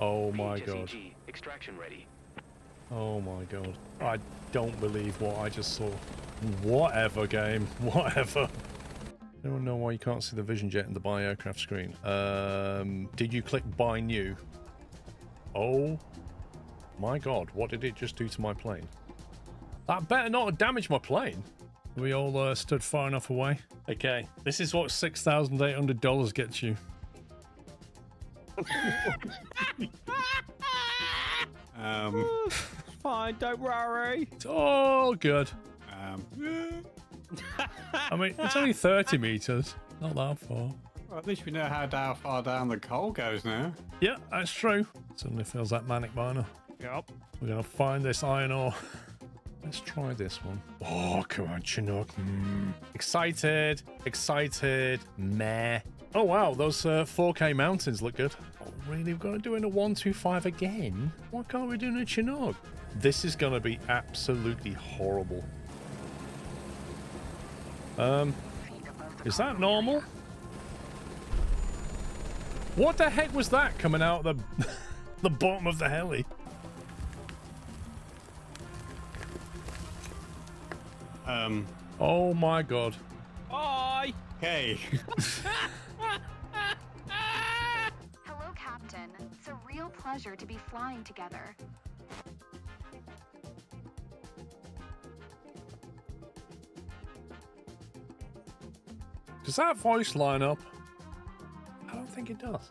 Oh my god. Extraction ready. Oh my god. I don't believe what I just saw. Whatever, game. Whatever. I don't know why you can't see the vision jet in the buy aircraft screen. Did you click buy new? Oh my god. What did it just do to my plane? That better not have damaged my plane. We all stood far enough away. Okay. This is what $6,800 gets you. It's fine, don't worry. It's all good. I mean, it's only 30 meters. Not that far. Well, at least we know how far down the coal goes now. Yeah, that's true. Suddenly feels like Manic Miner. Yep. We're going to find this iron ore. Let's try this one. Oh, come on, Chinook. Excited. Excited. Meh. Oh, wow. Those 4K mountains look good. Oh, really? We've got to do it in a 125 again? Why can't we do it in a Chinook? This is going to be absolutely horrible. Is that normal? What the heck was that coming out of the bottom of the heli? Oh my god. Bye. Hey. Hello, Captain. It's a real pleasure to be flying together. Does that voice line up? I don't think it does.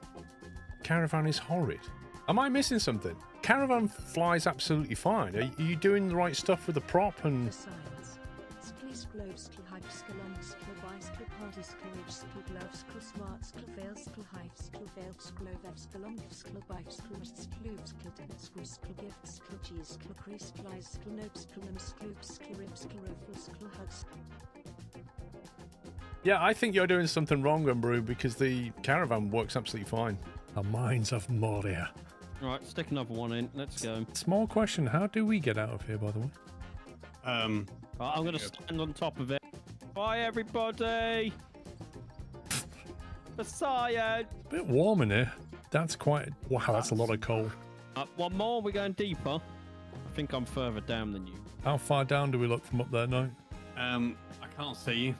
Caravan is horrid. Am I missing something? Caravan flies absolutely fine. Are you doing the right stuff with the prop and... Yeah, I think you're doing something wrong, Umbrew, because the Caravan works absolutely fine. The Mines of Moria. Right, stick another one in. Let's go. Small question, how do we get out of here, by the way? I'm going to stand on top of it. Bye, everybody! The cyan! A bit warm in here. That's quite... Wow, that's a lot of coal. One more, we're going deeper. I think I'm further down than you. How far down do we look from up there now? I can't see you.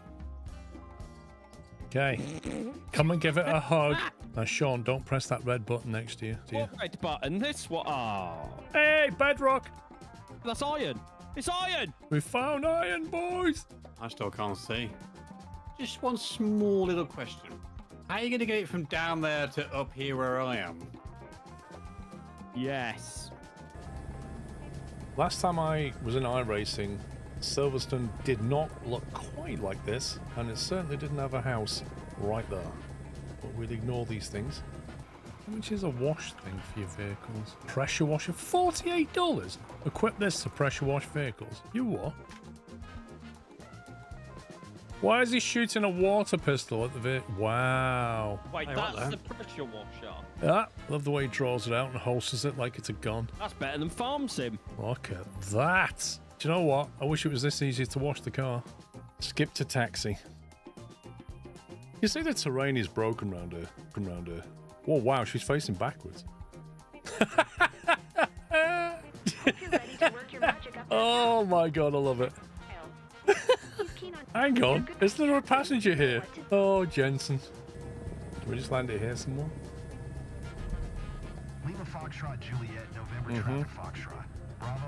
Okay. Come and give it a hug. Now, Sean, don't press that red button next to you. What red button? This one. Oh. Hey, bedrock! That's iron. It's iron! We found iron, boys! I still can't see. Just one small little question. How are you going to get it from down there to up here where I am? Yes. Last time I was in iRacing, Silverstone did not look quite like this, and it certainly didn't have a house right there. But we'll ignore these things. How much is a wash thing for your vehicles? Pressure washer? $48? Equip this to pressure wash vehicles. You what? Why is he shooting a water pistol at the vehicle? Wow. Wait, that's the pressure washer. Ah, love the way he draws it out and holsters it like it's a gun. That's better than Farm Sim. Look at that. Do you know what? I wish it was this easy to wash the car. Skip to taxi. You see the terrain is broken around here. Oh wow, she's facing backwards. Oh my god, I love it. Hang on, is there a passenger here? Oh, Jensen. Can we just land it here somewhere? Lima Foxtrot Juliet, November traffic Foxtrot.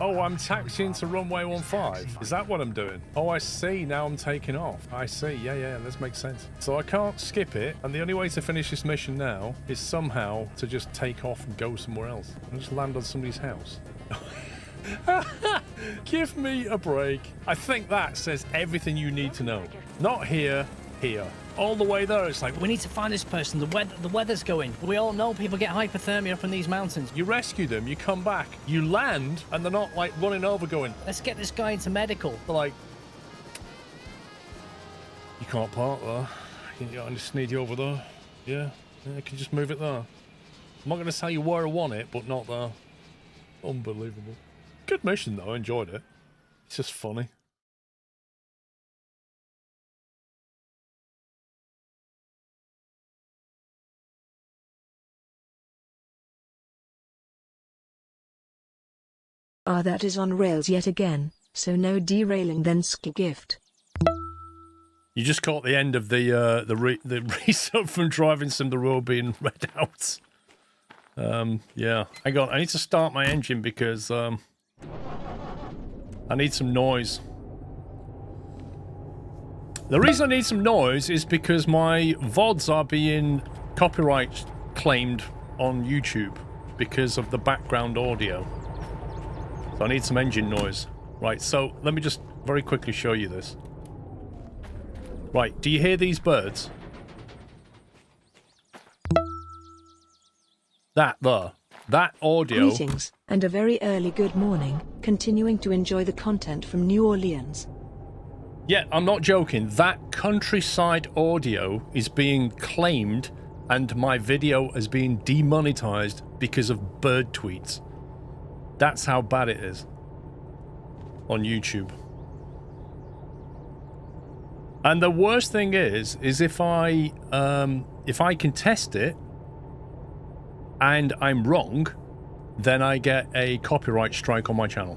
Oh, I'm taxiing to runway 15. Is that what I'm doing? Oh, I see. Now I'm taking off. I see. Yeah, this makes sense. So I can't skip it, and the only way to finish this mission now is somehow to just take off and go somewhere else. I'll just land on somebody's house. Give me a break. I think that says everything you need to know. Not here, here. All the way there, it's like, we need to find this person. The weather's going. We all know people get hypothermia up in these mountains. you rescue them, you come back, you land, and they're not like running over going, Let's get this guy into medical. they're like, you can't park there. I just need you over there. Yeah, I can just move it there. I'm not going to tell you where I want it, but not there. Unbelievable. Good mission though, I enjoyed it. It's just funny. Ah, that is on rails yet again, so no derailing then ski gift. You just caught the end of the resub from Driving Sim the Road being read out. Yeah. Hang on, I need to start my engine because I need some noise. The reason I need some noise is because my VODs are being copyright claimed on YouTube because of the background audio. So I need some engine noise. Right, so let me just very quickly show you this. Right, do you hear these birds? That there. That audio. Greetings, and a very early good morning, continuing to enjoy the content from New Orleans. Yeah, I'm not joking. That countryside audio is being claimed and my video is being demonetized because of bird tweets. That's how bad it is on YouTube. And the worst thing is if I contest it and I'm wrong, then I get a copyright strike on my channel,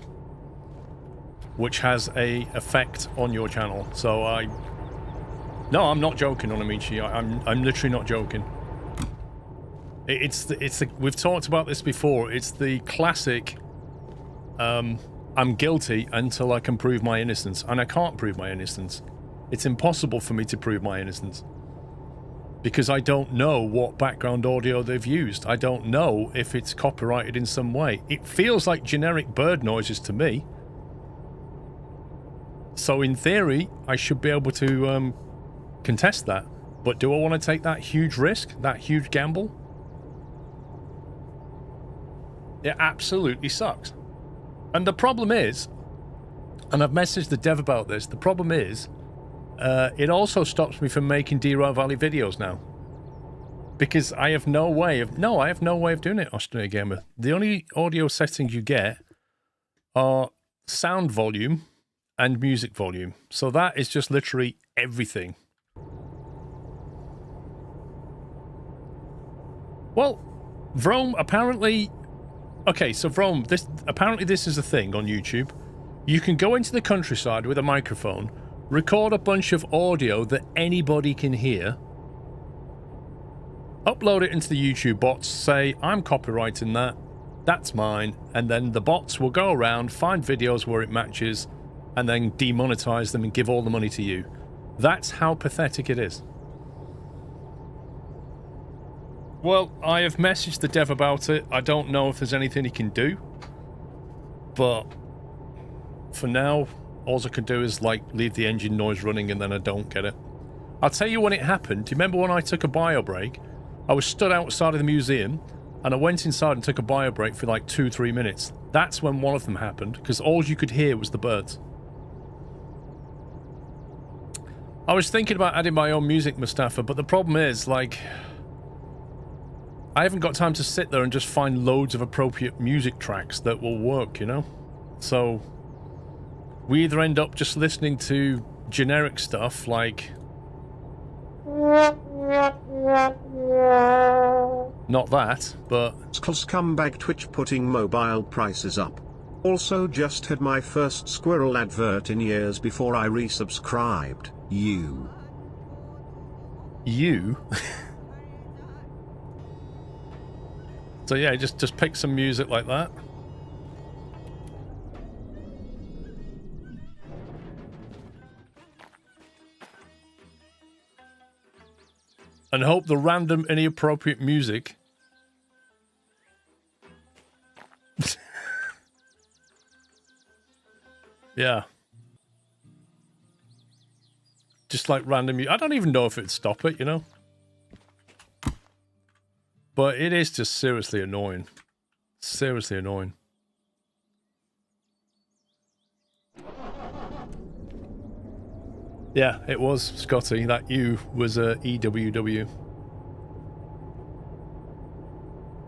which has a effect on your channel. So no, I'm not joking, Onamichi. I'm literally not joking. We've talked about this before. It's the classic. I'm guilty until I can prove my innocence, and I can't prove my innocence. It's impossible for me to prove my innocence because I don't know what background audio they've used. I don't know if it's copyrighted in some way. It feels like generic bird noises to me. So in theory, I should be able to contest that. But do I want to take that huge risk, that huge gamble? It absolutely sucks. And the problem is, and I've messaged the dev about this, the problem is, it also stops me from making D-Rail Valley videos now. Because I have no way of... No, I have no way of doing it, Australia Gamer. The only audio settings you get are sound volume and music volume. So that is just literally everything. Well, Vrome, apparently... Okay, so Vrome, apparently this is a thing on YouTube. You can go into the countryside with a microphone, record a bunch of audio that anybody can hear, upload it into the YouTube bots, say, I'm copyrighting that, that's mine, and then the bots will go around, find videos where it matches, and then demonetize them and give all the money to you. That's how pathetic it is. Well, I have messaged the dev about it. I don't know if there's anything he can do, but for now, all I can do is, like, leave the engine noise running and then I don't get it. I'll tell you when it happened. Do you remember when I took a bio break? I was stood outside of the museum and I went inside and took a bio break for like 2-3 minutes. That's when one of them happened, because all you could hear was the birds. I was thinking about adding my own music, Mustafa, but the problem is, like, I haven't got time to sit there and just find loads of appropriate music tracks that will work, you know? So we either end up just listening to generic stuff like... Not that, but... Scumbag Twitch putting mobile prices up. Also just had my first squirrel advert in years before I resubscribed. You? So yeah, just pick some music like that. And hope the random inappropriate music yeah. Just like random music. I don't even know if it'd stop it, you know? But it is just seriously annoying. Seriously annoying. Yeah, it was, Scotty. That U was a EWW.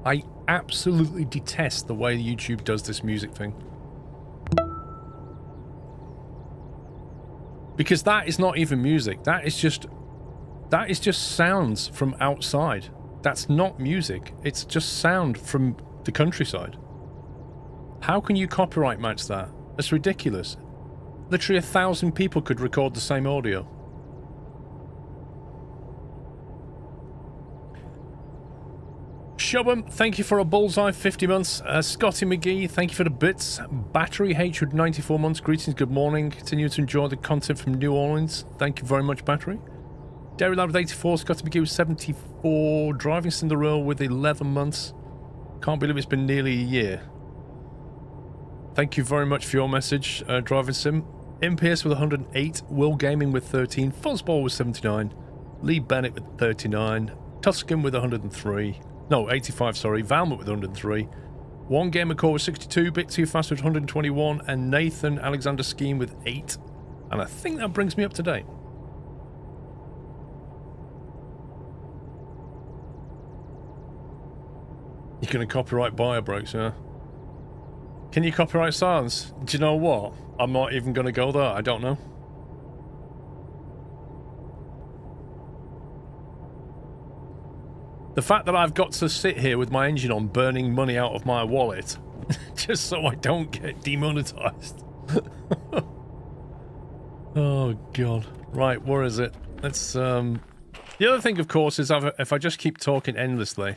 I absolutely detest the way YouTube does this music thing. Because that is not even music. That is just sounds from outside. That's not music. It's just sound from the countryside. How can you copyright match that? That's ridiculous. Literally 1,000 people could record the same audio. Shubham, thank you for a bullseye, 50 months. Scotty McGee, thank you for the bits. Battery Hatred, 94 months. Greetings, good morning. Continue to enjoy the content from New Orleans. Thank you very much, Battery. Derry Lad with 84, Scotty McGee with 74. Driving Cinderella with 11 months. Can't believe it's been nearly a year. Thank you very much for your message, Driving Sim. MPS with 108. Will Gaming with 13. Fuzzball with 79. Lee Bennett with 39. Tuscan with 103. No, 85, sorry. Valmut with 103. One Gamer Core with 62. Bit Too Fast with 121. And Nathan Alexander Scheme with 8. And I think that brings me up to date. You're going to copyright Biobreaks, yeah? Can you copyright silence? Do you know what? I'm not even going to go there. I don't know. The fact that I've got to sit here with my engine on burning money out of my wallet just so I don't get demonetized. Oh, God. Right, where is it? Let's, The other thing, of course, is if I just keep talking endlessly,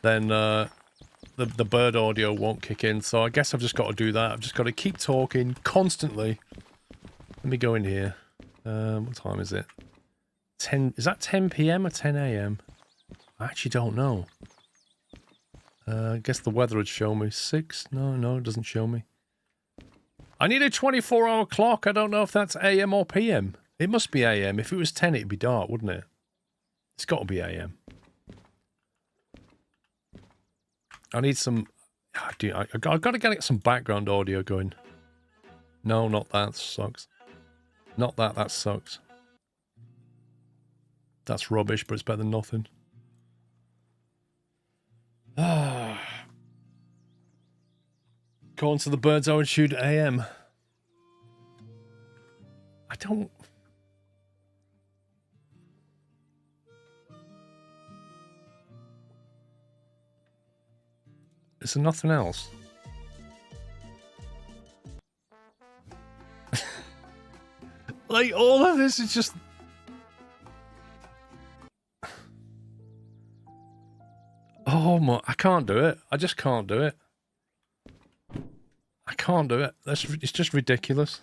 then, the bird audio won't kick in, so I guess I've just got to do that. I've just got to keep talking constantly. Let me go in here. What time is it? 10... Is that 10 PM or 10 AM? I actually don't know. I guess the weather would show me. 6? No, it doesn't show me. I need a 24-hour clock. I don't know if that's AM or PM. It must be AM. If it was 10, it'd be dark, wouldn't it? It's got to be AM. I need some... I've got to get some background audio going. No, not that. Sucks. Not that. That sucks. That's rubbish, but it's better than nothing. According to the birds, I would shoot AM. I don't... Is there nothing else? Like, all of this is just... Oh my... I can't do it. I just can't do it. I can't do it. It's just ridiculous.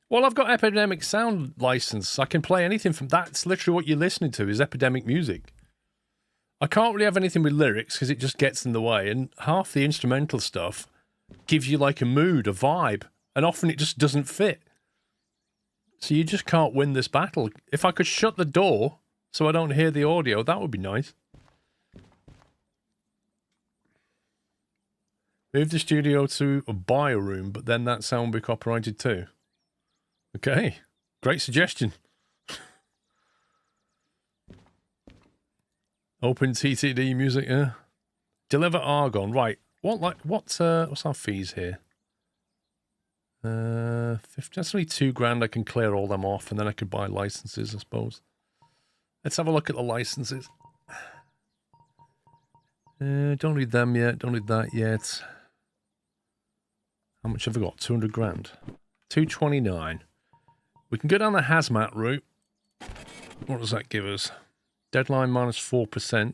Well, I've got Epidemic Sound license. I can play anything from... That's literally what you're listening to, is Epidemic music. I can't really have anything with lyrics because it just gets in the way, and half the instrumental stuff gives you like a mood, a vibe, and often it just doesn't fit. So you just can't win this battle. If I could shut the door so I don't hear the audio, that would be nice. Move the studio to a bio room, but then that sound will be copyrighted too. Okay, great suggestion. Open TTD music, yeah. Deliver Argon, right. What's our fees here? 50, that's only $2,000. I can clear all them off, and then I could buy licenses, I suppose. Let's have a look at the licenses. Don't need them yet. Don't need that yet. How much have I got? 200 grand. 229. We can go down the hazmat route. What does that give us? Deadline minus 4%.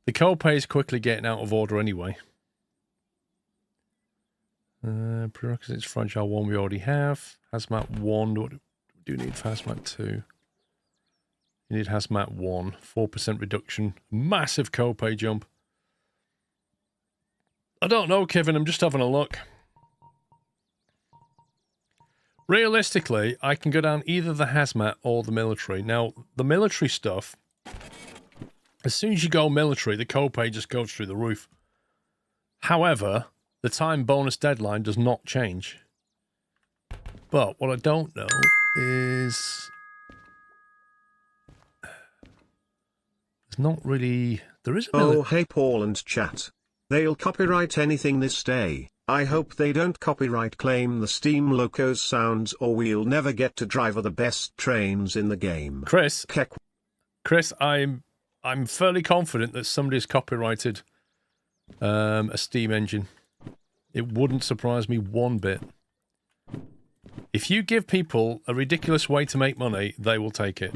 The copay is quickly getting out of order anyway. Prerequisites Fragile 1 we already have. Hazmat 1. What do you need for Hazmat 2? You need Hazmat 1. 4% reduction. Massive copay jump. I don't know, Kevin. I'm just having a look. Realistically, I can go down either the hazmat or the military. Now, the military stuff, as soon as you go military, the copay just goes through the roof. However, the time bonus deadline does not change. But what I don't know is... There's not really... There is a Oh, hey Paul and chat. They'll copyright anything this day. I hope they don't copyright claim the Steam Locos sounds, or we'll never get to drive the best trains in the game. Chris, I'm fairly confident that somebody's copyrighted A steam engine. It wouldn't surprise me one bit. If you give people a ridiculous way to make money, they will take it.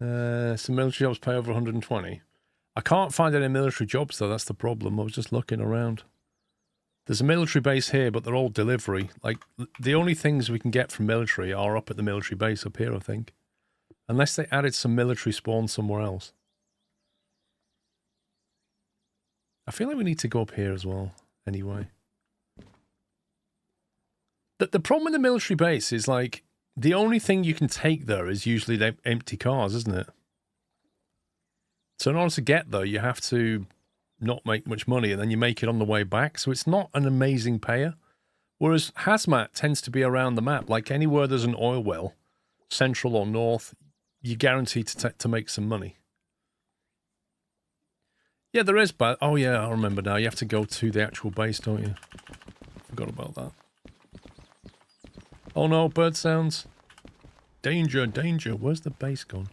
Some military jobs pay over 120. I can't find any military jobs, though. That's the problem. I was just looking around. There's a military base here, but they're all delivery. Like, the only things we can get from military are up at the military base up here, I think. Unless they added some military spawn somewhere else. I feel like we need to go up here as well, anyway. The problem with the military base is, like, the only thing you can take there is usually the empty cars, isn't it? So in order to get there, you have to not make much money, and then you make it on the way back. So it's not an amazing payer. Whereas hazmat tends to be around the map. Like anywhere there's an oil well, central or north, you're guaranteed to make some money. Yeah, there is, but oh yeah, I remember now. You have to go to the actual base, don't you? Forgot about that. Oh no, bird sounds. Danger, danger. Where's the base gone?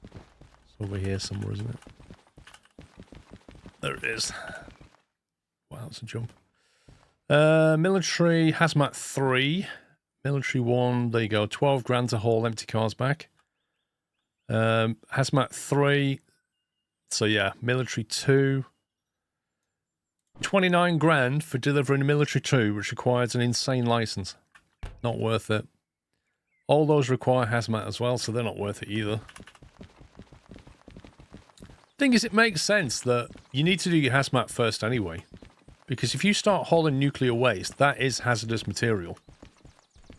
It's over here somewhere, isn't it? There it is. Wow, that's a jump. Military hazmat 3. Military 1, there you go. 12 grand to haul empty cars back. Hazmat 3. So yeah, military 2. 29 grand for delivering a military 2, which requires an insane license. Not worth it. All those require hazmat as well, so they're not worth it either. Thing is, it makes sense that you need to do your hazmat first anyway. Because if you start hauling nuclear waste, that is hazardous material.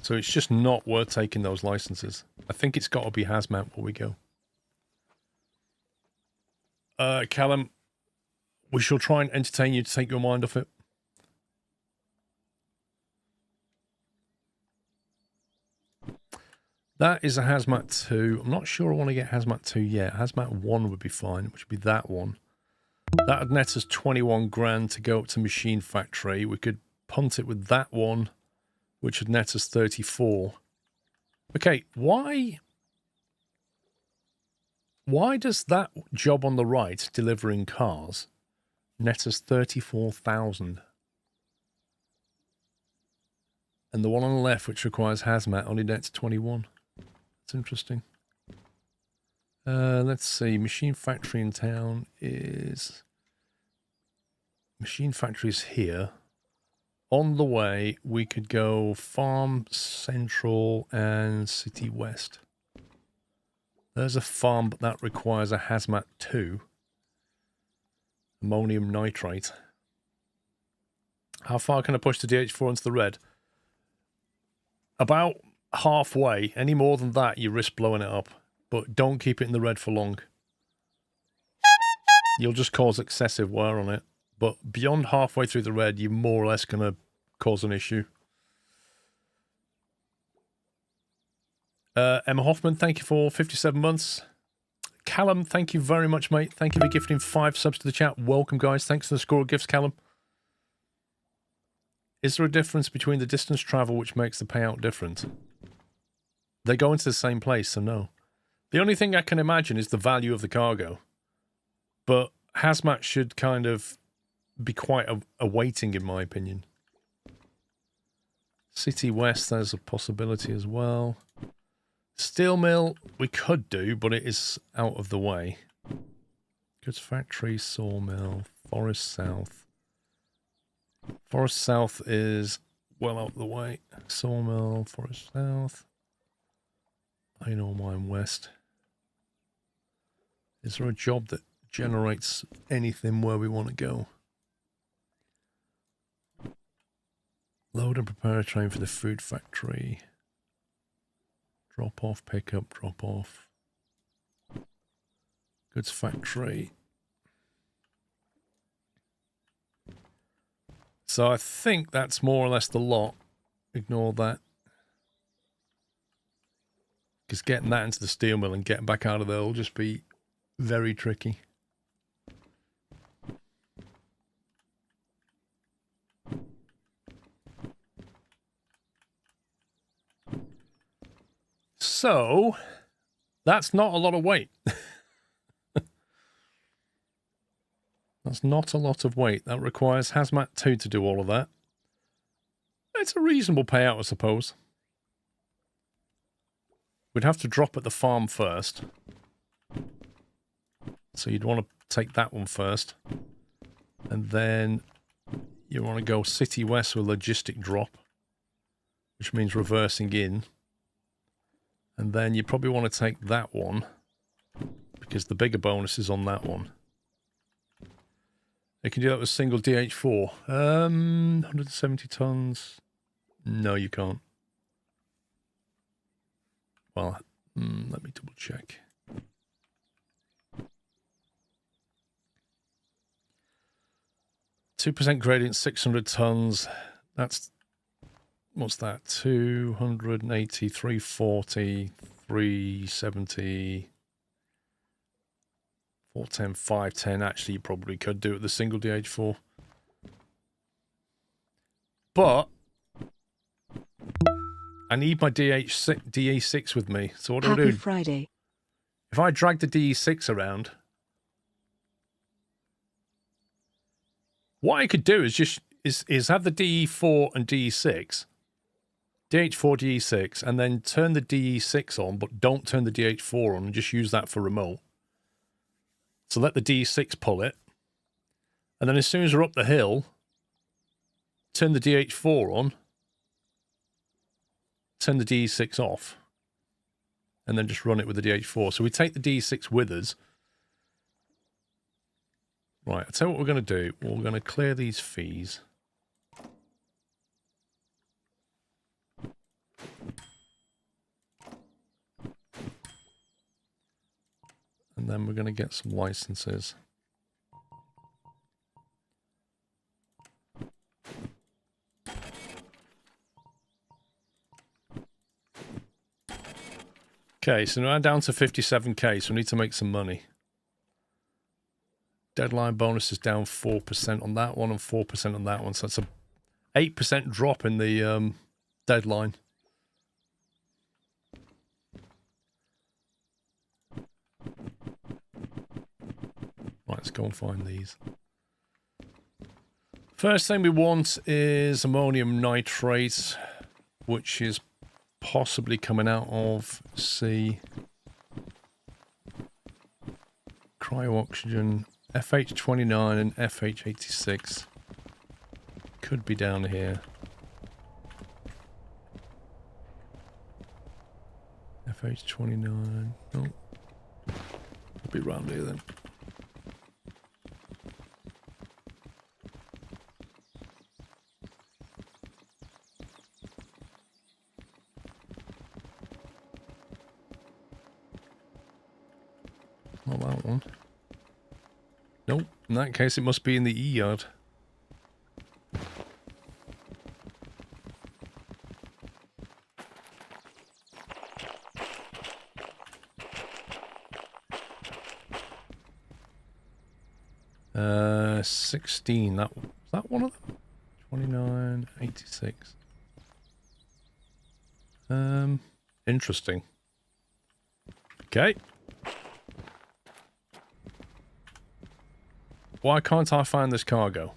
So it's just not worth taking those licenses. I think it's got to be hazmat where we go. Callum, we shall try and entertain you to take your mind off it. That is a hazmat 2. I'm not sure I want to get hazmat 2 yet. Hazmat 1 would be fine, which would be that one. That would net us 21 grand to go up to Machine Factory. We could punt it with that one, which would net us 34. Okay, why does that job on the right, delivering cars, net us 34,000? And the one on the left, which requires hazmat, only nets 21. That's interesting. Let's see. Machine Factory in town is... Machine Factory is here. On the way, we could go Farm Central and City West. There's a farm, but that requires a hazmat 2. Ammonium nitrate. How far can I push the DH4 into the red? About halfway. Any more than that, you risk blowing it up. But don't keep it in the red for long. You'll just cause excessive wear on it. But beyond halfway through the red, you're more or less going to cause an issue. Emma Hoffman, thank you for 57 months. Callum, thank you very much, mate. Thank you for gifting 5 subs to the chat. Welcome, guys. Thanks for the score of gifts, Callum. Is there a difference between the distance travel which makes the payout different? They go into the same place, so no. The only thing I can imagine is the value of the cargo. But hazmat should kind of be quite a weighting, in my opinion. City West, there's a possibility as well. Steel mill, we could do, but it is out of the way. Goods factory, sawmill, Forest South. Forest South is well out of the way. Sawmill, Forest South. I know mine west. Is there a job that generates anything where we want to go? Load and prepare a train for the food factory. Drop off, pick up, drop off. Goods factory. So I think that's more or less the lot. Ignore that. Because getting that into the steel mill and getting back out of there will just be very tricky. So, That's not a lot of weight. That's not a lot of weight. That requires Hazmat 2 to do all of that. It's a reasonable payout, I suppose. We'd have to drop at the farm first. So you'd want to take that one first. And then you want to go City West with logistic drop, which means reversing in. And then you probably want to take that one, because the bigger bonus is on that one. You can do that with single DH4. 170 tons. No, you can't. Well, let me double check. %, gradient, 600 tons. That's, what's that? 280, 340, 370, 410, 510. Actually, you probably could do it with the single DH4. But I need my DE6 with me. So what do I do? Happy Friday. If I drag the DE6 around, what I could do is just have the DE4 and DE6, DH4, DE6, and then turn the DE6 on, but don't turn the DH4 on, and just use that for remote. So let the DE6 pull it, and then as soon as we're up the hill, turn the DH4 on, turn the DE6 off, and then just run it with the DH4. So we take the DE6 with us. Right, I'll tell you what we're going to do. We're going to clear these fees. And then we're going to get some licenses. Okay, so now down to 57k, so we need to make some money. Deadline bonus is down 4% on that one and 4% on that one, so that's a 8% drop in the deadline. Right, let's go and find these. First thing we want is ammonium nitrate, which is possibly coming out of C. Cryo-oxygen, FH29 and FH86. Could be down here. FH29. Oh. Could be round here then. Not that one. Nope. In that case, it must be in the E yard. Uh, 16. That one of them? 29, 86. Interesting. Okay. Why can't I find this cargo?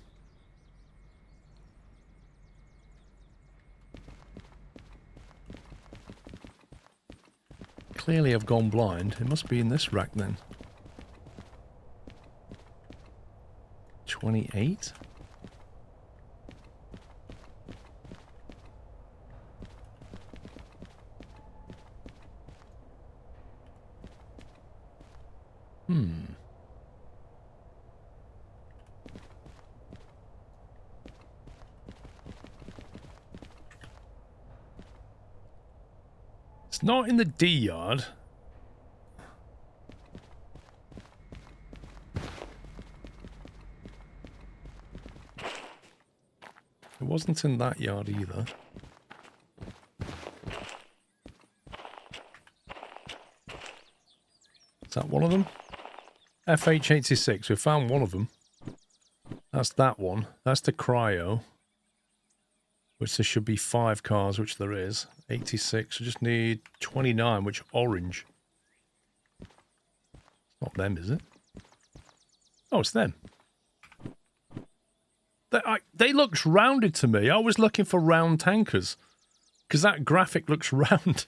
Clearly I've gone blind. It must be in this rack then. 28? It's not in the D yard. It wasn't in that yard either. Is that one of them? FH86. We found one of them. That's that one. That's the cryo. Which there should be 5 cars, which there is. 86. We just need 29, which orange. Not them, is it? Oh, it's them. They look rounded to me. I was looking for round tankers because that graphic looks round.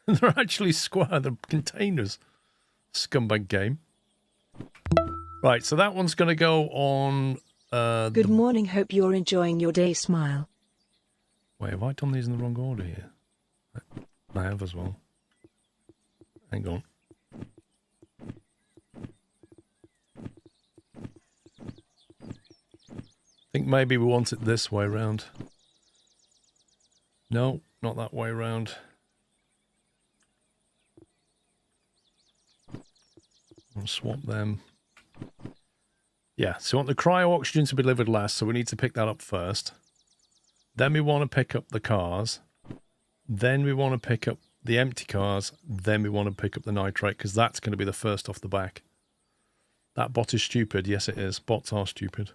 And they're actually square. They're containers. Scumbag game. Right, so that one's going to go on... Good morning, hope you're enjoying your day, smile. Wait, have I done these in the wrong order here? I have as well. Hang on. I think maybe we want it this way round. No, not that way round. I'll swap them. Yeah, so we want the cryo oxygen to be delivered last, so we need to pick that up first. Then we want to pick up the cars. Then we want to pick up the empty cars. Then we want to pick up the nitrate, because that's going to be the first off the back. That bot is stupid. Yes, it is. Bots are stupid.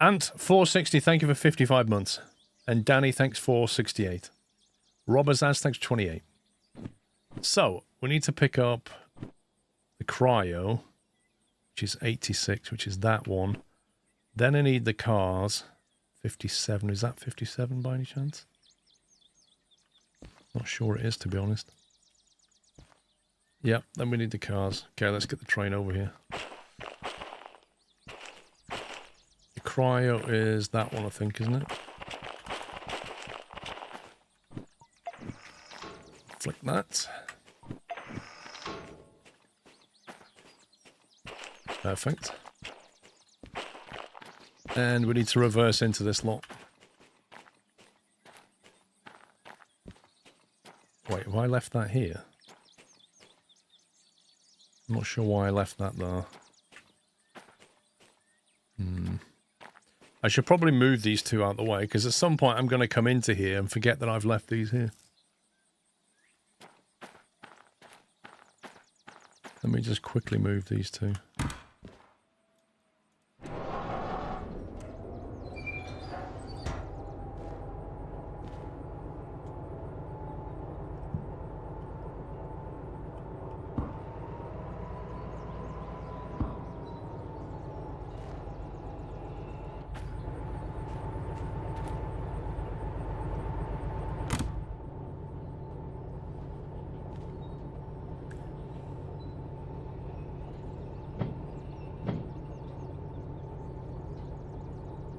Ant460, thank you for 55 months. And Danny, thanks for 68. Robazaz, thanks for 28. So, we need to pick up the cryo, which is 86, which is that one. Then I need the cars. 57. Is that 57 by any chance? Not sure it is, to be honest. Yep, then we need the cars. Okay, let's get the train over here. The cryo is that one, I think, isn't it? Flick that. Perfect. And we need to reverse into this lot. Wait, have I left that here? I'm not sure why I left that there. I should probably move these two out of the way, because at some point I'm going to come into here and forget that I've left these here. Let me just quickly move these two.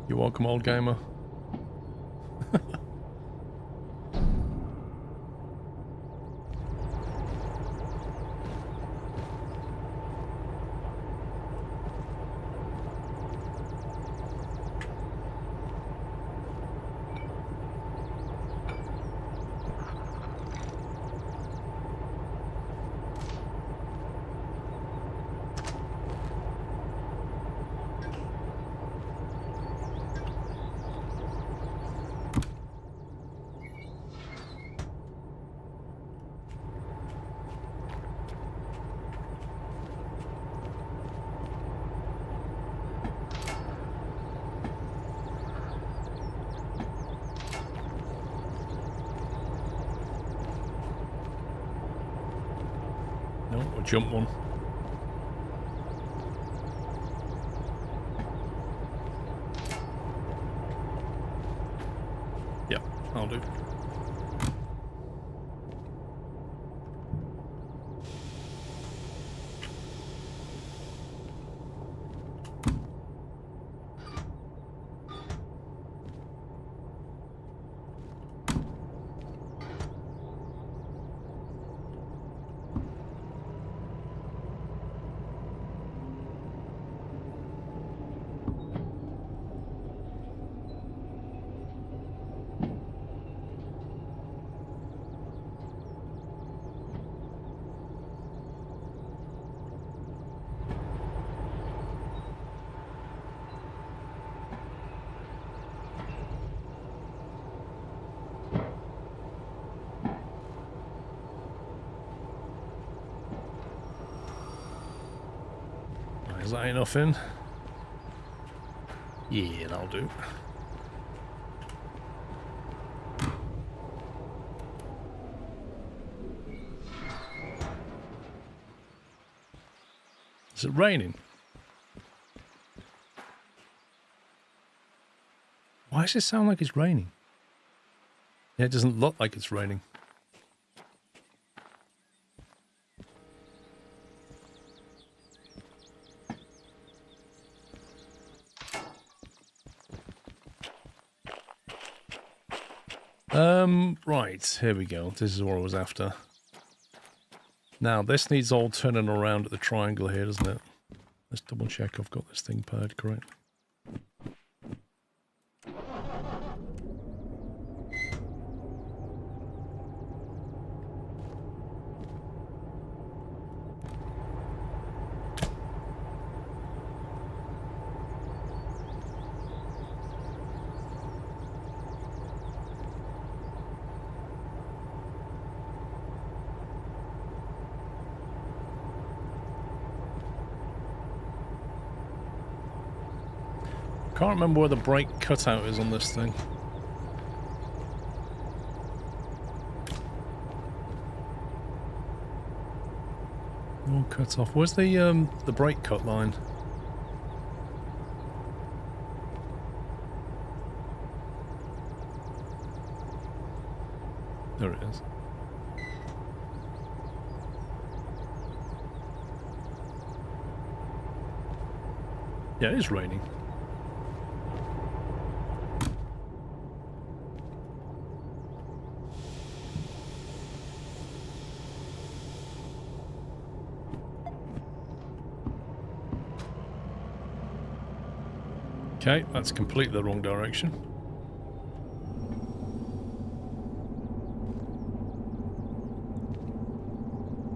You're welcome, old gamer. No, we'll jump one. Yep, I'll do. Is that enough in? Yeah, that'll do. Is it raining? Why does it sound like it's raining? Yeah, it doesn't look like it's raining. Right, here we go. This is what I was after. Now, this needs all turning around at the triangle here, doesn't it? Let's double check I've got this thing paired correct. Can't remember where the brake cutout is on this thing. All cut off. Where's the brake cut line? There it is. Yeah, it is raining. Okay, that's completely the wrong direction.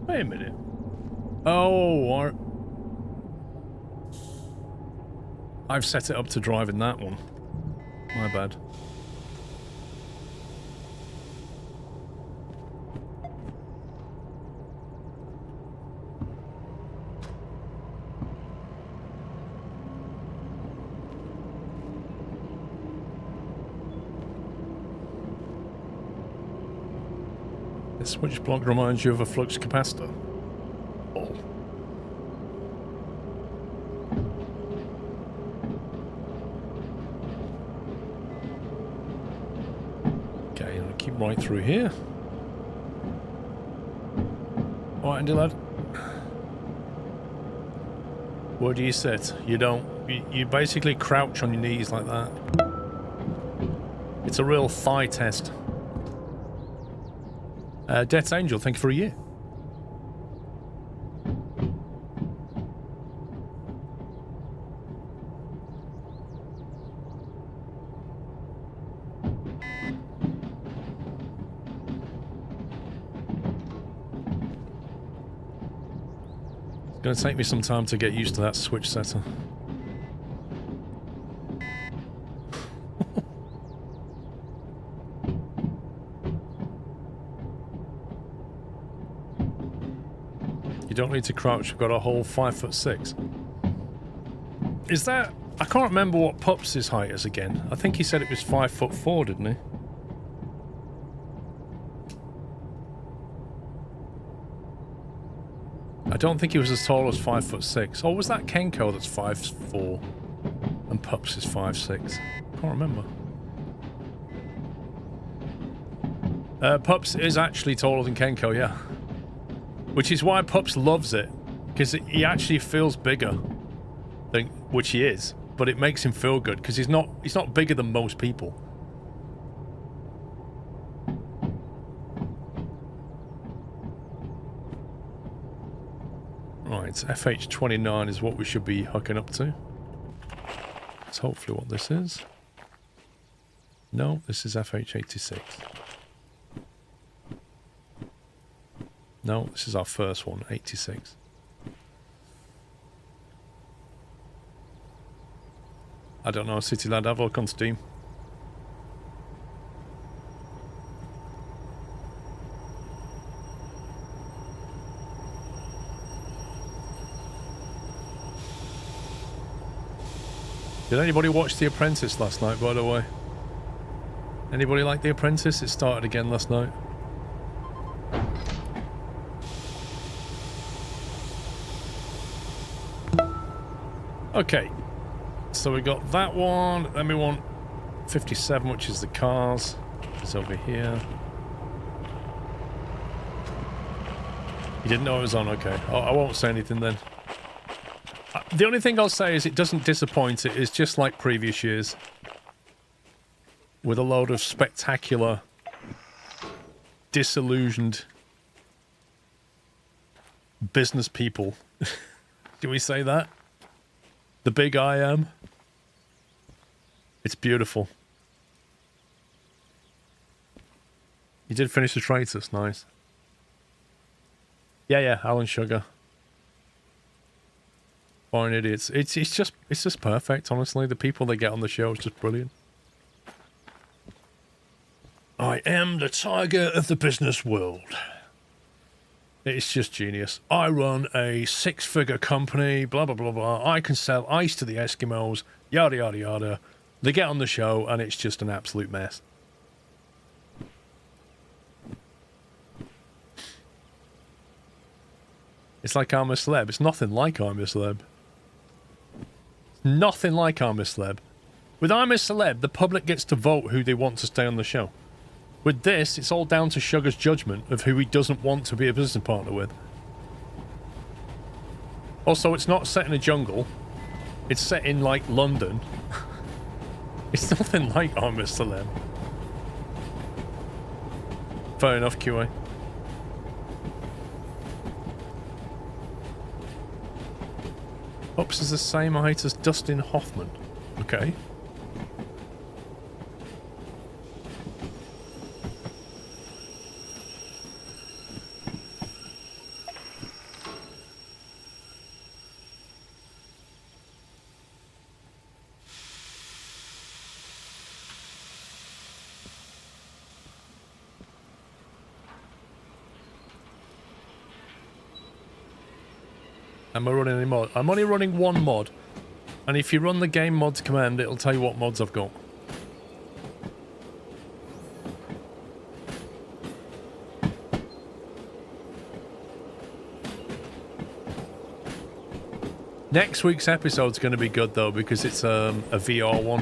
Wait a minute. Oh, I've set it up to drive in that one. My bad. This switch block reminds you of a flux capacitor. Oh. Okay, I'll keep right through here. Alright, Andy lad. Where do you sit? You don't. You basically crouch on your knees like that. It's a real thigh test. Death's Angel, thank you for a year. It's going to take me some time to get used to that switch setter. You don't need to crouch, you've got a whole 5'6". Is that... I can't remember what Pups' height is again. I think he said it was 5'4", didn't he? I don't think he was as tall as 5'6". Or was that Kenko that's 5'4" and Pups is 5'6"? Can't remember. Pups is actually taller than Kenko, yeah. Which is why Pups loves it, because he actually feels bigger than, which he is, but it makes him feel good because he's not bigger than most people. Right, FH29 is what we should be hooking up to. That's hopefully what this is. No, this is FH86. No, this is our first one, 86. I don't know, City Lad, have a look on Steam. Did anybody watch The Apprentice last night, by the way? Anybody like The Apprentice? It started again last night. Okay, so we got that one. Then we want 57, which is the cars. It's over here. You didn't know it was on? Okay. I won't say anything then. The only thing I'll say is it doesn't disappoint. It is just like previous years. With a load of spectacular, disillusioned business people. Do we say that? The big I am. It's beautiful. You did finish the traitors, nice. Yeah, Alan Sugar. Fine idiots. It's just perfect, honestly. The people they get on the show is just brilliant. I am the tiger of the business world. It's just genius. I run a 6-figure company, blah, blah, blah, blah. I can sell ice to the Eskimos, yada, yada, yada. They get on the show, and it's just an absolute mess. It's like I'm a Celeb. It's nothing like I'm a Celeb. Nothing like I'm a Celeb. With I'm a Celeb, the public gets to vote who they want to stay on the show. With this, it's all down to Sugar's judgment of who he doesn't want to be a business partner with. Also, it's not set in a jungle. It's set in, like, London. It's nothing like I'm a Celeb. Fair enough, QA. Ups is the same height as Dustin Hoffman. Okay. Am I running any mod? I'm only running one mod. And if you run the game mods command, it'll tell you what mods I've got. Next week's episode's going to be good though, because it's a VR one.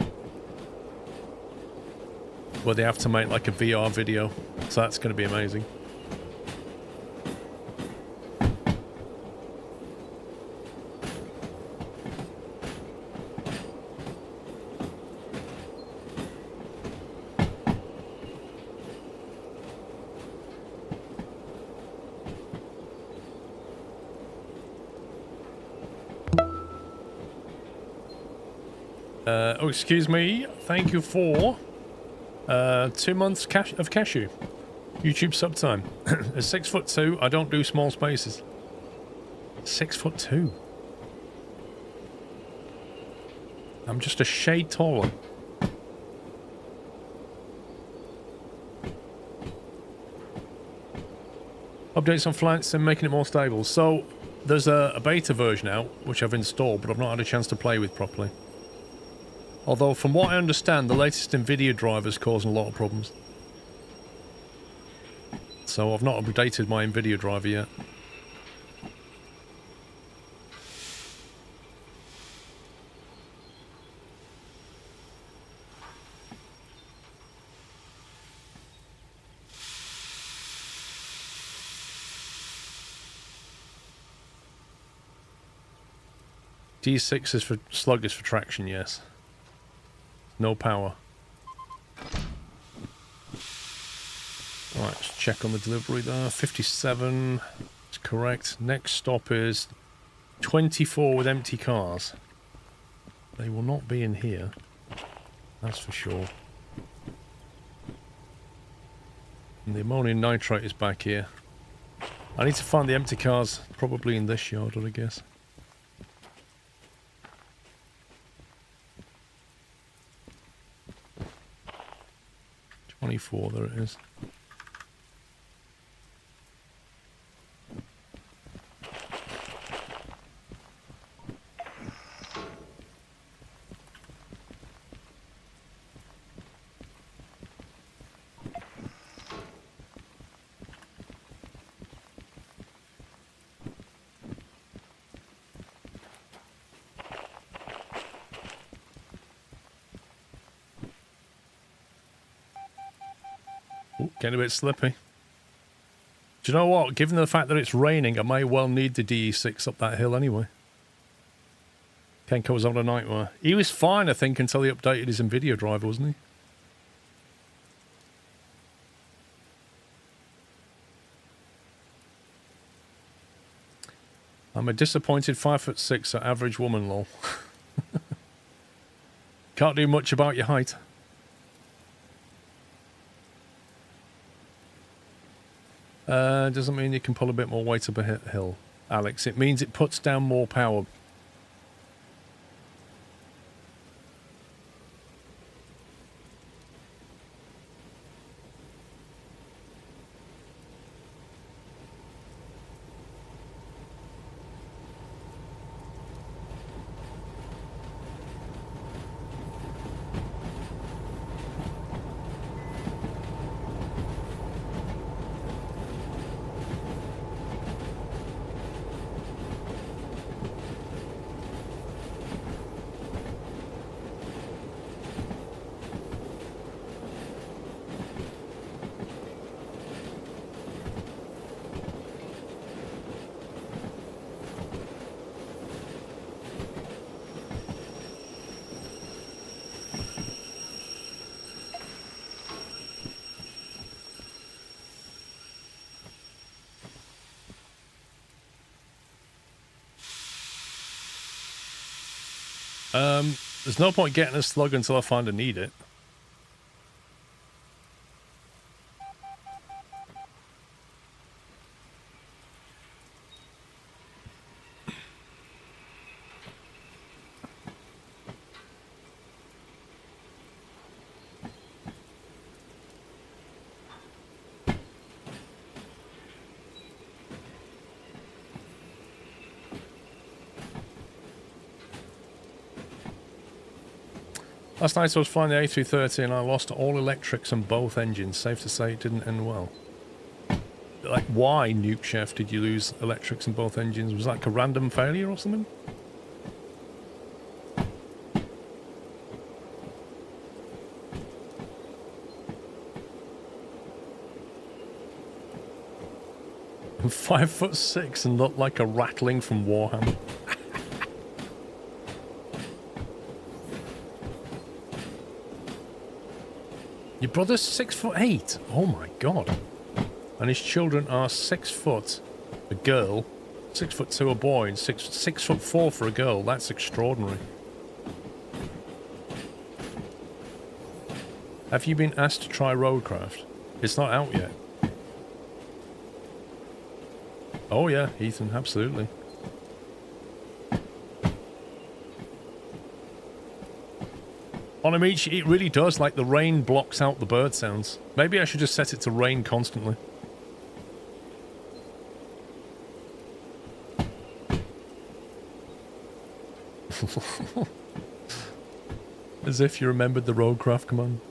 Where they have to make like a VR video. So that's going to be amazing. Oh, excuse me. Thank you for 2 months of cashew. YouTube sub time. At 6'2", I don't do small spaces. 6'2". I'm just a shade taller. Updates on Flight Sim making it more stable. So there's a beta version out which I've installed, but I've not had a chance to play with properly. Although, from what I understand, the latest NVIDIA driver is causing a lot of problems. So I've not updated my NVIDIA driver yet. DE6 is for sluggish for traction, yes. No power. Alright, let's check on the delivery there. 57 is correct. Next stop is 24 with empty cars. They will not be in here. That's for sure. And the ammonium nitrate is back here. I need to find the empty cars, probably in this yard, I guess. There it is. Ooh, getting a bit slippy. Do you know what? Given the fact that it's raining, I may well need the DE6 up that hill anyway. Kenko was on a nightmare. He was fine, I think, until he updated his NVIDIA driver, wasn't he? I'm a disappointed 5'6" at average woman, lol. Can't do much about your height. Doesn't mean you can pull a bit more weight up a hill, Alex. It means it puts down more power. There's no point getting a slug until I find I need it. Last night I was flying the A330 and I lost all electrics on both engines. Safe to say it didn't end well. Like, why, Nuke Chef, did you lose electrics in both engines? Was that like a random failure or something? I'm 5'6" and look like a rattling from Warhammer. Your brother's 6'8". Oh my god. And his children are 6 foot. A girl, 6'2" a boy, and 6'4" for a girl. That's extraordinary. Have you been asked to try Roadcraft? It's not out yet. Oh yeah, Ethan, absolutely. On a beach, it really does, like the rain blocks out the bird sounds. Maybe I should just set it to rain constantly. As if you remembered the Roadcraft command.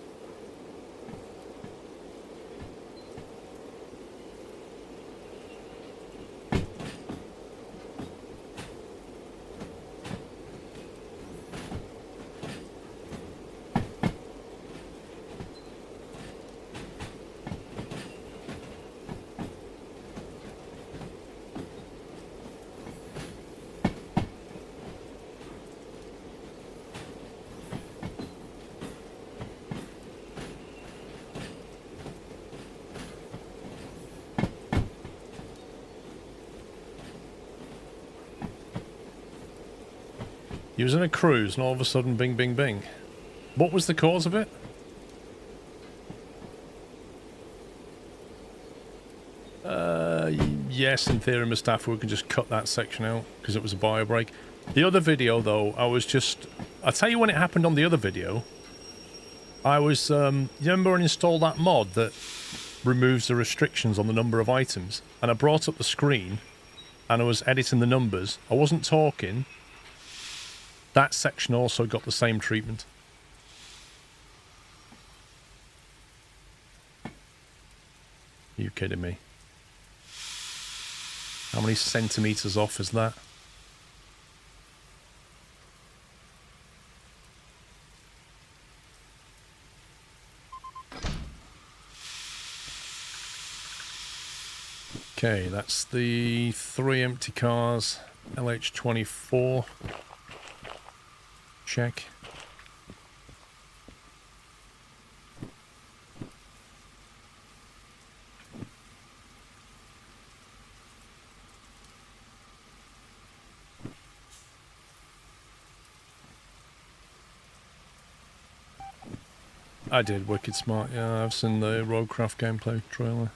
He was in a cruise and all of a sudden bing, bing, bing. What was the cause of it? Yes, in theory, Mustafa, we can just cut that section out because it was a bio break. The other video, though, I'll tell you when it happened on the other video. I was, you remember when I installed that mod that removes the restrictions on the number of items? And I brought up the screen and I was editing the numbers. I wasn't talking. That section also got the same treatment. Are you kidding me? How many centimeters off is that? Okay, that's the 3 empty cars. LH24. Check. I did, wicked smart. Yeah, I've seen the Roadcraft gameplay trailer.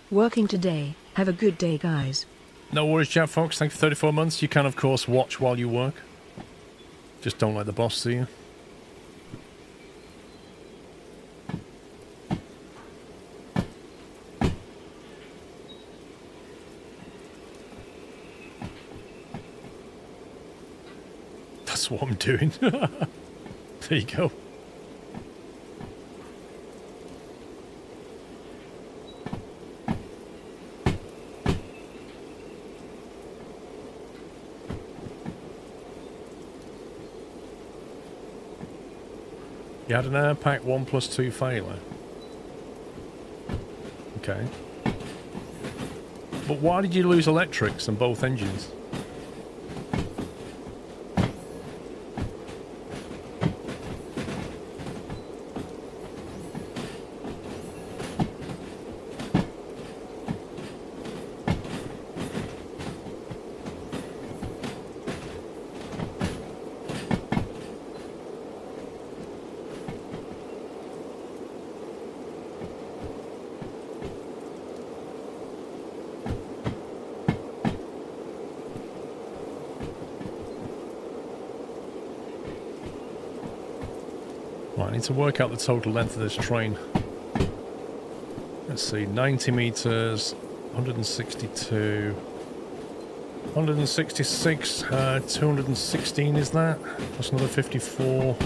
Working today. Have a good day, guys. No worries, chat folks. Thank you for 34 months. You can, of course, watch while you work. Just don't let the boss see you. That's what I'm doing. There you go. You had an air pack 1+2 failure. Okay. But why did you lose electrics on both engines? Right, I need to work out the total length of this train. Let's see, 90 meters, 162, 166, 216 is that? That's another 54,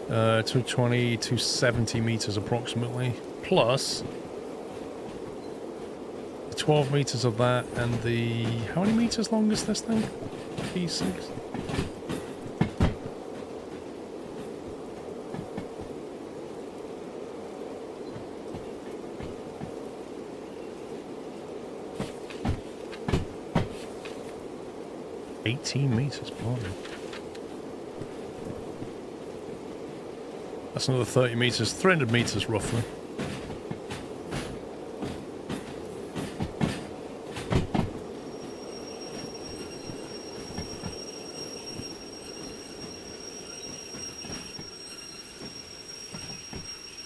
220, 270 meters approximately, plus 12 meters of that, and the... how many meters long is this thing? DE6? Meters, pardon. That's another 30 meters, 300 meters roughly.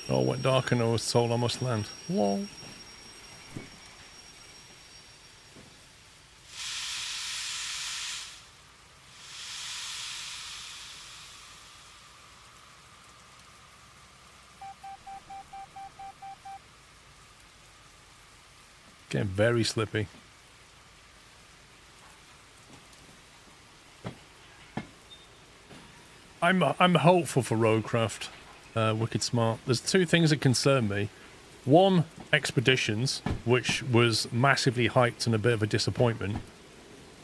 Oh, it went dark and I was told I must land. Lol. Getting very slippy. I'm hopeful for Roadcraft. Wicked smart. There's two things that concern me. One, Expeditions, which was massively hyped and a bit of a disappointment.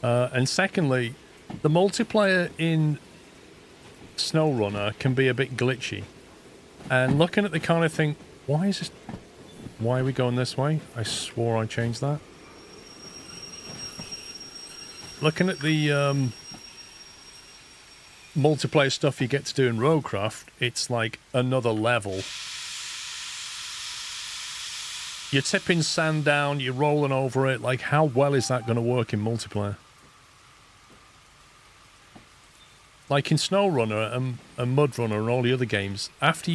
And secondly, the multiplayer in SnowRunner can be a bit glitchy. And looking at the kind of thing, why is this... why are we going this way? I swore I changed that. Looking at the multiplayer stuff you get to do in Roadcraft, it's like another level. You're tipping sand down, you're rolling over it. Like, how well is that going to work in multiplayer? Like in SnowRunner and MudRunner and all the other games, after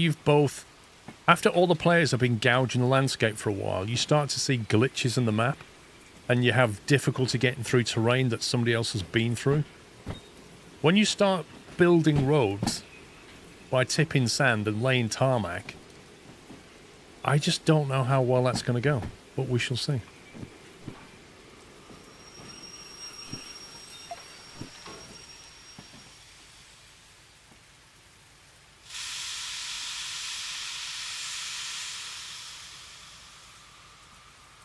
all the players have been gouging the landscape for a while, you start to see glitches in the map, and you have difficulty getting through terrain that somebody else has been through. When you start building roads by tipping sand and laying tarmac, I just don't know how well that's going to go, but we shall see.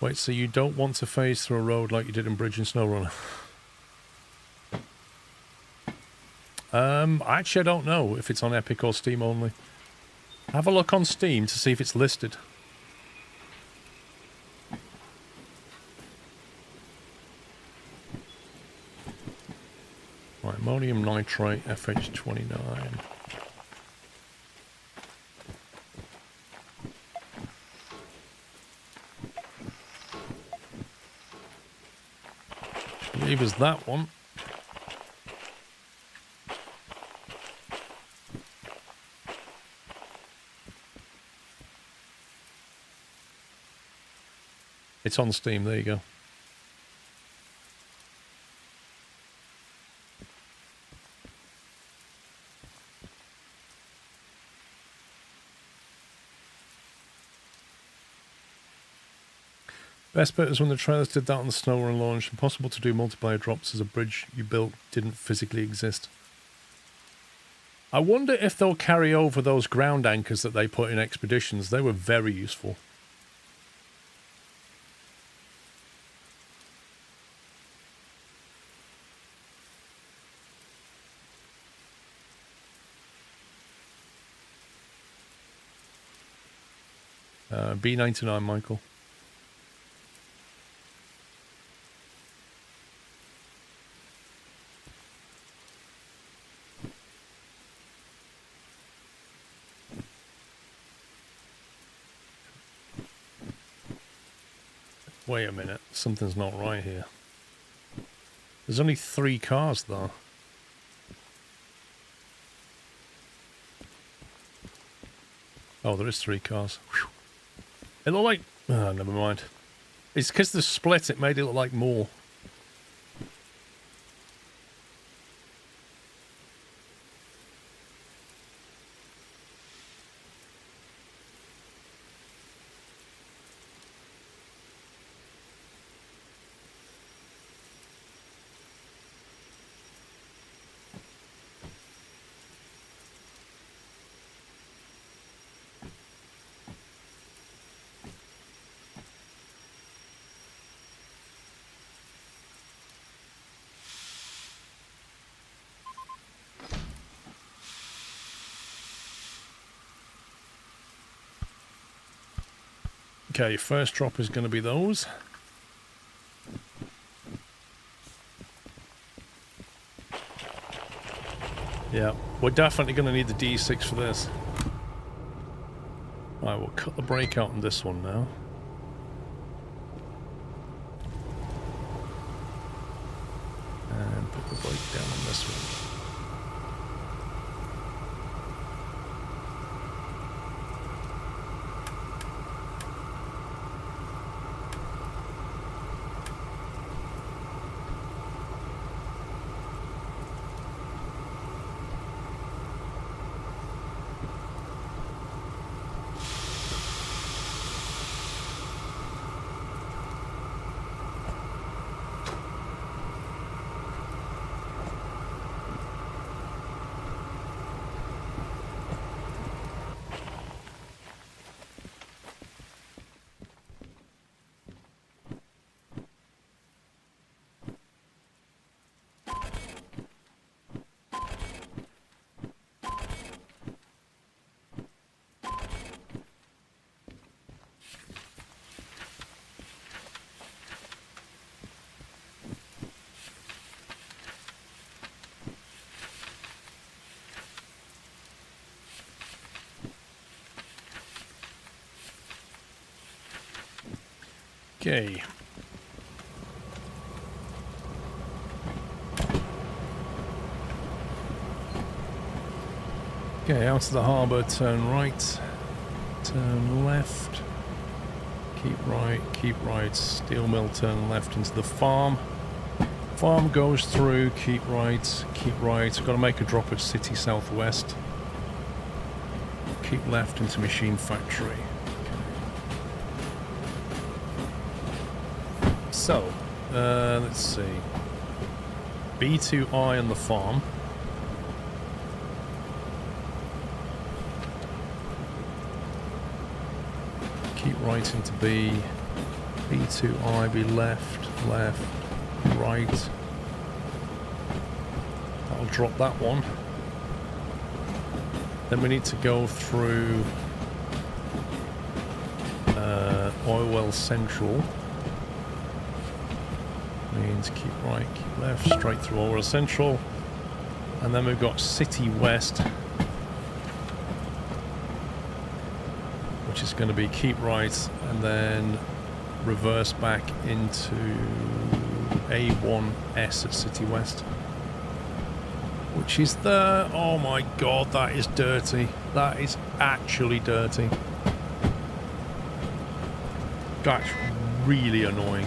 Wait, so you don't want to phase through a road like you did in Bridge and SnowRunner? Actually, I don't know if it's on Epic or Steam only. Have a look on Steam to see if it's listed. Right, ammonium nitrate, FH29. I believe it's that one. It's on Steam, there you go. Best bit is when the trailers did that on the snow run launch. Impossible to do multiplayer drops as a bridge you built didn't physically exist. I wonder if they'll carry over those ground anchors that they put in Expeditions. They were very useful. B99, Michael. Wait a minute, something's not right here. There's only 3 cars though. Oh, there is 3 cars. Whew. It looked like... Oh, never mind. It's because the split, it made it look like more. Okay, first drop is going to be those. Yeah, we're definitely going to need the DE6 for this. Right, we'll cut the brake out on this one now. And put the brake down on this one. Okay. Okay, out of the harbour, turn right, turn left, keep right, steel mill, turn left into the farm. Farm goes through, keep right, I've got to make a drop at City Southwest. Keep left into machine factory. So, let's see. B2I on the farm. Keep right into B. B2I, be left, right. That'll drop that one. Then we need to go through Oil Well Central. Means keep right, keep left, straight through Oil Well Central. And then we've got City West, which is going to be keep right and then reverse back into A1S at City West, which is the... oh my god, that is dirty. That is actually dirty. That's really annoying.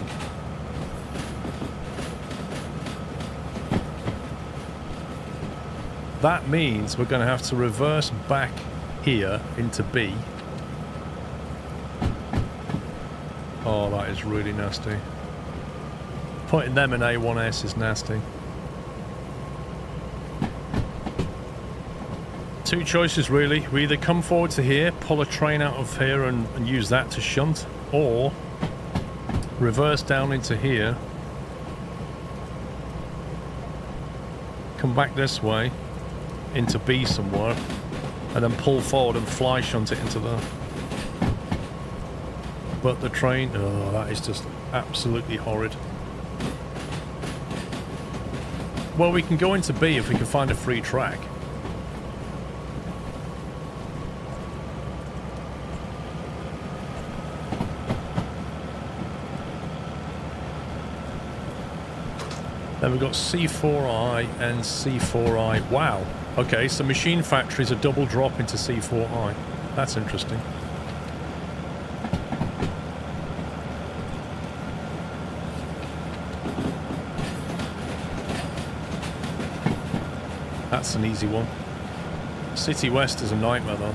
That means we're going to have to reverse back here into B. Oh, that is really nasty. Putting them in A1S is nasty. Two choices really. We either come forward to here, pull a train out of here and use that to shunt, or reverse down into here, come back this way into B somewhere, and then pull forward and fly shunt it into there. But the train, oh, that is just absolutely horrid. Well, we can go into B if we can find a free track. Then we've got C4I and C4I. Wow. Okay, so Machine Factory is a double drop into C4I. That's interesting. That's an easy one. City West is a nightmare though.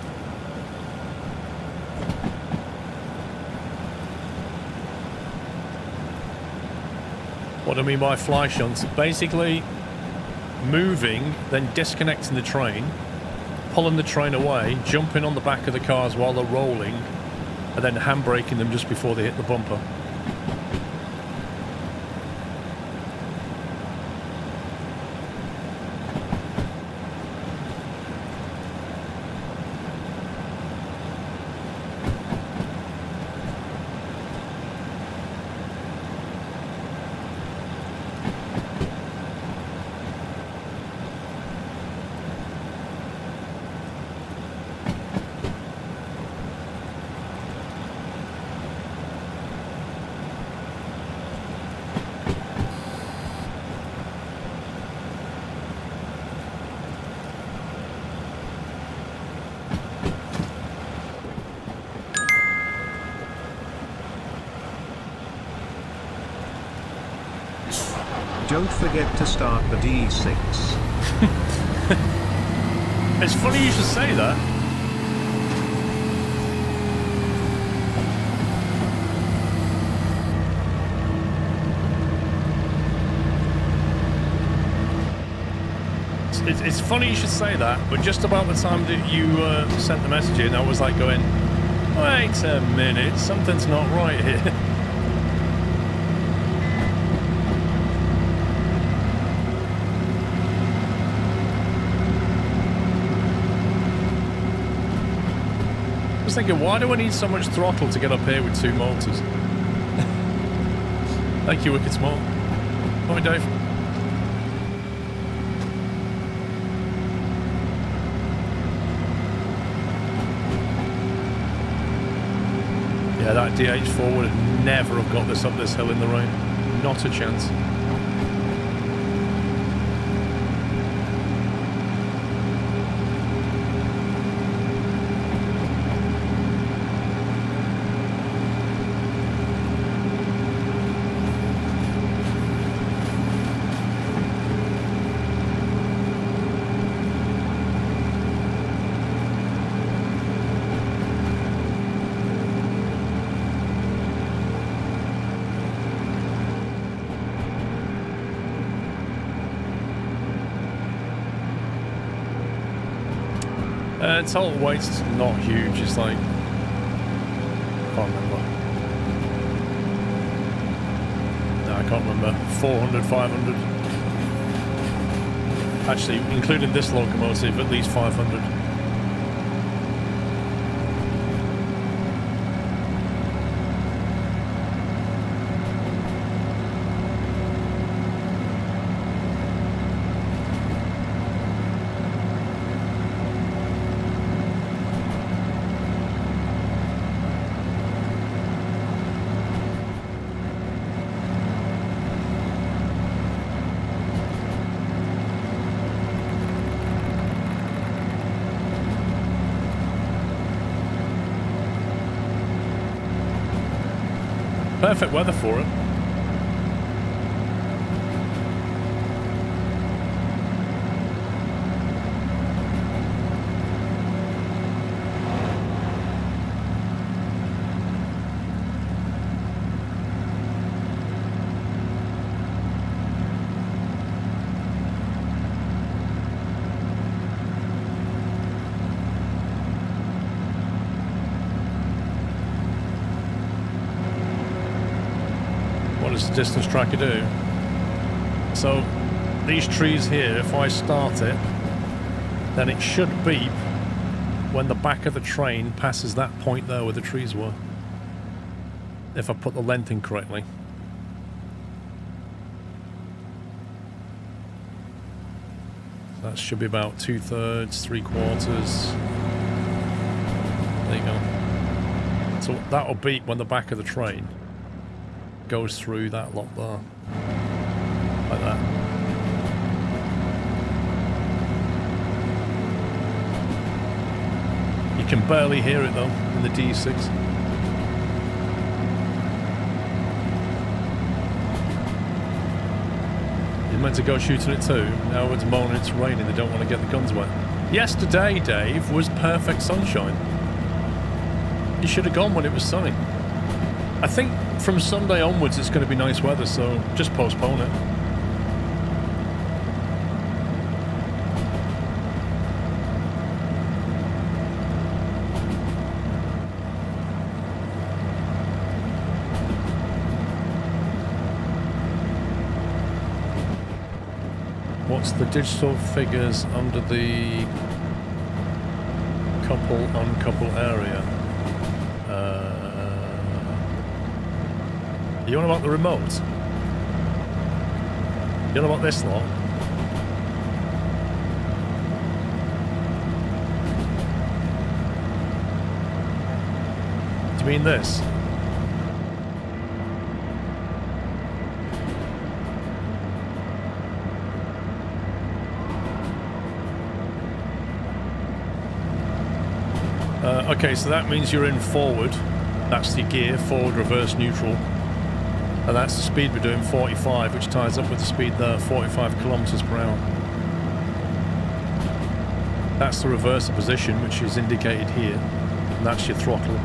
What I mean by fly shunts, basically moving, then disconnecting the train, pulling the train away, jumping on the back of the cars while they're rolling, and then handbraking them just before they hit the bumper. Don't forget to start the DE6. It's funny you should say that. It's funny you should say that, but just about the time that you sent the message in, I was like going, wait a minute, something's not right here. I was thinking, why do I need so much throttle to get up here with two motors? Thank you, Wicked Smart. Hi, Dave. Yeah, that DH4 would have never have got this up this hill in the rain. Not a chance. Total weight's not huge, it's like, I can't remember. No, I can't remember. 400, 500. Actually, including this locomotive, at least 500. perfect weather for it. What does the distance tracker do? So these trees here, if I start it, then it should beep when the back of the train passes that point there where the trees were. If I put the length in correctly. That should be about 2/3, 3/4. There you go. So that'll beep when the back of the train goes through that lot there. Like that. You can barely hear it though in the DE6. You're meant to go shooting it too. Now it's moaning it's raining, they don't want to get the guns wet. Yesterday, Dave, was perfect sunshine. You should have gone when it was sunny. I think from Sunday onwards it's going to be nice weather, so just postpone it. What's the digital figures under the couple uncouple area? You on about the remote? You on about this lot? Do you mean this? Okay, so that means you're in forward. That's the gear, forward, reverse, neutral. And that's the speed we're doing, 45, which ties up with the speed there, 45 kilometers per hour. That's the reverser position, which is indicated here. And that's your throttle.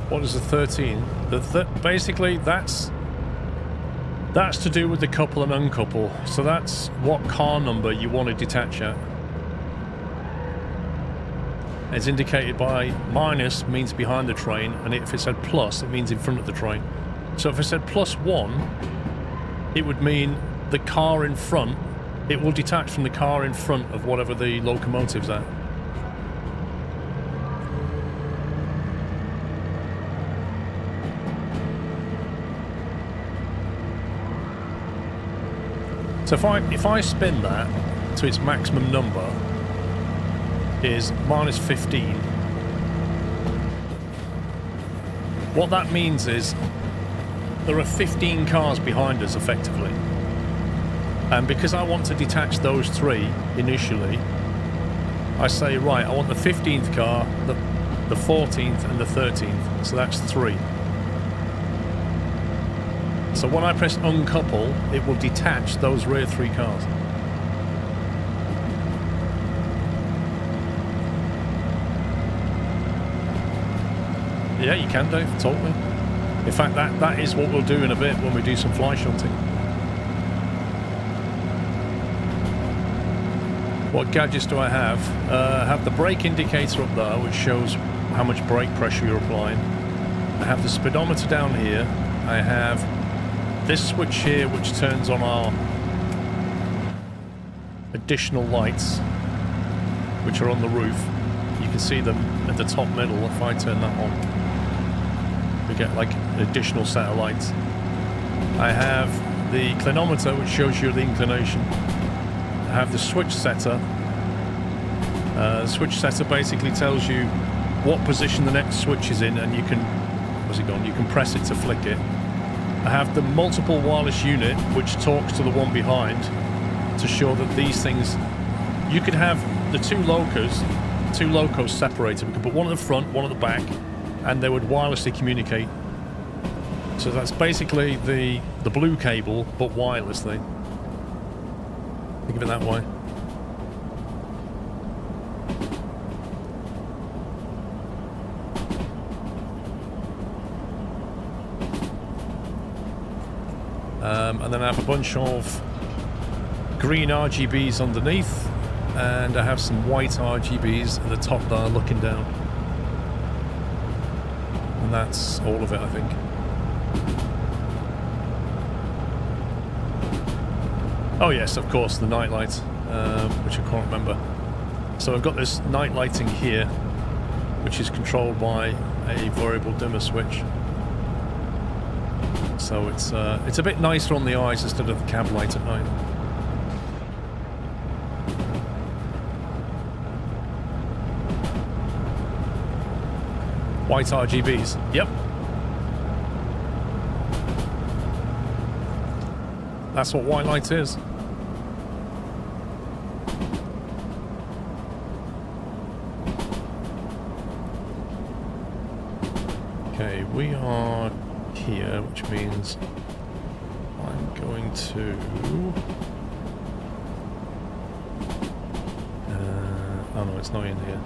What is the 13? Basically, that's to do with the couple and uncouple. So that's what car number you want to detach at. It's indicated by minus means behind the train, and if it said plus, it means in front of the train. So if it said +1, it would mean the car in front. It will detach from the car in front of whatever the locomotive's at. So if I spin that to its maximum number is -15, what that means is there are 15 cars behind us effectively. And because I want to detach those three initially, I say, right, I want the 15th car, the 14th and the 13th. So that's 3. So when I press uncouple, it will detach those rear 3 cars. Yeah, you can, Dave, totally. In fact, that is what we'll do in a bit when we do some fly shunting. What gadgets do I have? I have the brake indicator up there, which shows how much brake pressure you're applying. I have the speedometer down here. I have this switch here which turns on our additional lights which are on the roof. You can see them at the top middle. If I turn that on, we get like an additional set of lights. I have the clinometer which shows you the inclination. I have the switch setter. The switch setter basically tells you what position the next switch is in, and you can, where's it gone? You can press it to flick it. I have the multiple wireless unit which talks to the one behind to show that these things, you could have the two locos separated. We could put one at the front, one at the back, and they would wirelessly communicate. So that's basically the blue cable, but wirelessly. Think of it that way. And then I have a bunch of green RGBs underneath, and I have some white RGBs at the top there looking down. And that's all of it, I think. Oh yes, of course, the night lights, which I can't remember. So I've got this night lighting here, which is controlled by a variable dimmer switch. So it's a bit nicer on the eyes instead of the cab light at night. White RGBs. Yep. That's what white light is. Okay, we are here, which means I'm going to oh no, it's not in here.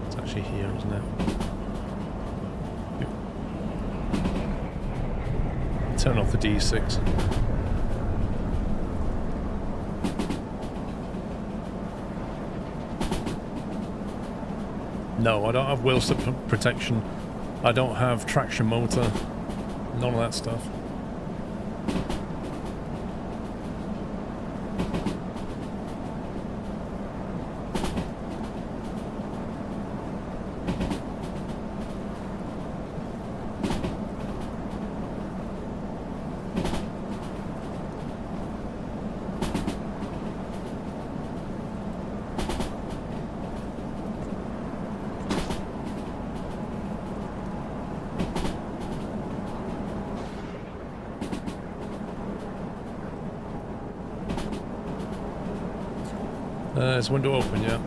It's actually here, isn't it? Yep. Turn off the DE6. No, I don't have wheel slip protection. I don't have traction motor. None of that stuff. Is the window open? Yeah.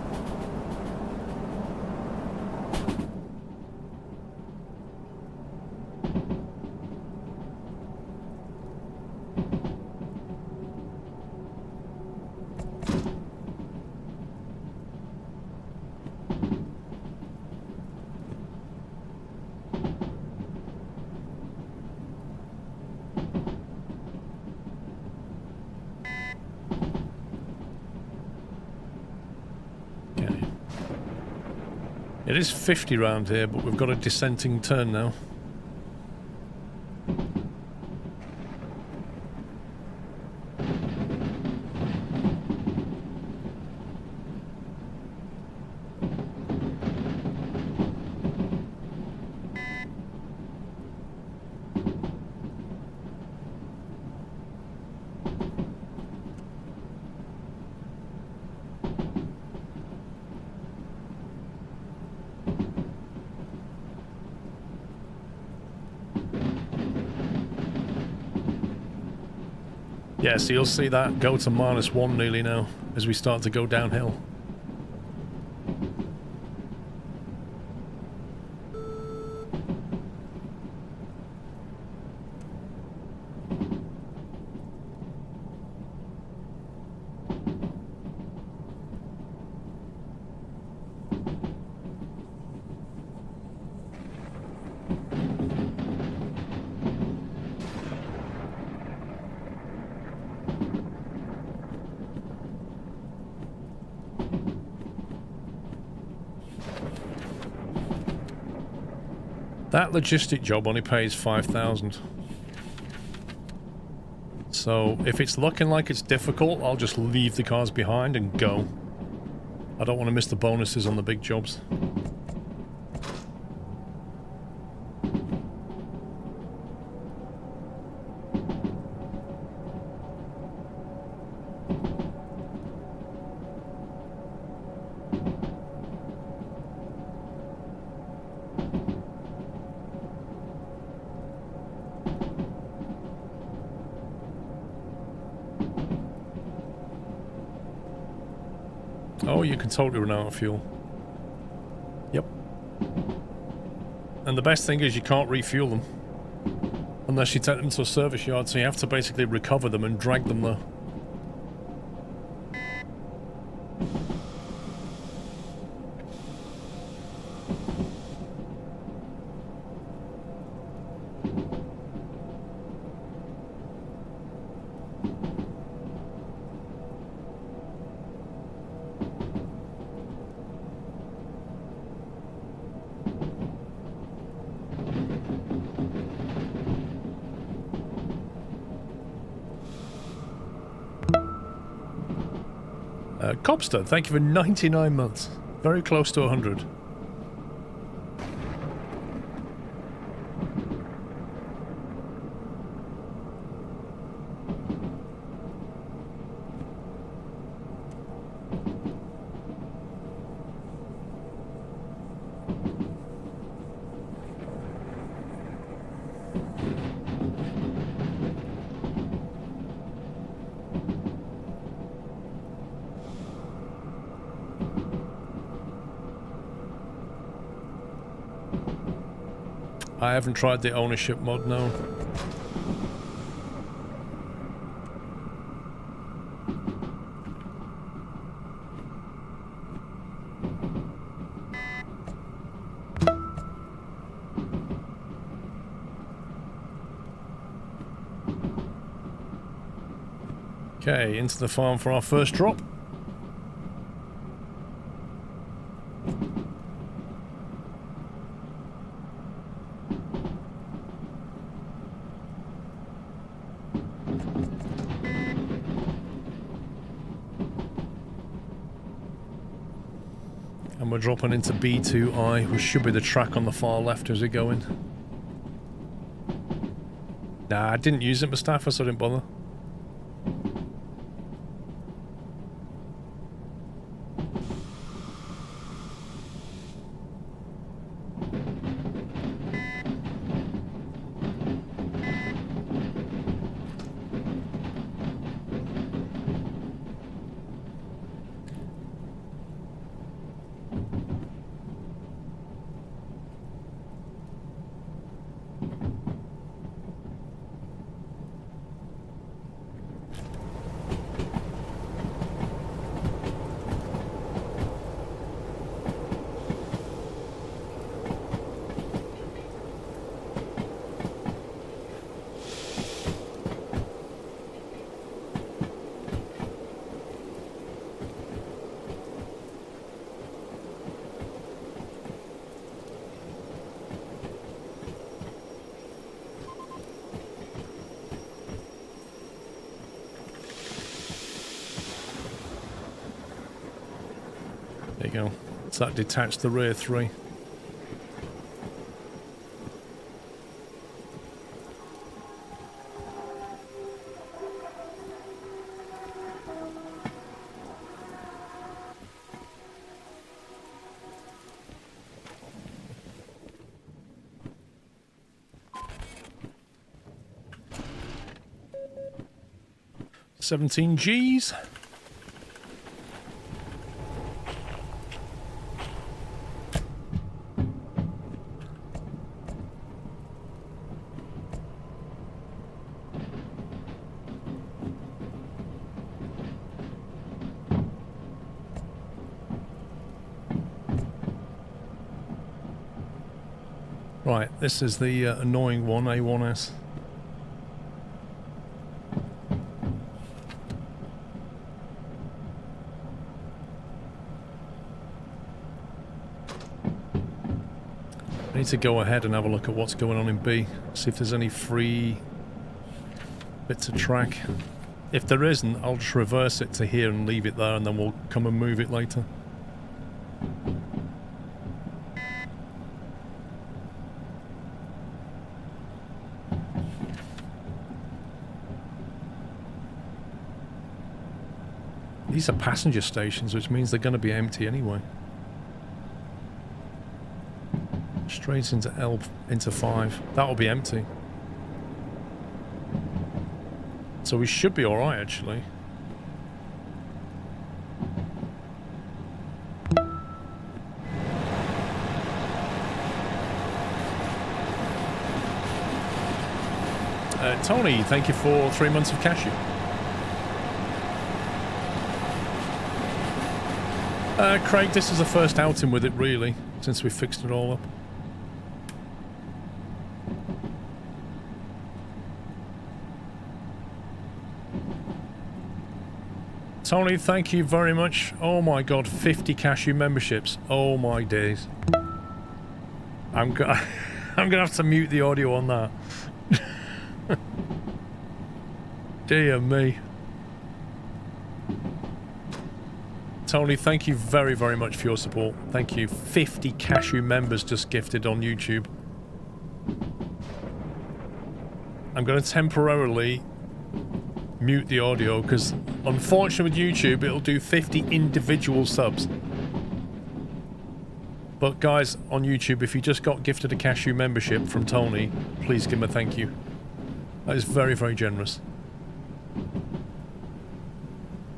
It is 50 round here, but we've got a dissenting turn now. Yeah, so you'll see that go to -1 nearly now as we start to go downhill. That logistic job only pays 5,000. So if it's looking like it's difficult, I'll just leave the cars behind and go. I don't want to miss the bonuses on the big jobs. Oh, you can totally run out of fuel. Yep. And the best thing is you can't refuel them. Unless you take them to a service yard, so you have to basically recover them and drag them there. Cobster, thank you for 99 months. Very close to 100. I haven't tried the ownership mod, no. Okay, into the farm for our first drop. And we're dropping into B2I, which should be the track on the far left as we go in. Nah, I didn't use it, Mustafa, so I didn't bother. There you go. So that detached the rear three. $17 Gs. Right, this is the annoying one, A1S. I need to go ahead and have a look at what's going on in B. See if there's any free bits of track. If there isn't, I'll just reverse it to here and leave it there, and then we'll come and move it later. These are passenger stations, which means they're going to be empty anyway. Straight into 5. That'll be empty. So we should be alright, actually. Tony, thank you for 3 months of cashew. Craig, this is the first outing with it, really, since we fixed it all up. Tony, thank you very much. Oh my god, 50 cashew memberships. Oh my days. I'm gonna have to mute the audio on that. Dear me. Tony, thank you very, very much for your support. Thank you. 50 cashew members just gifted on YouTube. I'm going to temporarily mute the audio because unfortunately with YouTube it'll do 50 individual subs. But guys, on YouTube, if you just got gifted a cashew membership from Tony, please give him a thank you. That is very, very generous.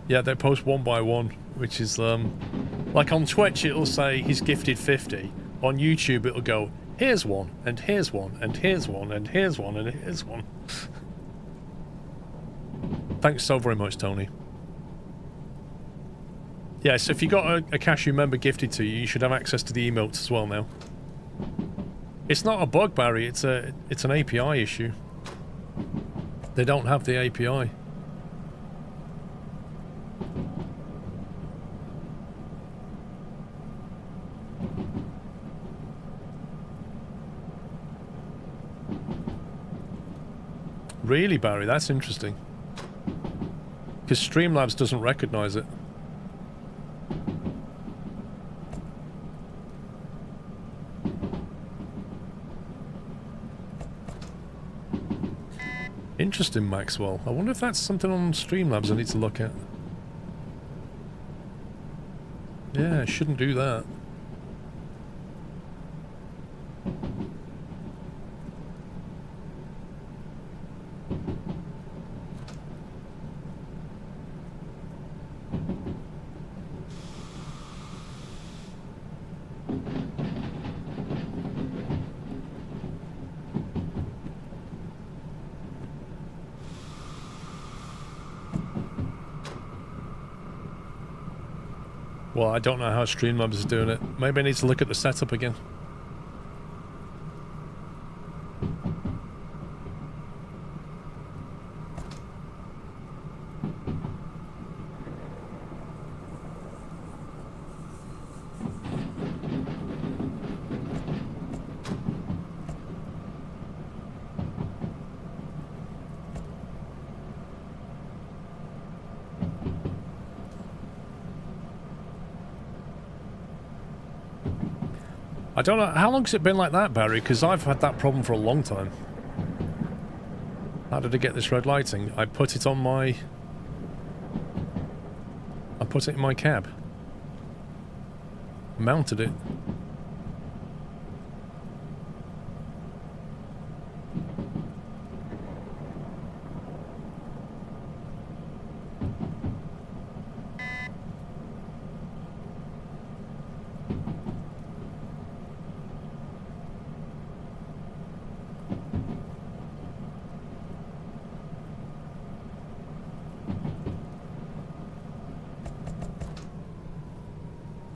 Yeah, they post one by one, which is like on Twitch it'll say he's gifted 50. On YouTube it'll go, here's one, and here's one, and here's one, and here's one, and here's one. Thanks so very much, Tony. Yeah, so if you got a cashew member gifted to you, you should have access to the emotes as well now. It's not a bug, Barry, it's an API issue. They don't have the API. Really, Barry? That's interesting. Because Streamlabs doesn't recognize it. Interesting, Maxwell. I wonder if that's something on Streamlabs I need to look at. Yeah, I shouldn't do that. Well, I don't know how Streamlabs is doing it. Maybe I need to look at the setup again. I don't know, how long's it been like that, Barry? Because I've had that problem for a long time. How did I get this red lighting? I put it on my... I put it in my cab. Mounted it.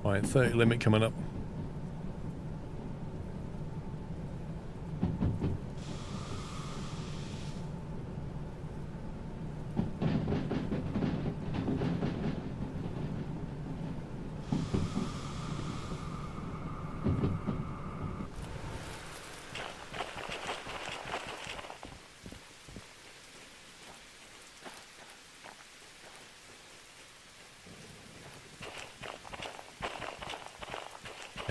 Right, 30 limit coming up.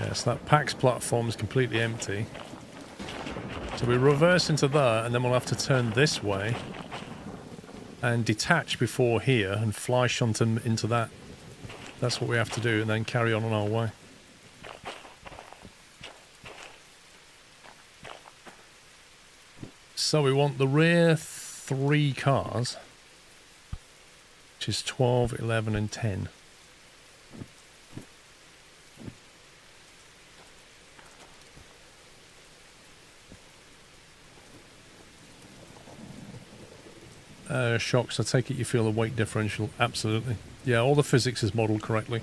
Yeah, so that PAX platform is completely empty. So we reverse into there, and then we'll have to turn this way and detach before here and fly Shunting into that. That's what we have to do, and then carry on our way. So we want the rear 3 cars, which is 12, 11, and 10. Shocks, I take it you feel the weight differential? Absolutely. Yeah, all the physics is modelled correctly.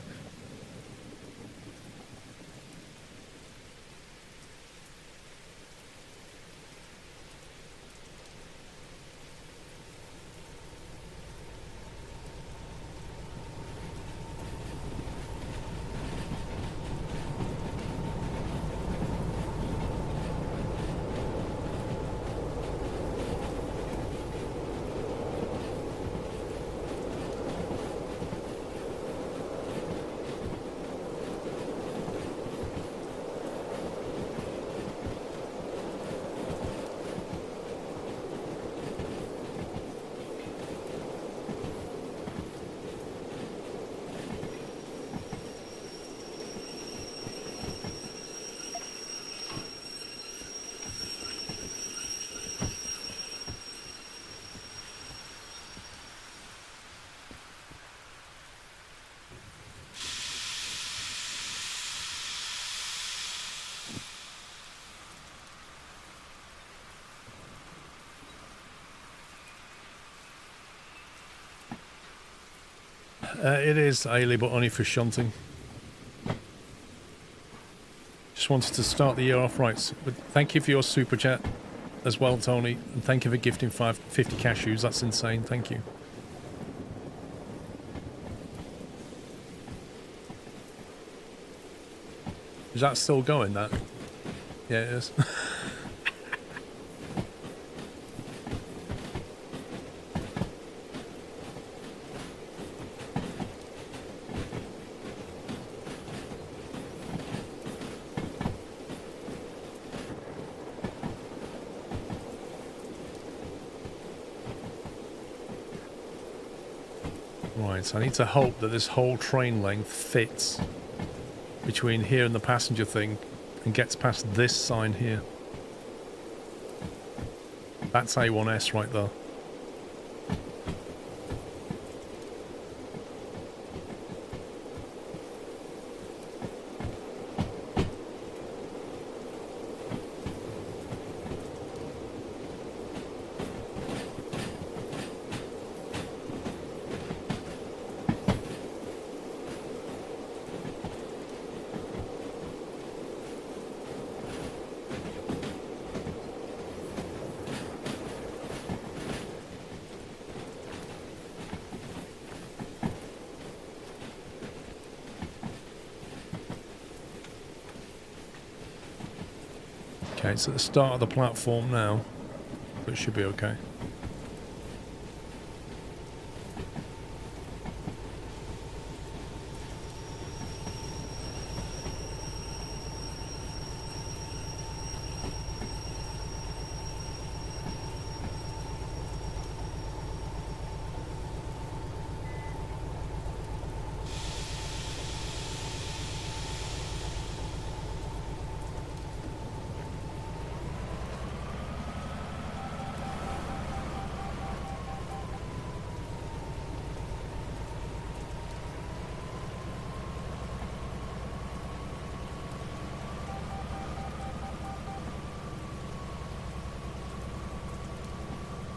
It is Ailey, but only for Shunting. Just wanted to start the year off right. But thank you for your super chat as well, Tony. And thank you for gifting 50 cashews. That's insane. Thank you. Is that still going, that? Yeah, it is. Right, so I need to hope that this whole train length fits between here and the passenger thing and gets past this sign here. That's A1S right there. Okay, it's at the start of the platform now, but it should be okay.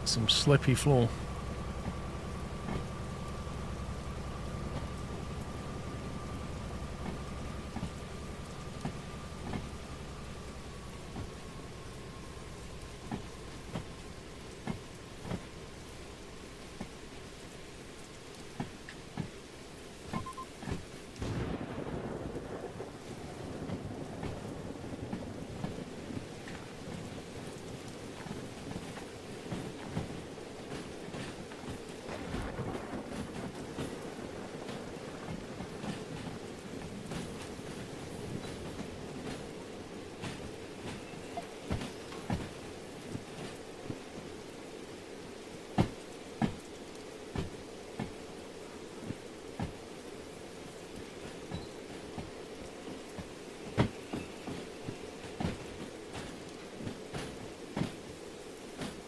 Some slippy floor.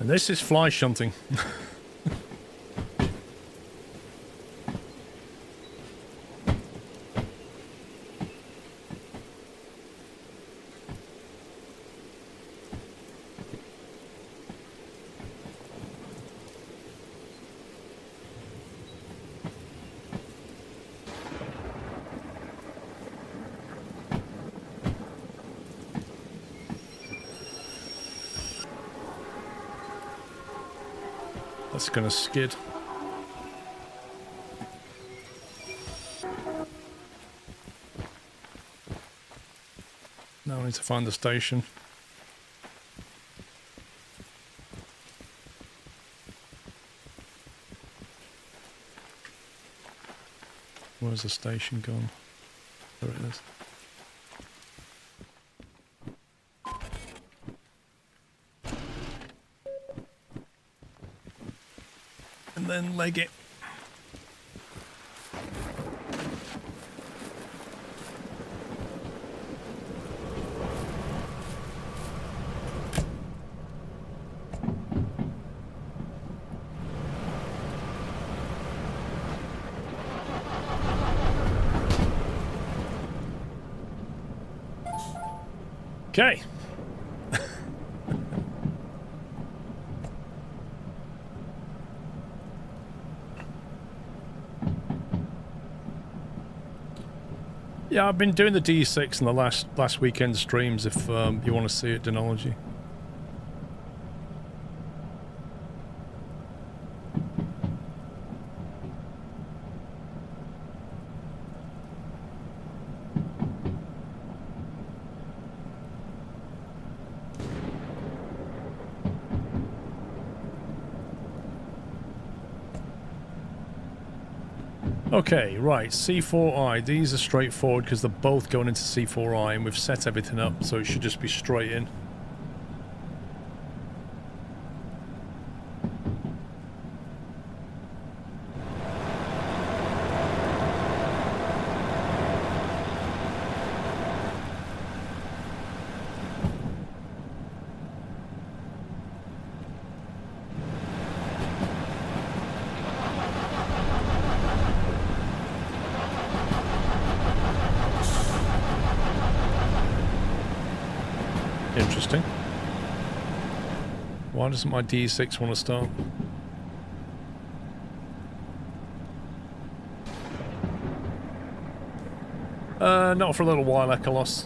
And this is fly shunting. That's gonna skid. Now I need to find the station. Where's the station gone? There it is. And then leg it. Okay. Yeah, I've been doing the DE6 in the last weekend streams if you want to see it, Denology. Okay, right, C4I. These are straightforward because they're both going into C4I and we've set everything up, so it should just be straight in. Interesting. Why doesn't my DE6 want to start? Not for a little while, Echolos.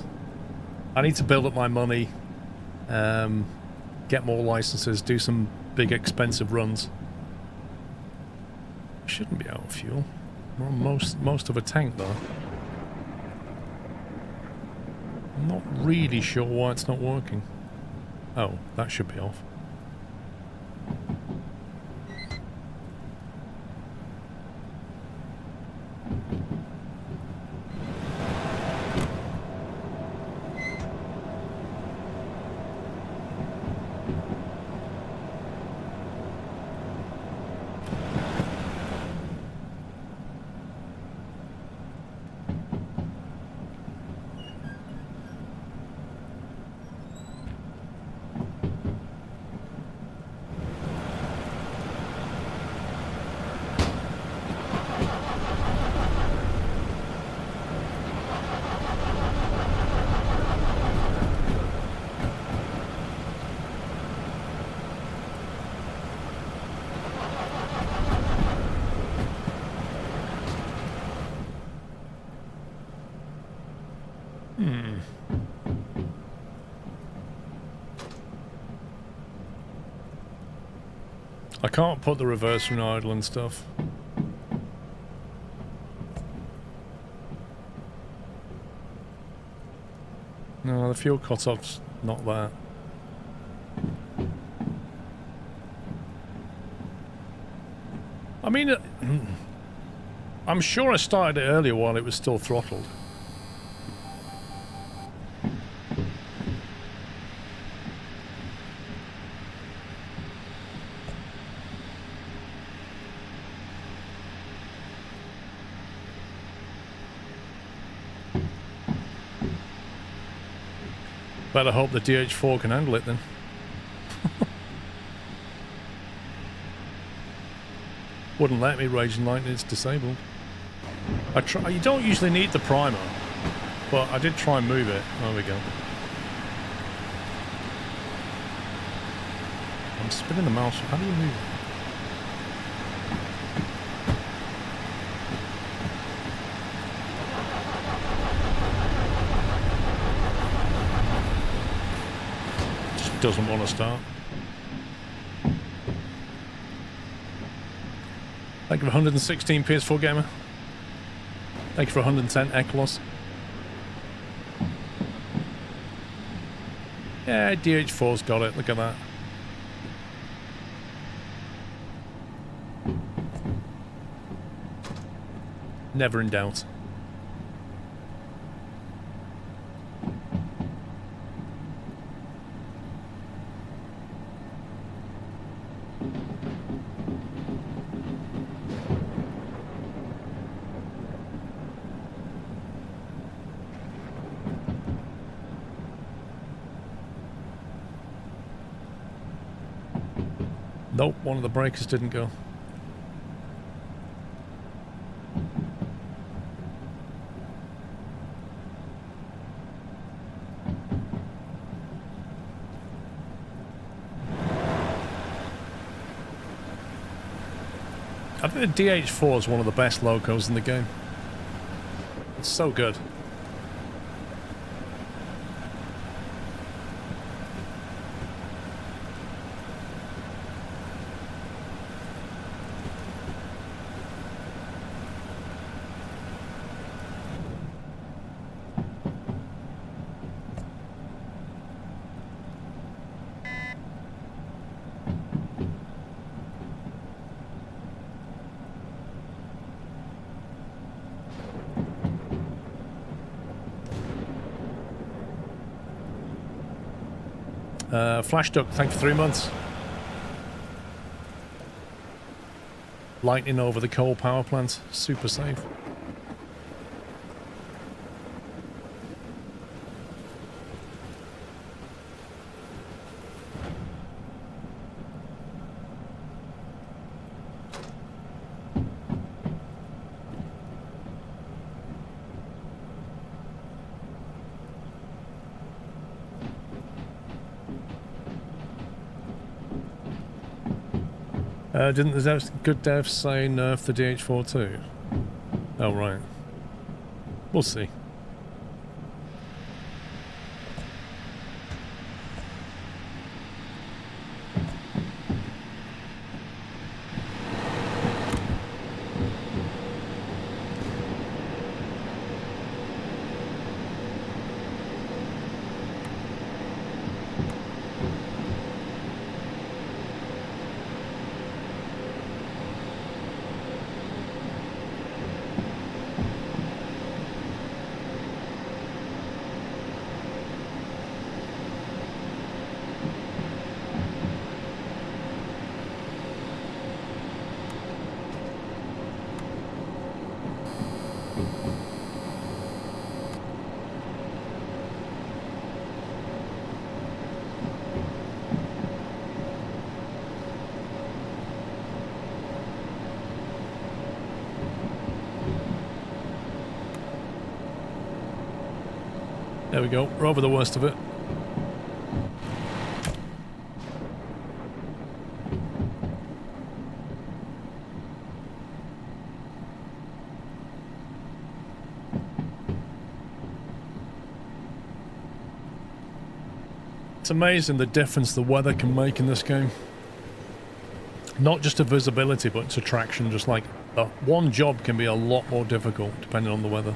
I need to build up my money, get more licenses, do some big expensive runs. Shouldn't be out of fuel. We're on most of a tank though. I'm not really sure why it's not working. Oh, that should be off. I can't put the reverse in idle and stuff. No, the fuel cutoff's not that. I mean, I'm sure I started it earlier while it was still throttled. Better hope the DH4 can handle it then. Wouldn't let me Raging Lightning, it's disabled. I try. You don't usually need the primer, but I did try and move it. There we go. I'm spinning the mouse. How do you move it? Just doesn't want to start. Thank you for 116 PS4 gamer. Thank you for 110 Eklos. Yeah, DH4's got it. Look at that. Never in doubt. Nope, one of the breakers didn't go. I think the DH4 is one of the best locos in the game. It's so good. Flash Duck, thank you for 3 months. Lightning over the coal power plant, super safe. Didn't the good devs say nerf the DH4 too? Oh, right. We'll see. There we go. We're over the worst of it. It's amazing the difference the weather can make in this game. Not just to visibility, but to traction. Just like one job can be a lot more difficult depending on the weather.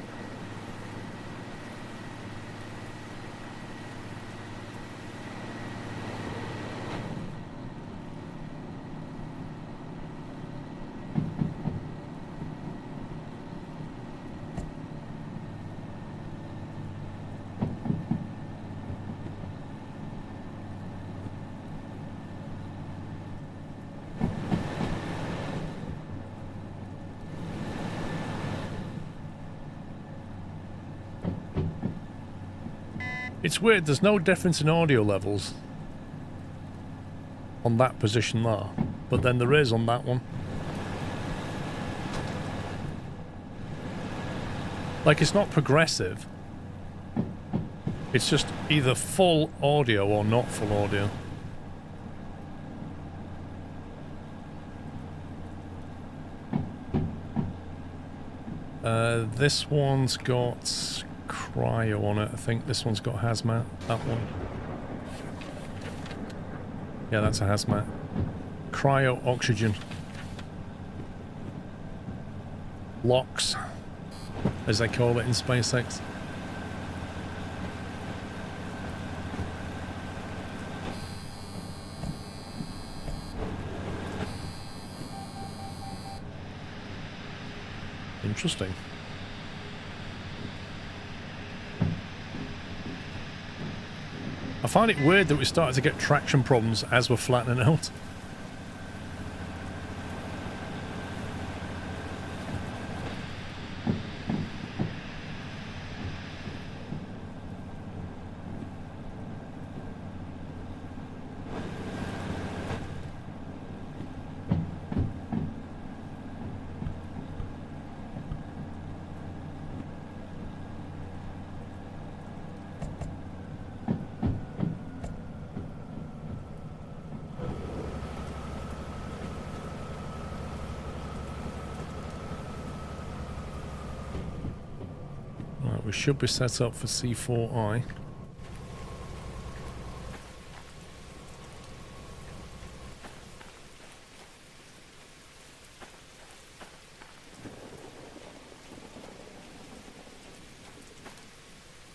It's weird, there's no difference in audio levels on that position there, but then there is on that one. Like, it's not progressive. It's just either full audio or not full audio. This one's got cryo on it. I think this one's got hazmat. That one. Yeah, that's a hazmat. Cryo oxygen. LOX, as they call it in SpaceX. Interesting. I find it weird that we started to get traction problems as we're flattening out. We should be set up for C4I.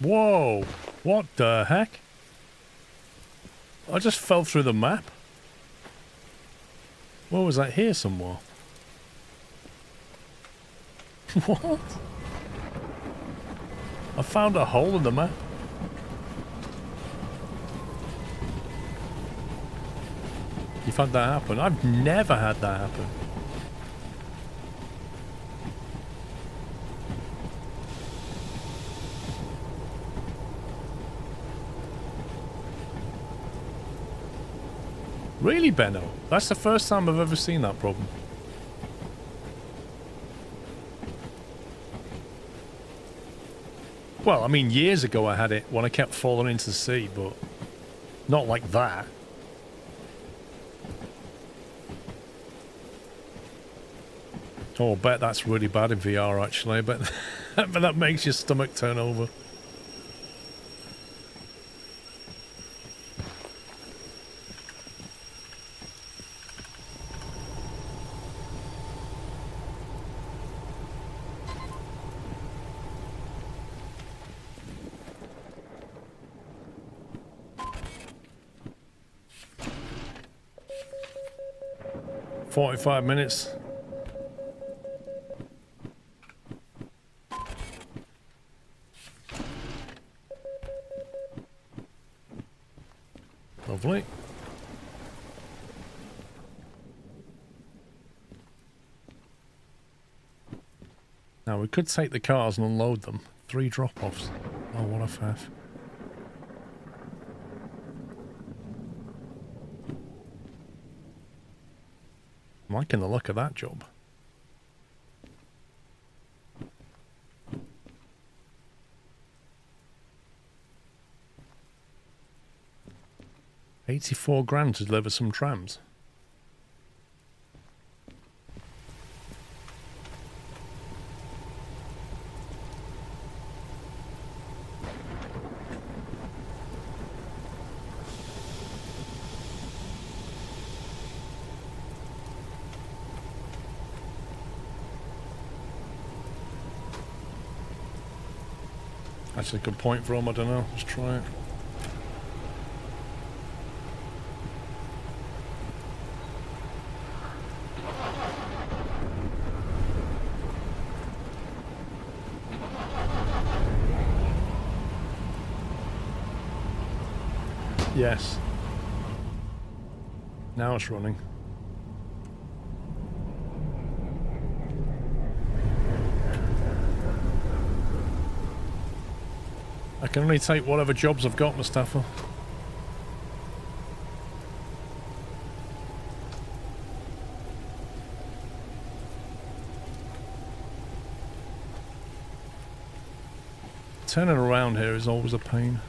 Whoa! What the heck? I just fell through the map. What was that here somewhere? What? I found a hole in the map. You've had that happen? I've never had that happen. Really, Benno? That's the first time I've ever seen that problem. Well, I mean, years ago I had it when I kept falling into the sea, but not like that. Oh, I bet that's really bad in VR, actually. But that makes your stomach turn over. "45 minutes. Lovely. Now we could take the cars and unload them. 3 drop-offs. Oh, what a faff. I'm liking the look of that job. $84,000 to deliver some trams. That's a good point, From. I don't know. Let's try it. Yes. Now it's running. I can only take whatever jobs I've got, Mustafa. Turning around here is always a pain.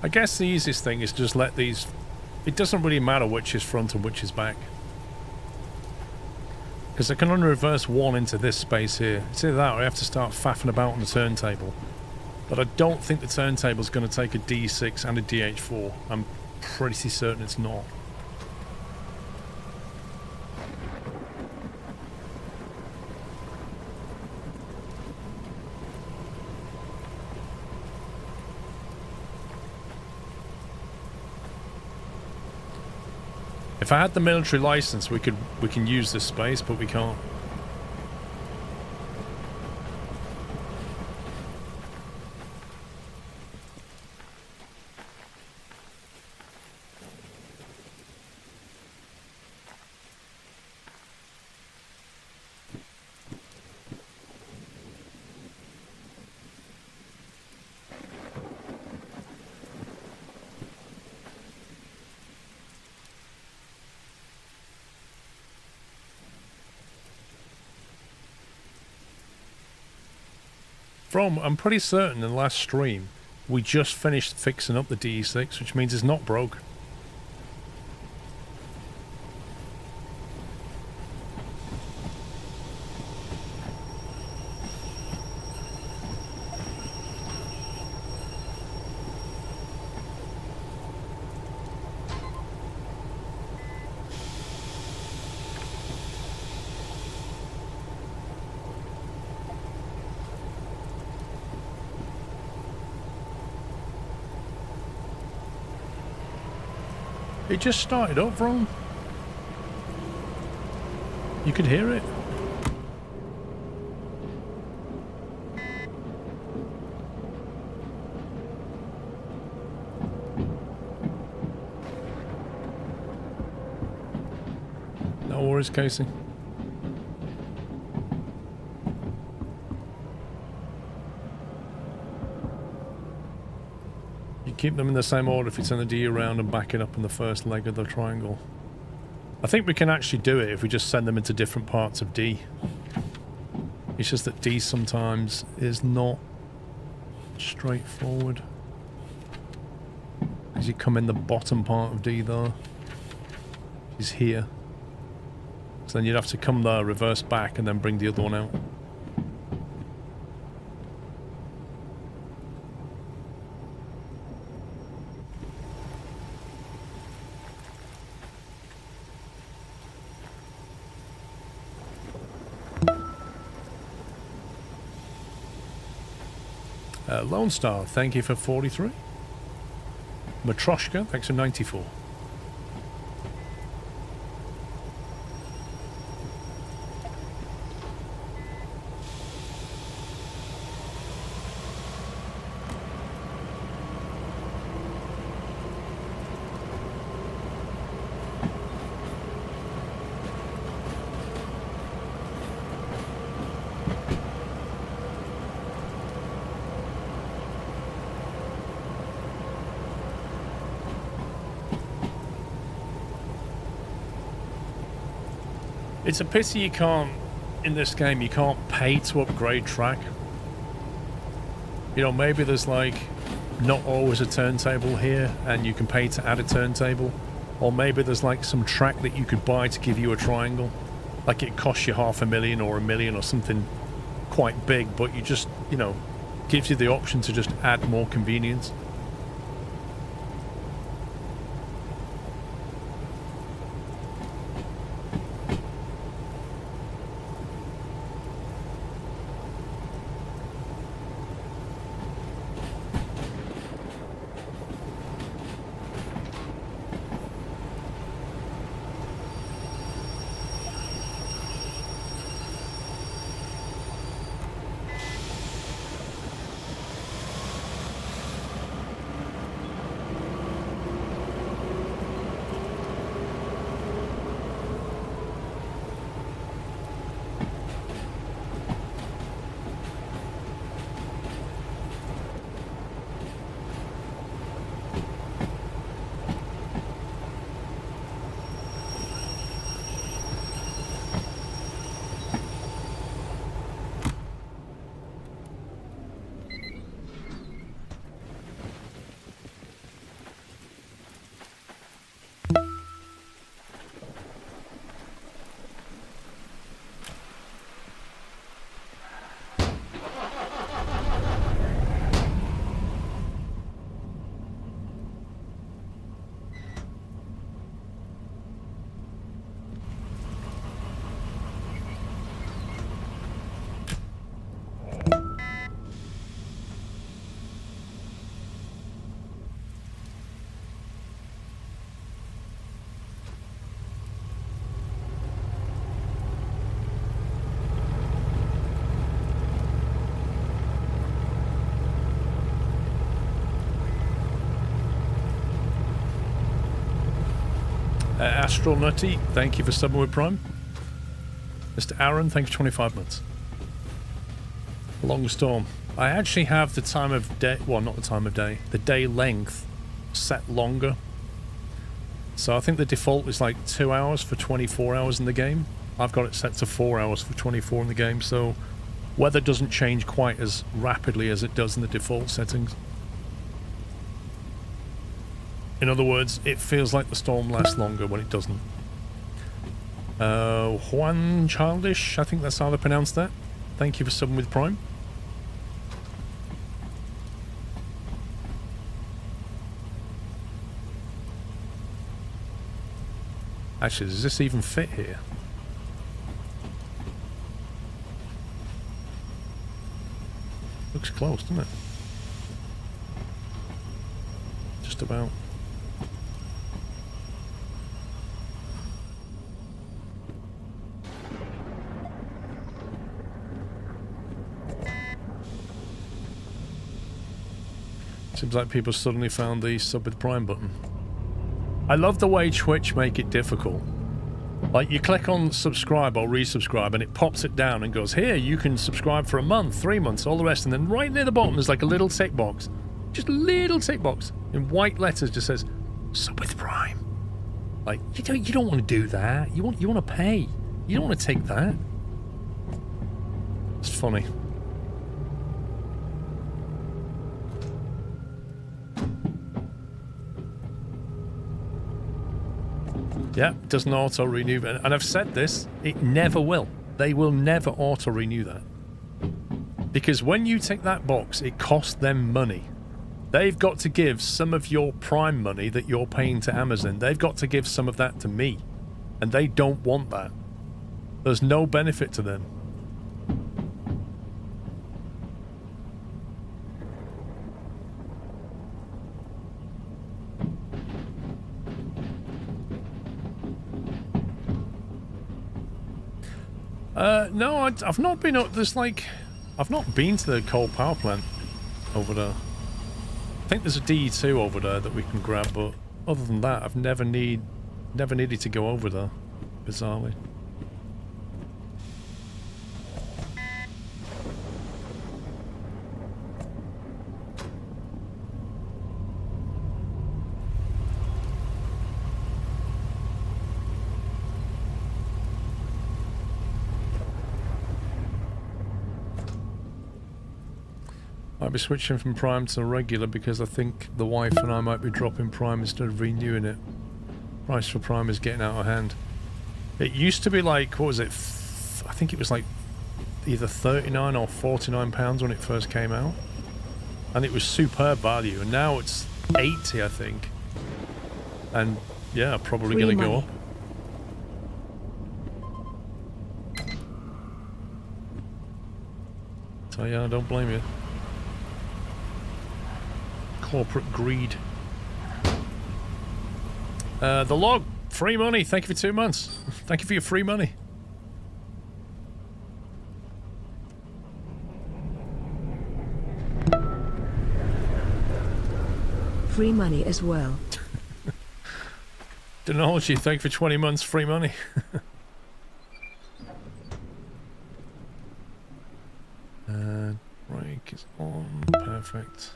I guess the easiest thing is just let these... It doesn't really matter which is front and which is back. Because I can only reverse one into this space here. It's either that or I have to start faffing about on the turntable. But I don't think the turntable is going to take a DE6 and a DH4. I'm pretty certain it's not. If I had the military license, we can use this space, but we can't. I'm pretty certain in the last stream, we just finished fixing up the DE6, which means it's not broke. It just started up, Ron. You could hear it. No worries, Casey. Keep them in the same order if you turn the D around and back it up in the first leg of the triangle. I think we can actually do it if we just send them into different parts of D. It's just that D sometimes is not straightforward. As you come in the bottom part of D there, is here. So then you'd have to come there, reverse back, and then bring the other one out. Lone Star, thank you for 43. Matroshka, thanks for 94. It's a pity you can't, in this game, you can't pay to upgrade track. You know, maybe there's like not always a turntable here and you can pay to add a turntable. Or maybe there's like some track that you could buy to give you a triangle. Like it costs you $500,000 or $1 million or something quite big, but you just, you know, gives you the option to just add more convenience. Astronutty, thank you for subbing with Prime. Mr. Aaron, thank you for 25 months. Long storm. I actually have the time of day, well, not the time of day, the day length set longer. So I think the default is like 2 hours for 24 hours in the game. I've got it set to 4 hours for 24 in the game, so weather doesn't change quite as rapidly as it does in the default settings. In other words, it feels like the storm lasts longer when it doesn't. Juan Childish, I think that's how they pronounce that. Thank you for subbing with Prime. Actually, does this even fit here? Looks close, doesn't it? Just about. Seems like people suddenly found the sub with Prime button. I love the way Twitch make it difficult. Like, you click on subscribe or resubscribe and it pops it down and goes, here, you can subscribe for a month, 3 months, all the rest. And then right near the bottom there's like a little tick box. Just a little tick box. In white letters just says, sub with Prime. Like, you don't want to do that. You want to pay. You don't want to take that. It's funny. Yeah, it doesn't auto-renew. And I've said this, it never will. They will never auto-renew that. Because when you tick that box, it costs them money. They've got to give some of your Prime money that you're paying to Amazon. They've got to give some of that to me. And they don't want that. There's no benefit to them. No, I've not been up. There's like, I've not been to the coal power plant over there. I think there's a DE2 over there that we can grab, but other than that, I've never needed to go over there. Bizarrely. I'll be switching from Prime to regular because I think the wife and I might be dropping Prime instead of renewing it. Price for Prime is getting out of hand. It used to be like, what was it? I think it was like either 39 or 49 pounds when it first came out. And it was superb value. And now it's 80, I think. And yeah, probably going to go up. So yeah, I don't blame you. Corporate greed. The log, free money. Thank you for 2 months. Thank you for your free money. Free money as well. Denology, thank you for 20 months free money. Break is on. Perfect.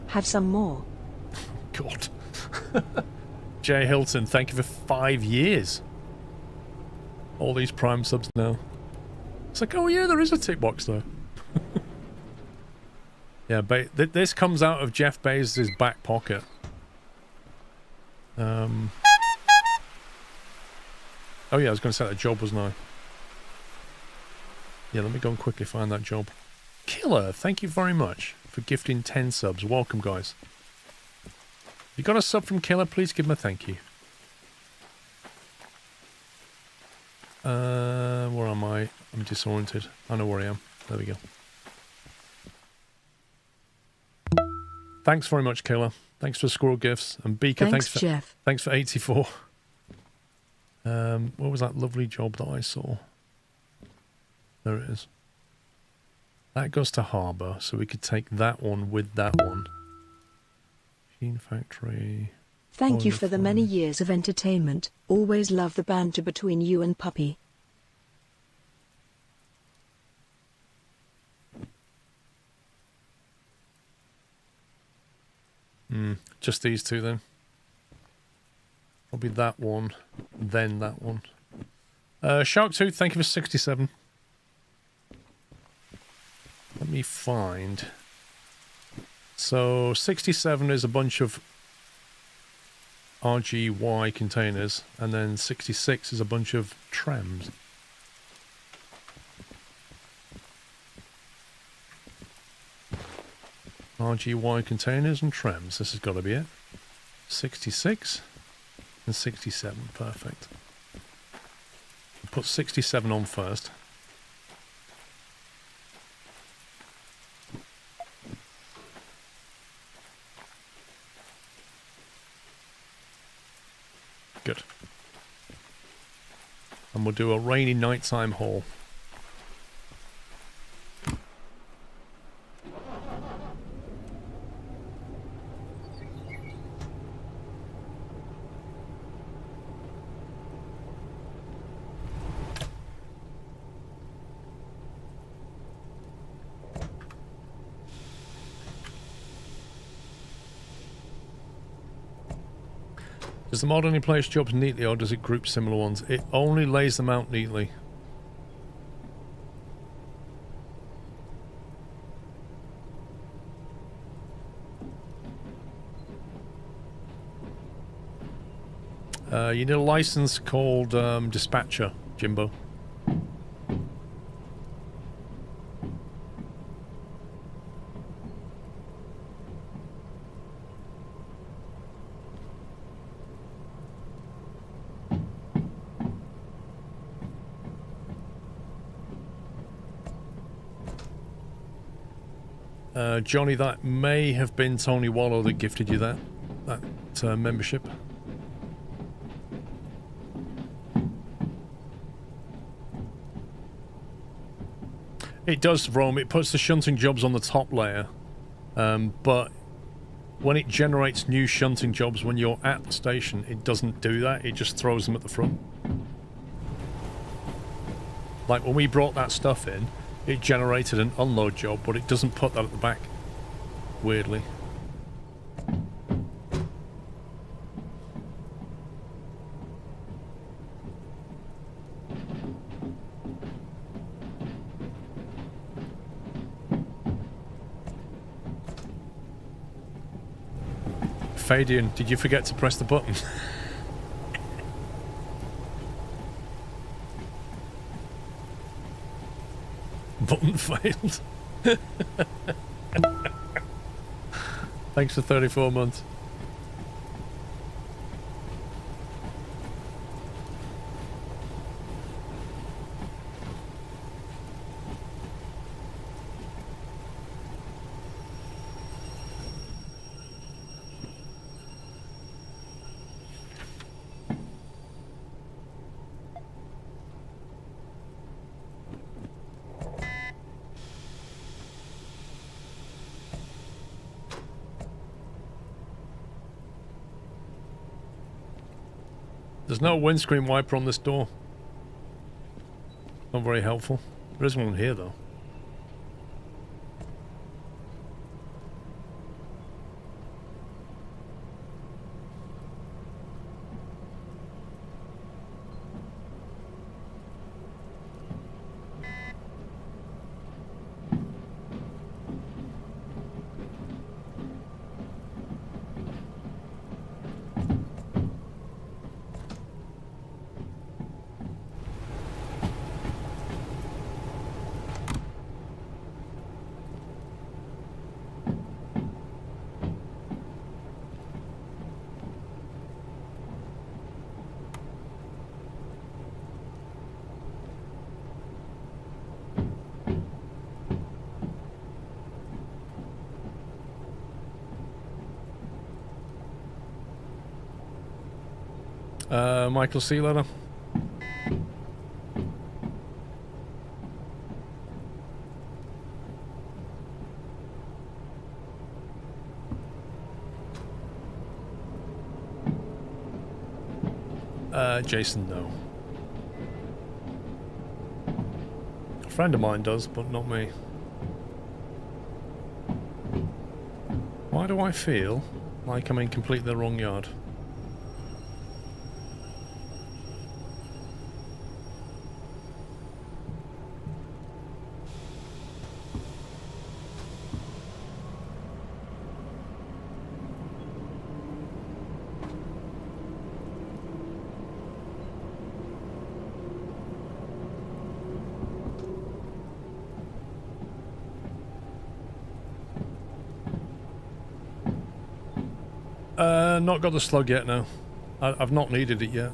Have some more. God. Jay Hilton, thank you for 5 years. All these Prime subs now. It's like, oh yeah, there is a tick box though. Yeah, this comes out of Jeff Bezos' back pocket. Oh yeah, I was going to say that job, wasn't I? Yeah, let me go and quickly find that job. Killer, thank you very much for gifting 10 subs. Welcome, guys. If you got a sub from Killer, please give him a thank you. Where am I? I'm disoriented. I know where I am. There we go. Thanks very much, Killer. Thanks for squirrel gifts. And Beaker, Thanks, Jeff. Thanks for 84. What was that lovely job that I saw? There it is. That goes to Harbour, so we could take that one with that one. Machine Factory. Thank you you're for the many fine. years of entertainment. Always love the banter between you and Puppy. Just these two then. Probably that one, then that one. Sharktooth, thank you for 67. Let me find. So 67 is a bunch of RGY containers, and then 66 is a bunch of trams. RGY containers and trams. This has got to be it. 66 and 67. Perfect. Put 67 on first. Good. And we'll do a rainy nighttime haul. Does the mod only place jobs neatly, or does it group similar ones? It only lays them out neatly. You need a license called Dispatcher, Jimbo. Johnny, that may have been Tony Wallow that gifted you that membership. It does, Rome. It puts the shunting jobs on the top layer, but when it generates new shunting jobs when you're at the station, it doesn't do that. It just throws them at the front. Like when we brought that stuff in, it generated an unload job, but it doesn't put that at the back. Weirdly. Fadian, did you forget to press the button? Button failed. Thanks for 34 months. There's no windscreen wiper on this door. Not very helpful. There is one here though. Michael, see you later. Jason, no. A friend of mine does, but not me. Why do I feel like I'm in completely the wrong yard? Not got the slug yet, no. I've not needed it yet.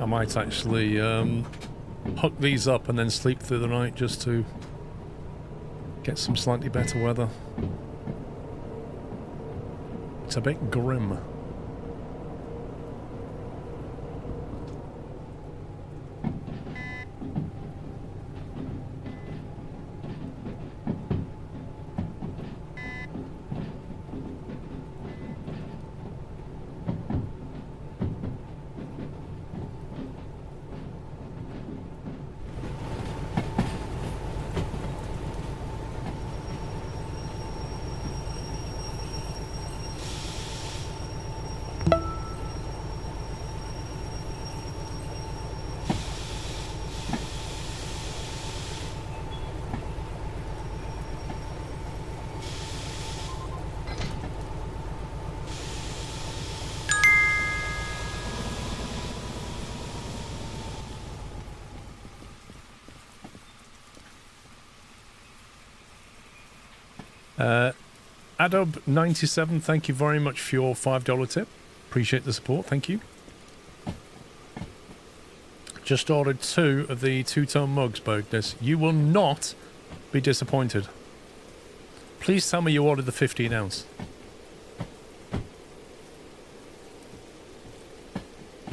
I might actually hook these up and then sleep through the night just to get some slightly better weather. It's a bit grim. Adob97, thank you very much for your $5 tip. Appreciate the support, thank you. Just ordered 2 of the 2-tone mugs, Bogdas. You will not be disappointed. Please tell me you ordered the 15-ounce.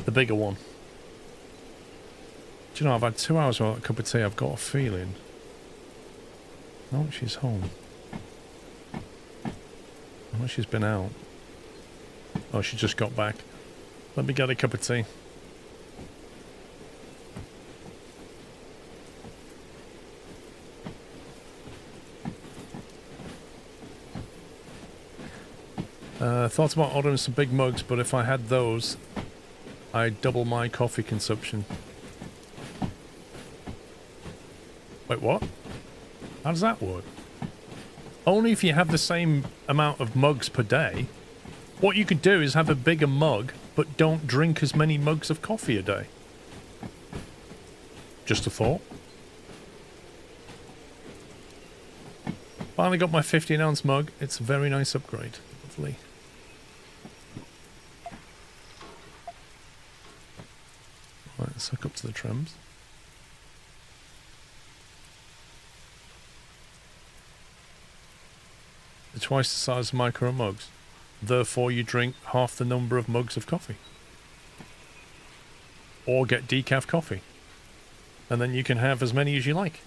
The bigger one. Do you know, I've had 2 hours without a cup of tea. I've got a feeling. Oh, she's home. Oh, she's been out. Oh, she just got back. Let me get a cup of tea. Thought about ordering some big mugs, but if I had those, I'd double my coffee consumption. Wait, what? How does that work? Only if you have the same amount of mugs per day. What you could do is have a bigger mug, but don't drink as many mugs of coffee a day. Just a thought. Finally got my 15-ounce mug. It's a very nice upgrade. Lovely. Right, let's hook up to the trams. They're twice the size of micro mugs. Therefore, you drink half the number of mugs of coffee. Or get decaf coffee. And then you can have as many as you like.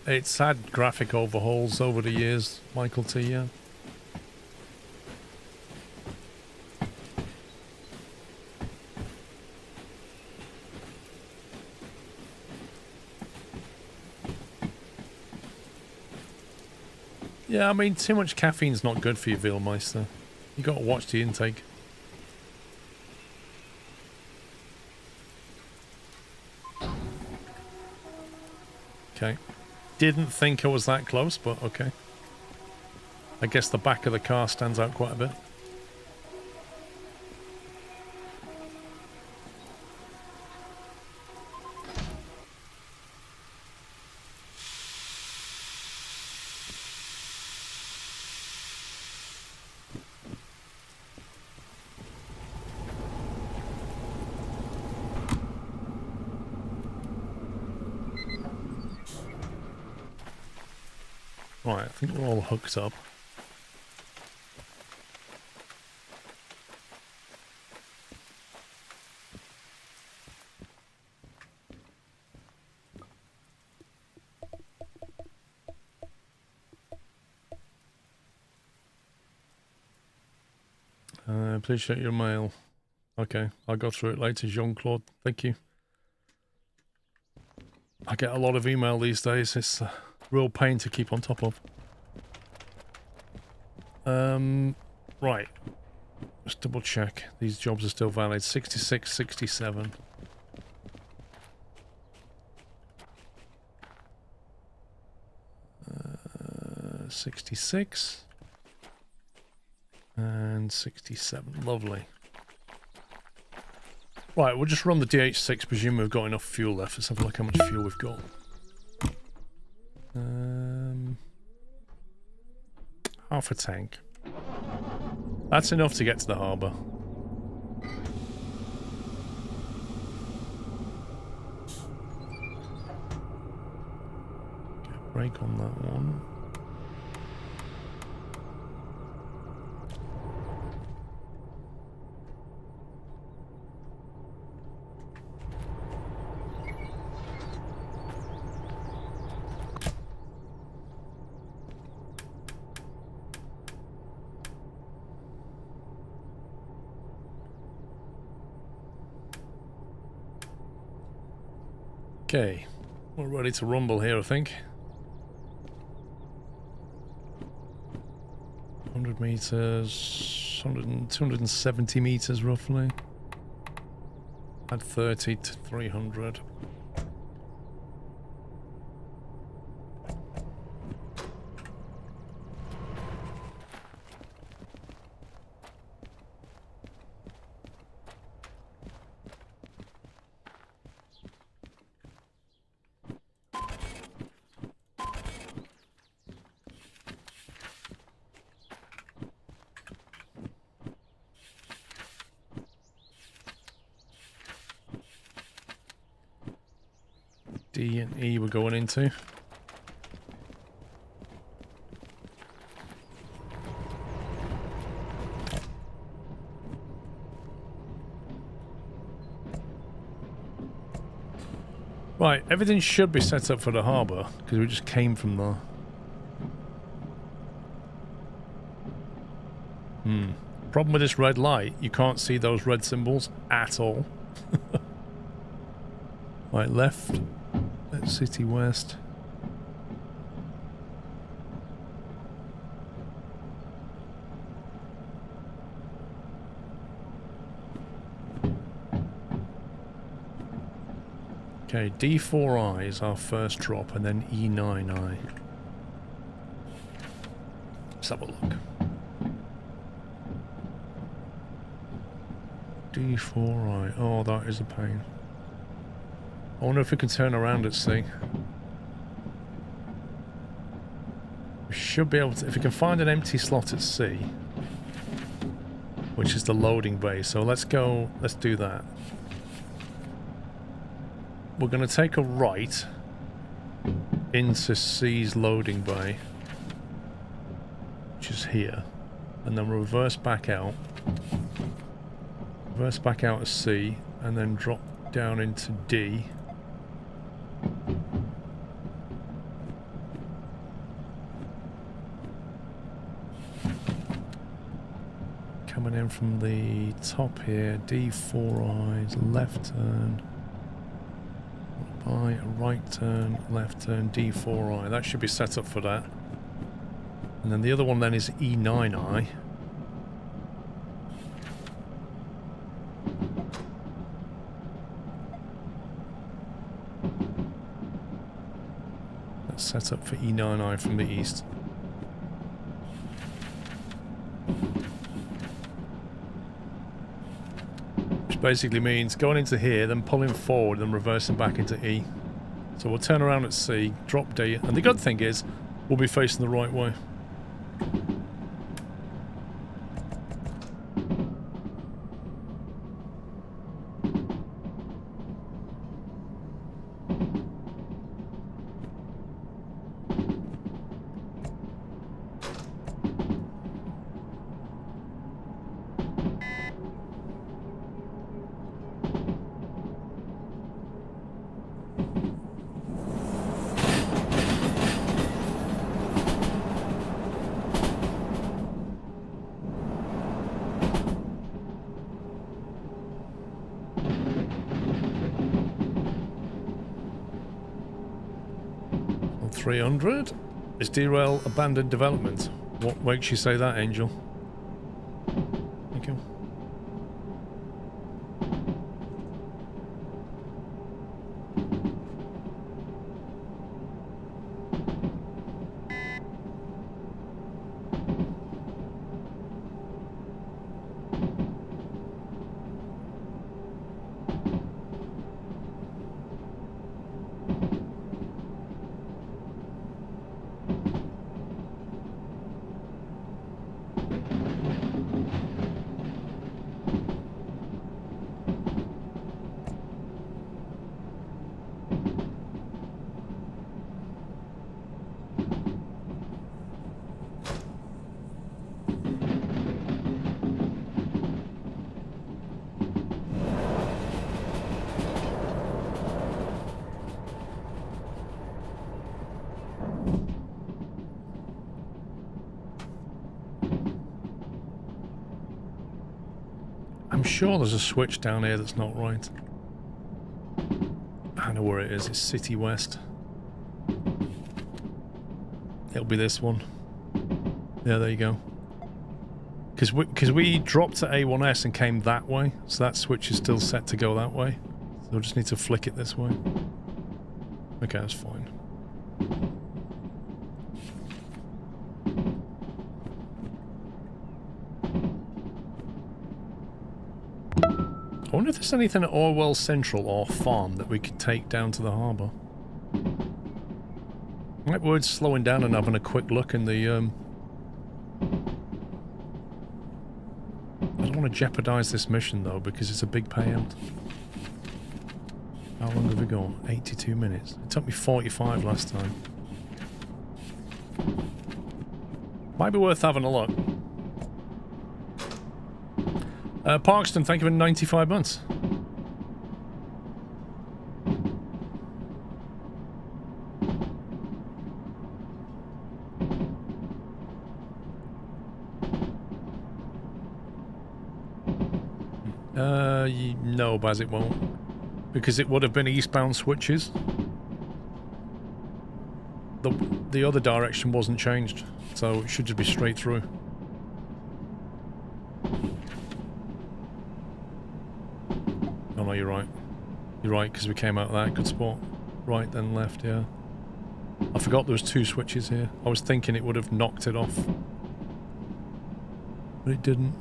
It's had graphic overhauls over the years, Michael T, yeah. Yeah, I mean, too much caffeine's not good for you, Veilmeister. You got to watch the intake. Okay. Didn't think I was that close, but okay. I guess the back of the car stands out quite a bit. Right, I think we're all hooked up. Please check your mail. Okay, I'll go through it later, Jean-Claude. Thank you. I get a lot of email these days. It's a real pain to keep on top of. Right. Just double check. These jobs are still valid. 66, 67. Uh, 66. And 67. Lovely. Right, we'll just run the DE6, presume we've got enough fuel left. Let's have a look how much fuel we've got. Half a tank. That's enough to get to the harbour. Get a break on that one. Okay, we're ready to rumble here, I think. 100 meters, 270 meters roughly. Add 30 to 300. D and E we're going into. Right, everything should be set up for the harbour, because we just came from there. Problem with this red light, you can't see those red symbols at all. Right, left. Let's City West. Okay, D4I is our first drop, and then E9I. Let's have a look. D4I. Oh, that is a pain. I wonder if we can turn around at sea. We should be able to, if we can find an empty slot at sea, which is the loading bay. So let's go, let's do that. We're going to take a right into C's loading bay, which is here, and then reverse back out. Reverse back out of C, and then drop down into D. Coming in from the top here, D4I's left turn, by a right turn, left turn, D4I. That should be set up for that. And then the other one then is E9I. That's set up for E9I from the east. Basically means going into here, then pulling forward, then reversing back into E. So we'll turn around at C, drop D, and the good thing is we'll be facing the right way. On 300. Is derail abandoned development? What makes you say that, Angel? Thank you. I'm sure there's a switch down here that's not right. I know where it is. It's City West. It'll be this one. Yeah, there you go. Because we dropped to A1S and came that way, so that switch is still set to go that way. So we'll just need to flick it this way. Okay, that's fine. I wonder if there's anything at Orwell Central or Farm that we could take down to the harbour. Might be worth slowing down and having a quick look in the I don't want to jeopardise this mission though, because it's a big payout. How long have we gone? 82 minutes. It took me 45 last time. Might be worth having a look. Parkston, thank you for 95 months. No, Baz, it won't. Because it would have been eastbound switches. The other direction wasn't changed, so it should just be straight through. Oh no, you're right. You're right, because we came out of that good spot. Right, then left, yeah. I forgot there was two switches here. I was thinking it would have knocked it off. But it didn't.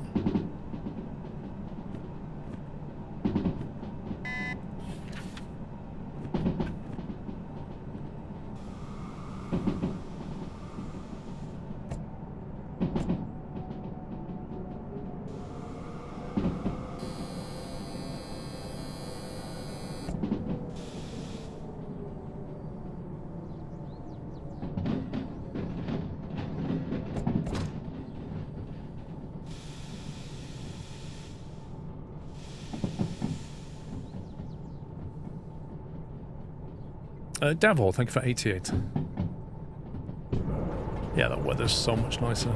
Davor, thank you for 88. Yeah, that weather's so much nicer.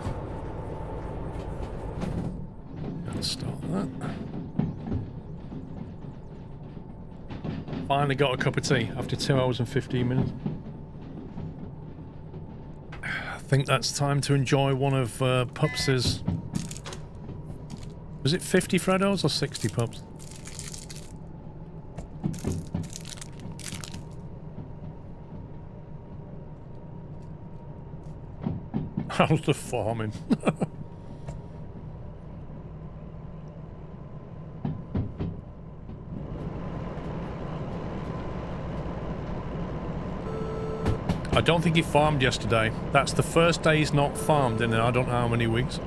Let's start that. Finally got a cup of tea after 2 hours and 15 minutes. I think that's time to enjoy one of Pups's... Was it 50 Freddos or 60 Pups? How's the farming? I don't think he farmed yesterday. That's the first day he's not farmed in I don't know how many weeks.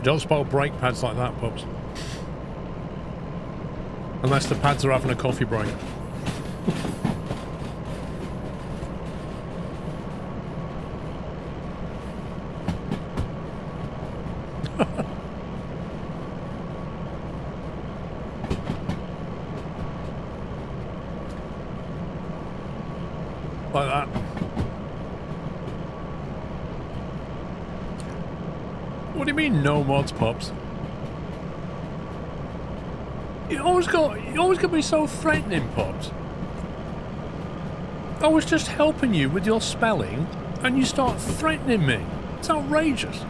Don't spoil brake pads like that, Pups. Unless the pads are having a coffee break. Like that. What do you mean, no mods, Pops? You always got me so threatening, Pops. I was just helping you with your spelling, and you start threatening me. It's outrageous.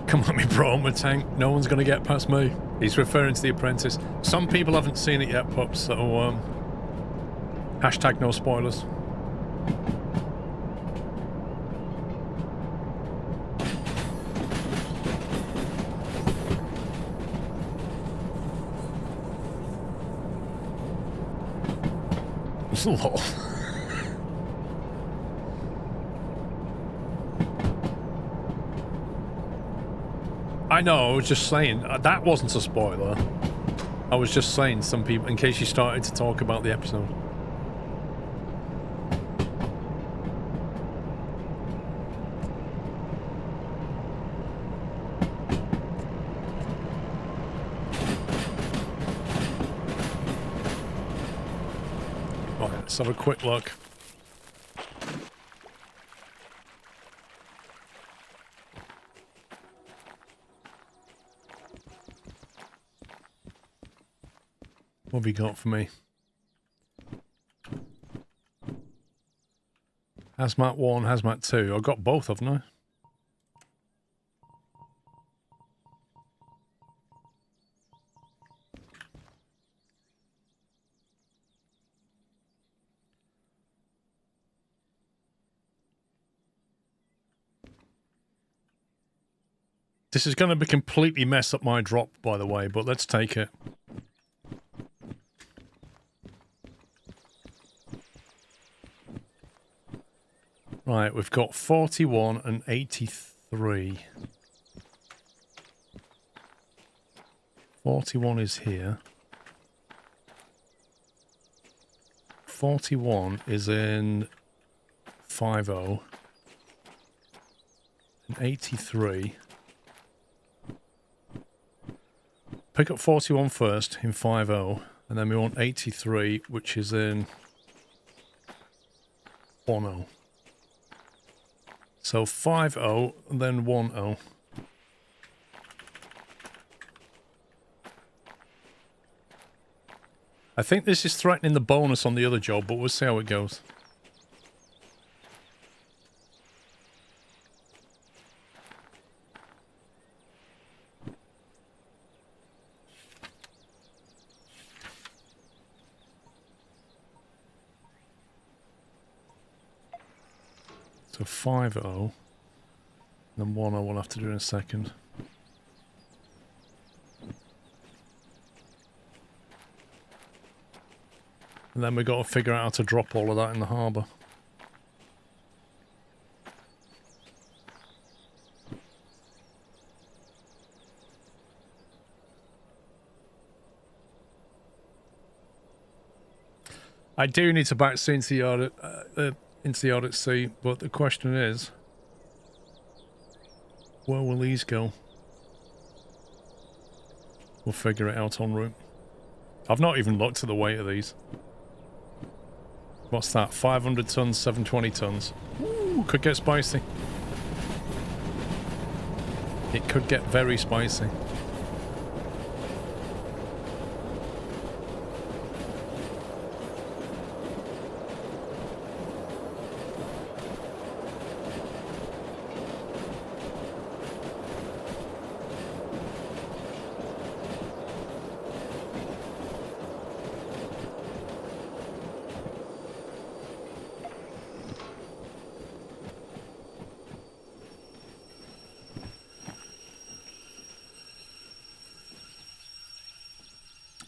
Come on, me bro, I'm a tank. No one's gonna get past me. He's referring to The Apprentice. Some people haven't seen it yet, Pups, so hashtag no spoilers. Lol. I know, I was just saying, that wasn't a spoiler. I was just saying some people, in case you started to talk about the episode. Right, let's have a quick look. What have you got for me? Hazmat 1, Hazmat 2. I've got both, haven't I? This is going to be completely mess up my drop, by the way, but let's take it. Right, we've got 41 and 83. 41 is here. 41 is in 50. And 83. Pick up 41 first in 50. And then we want 83, which is in 10. So 50 and then 10. I think this is threatening the bonus on the other job, but we'll see how it goes. So 50, and then 10 we'll have to do in a second. And then we've got to figure out how to drop all of that in the harbour. I do need to back into the yard at sea, but the question is, where will these go? We'll figure it out en route. I've not even looked at the weight of these. What's that? 500 tons, 720 tons. Ooh, could get spicy. It could get very spicy.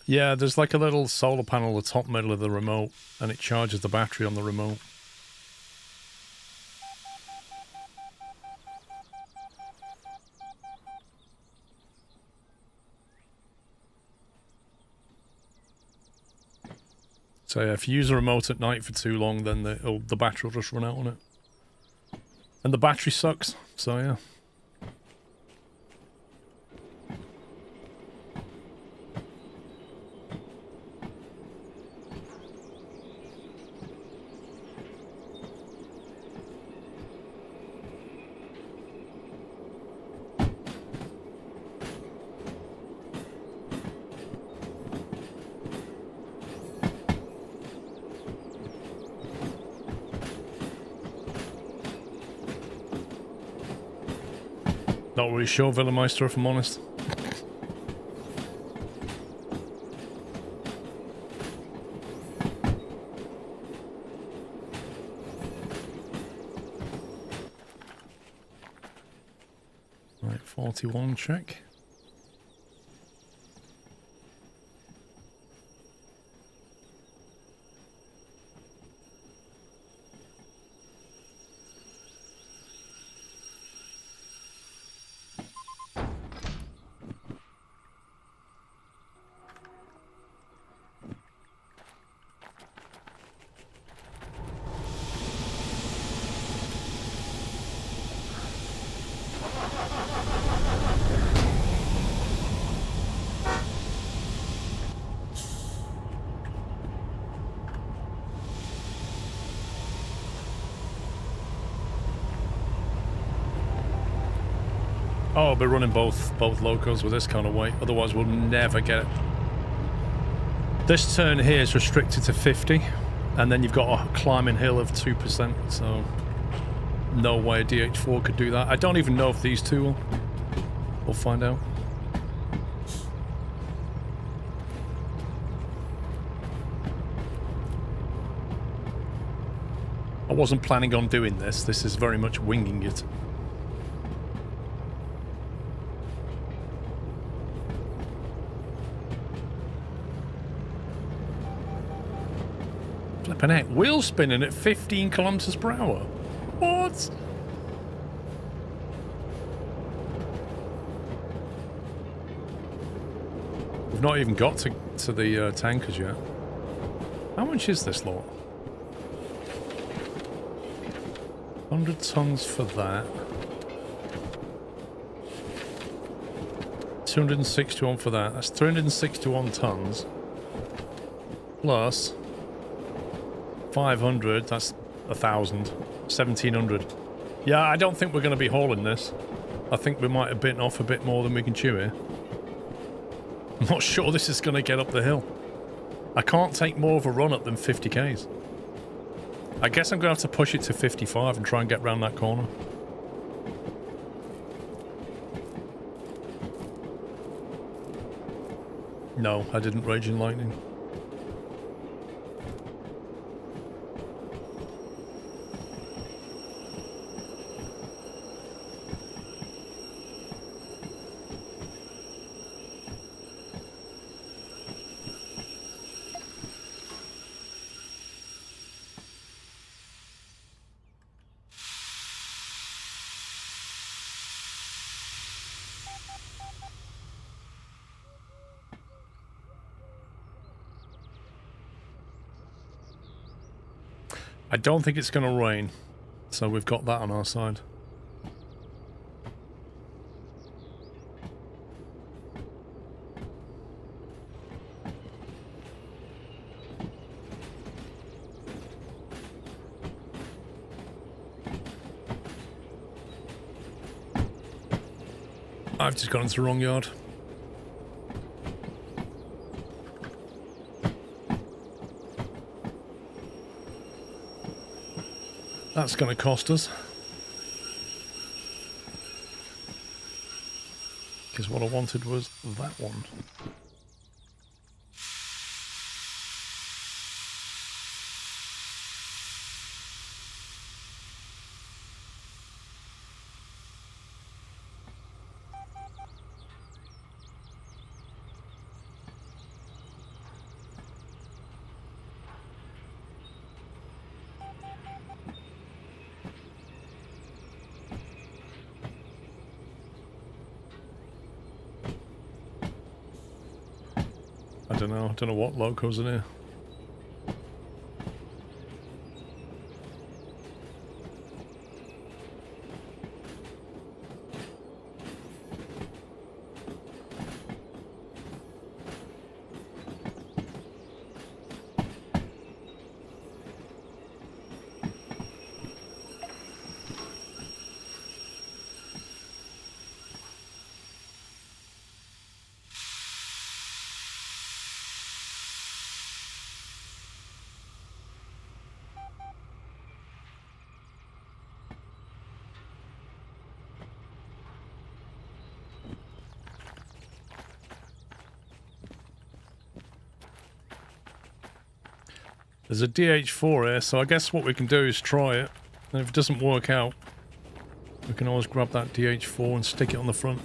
Yeah, there's like a little solar panel at the top middle of the remote, and it charges the battery on the remote. So yeah, if you use the remote at night for too long, then the battery will just run out on it. And the battery sucks, so yeah. Not really sure, Villameister, if I'm honest. Right, 41 check. Oh, I'll be running both locos with this kind of weight, otherwise we'll never get it. This turn here is restricted to 50, and then you've got a climbing hill of 2%, so no way a DH4 could do that. I don't even know if these two will. We'll find out. I wasn't planning on doing this. This is very much winging it. Flipping heck, wheel spinning at 15 kilometers per hour. What? We've not even got to the tankers yet. How much is this lot? 100 tons for that. 261 for that. That's 361 tons. Plus 500, that's 1,000. 1,700. Yeah, I don't think we're going to be hauling this. I think we might have bitten off a bit more than we can chew here. I'm not sure this is going to get up the hill. I can't take more of a run up than 50 k's. I guess I'm going to have to push it to 55 and try and get round that corner. No, I didn't rage in lightning. I don't think it's going to rain, so we've got that on our side. I've just gone into the wrong yard. That's going to cost us. Because what I wanted was that one. I don't know. I don't know what locos in here. There's a DH4 here, so I guess what we can do is try it. And if it doesn't work out, we can always grab that DH4 and stick it on the front.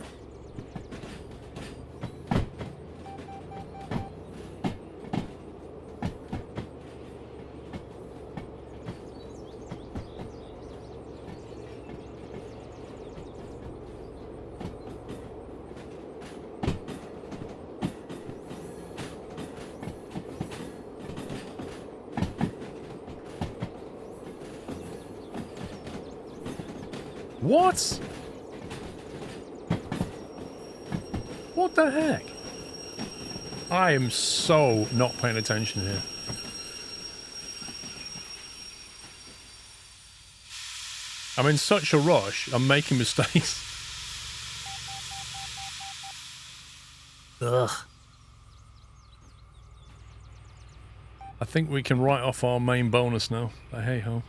What? What the heck? I am so not paying attention here. I'm in such a rush, I'm making mistakes. Ugh. I think we can write off our main bonus now, but hey ho.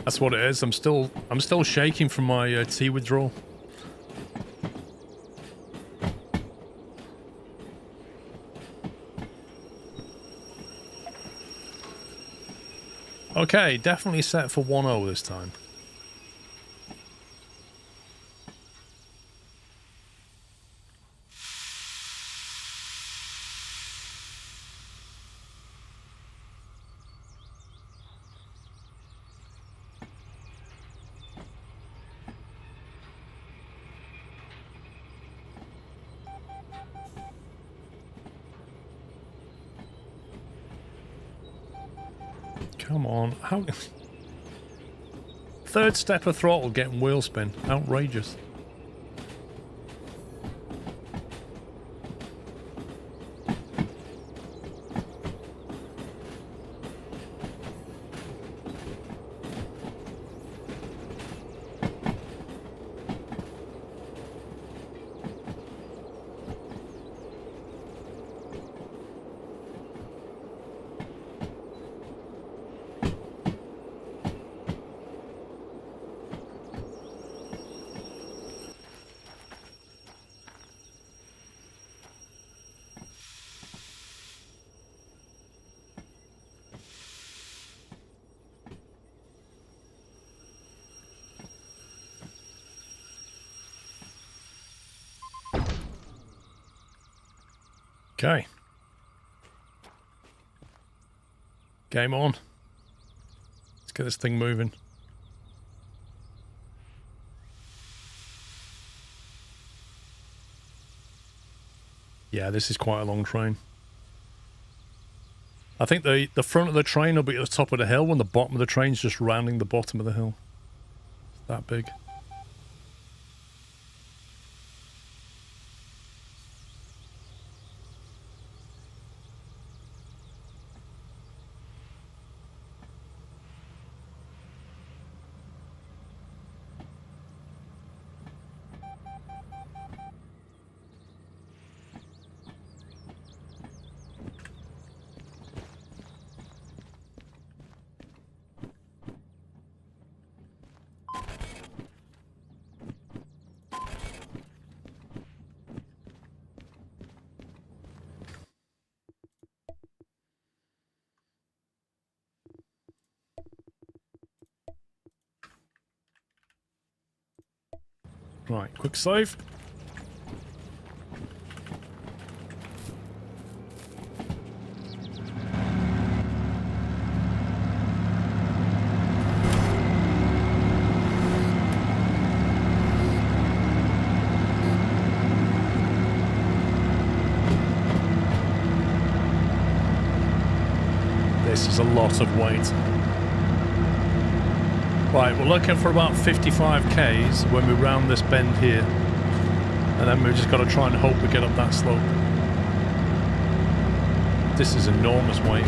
That's what it is. I'm still shaking from my tea withdrawal. Okay, definitely set for 1-0 this time. Come on. How... Third stepper throttle getting wheel spin. Outrageous. Okay. Game on. Let's get this thing moving. Yeah, this is quite a long train. I think the front of the train will be at the top of the hill when the bottom of the train's just rounding the bottom of the hill. It's that big. Right, quick save. This is a lot of weight. Right, we're looking for about 55 Ks when we round this bend here. And then we've just got to try and hope we get up that slope. This is enormous weight.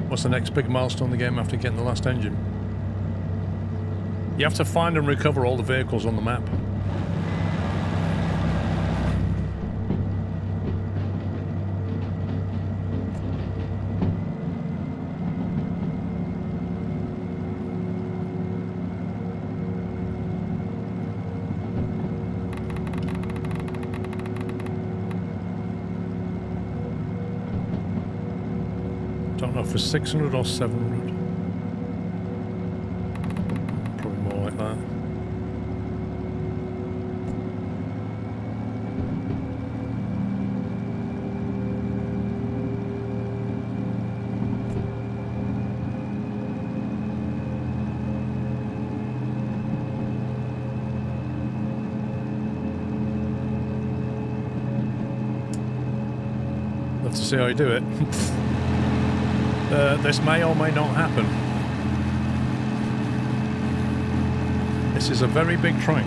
What's the next big milestone in the game after getting the last engine? You have to find and recover all the vehicles on the map. Don't know if it's 600 or 700. Probably more like that. Love to see how you do it. This may or may not happen. This is a very big train.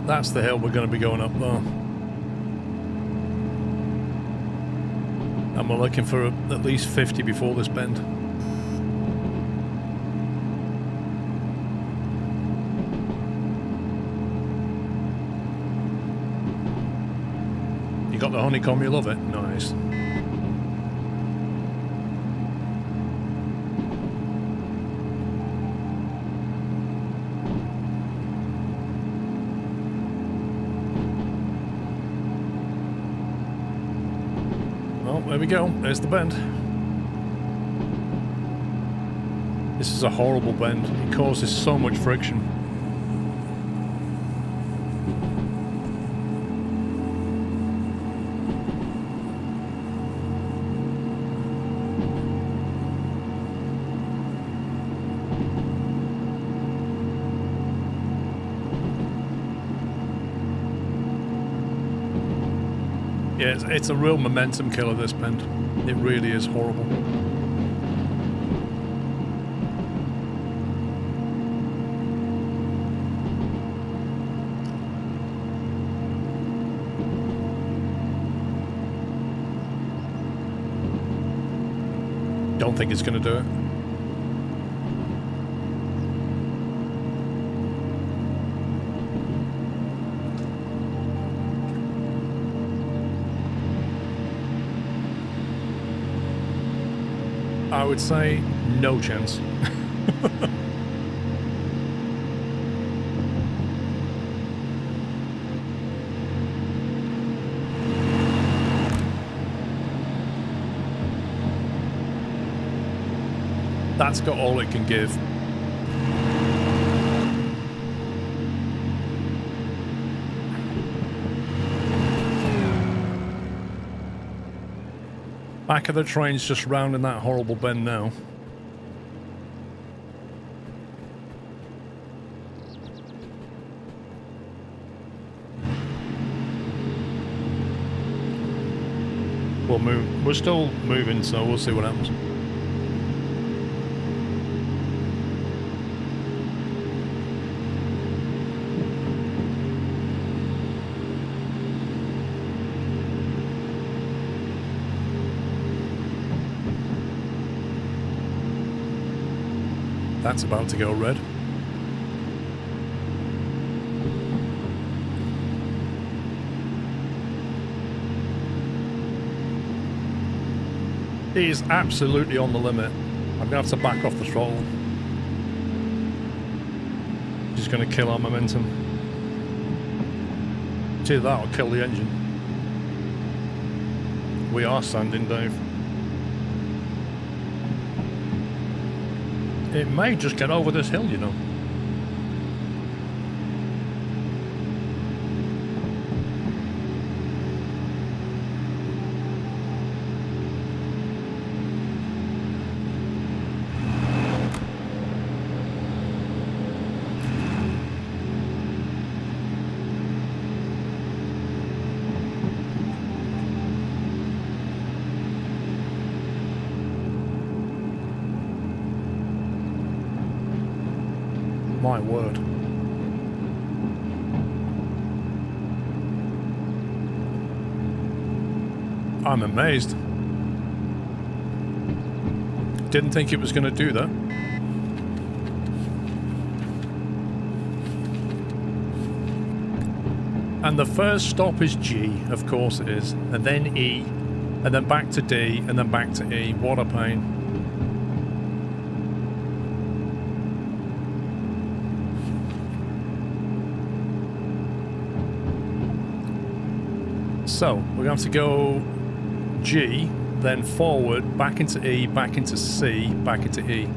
That's the hill we're going to be going up there. And we're looking for at least 50 before this bend. You got the honeycomb, you love it? Nice. There we go, there's the bend. This is a horrible bend. It causes so much friction. Yeah, it's a real momentum killer, this bend. It really is horrible. Don't think it's going to do it. I would say no chance. That's got all it can give. Back of the train's just rounding that horrible bend now. We'll move. We're still moving, so we'll see what happens. That's about to go red. It is absolutely on the limit. I'm gonna have to back off the throttle. Just gonna kill our momentum. It's either that or kill the engine. We are sanding, Dave. It may just get over this hill, you know. My word. I'm amazed. Didn't think it was going to do that. And the first stop is G, of course it is, and then E, and then back to D, and then back to E. What a pain. So, we're going to have to go G, then forward, back into E, back into C, back into E.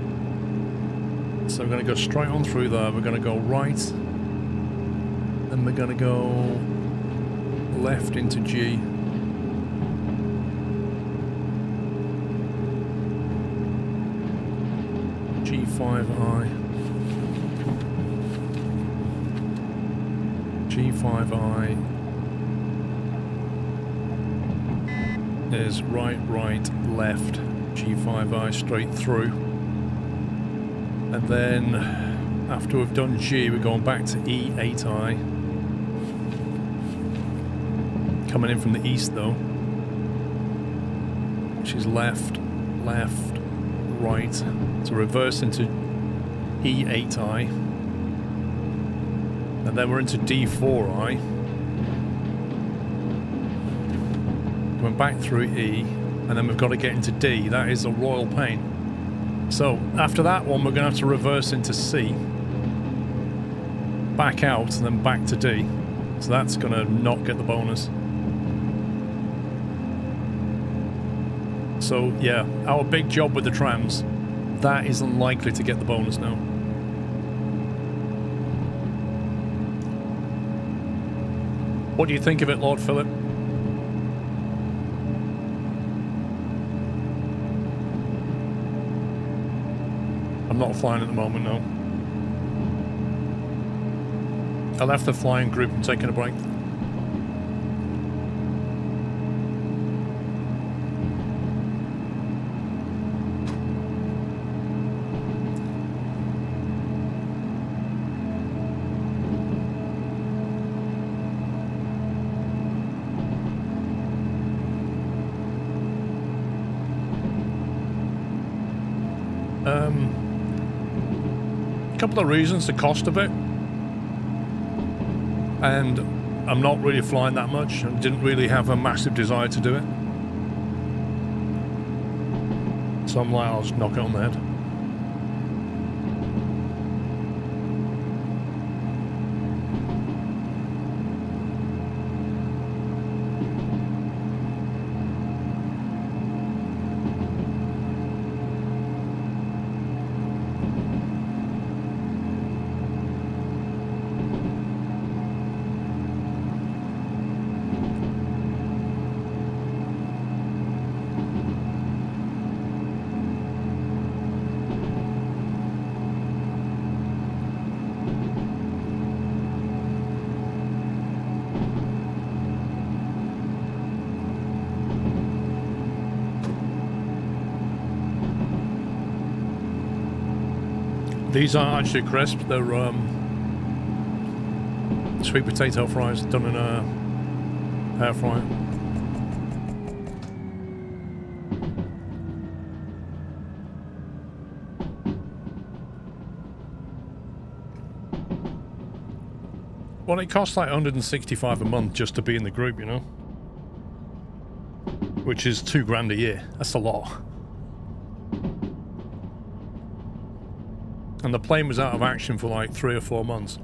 So we're going to go straight on through there. We're going to go right, then we're going to go left into G. G5I. G5I. Is right, right, left, G5I straight through. And then after we've done G, we're going back to E8I. Coming in from the east though. Which is left, left, right. So reverse into E8I. And then we're into D4I. Went back through E, and then we've got to get into D. That is a royal pain. So after that one, we're going to have to reverse into C, back out, and then back to D. So that's going to not get the bonus. So yeah, our big job with the trams, that is unlikely to get the bonus now. What do you think of it, Lord Philip? I'm not flying at the moment, no. I left the flying group and taking a break. A couple of reasons: the cost of it, and I'm not really flying that much and didn't really have a massive desire to do it, so I'm like, I'll just knock it on the head. These aren't actually crisp, they're sweet potato fries done in a air fryer. Well, it costs like 165 a month just to be in the group, you know? Which is $2,000 a year. That's a lot. And the plane was out of action for like 3 or 4 months.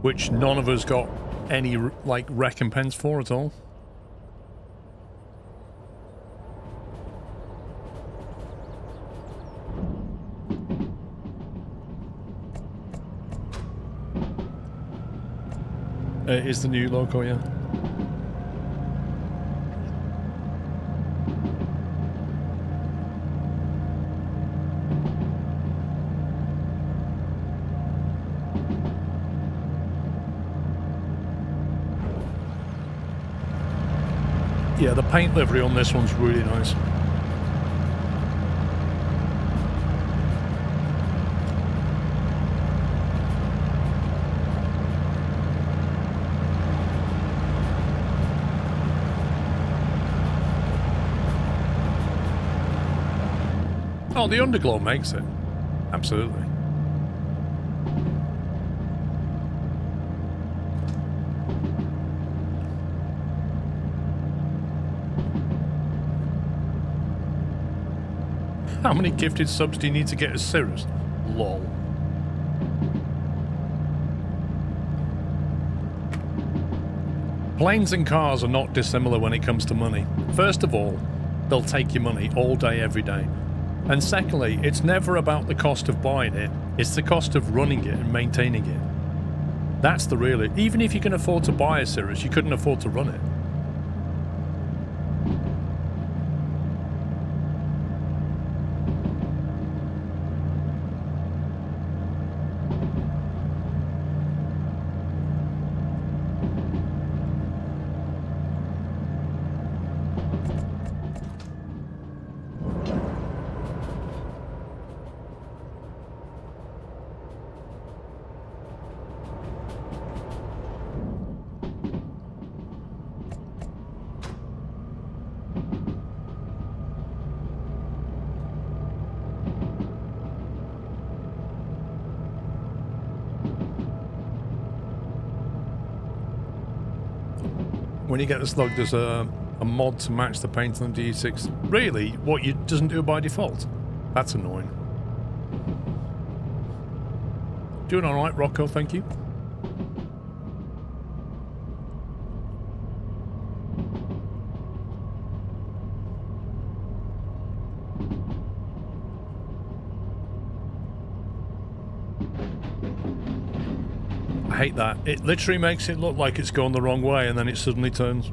Which none of us got any, like, recompense for at all. It is the new logo, yeah. Yeah, the paint livery on this one's really nice. Oh, the underglow makes it. Absolutely. How many gifted subs do you need to get as Cirrus? Lol. Planes and cars are not dissimilar when it comes to money. First of all, they'll take your money all day, every day. And secondly, it's never about the cost of buying it, it's the cost of running it and maintaining it. That's the real... Even if you can afford to buy a Cirrus, you couldn't afford to run it. When you get this log, there's a mod to match the paint on the DE6. Really? What, you doesn't do it by default? That's annoying. Doing alright, Rocco, thank you. I hate that. It literally makes it look like it's going the wrong way and then it suddenly turns.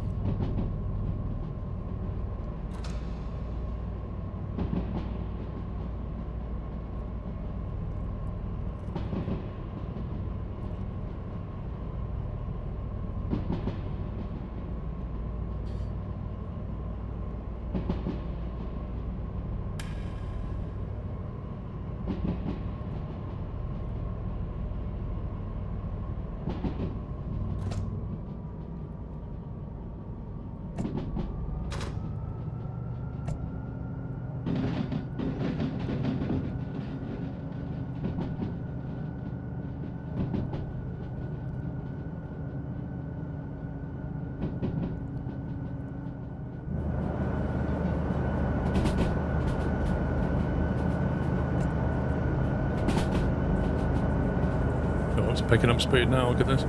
It's picking up speed now, look at this.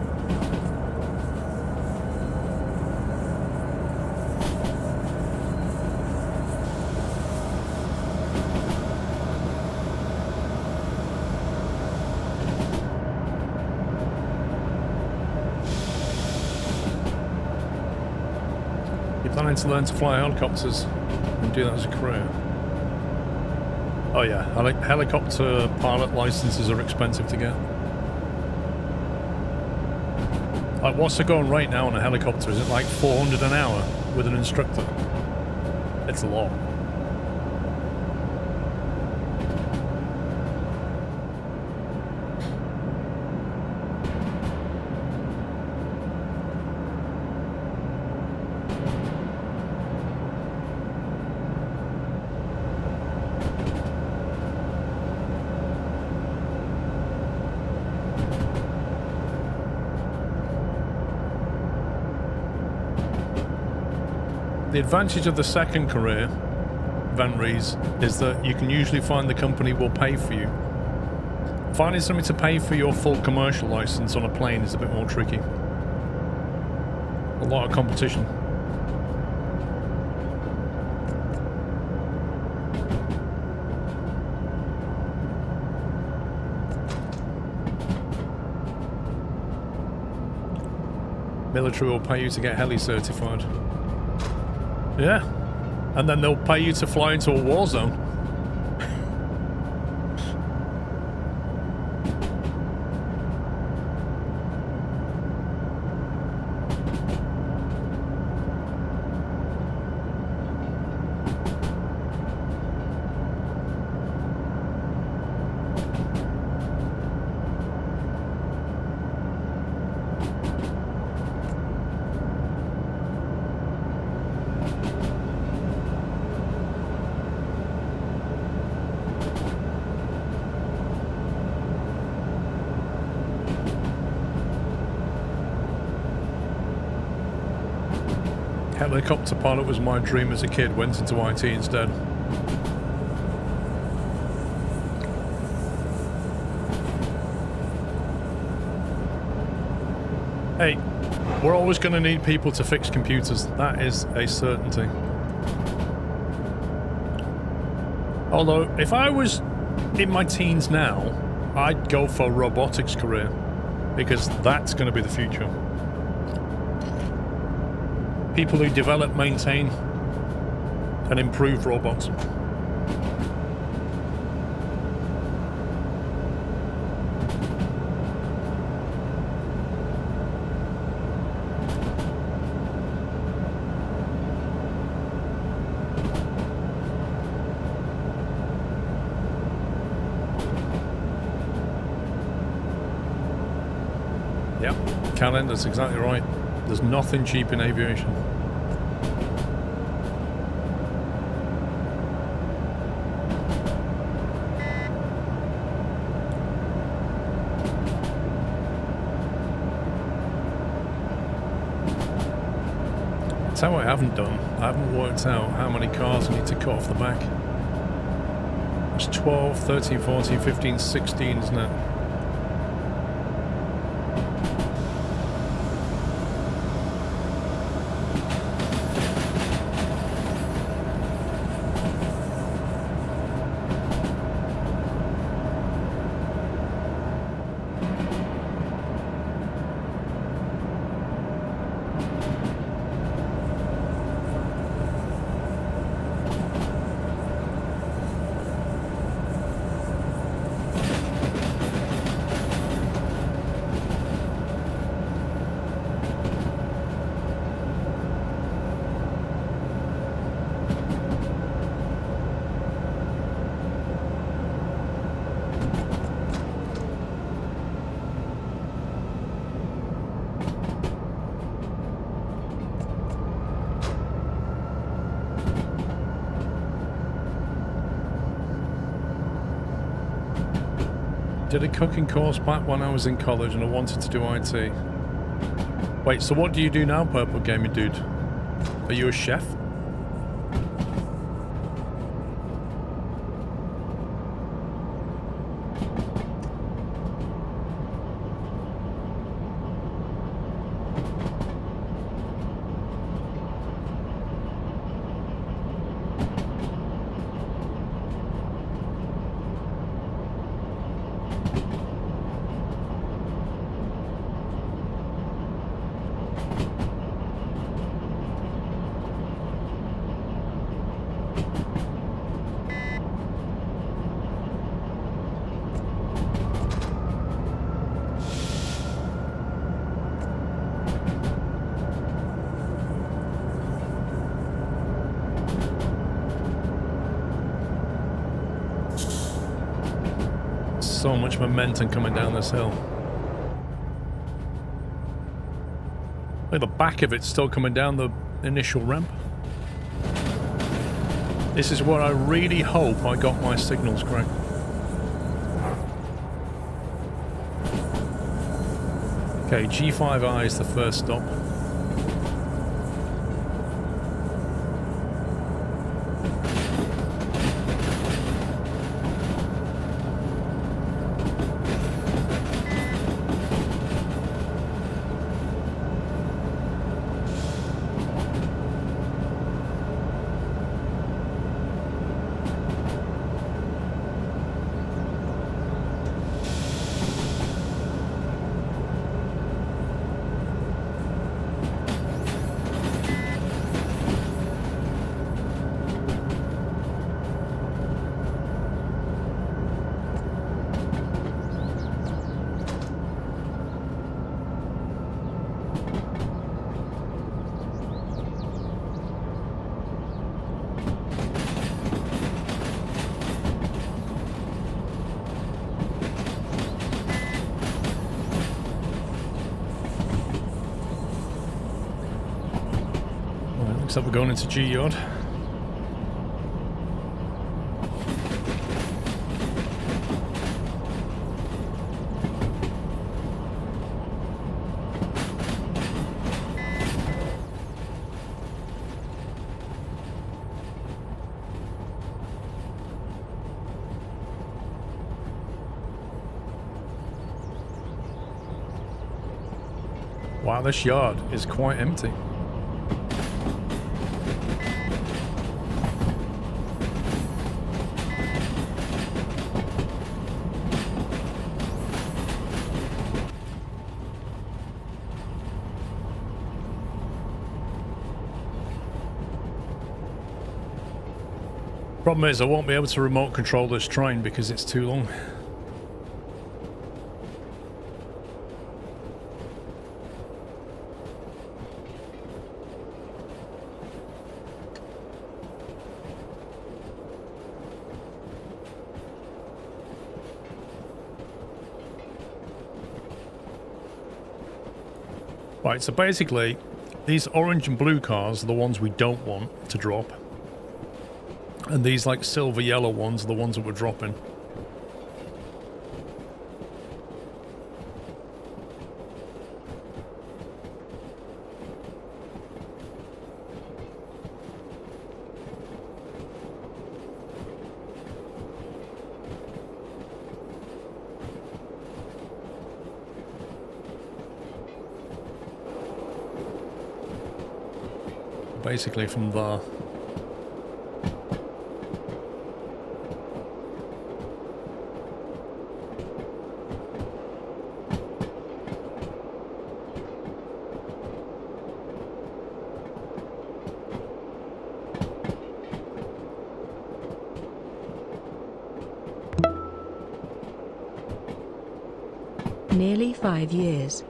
You're planning to learn to fly helicopters and do that as a career? Oh yeah, helicopter pilot licenses are expensive to get. Like, what's the going rate now on a helicopter? Is it like 400 an hour with an instructor? It's a lot. The advantage of the second career, Venries, is that you can usually find the company will pay for you. Finding something to pay for your full commercial license on a plane is a bit more tricky. A lot of competition. Military will pay you to get heli certified. Yeah. And then they'll pay you to fly into a war zone. Helicopter pilot was my dream as a kid, went into IT instead. Hey, we're always going to need people to fix computers. That is a certainty. Although, if I was in my teens now, I'd go for a robotics career, because that's going to be the future. People who develop, maintain, and improve robots. Yep, calendar's exactly right. There's nothing cheap in aviation. That's how I haven't done. I haven't worked out how many cars I need to cut off the back. It's 12, 13, 14, 15, 16, isn't it? Did a cooking course back when I was in college and I wanted to do IT. Wait, so what do you do now, Purple Gaming Dude? Are you a chef? So much momentum coming down this hill. Look, the back of it's still coming down the initial ramp. This is where I really hope I got my signals correct. Okay, G5I is the first stop. Looks like we're going into G yard. Wow, this yard is quite empty. Problem is, I won't be able to remote control this train because it's too long. Right, so basically, these orange and blue cars are the ones we don't want to drop. And these, like, silver yellow ones are the ones that we're dropping. Basically from there. Nearly 5 years.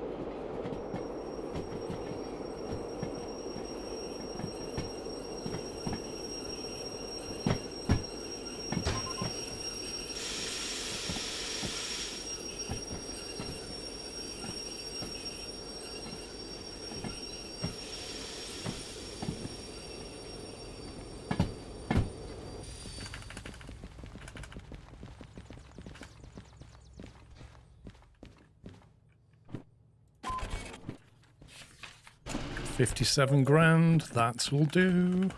$57 grand, that will do.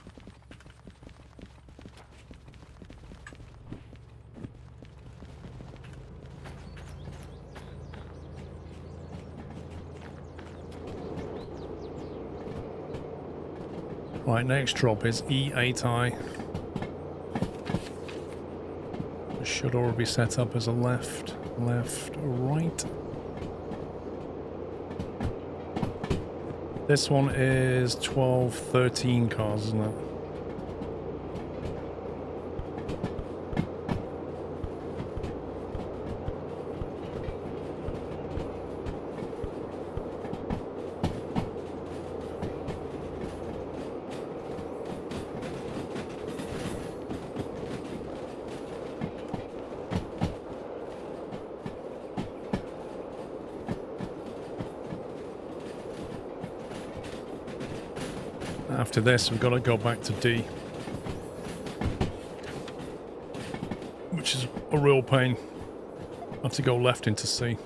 Right, next drop is E8I. It should already be set up as a left, right. This one is 12, 13 cars, isn't it? After this, we've got to go back to D, which is a real pain. I have to go left into C.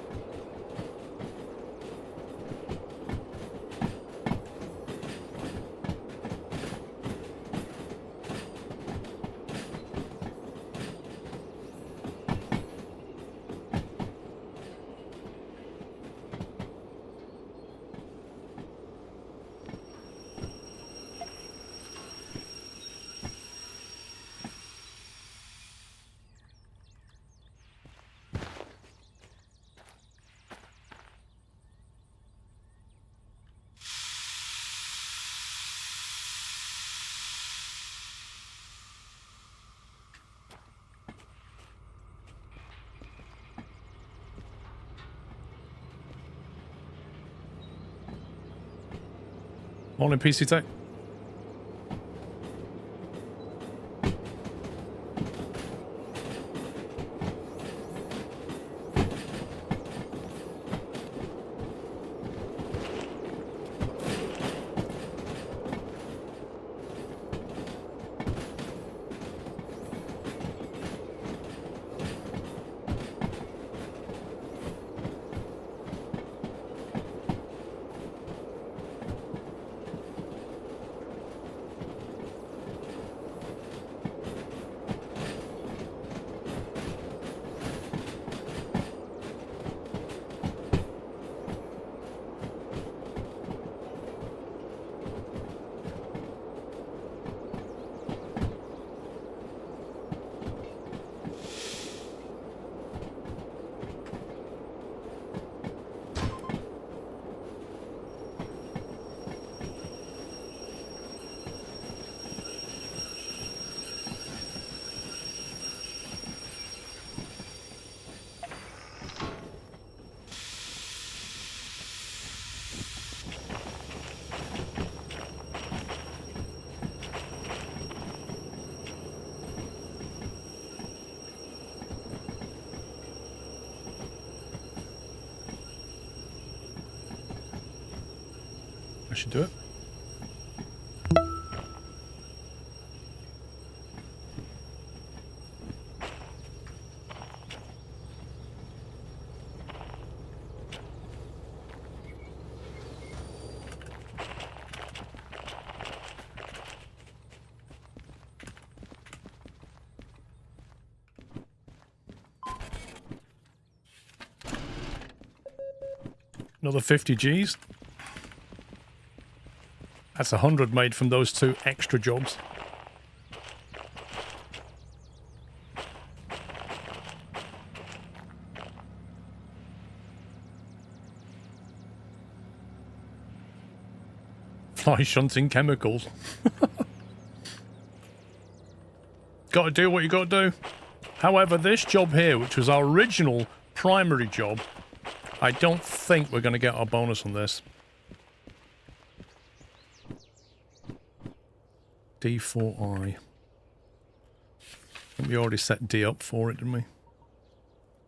Morning, PC Tech. should do it. Another 50 Gs. That's 100 made from those 2 extra jobs. Fly shunting chemicals. Gotta do what you gotta do. However, this job here, which was our original primary job, I don't think we're going to get our bonus on this. D4I. We already set D up for it, didn't we?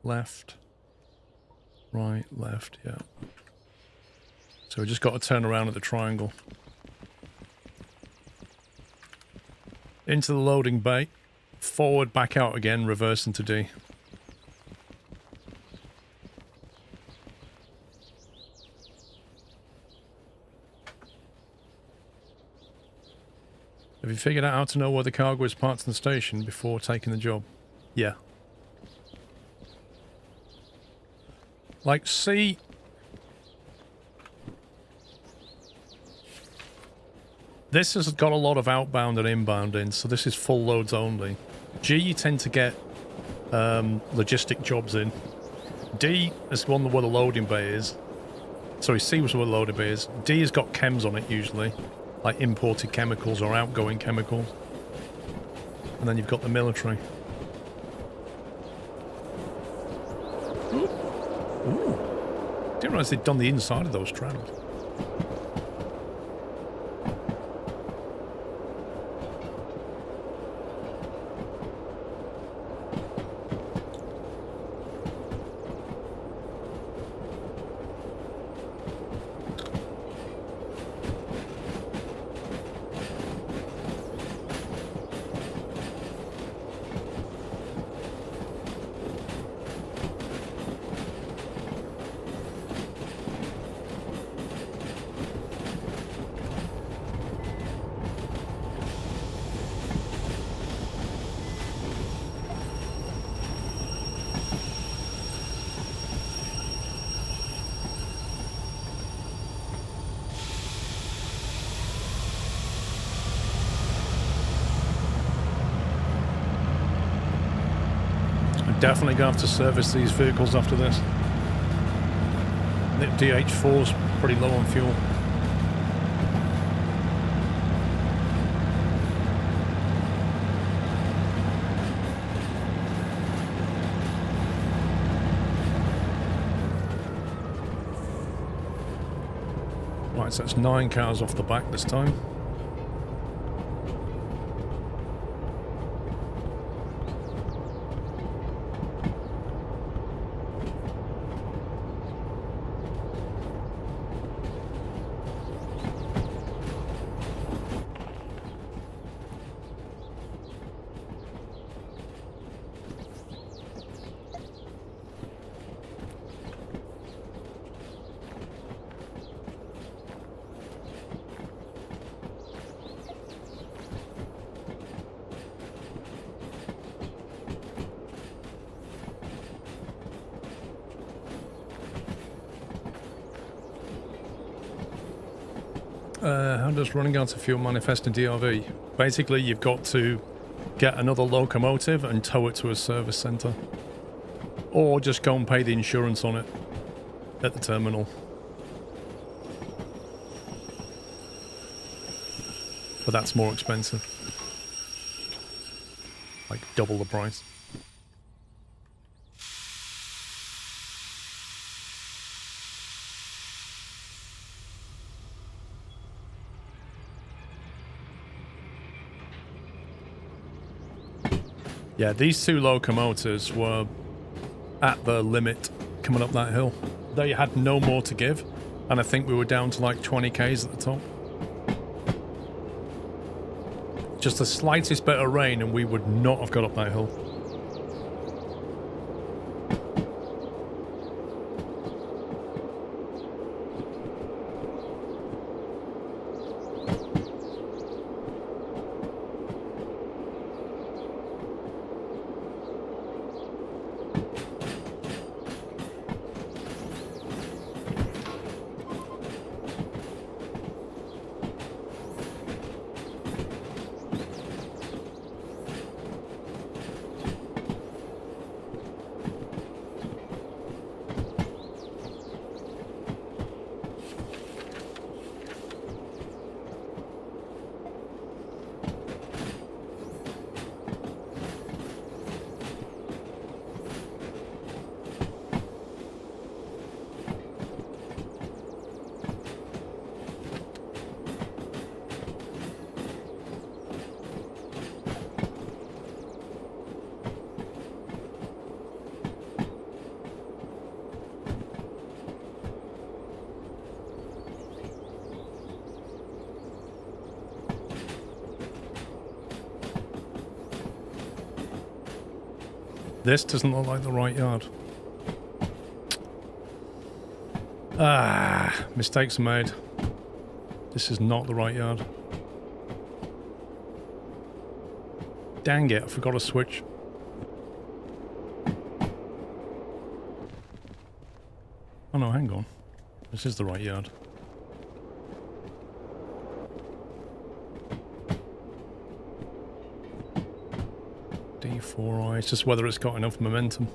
Left. Right, left, yeah. So we just got to turn around at the triangle. Into the loading bay. Forward, back out again, reverse into D. Have you figured out how to know where the cargo is parked in the station before taking the job? Yeah. Like, see... This has got a lot of outbound and inbound in, so this is full loads only. G, you tend to get logistic jobs in. D is one where the loading bay is. Sorry, C was where the loading bay is. D has got chems on it usually. Like imported chemicals or outgoing chemicals. And then you've got the military. Ooh. Ooh. Didn't realise they'd done the inside of those trams. Definitely going to have to service these vehicles after this. The DH4's pretty low on fuel. Right, so that's 9 cars off the back this time. How does running out of fuel manifest in DRV? Basically, you've got to get another locomotive and tow it to a service centre. Or just go and pay the insurance on it at the terminal. But that's more expensive. Like double the price. Yeah, these 2 locomotives were at the limit coming up that hill. They had no more to give. And I think we were down to like 20 Ks at the top. Just the slightest bit of rain and we would not have got up that hill. This doesn't look like the right yard. Ah, mistakes are made. This is not the right yard. Dang it, I forgot to switch. Oh no, hang on. This is the right yard. D4I, it's just whether it's got enough momentum.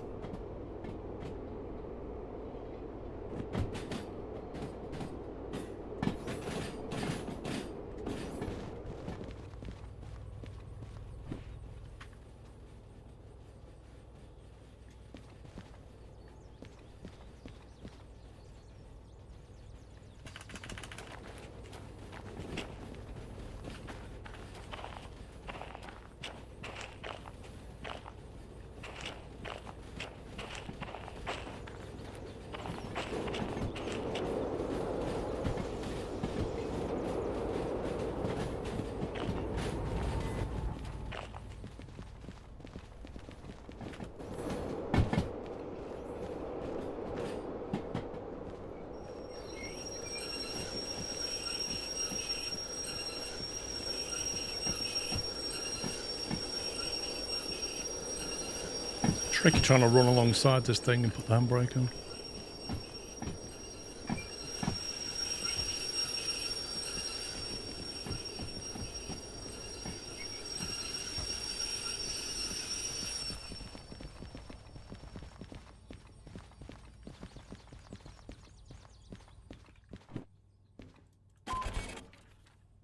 Tricky trying to run alongside this thing and put the handbrake on.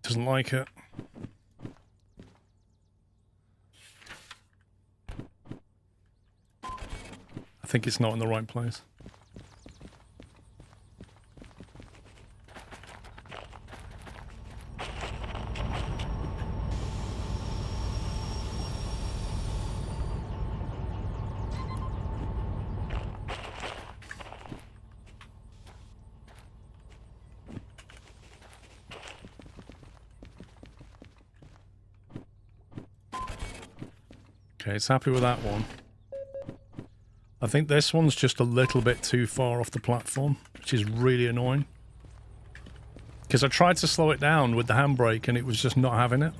Doesn't like it. I think it's not in the right place. Okay, it's happy with that one. I think this one's just a little bit too far off the platform, which is really annoying. Because I tried to slow it down with the handbrake and it was just not having it.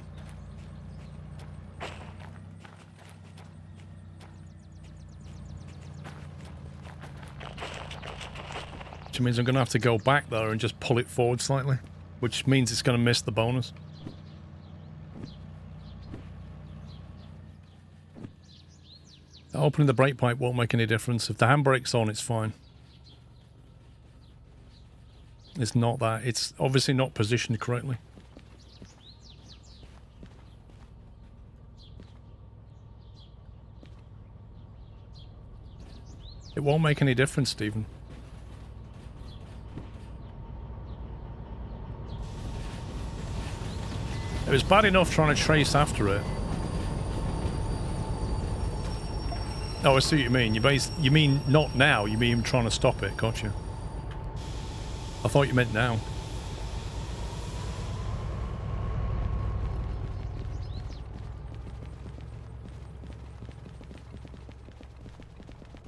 Which means I'm going to have to go back there and just pull it forward slightly. Which means it's going to miss the bonus. Opening the brake pipe won't make any difference. If the handbrake's on, it's fine. It's not that. It's obviously not positioned correctly. It won't make any difference, Stephen. It was bad enough trying to trace after it. Oh, I see what you mean. You mean not now, you mean trying to stop it, gotcha. I thought you meant now.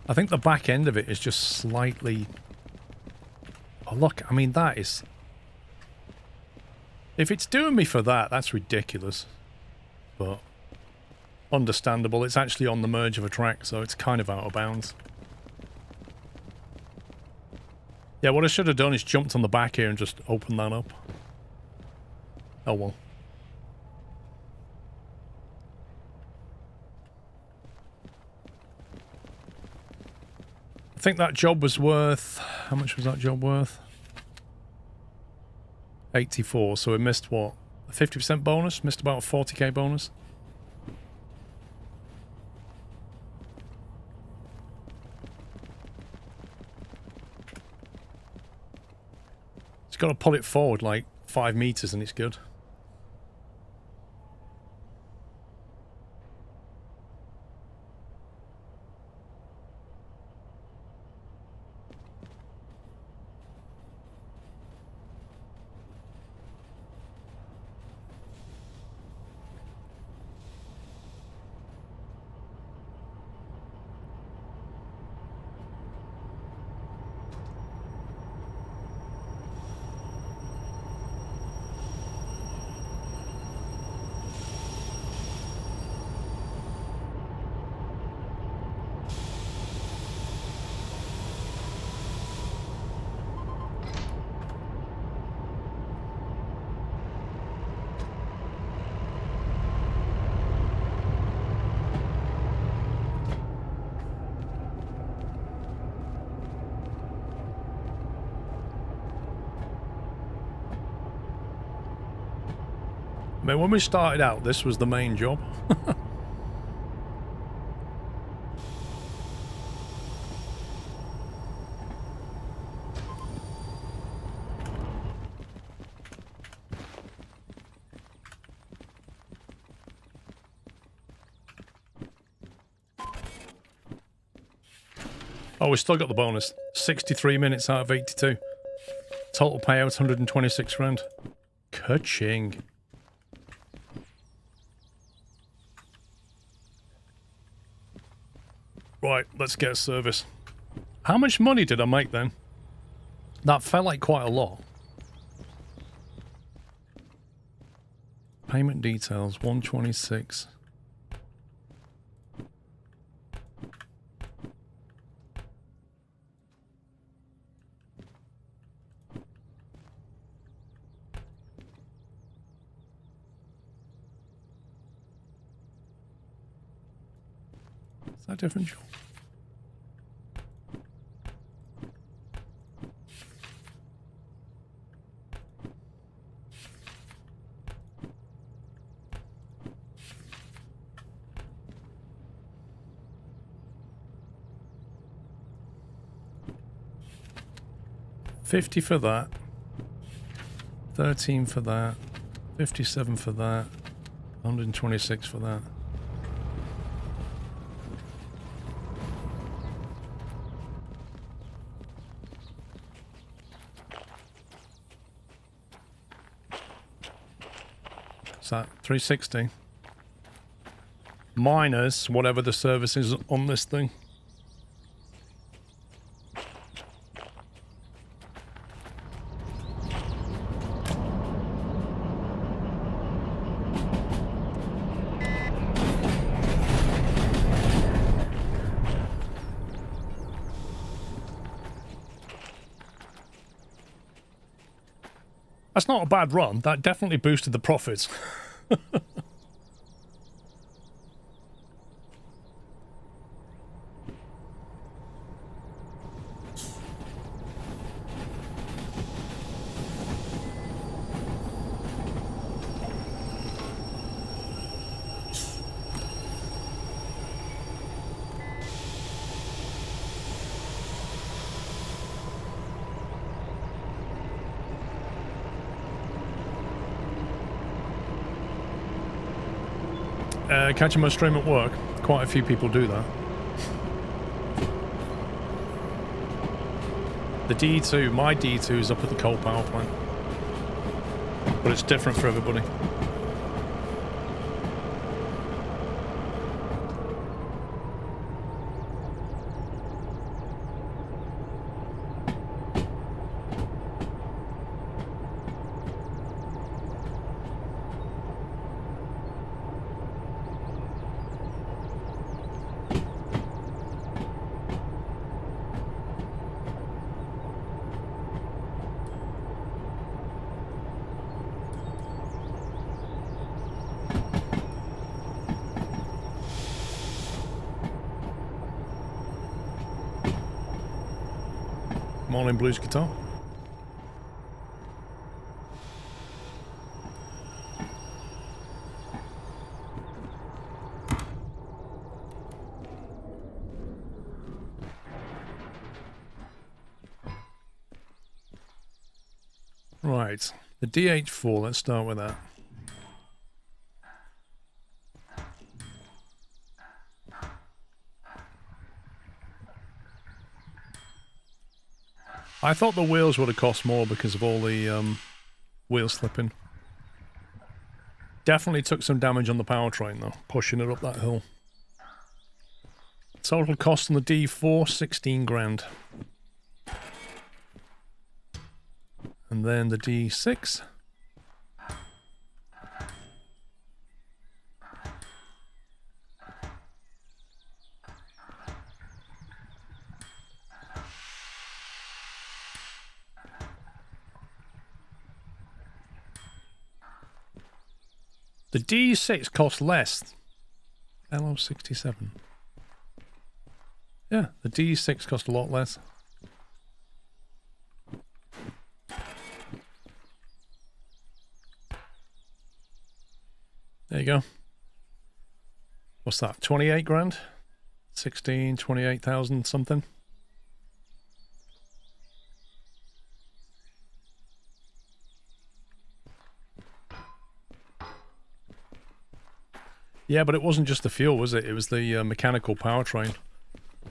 I think the back end of it is just slightly... Oh, look, I mean, that is... If it's doing me for that, that's ridiculous. But understandable. It's actually on the merge of a track, so it's kind of out of bounds. Yeah, what I should have done is jumped on the back here and just opened that up. Oh well. I think that job was worth... How much was that job worth? 84, so we missed what? A 50% bonus? Missed about a 40k bonus? It's got to pull it forward like 5 meters and it's good. I mean, when we started out, this was the main job. Oh, we still got the bonus. 63 minutes out of 82. Total payout, 126 grand. Ka-ching. Right, let's get a service. How much money did I make then? That felt like quite a lot. Payment details, 126. Is that a different job? $50 for that, 13 for that, 57 for that, 126 for that. Is that 360? Minus whatever the service is on this thing. That's not a bad run. That definitely boosted the profits. Catching my stream at work. Quite a few people do that. The D2, my D2 is up at the coal power plant. But it's different for everybody. Morning Blues guitar. Right, the DH4, let's start with that. I thought the wheels would have cost more because of all the wheel slipping. Definitely took some damage on the powertrain though, pushing it up that hill. Total cost on the D4, 16 grand. And then the D6. The D6 cost less. LO67. Yeah, the D6 cost a lot less. There you go. What's that? 28 grand? 16, 28,000 something? Yeah, but it wasn't just the fuel, was it? It was the mechanical powertrain.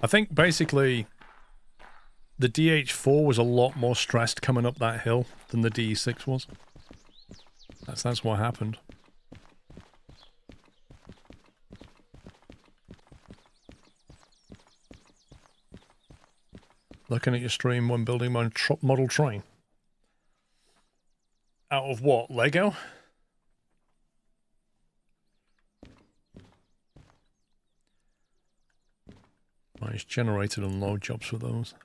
I think basically the DH4 was a lot more stressed coming up that hill than the DE6 was. That's what happened. Looking at your stream when building my model train. Out of what? Lego? It's generated on load jobs for those.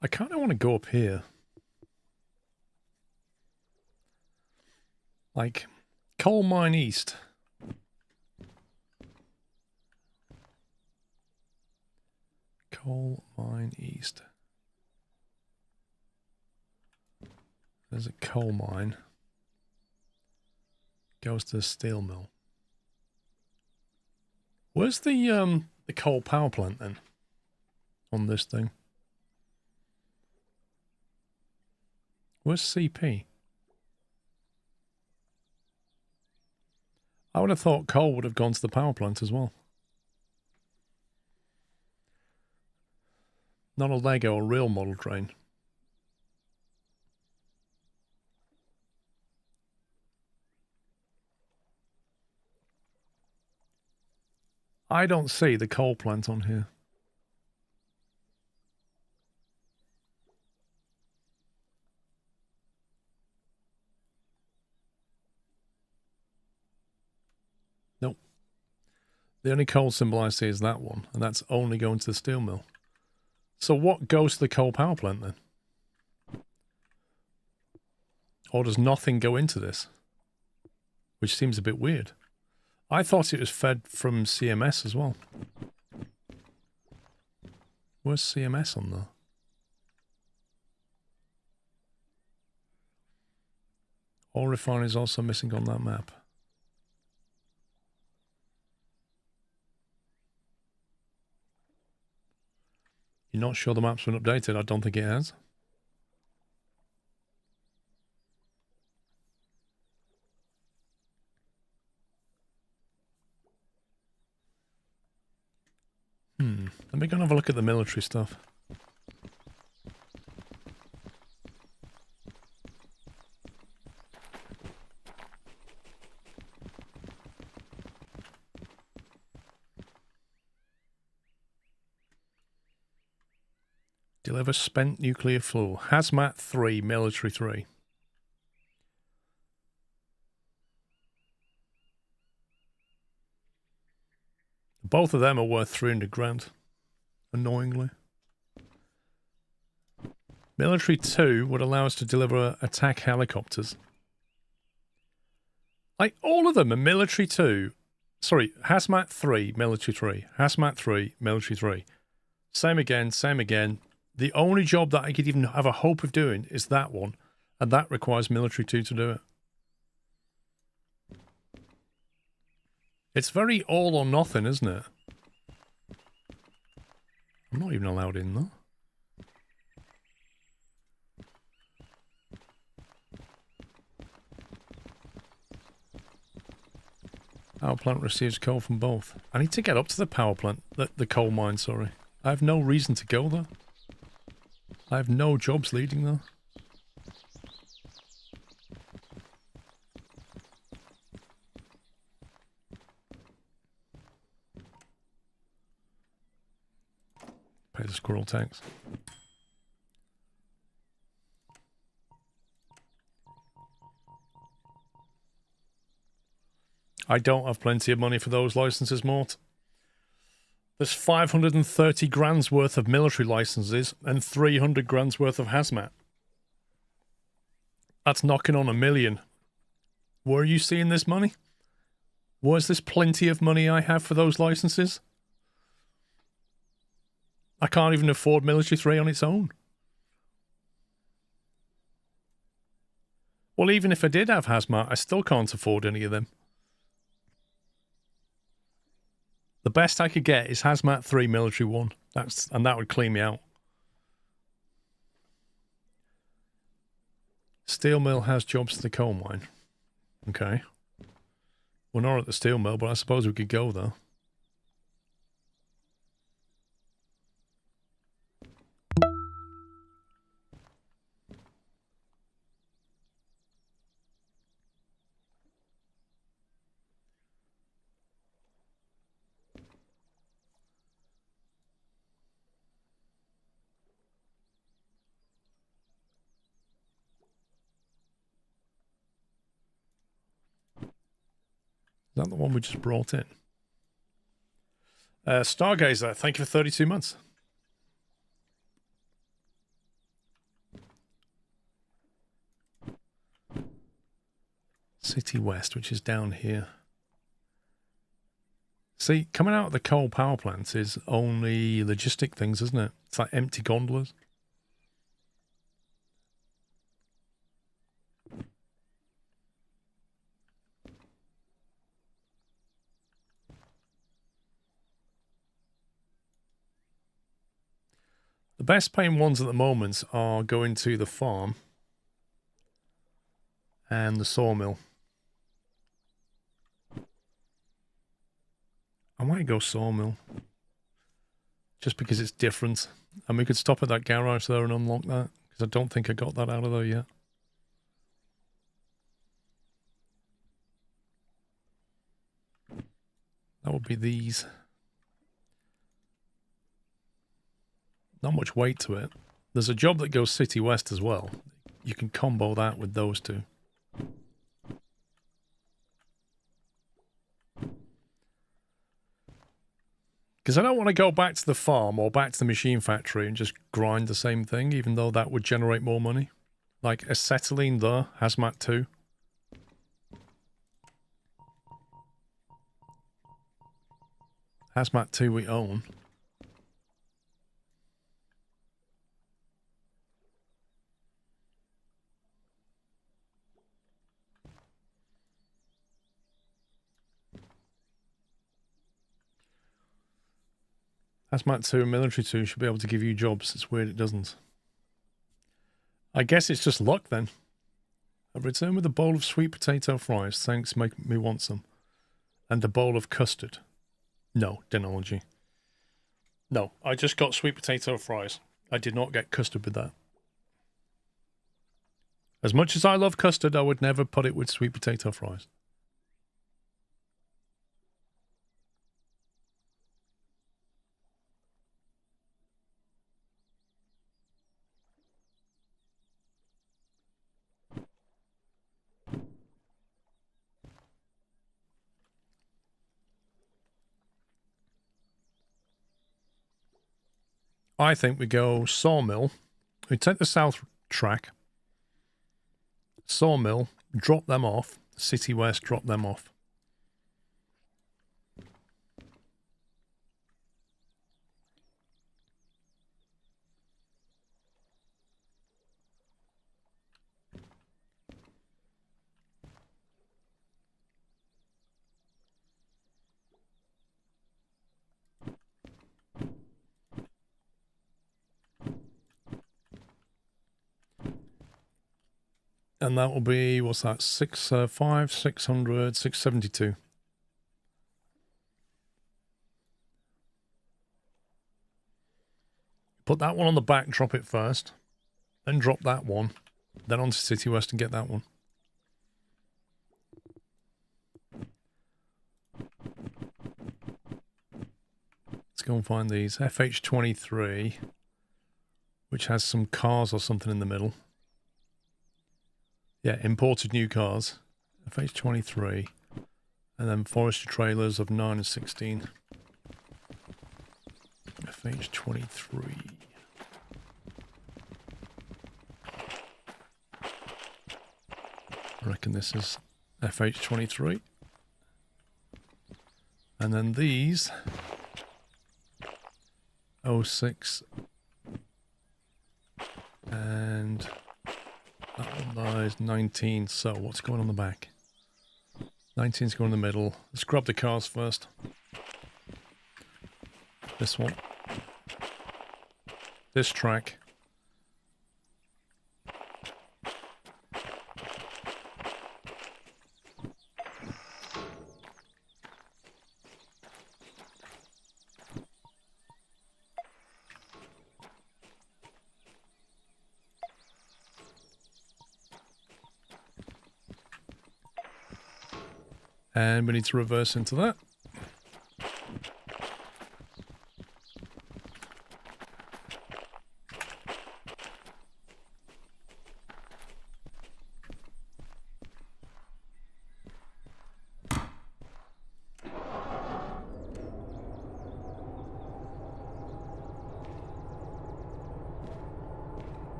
I kind of want to go up here. Like, Coal Mine East. Coal Mine East. There's a coal mine. Goes to the steel mill. Where's the coal power plant then? On this thing. Where's CP? I would have thought coal would have gone to the power plant as well. Not a Lego, a real model train. I don't see the coal plant on here. Nope. The only coal symbol I see is that one, and that's only going to the steel mill. So what goes to the coal power plant then? Or does nothing go into this? Which seems a bit weird. I thought it was fed from CMS as well. Where's CMS on there? All refineries also missing on that map. You're not sure the map's been updated? I don't think it has. Let me go and have a look at the military stuff. Deliver spent nuclear fuel. Hazmat 3, military 3. Both of them are worth 300 grand. Annoyingly. Military 2 would allow us to deliver attack helicopters. Like, all of them are military 2. Sorry, Hazmat 3, military 3. Hazmat 3, military 3. Same again, same again. The only job that I could even have a hope of doing is that one, and that requires military 2 to do it. It's very all or nothing, isn't it? I'm not even allowed in there. Power plant receives coal from both. I need to get up to the power plant, the coal mine, sorry. I have no reason to go there. I have no jobs leading there. Pay the squirrel tax. I don't have plenty of money for those licenses, Mort. There's 530 grand's worth of military licenses and 300 grand's worth of hazmat. That's knocking on $1 million. Where are you seeing this money? Where's this plenty of money I have for those licenses? I can't even afford military 3 on its own. Well, even if I did have hazmat, I still can't afford any of them. The best I could get is hazmat 3, military 1. And that would clean me out. Steel mill has jobs to the coal mine. Okay. We're not at the steel mill, but I suppose we could go there. Is that the one we just brought in? Stargazer, thank you for 32 months. City West, which is down here. See, coming out of the coal power plants is only logistic things, isn't it? It's like empty gondolas. The best paying ones at the moment are going to the farm and the sawmill. I might go sawmill. Just because it's different. And we could stop at that garage there and unlock that. Because I don't think I got that out of there yet. That would be these. Not much weight to it. There's a job that goes City West as well. You can combo that with those two. Because I don't want to go back to the farm or back to the machine factory and just grind the same thing, even though that would generate more money. Like acetylene there, hazmat 2. Hazmat 2 we own. Hazmat 2 and Military 2 should be able to give you jobs. It's weird it doesn't. I guess it's just luck then. I've returned with a bowl of sweet potato fries. Thanks, make me want some. And a bowl of custard. No, denology. No, I just got sweet potato fries. I did not get custard with that. As much as I love custard, I would never put it with sweet potato fries. I think we go Sawmill. We take the south track. Sawmill, drop them off. City West, drop them off. And that will be, what's that, 600, 672. Put that one on the back, drop it first. Then drop that one. Then onto City West and get that one. Let's go and find these. FH23, which has some cars or something in the middle. Yeah, imported new cars. FH23. And then forestry trailers of 9 and 16. FH23. I reckon this is FH23. And then these 06 and that one lies 19. So what's going on the back? 19's going in the middle. Let's grab the cars first. This one. This track. And we need to reverse into that.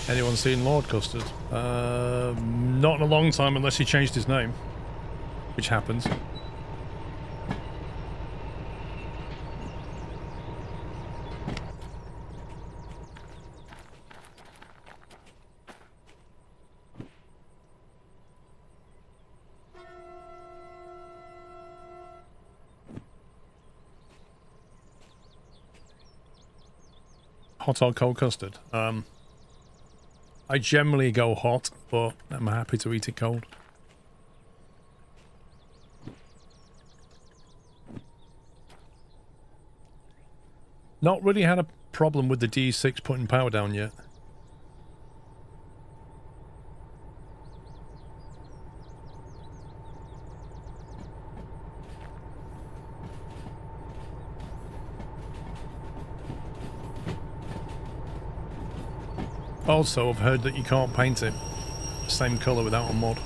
Anyone seen Lord Custard? Not in a long time unless he changed his name. Which happens. Hot or cold custard? I generally go hot, but I'm happy to eat it cold. Not really had a problem with the DE6 putting power down yet. Also, I've heard that you can't paint it the same colour without a mod.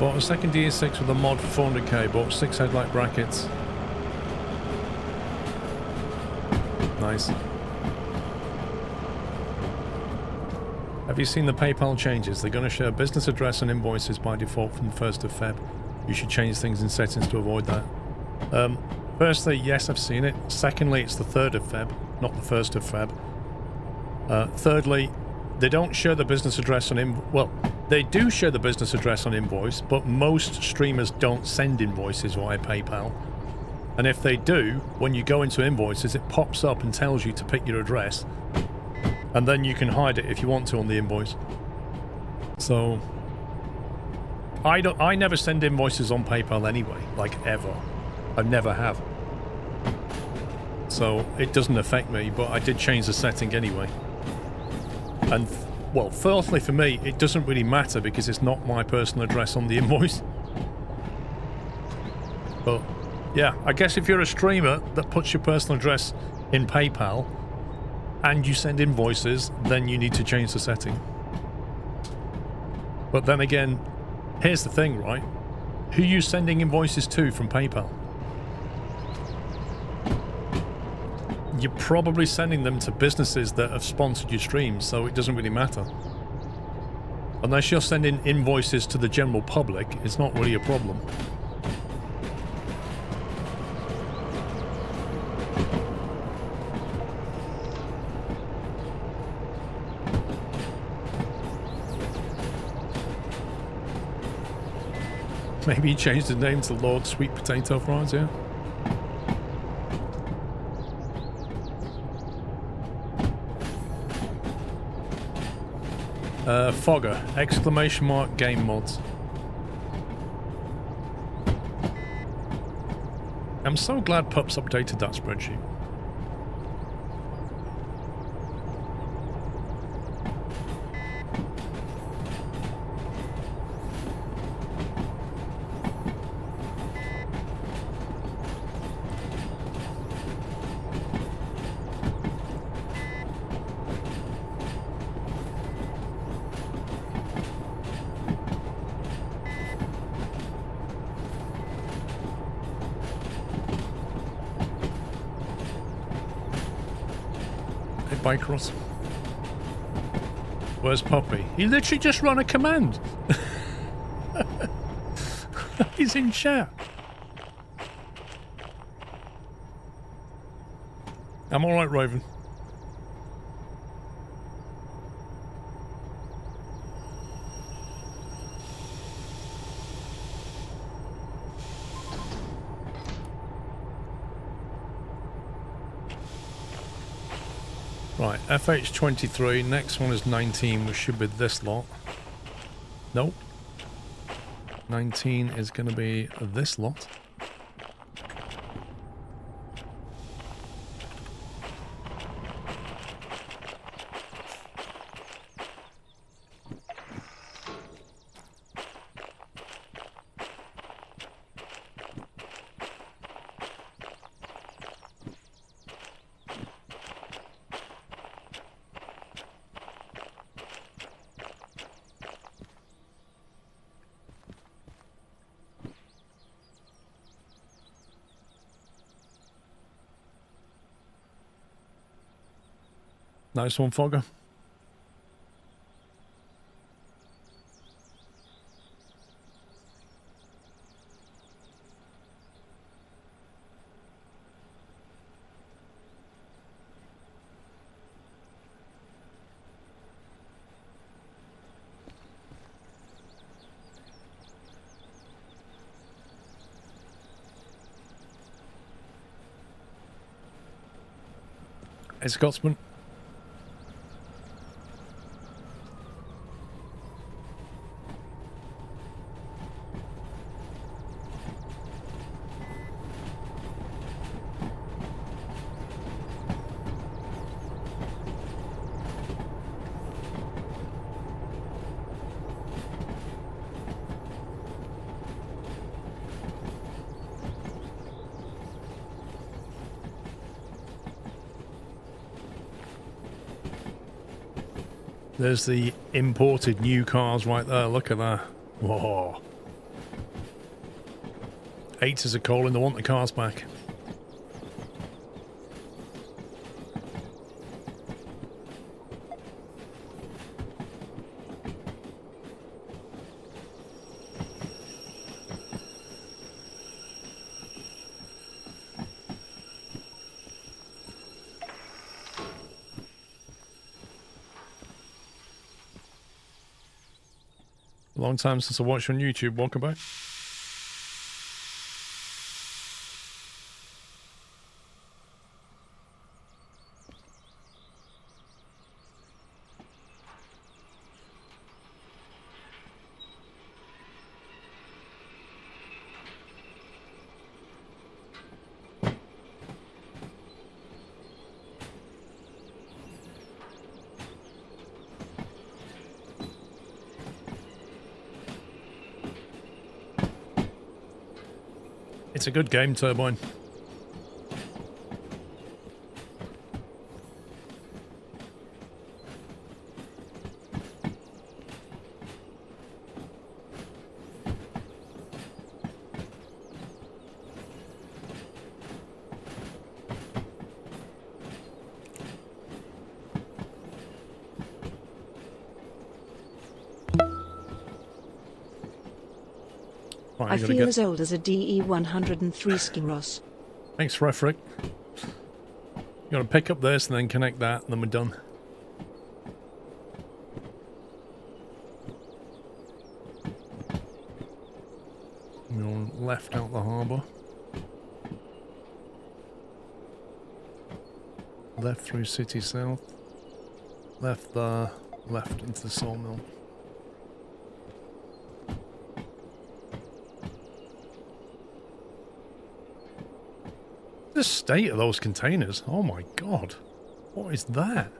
Bought a second DE6 with a mod for 400k, bought 6 headlight brackets. Nice. Have you seen the PayPal changes? They're going to share business address and invoices by default from the 1st of Feb. You should change things in settings to avoid that. Firstly, yes, I've seen it. Secondly, it's the 3rd of Feb, not the 1st of Feb. Thirdly, they don't share the business address on well, they do share the business address on invoice, but most streamers don't send invoices via PayPal. And if they do, when you go into invoices, it pops up and tells you to pick your address. And then you can hide it if you want to on the invoice. So I never send invoices on PayPal anyway, like ever. I never have. So it doesn't affect me, but I did change the setting anyway. And well, fourthly for me, it doesn't really matter because it's not my personal address on the invoice. But yeah, I guess if you're a streamer that puts your personal address in PayPal and you send invoices, then you need to change the setting. But then again, here's the thing, right? Who are you sending invoices to from PayPal? You're probably sending them to businesses that have sponsored your streams, so it doesn't really matter. Unless you're sending invoices to the general public, it's not really a problem. Maybe you changed the name to Lord Sweet Potato Fries, yeah? Fogger, exclamation mark, game mods. I'm so glad Pups updated that spreadsheet. Cross. Where's Poppy? He literally just run a command. He's in chat. I'm alright, Raven. Right, FH23, next one is 19, which should be this lot. Nope. 19 is going to be this lot. Nice one, Fogger. Hey, Scotsman. There's the imported new cars right there. Look at that. Whoa. Haters are calling. They want the cars back. Long time since I watched you on YouTube. Welcome back. It's a good game, Turbine. Right, I feel as old as a DE103 skin Ross. Thanks, Refrick. You gotta pick up this and then connect that, and then we're done. You're left out the harbour. Left through City South. Left there. Left into the sawmill. The state of those containers. Oh my god. What is that?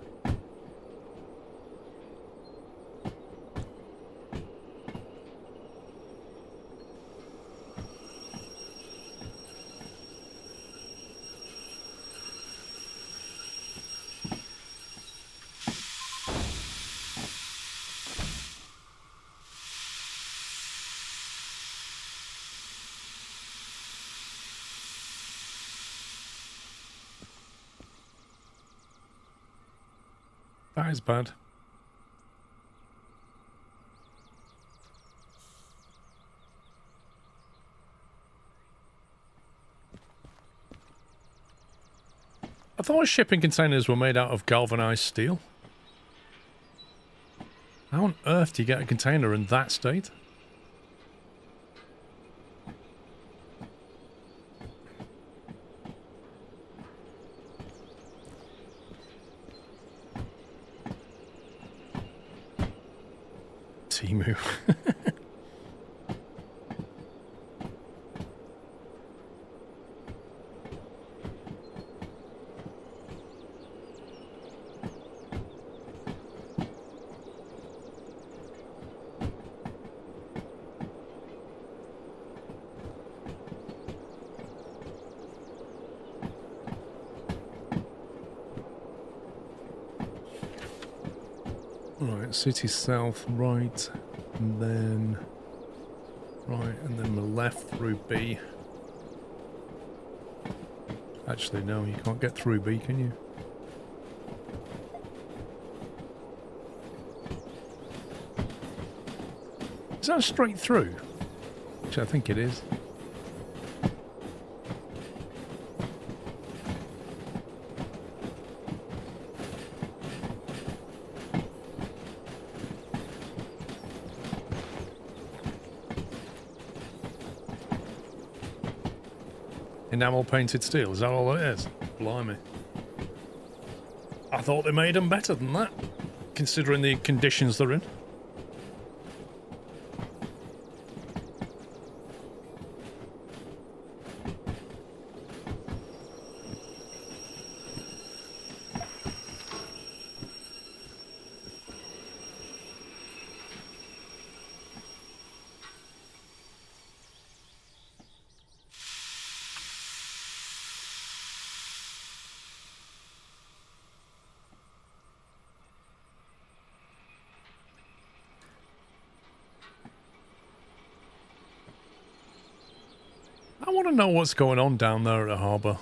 That is bad. I thought shipping containers were made out of galvanized steel. How on earth do you get a container in that state? Timu. Right, city south, right, and then right, and then the left through B. Actually, no, you can't get through B, can you? Is that straight through? Which I think it is. Enamel painted steel, is that all it is? Blimey. I thought they made them better than that, considering the conditions they're in. I want to know what's going on down there at the harbour.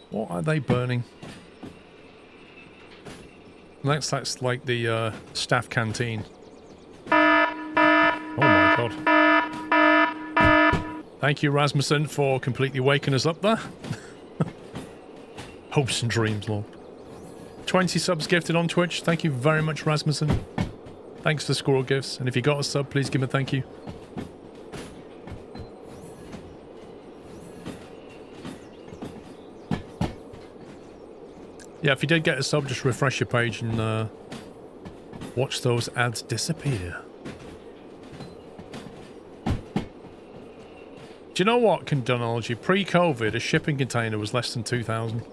What are they burning? That's like the staff canteen. Oh my god. Thank you, Rasmussen, for completely waking us up there. Hopes and dreams, Lord. 20 subs gifted on Twitch. Thank you very much, Rasmussen. Thanks for squirrel gifts. And if you got a sub, please give me a thank you. Yeah, if you did get a sub, just refresh your page and watch those ads disappear. Do you know what, Condonology? Pre-COVID, a shipping container was less than 2,000.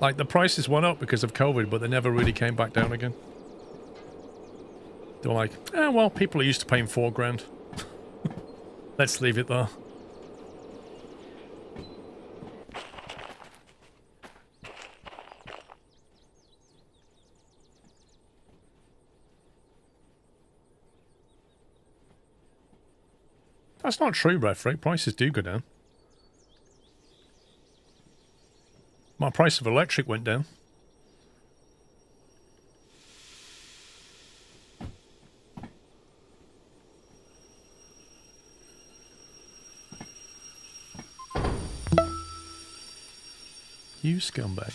Like, the prices went up because of COVID, but they never really came back down again. They were like, eh, well, people are used to paying $4 grand. Let's leave it there. That's not true, Refrick. Prices do go down. My price of electric went down. You scumbag.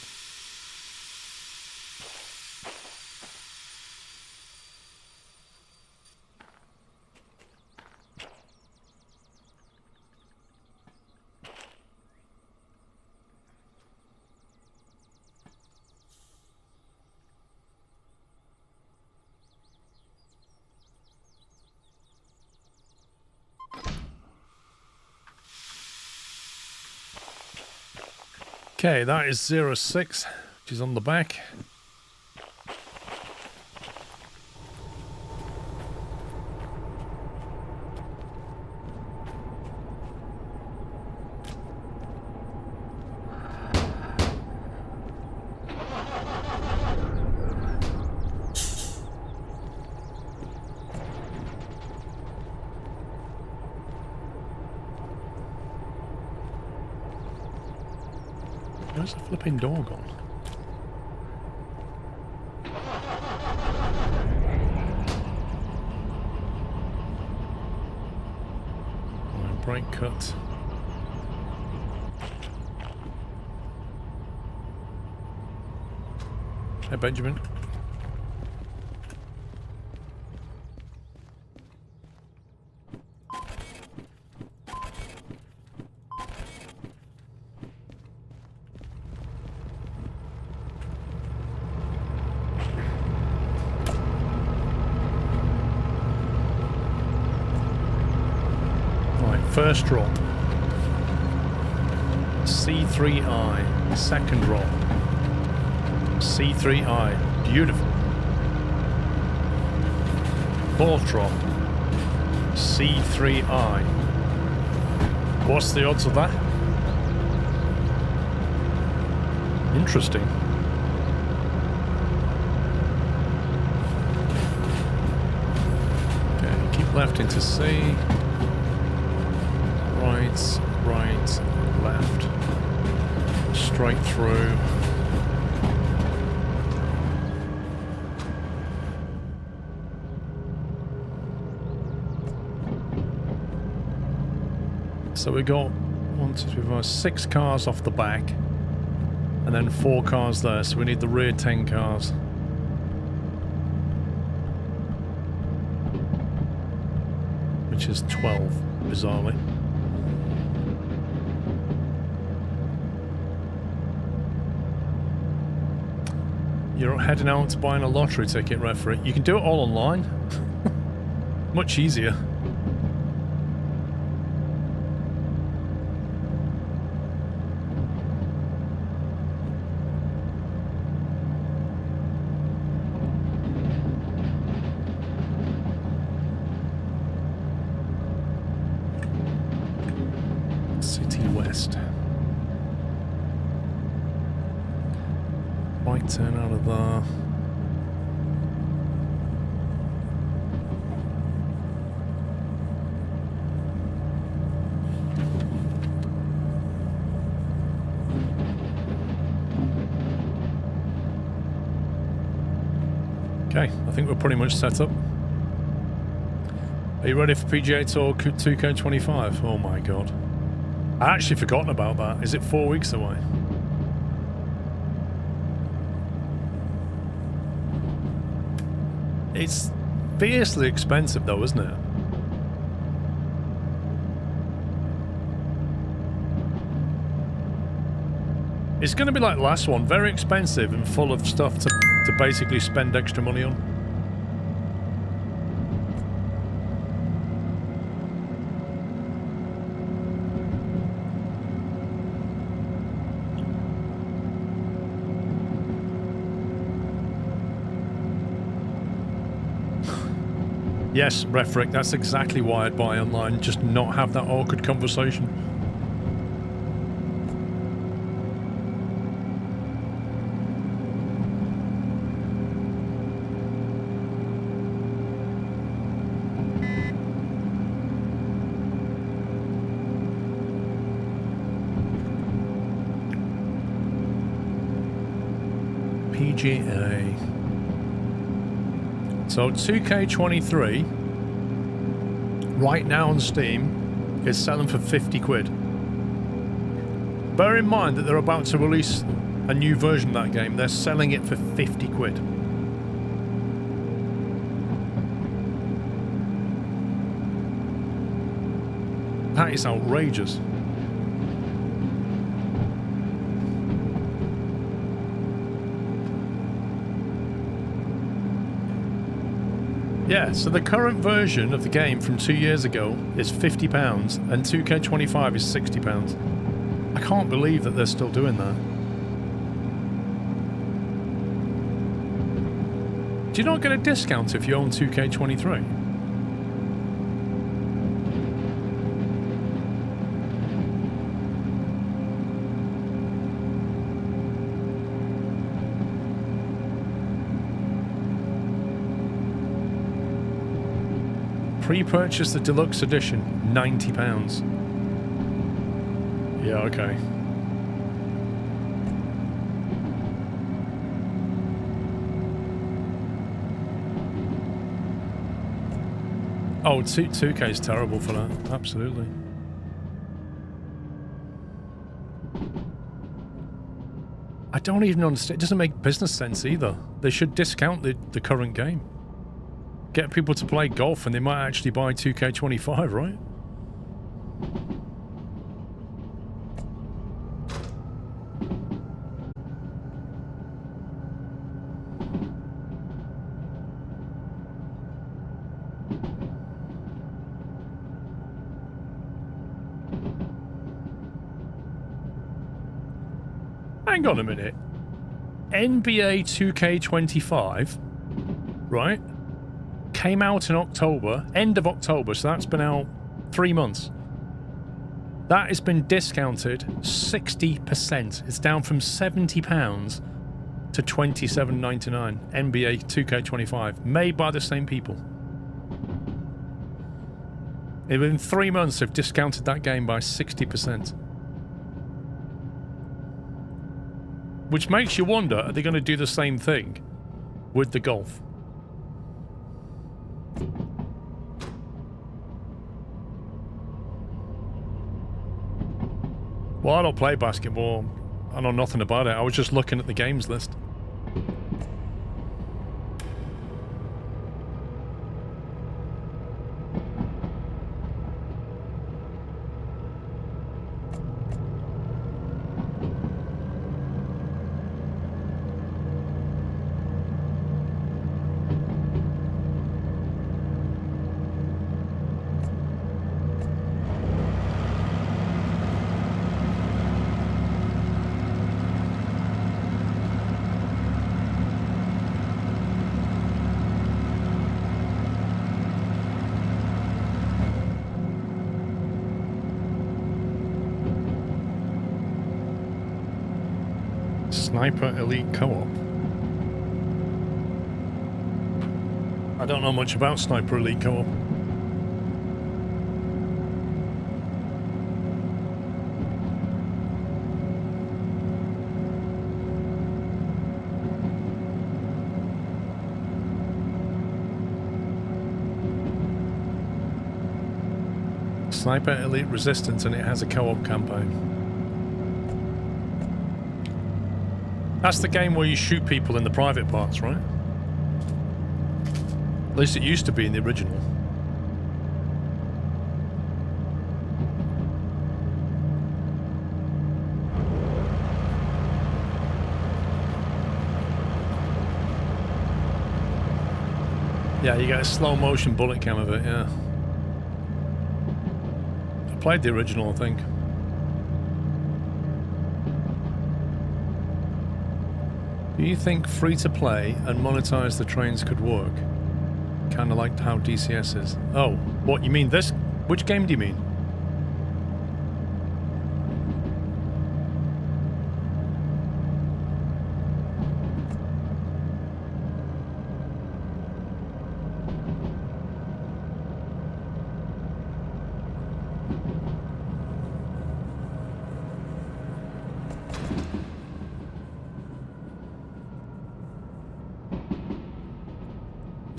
Okay, that is 06, which is on the back. Where's the flipping door gone? Right, brake cut. Hey, Benjamin. First drop, C3I. Second drop, C3I. Beautiful. Fourth drop, C3I. What's the odds of that? Interesting. Okay, keep left into C. Right, left, straight through. So we got 1, 2, 3, 4, 6 cars off the back, and then 4 cars there. So we need the rear 10 cars. Which is 12, bizarrely. You're heading out to buying a lottery ticket, referee. You can do it all online. Much easier. City West. Right turn out of there. Okay, I think we're pretty much set up. Are you ready for PGA Tour 2K25? Oh my god. I actually forgotten about that. Is it 4 weeks away? It's fiercely expensive though, isn't it? It's going to be like the last one, very expensive and full of stuff to basically spend extra money on. Yes, Refric, that's exactly why I'd buy online, just not have that awkward conversation. PGA. So 2K23 right now on Steam is selling for 50 quid. Bear in mind that they're about to release a new version of that game. They're selling it for 50 quid. That is outrageous. Yeah, so the current version of the game from 2 years ago is £50 and 2K25 is £60. I can't believe that they're still doing that. Do you not get a discount if you own 2K23? Pre-purchase the deluxe edition, £90. Yeah, okay. Oh, 2K is terrible for that. Absolutely. I don't even understand. It doesn't make business sense either. They should discount the current game. Get people to play golf and they might actually buy 2K25, right? Hang on a minute. NBA 2K25, right? Came out in October, end of October, so that's been out 3 months. That has been discounted 60%. It's down from £70 to $27.99. NBA 2K25, made by the same people. Within 3 months, they've discounted that game by 60%. Which makes you wonder, are they going to do the same thing with the golf? Well, I don't play basketball. I know nothing about it. I was just looking at the games list. Sniper Elite Co-op. I don't know much about Sniper Elite Co-op. Sniper Elite Resistance, and it has a co-op campaign. That's the game where you shoot people in the private parts, right? At least it used to be in the original. Yeah, you get a slow motion bullet cam of it, yeah. I played the original, I think. Do you think free to play and monetize the trains could work? Kind of like how DCS is. Oh, what, you mean this? Which game do you mean?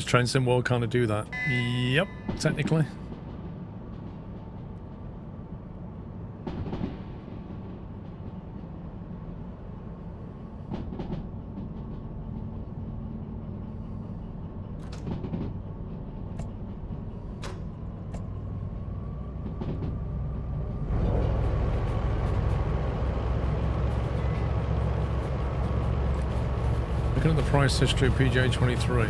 Train Sim World kind of do that. Yep, technically. Looking at the price history of PJ23.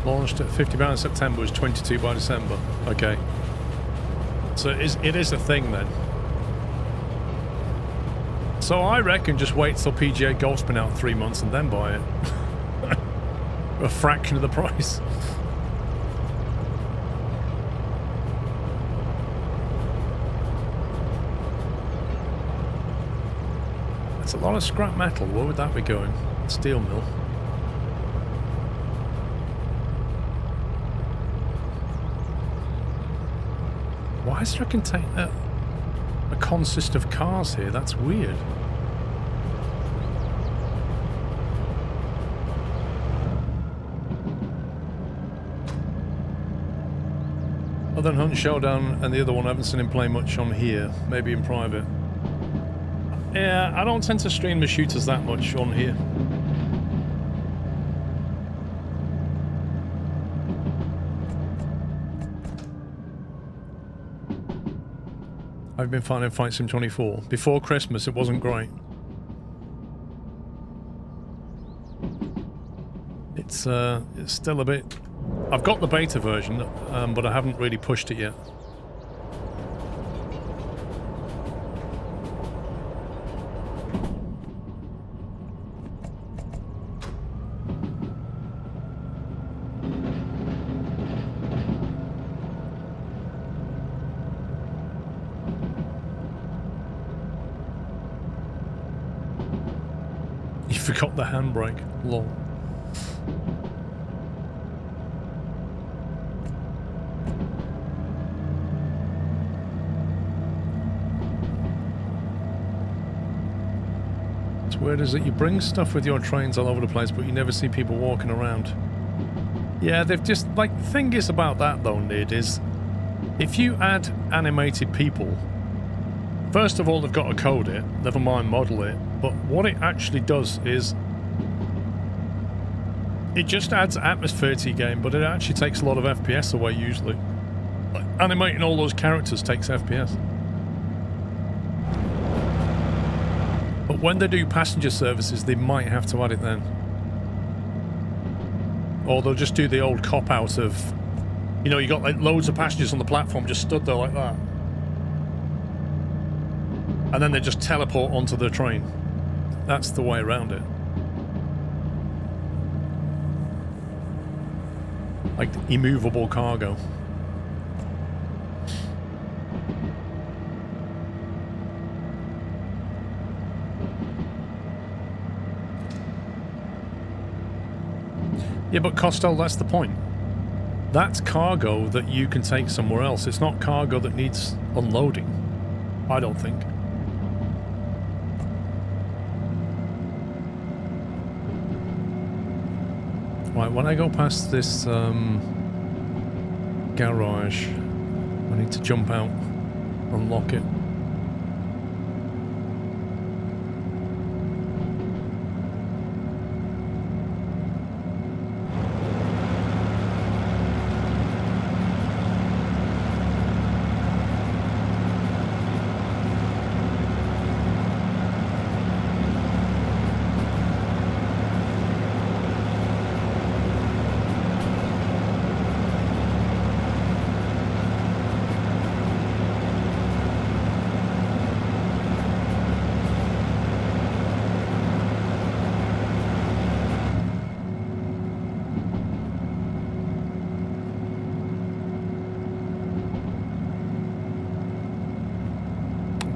Launched at £50 in September, was 22 by December. Okay. So it is a thing then. So I reckon just wait till PGA Golf's been out 3 months and then buy it. A fraction of the price. That's a lot of scrap metal. Where would that be going? Steel mill. Why is there a consist of cars here? That's weird. Other than Hunt Showdown and the other one, I haven't seen him play much on here. Maybe in private. Yeah, I don't tend to stream the shooters that much on here. I've been finding Flight Sim 24. Before Christmas, it wasn't great. It's still a bit... I've got the beta version, but I haven't really pushed it yet. Forgot the handbrake. Lol. What's weird is that you bring stuff with your trains all over the place, but you never see people walking around. Yeah, they've just, like, the thing is about that though, Nid, is if you add animated people, first of all, they've got to code it, never mind model it, but what it actually does is it just adds atmosphere to your game, but it actually takes a lot of FPS away usually. Like, animating all those characters takes FPS. But when they do passenger services, they might have to add it then. Or they'll just do the old cop-out of, you know, you got like loads of passengers on the platform just stood there like that. And then they just teleport onto the train. That's the way around it. Like immovable cargo. Yeah, but Costello, that's the point. That's cargo that you can take somewhere else. It's not cargo that needs unloading. I don't think. Right, when I go past this garage, I need to jump out, unlock it.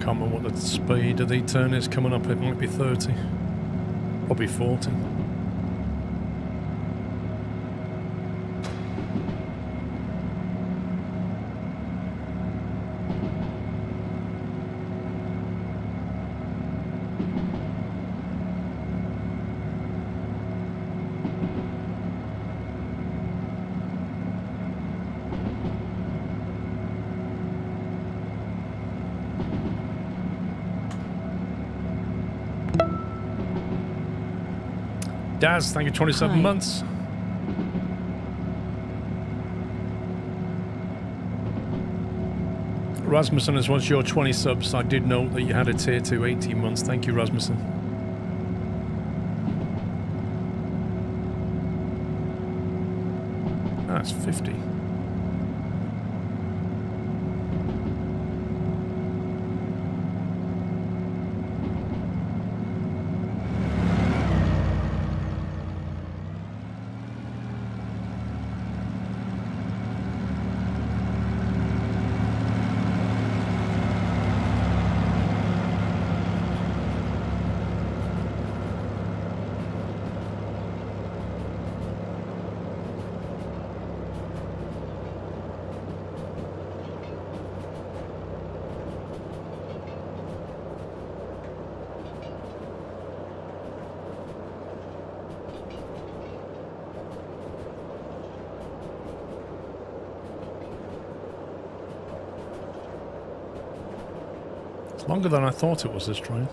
Can't remember what the speed of the turn is coming up. It might be 30. Probably 40. Daz, thank you, 27 Hi. months. Rasmussen, as once your 20 subs, I did note that you had a tier 2 18 months. Thank you, Rasmussen. That's 50. Longer than I thought it was, this train.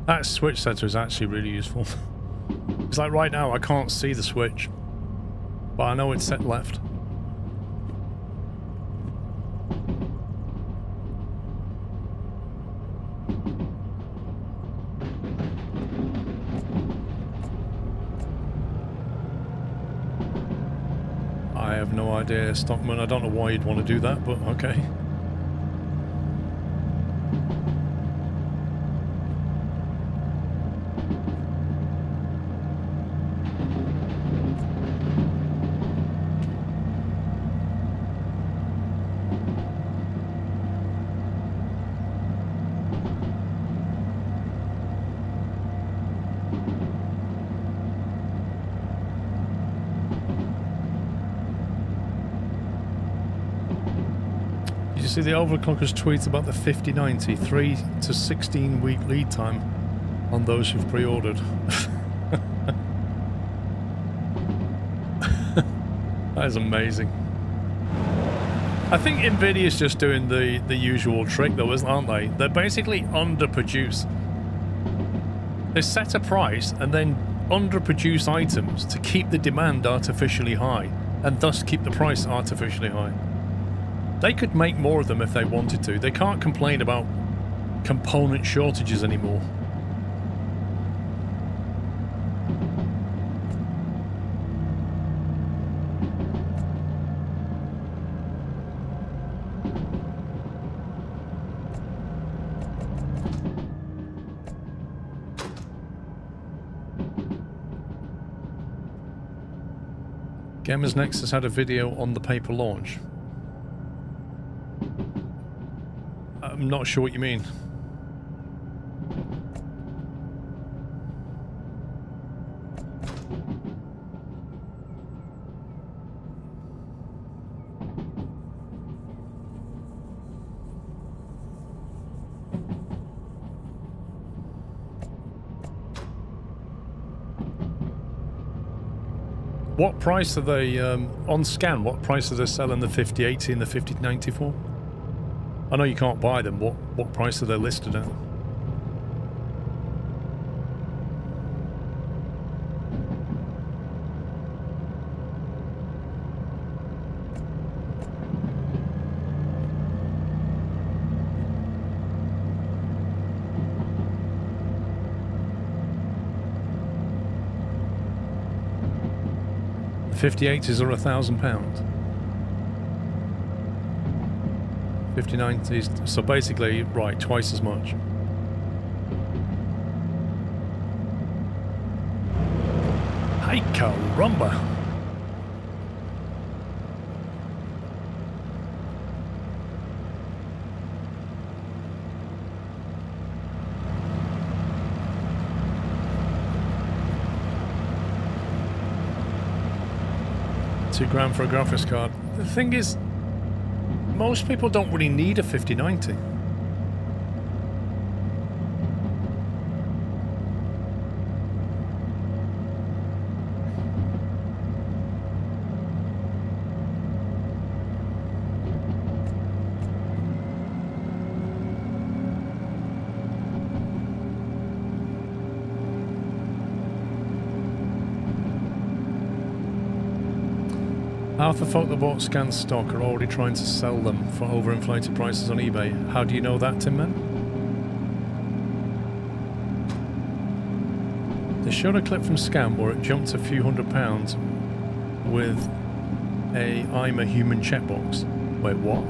That switch sensor is actually really useful. It's like right now I can't see the switch, but I know it's set left. I have no idea, Stockman. I don't know why you'd want to do that, but okay. See the overclockers tweet about the 5090 3 to 16 week lead time on those who've pre-ordered. That is amazing. I think Nvidia's just doing the usual trick though, aren't they? They're basically underproduce. They set a price and then underproduce items to keep the demand artificially high and thus keep the price artificially high. They could make more of them if they wanted to. They can't complain about component shortages anymore. Gamers Nexus had a video on the paper launch. I'm not sure what you mean. What price are they, on scan, what price are they selling the 5080 and the 5090 for? I know you can't buy them. What price are they listed at? 5080s are £1,000. 5090s, so basically, right, twice as much. Hey, caramba! £2,000 for a graphics card. The thing is, most people don't really need a 5090. Half the folk that bought scan stock are already trying to sell them for overinflated prices on eBay. How do you know that, Tim Man? They showed a clip from Scam where it jumped a few £100 with a I'm a human checkbox. Wait, what?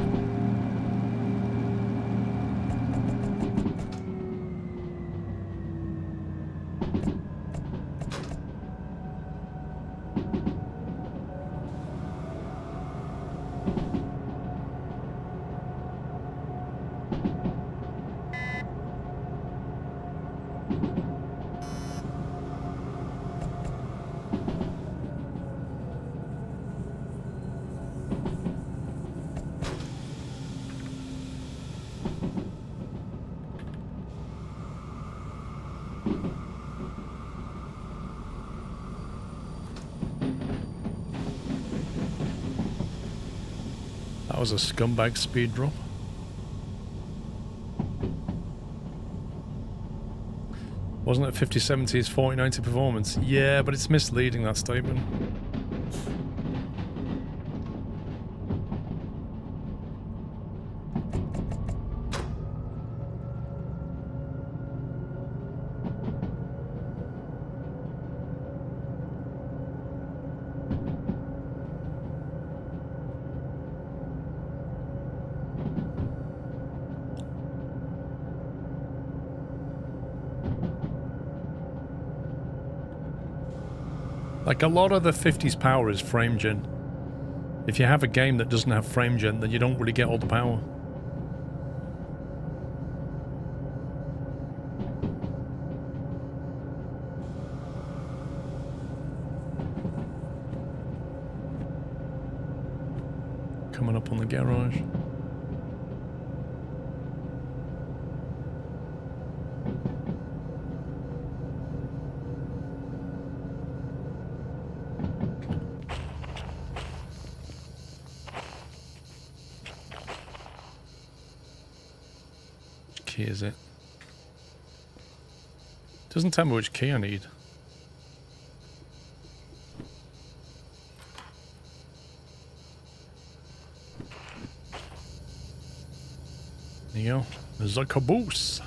That was a scumbag speed drop. Wasn't it 5070's 4090 performance? Yeah, but it's misleading, that statement. Like, a lot of the 50's power is frame gen. If you have a game that doesn't have frame gen, then you don't really get all the power. Coming up on the garage. Key is it? Doesn't tell me which key I need. There you go. There's a caboose.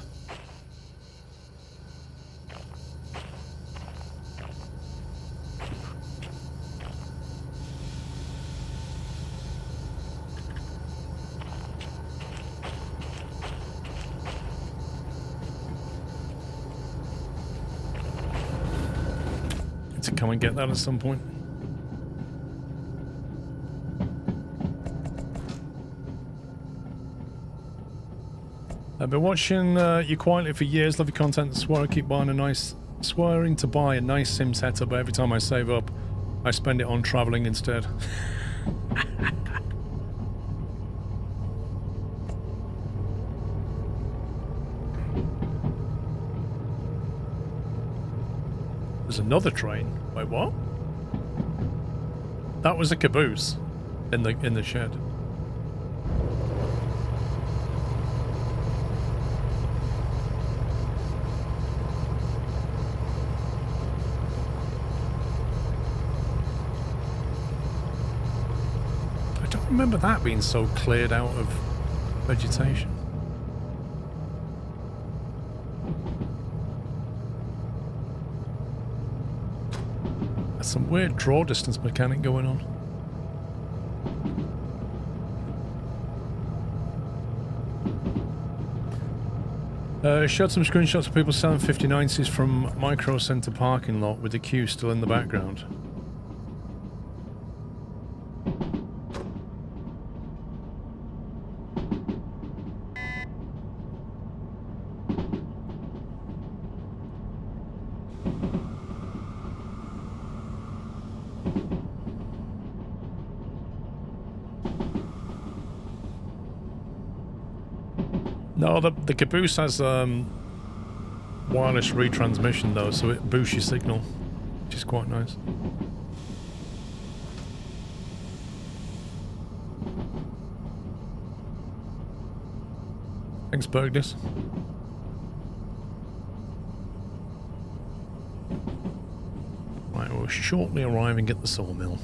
To come and get that at some point. I've been watching you quietly for years, love your content, swear I keep swearing to buy a nice sim setup, but every time I save up, I spend it on travelling instead. There's another train. Wait, what? That was a caboose in the shed. I don't remember that being so cleared out of vegetation. Some weird draw distance mechanic going on. Showed some screenshots of people selling 5090s from Micro Center parking lot with the queue still in the background. No, the caboose has wireless retransmission though, so it boosts your signal, which is quite nice. Thanks, Bergdis. Right, we'll shortly arriving at the sawmill.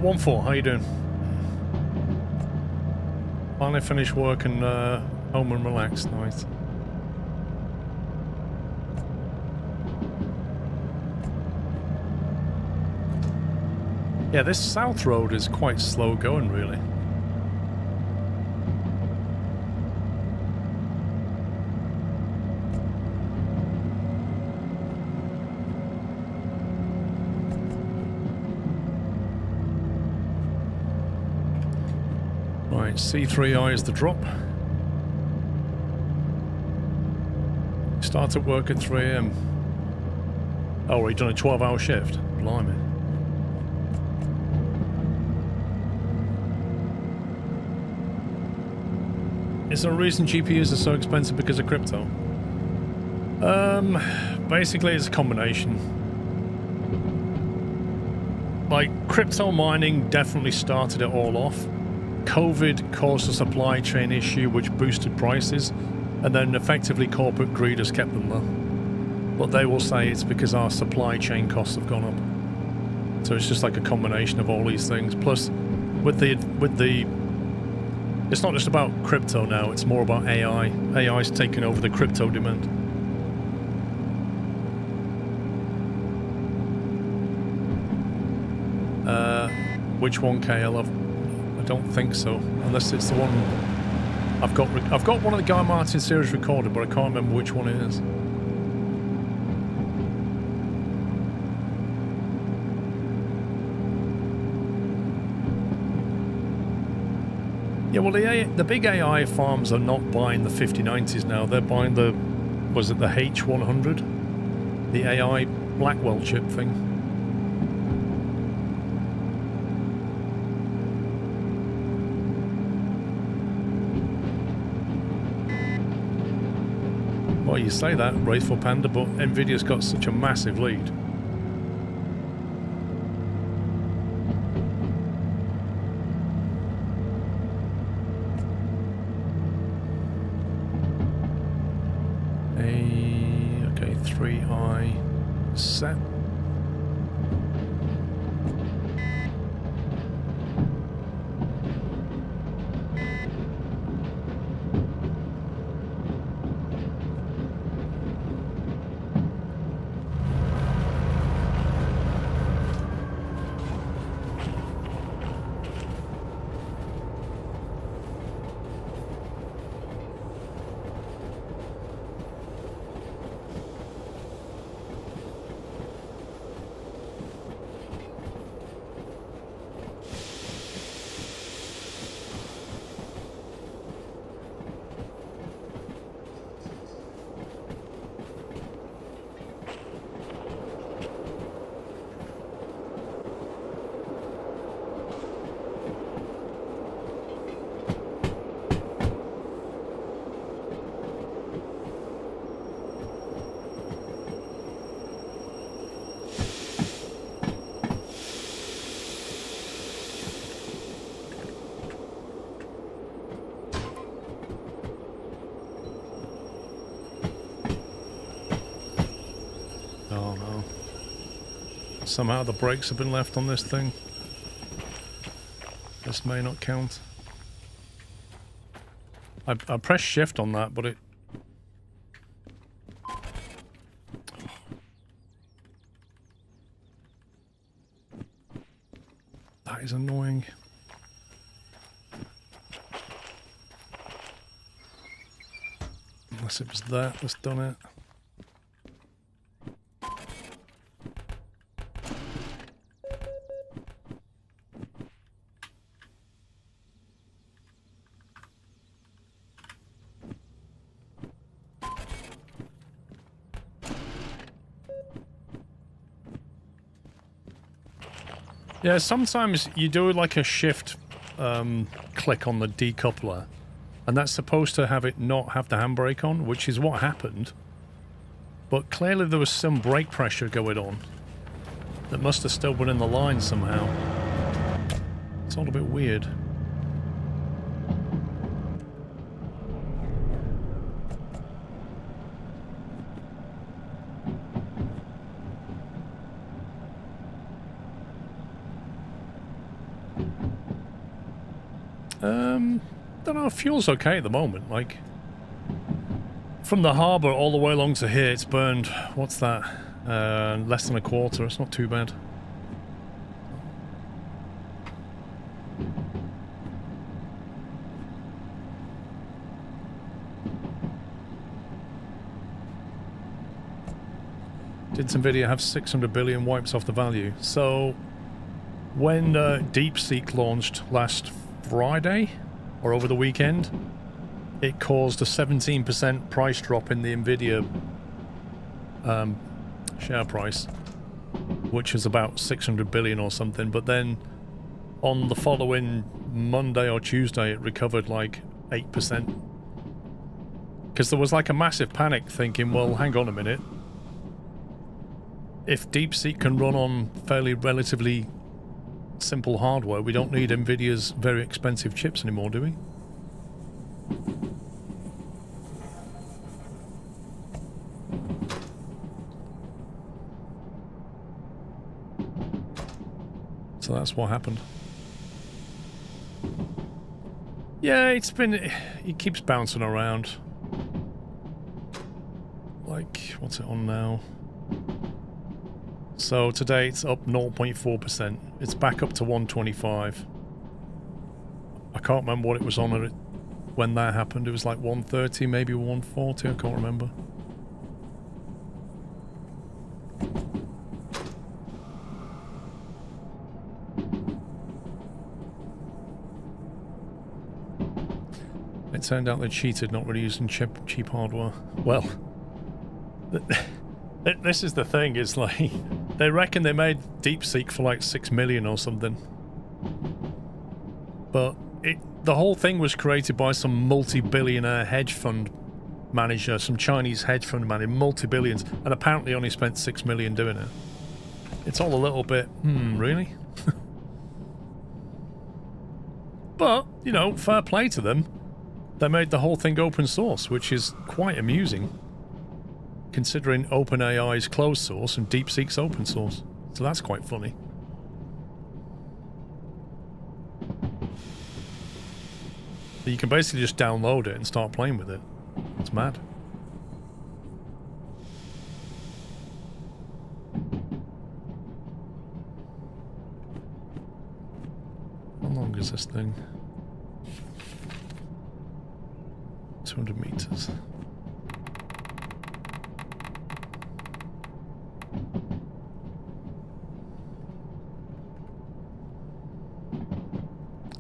One four, how you doing? Finally finished work and home and relaxed. Nice. Yeah, this south road is quite slow going, really. Right, C3I is the drop. Start at work at 3 AM. Oh, we've done a 12-hour shift. Blimey. Is there a reason GPUs are so expensive because of crypto? Basically it's a combination. Like, crypto mining definitely started it all off. COVID caused a supply chain issue which boosted prices, and then effectively corporate greed has kept them low. But they will say it's because our supply chain costs have gone up. So it's just like a combination of all these things. Plus, with the it's not just about crypto now, it's more about AI. AI's taken over the crypto demand. Which one, KL? I don't think so, unless it's the one I've got one of the Guy Martin series recorded, but I can't remember which one it is. Yeah, well, the big AI farms are not buying the 5090s now. They're buying the, was it the H100? The AI Blackwell chip thing. Well, you say that, Wraithful Panda, but Nvidia's got such a massive lead. Okay, 3i set. Somehow the brakes have been left on this thing. This may not count. I pressed shift on that, but it... That is annoying. Unless it was that that's done it. Yeah, sometimes you do like a shift click on the decoupler, and that's supposed to have it not have the handbrake on, which is what happened. But clearly there was some brake pressure going on that must have still been in the line somehow. It's all a bit weird. Don't know, fuel's okay at the moment, like... From the harbour all the way along to here, it's burned, what's that? Less than a quarter, it's not too bad. Did NVIDIA have 600 billion wipes off the value? So, when DeepSeek launched last Friday, or over the weekend, it caused a 17% price drop in the NVIDIA share price, which is about 600 billion or something, but then on the following Monday or Tuesday it recovered like 8%. Because there was like a massive panic thinking, well, hang on a minute, if DeepSeek can run on fairly relatively simple hardware, we don't need NVIDIA's very expensive chips anymore, do we? So that's what happened. Yeah, it's been... It keeps bouncing around. Like, what's it on now? So today it's up 0.4%. It's back up to 125. I can't remember what it was on when that happened. It was like 130, maybe 140, I can't remember. It turned out they cheated, not really using cheap hardware. Well, this is the thing, it's like, they reckon they made DeepSeek for like 6 million or something. But the whole thing was created by some multi-billionaire hedge fund manager, some Chinese hedge fund manager, multi-billions, and apparently only spent 6 million doing it. It's all a little bit, really? But, you know, fair play to them. They made the whole thing open source, which is quite amusing, considering OpenAI is closed source and DeepSeek's open source. So that's quite funny. You can basically just download it and start playing with it. It's mad. How long is this thing? 200 meters.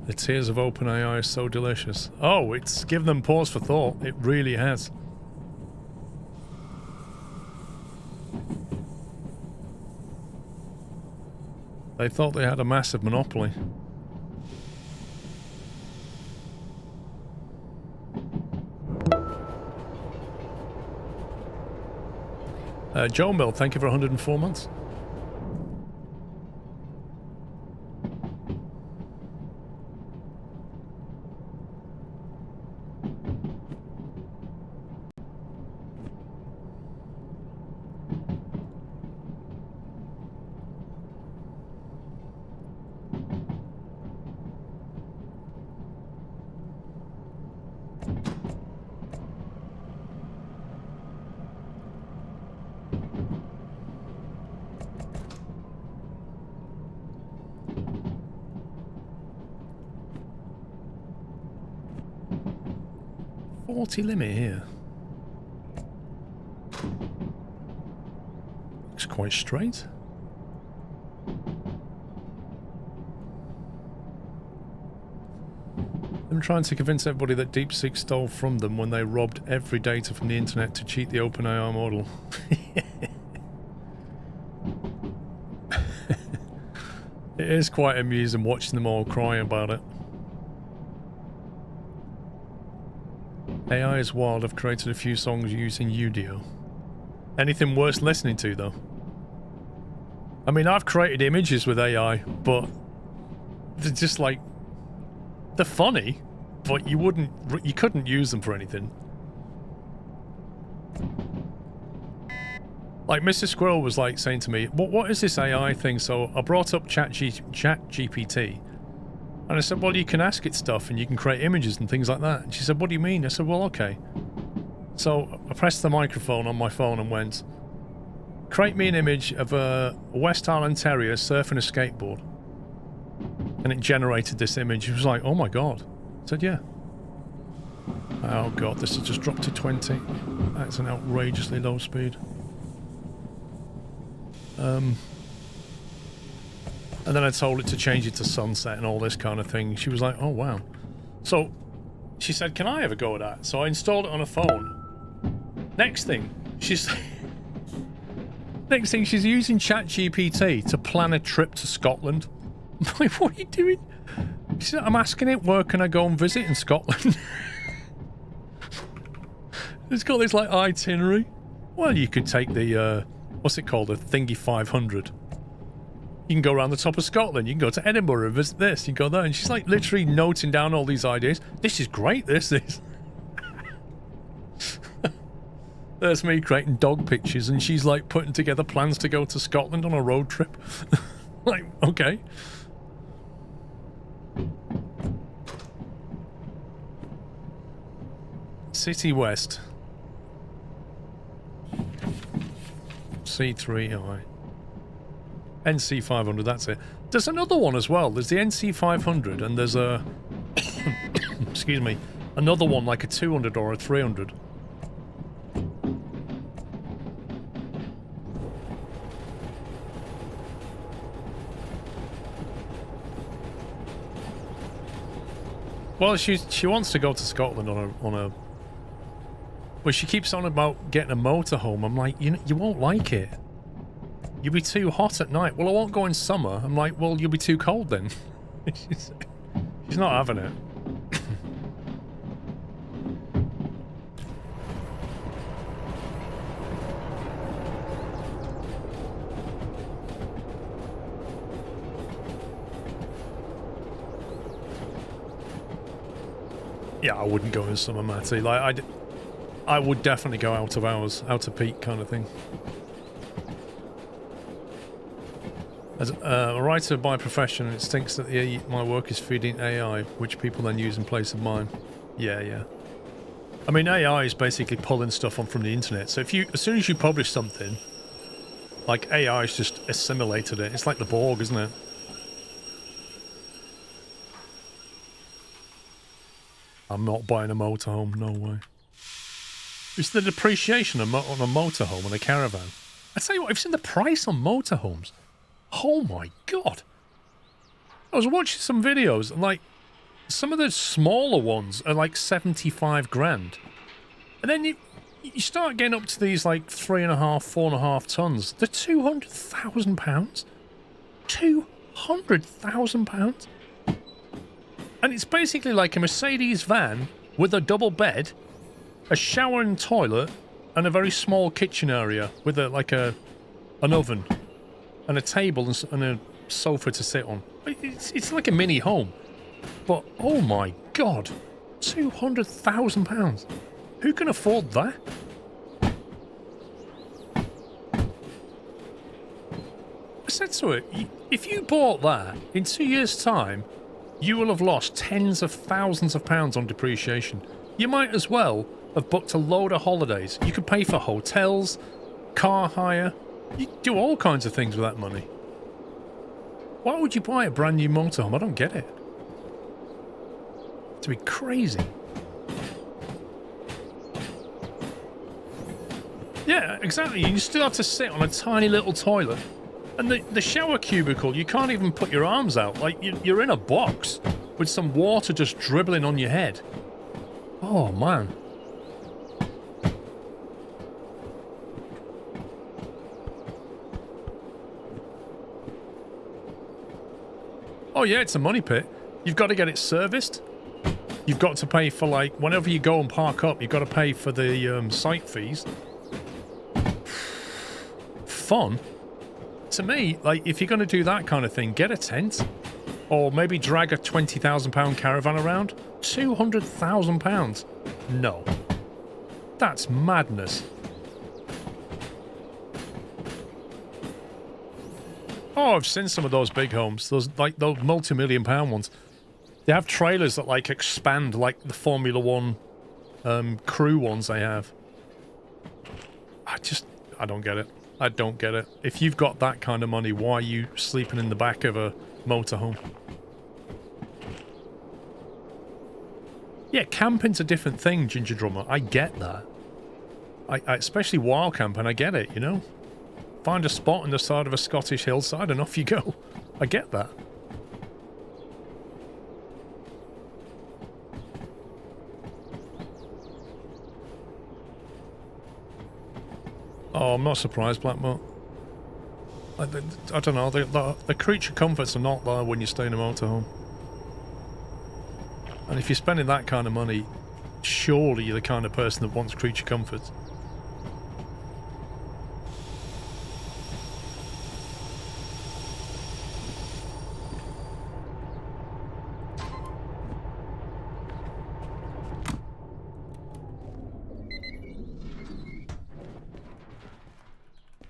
The tears of OpenAI are so delicious. Oh, it's given them pause for thought. It really has. They thought they had a massive monopoly. Joe Mill, thank you for 104 months. $40 limit here. Looks quite straight. I'm trying to convince everybody that DE6 stole from them when they robbed every data from the internet to cheat the OpenAI model. It is quite amusing watching them all cry about it. AI is wild. I've created a few songs using Udio. Anything worth listening to, though? I mean, I've created images with AI, but they're just like... They're funny, but you couldn't use them for anything. Like, Mr. Squirrel was like saying to me, what is this AI thing? So I brought up ChatGPT, and I said, well, you can ask it stuff and you can create images and things like that. And she said, what do you mean? I said, well, okay. So I pressed the microphone on my phone and went, create me an image of a West Island Terrier surfing a skateboard. And it generated this image. It was like, oh my god. I said, yeah. Oh god, this has just dropped to 20. That's an outrageously low speed. And then I told it to change it to sunset and all this kind of thing. She was like, oh wow. So she said, can I have a go at that? So I installed it on a phone. Next thing, she's using ChatGPT to plan a trip to Scotland. I'm like, what are you doing? She said, I'm asking it, where can I go and visit in Scotland? It's got this like itinerary. Well, you could take the what's it called, a thingy 500. You can go around the top of Scotland. You can go to Edinburgh and visit this. You can go there, and she's like literally noting down all these ideas. This is great. This is. There's me creating dog pictures, and she's like putting together plans to go to Scotland on a road trip. Like, okay. City West. C3i. NC500, that's it. There's another one as well. There's the NC500 and there's a... excuse me. Another one like a 200 or a 300. Well, she wants to go to Scotland on a... Well, she keeps on about getting a motorhome. I'm like, you won't like it. You'll be too hot at night. Well, I won't go in summer. I'm like, well, you'll be too cold then. She's not having it. Yeah, I wouldn't go in summer, Matty. Like, I would definitely go out of hours, out of peak kind of thing. As a writer by profession, it stinks that my work is feeding AI, which people then use in place of mine. Yeah. I mean, AI is basically pulling stuff on from the internet. So as soon as you publish something, like AI's just assimilated it. It's like the Borg, isn't it? I'm not buying a motorhome, no way. It's the depreciation on a motorhome and a caravan. I tell you what, I've seen the price on motorhomes. Oh my god. I was watching some videos and like some of the smaller ones are like 75 grand. And then you start getting up to these like 3.5, 4.5 tons. They're £200,000. £200,000. And it's basically like a Mercedes van with a double bed, a shower and toilet, and a very small kitchen area with an oven. And a table and a sofa to sit on. It's like a mini home. But, oh my god. £200,000. Who can afford that? I said to it, if you bought that, in 2 years' time, you will have lost tens of thousands of pounds on depreciation. You might as well have booked a load of holidays. You could pay for hotels, car hire. You do all kinds of things with that money. Why would you buy a brand new motorhome? I don't get it. To be crazy. Yeah, exactly. You still have to sit on a tiny little toilet. And the shower cubicle, you can't even put your arms out. Like, you're in a box with some water just dribbling on your head. Oh, man. Oh, yeah, it's a money pit. You've got to get it serviced. You've got to pay for, like, whenever you go and park up, you've got to pay for the site fees. Fun. To me, like, if you're going to do that kind of thing, get a tent. Or maybe drag a £20,000 caravan around. £200,000. No. That's madness. Oh, I've seen some of those big homes. Those multi-million pound ones. They have trailers that, like, expand like the Formula One crew ones they have. I don't get it. I don't get it. If you've got that kind of money, why are you sleeping in the back of a motorhome? Yeah, camping's a different thing, Ginger Drummer. I get that. I especially wild camping, I get it, you know? Find a spot on the side of a Scottish hillside and off you go. I get that. Oh, I'm not surprised, Blackmore. I don't know, the creature comforts are not there when you stay in a motorhome. And if you're spending that kind of money, surely you're the kind of person that wants creature comforts.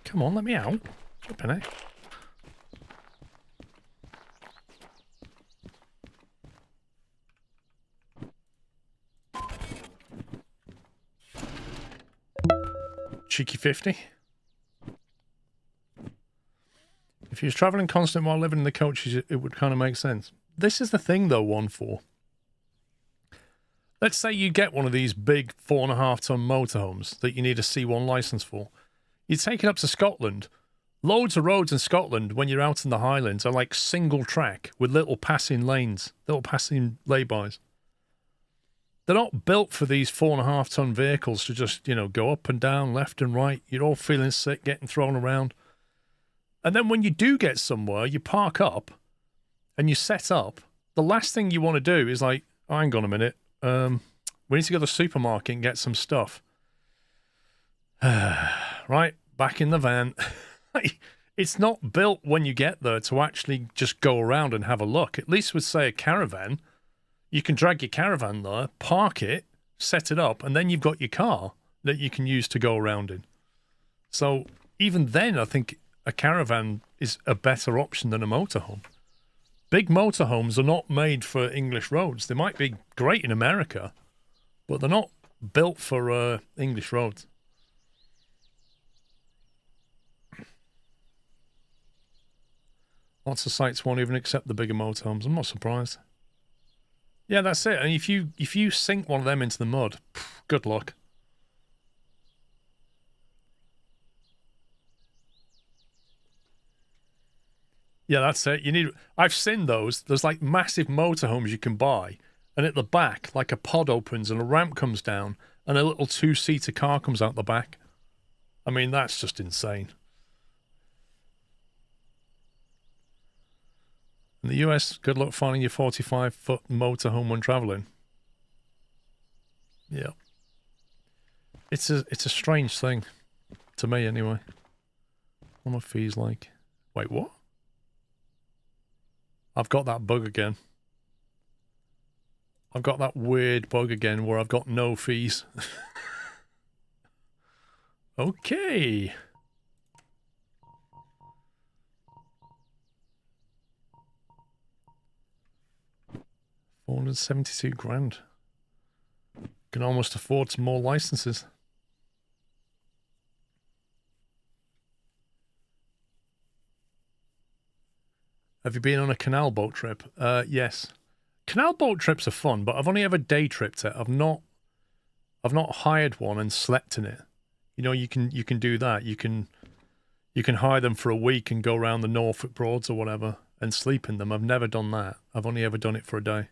Come on, let me out. Flippin' heck. Cheeky 50. If you was travelling constant while living in the coaches, it would kind of make sense. This is the thing, though, 1-4. Let's say you get one of these big 4.5-ton motorhomes that you need a C1 licence for. You take it up to Scotland. Loads of roads in Scotland, when you're out in the Highlands, are like single track with little passing lanes, little passing lay-bys. They're not built for these 4.5-ton vehicles to just, you know, go up and down, left and right. You're all feeling sick, getting thrown around. And then when you do get somewhere, you park up and you set up. The last thing you want to do is like, oh, hang on a minute. We need to go to the supermarket and get some stuff. Right, back in the van. It's not built when you get there to actually just go around and have a look. At least with, say, a caravan, you can drag your caravan there, park it, set it up, and then you've got your car that you can use to go around in. So even then, I think a caravan is a better option than a motorhome. Big motorhomes are not made for English roads. They might be great in America, but they're not built for English roads. Lots of sites won't even accept the bigger motorhomes. I'm not surprised. Yeah, that's it. And if you sink one of them into the mud, good luck. Yeah, that's it. I've seen those. There's like massive motorhomes you can buy, and at the back, like a pod opens and a ramp comes down, and a little 2-seater car comes out the back. I mean, that's just insane. In the US, good luck finding your 45-foot motorhome when traveling. Yeah. It's a strange thing. To me, anyway. What are fees like? Wait, what? I've got that bug again. I've got that weird bug again where I've got no fees. Okay. $472,000. Can almost afford some more licenses. Have you been on a canal boat trip? Yes. Canal boat trips are fun, but I've only ever day tripped it. I've not hired one and slept in it. You know, you can do that. You can hire them for a week and go around the Norfolk Broads or whatever and sleep in them. I've never done that. I've only ever done it for a day.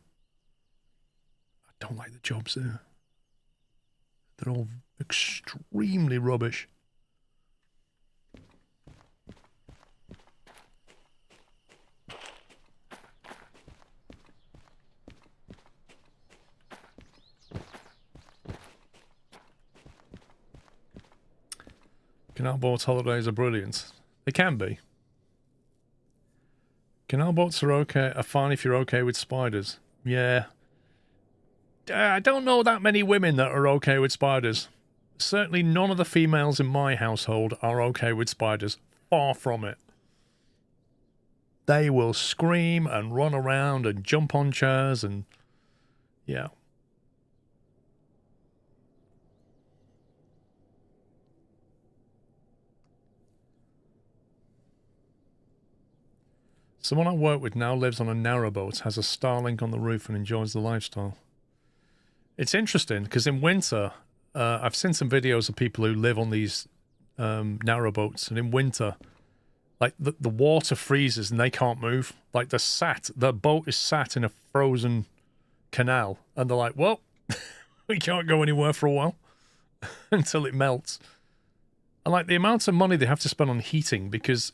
I don't like the jobs there. They're all extremely rubbish. Canal boats holidays are brilliant. They can be. Canal boats are fine if you're okay with spiders. Yeah. I don't know that many women that are okay with spiders. Certainly none of the females in my household are okay with spiders. Far from it. They will scream and run around and jump on chairs and... yeah. Someone I work with now lives on a narrowboat, has a Starlink on the roof and enjoys the lifestyle. It's interesting because in winter, I've seen some videos of people who live on these narrowboats, and in winter, like the water freezes and they can't move. Like the boat is sat in a frozen canal, and they're like, well, we can't go anywhere for a while until it melts. And like the amount of money they have to spend on heating, because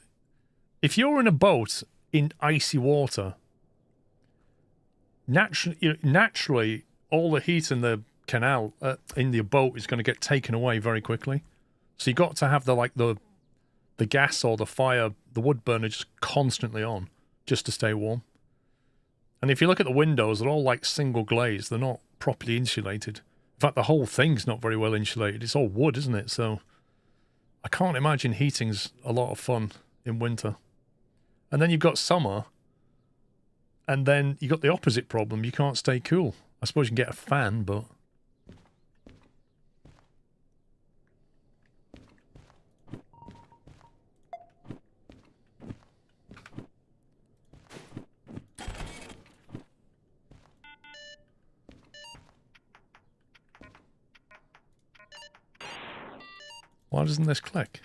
if you're in a boat in icy water, naturally all the heat in the canal in the boat is going to get taken away very quickly. So you got to have the gas or the fire, the wood burner just constantly on just to stay warm. And if you look at the windows, they're all like single glazed. They're not properly insulated. In fact, the whole thing's not very well insulated. It's all wood, isn't it? So I can't imagine heating's a lot of fun in winter. And then you've got summer, and then you've got the opposite problem. You can't stay cool. I suppose you can get a fan, but... why doesn't this click?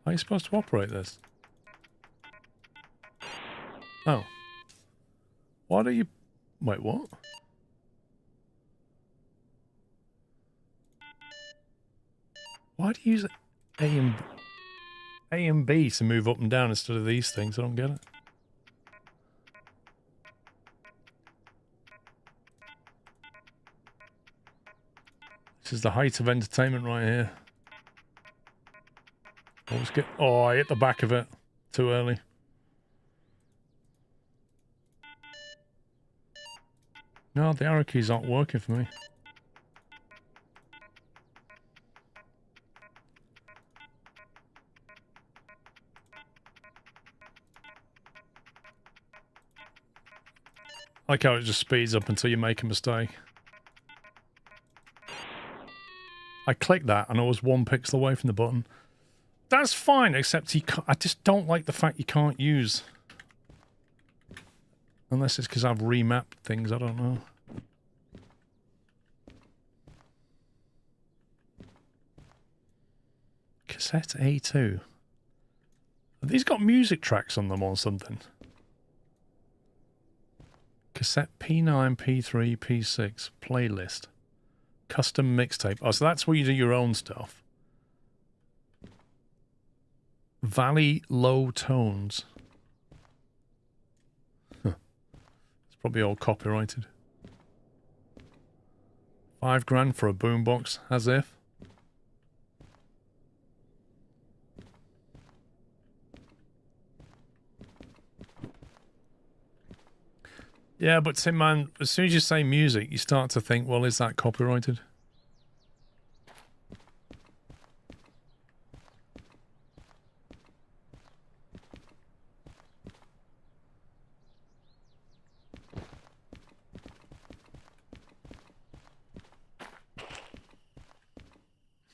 How are you supposed to operate this? Oh. Why do you... wait, what? Why do you use A and B to move up and down instead of these things? I don't get it. This is the height of entertainment right here. Always get... oh, I hit the back of it too early. No, the arrow keys aren't working for me. I like how it just speeds up until you make a mistake. I clicked that and I was 1 pixel away from the button. That's fine, except you can't, I just don't like the fact you can't use... unless it's because I've remapped things, I don't know. Cassette A2. Have these got music tracks on them or something? Cassette P9, P3, P6, playlist. Custom mixtape. Oh, so that's where you do your own stuff. Valley Low Tones. Huh. It's probably all copyrighted. $5,000 for a boombox, as if. Yeah, but Tim, man, as soon as you say music, you start to think, well, is that copyrighted?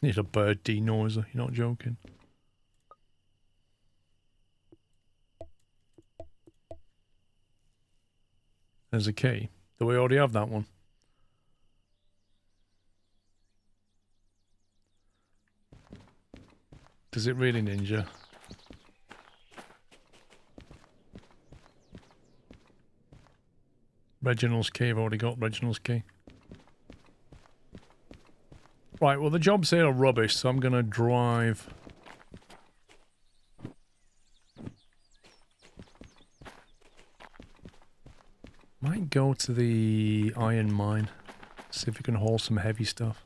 Need a bird denoiser, you're not joking. as a key. Do we already have that one? Does it really, Ninja? Reginald's key. I've already got Reginald's key. Right, well, the jobs here are rubbish, so I'm going to drive... Might go to the iron mine. See if we can haul some heavy stuff.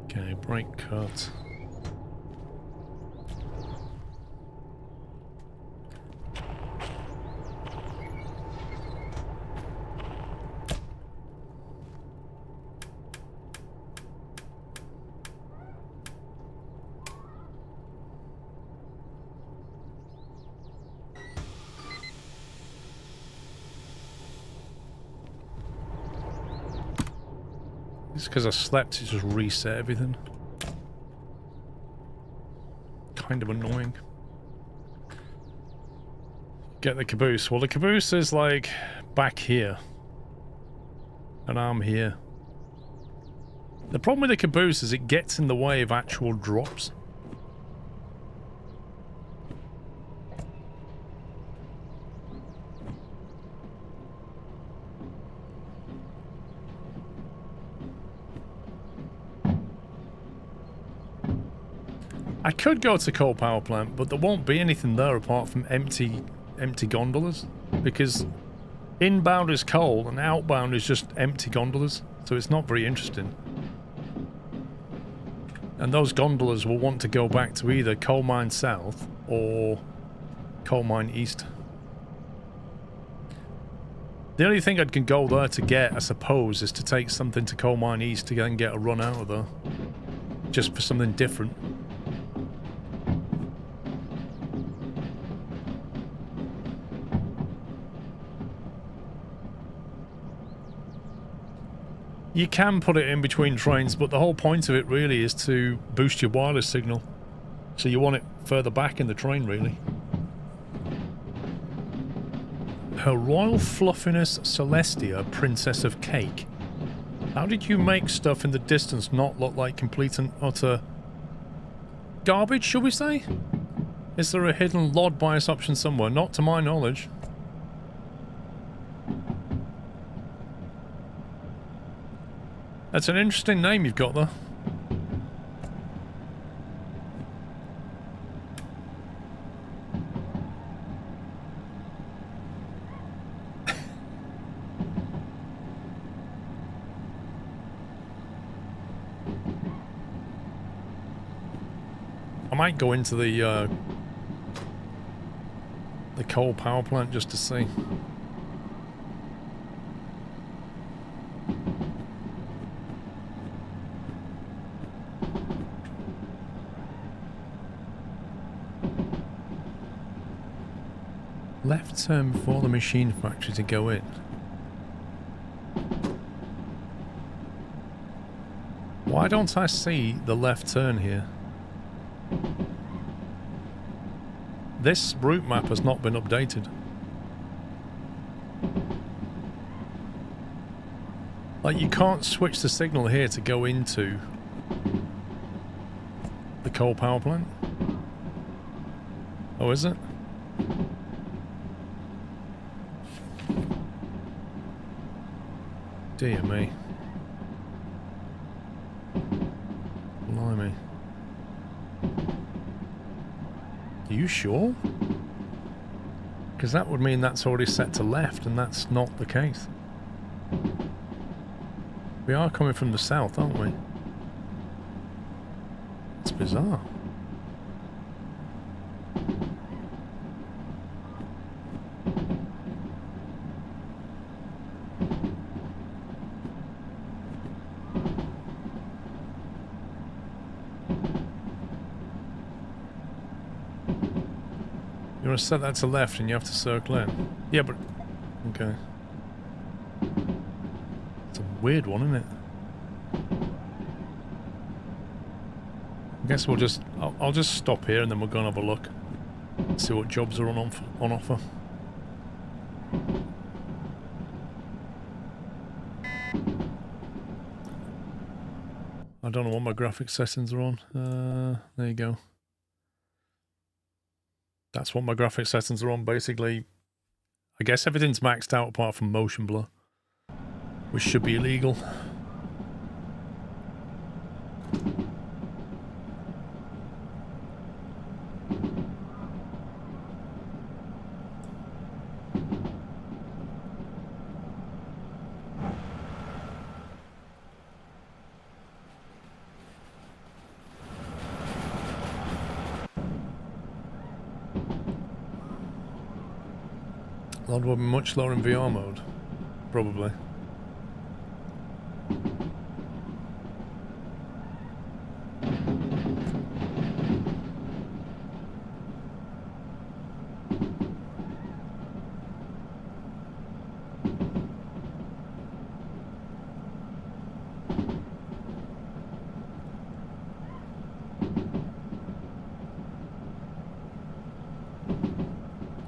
Okay, brake cut. It's because I slept, it just reset everything. Kind of annoying. Get the caboose. Well, the caboose is like back here. And I'm here. The problem with the caboose is it gets in the way of actual drops. I could go to coal power plant, but there won't be anything there apart from empty gondolas, because inbound is coal and outbound is just empty gondolas, so it's not very interesting. And those gondolas will want to go back to either coal mine south or coal mine east. The only thing I can go there to get, I suppose, is to take something to coal mine east to then get a run out of there, just for something different. You can put it in between trains, but the whole point of it really is to boost your wireless signal. So you want it further back in the train, really. Her Royal Fluffiness Celestia, Princess of Cake. How did you make stuff in the distance not look like complete and utter garbage, shall we say? Is there a hidden LOD bias option somewhere? Not to my knowledge. That's an interesting name you've got there. I might go into the coal power plant just to see. Left turn before the machine factory to go in. Why don't I see the left turn here? This route map has not been updated. Like, you can't switch the signal here to go into the coal power plant. Oh, is it? Dear me. Blimey. Are you sure? Because that would mean that's already set to left, and that's not the case. We are coming from the south, aren't we? It's bizarre. You want to set that to left and you have to circle in. Yeah, but... Okay. It's a weird one, isn't it? I guess we'll just... I'll just stop here and then we'll go and have a look. See what jobs are on offer. I don't know what my graphics settings are on. There you go. That's what my graphics settings are on, basically. I guess everything's maxed out apart from motion blur, which should be illegal. That would be much lower in VR mode, probably.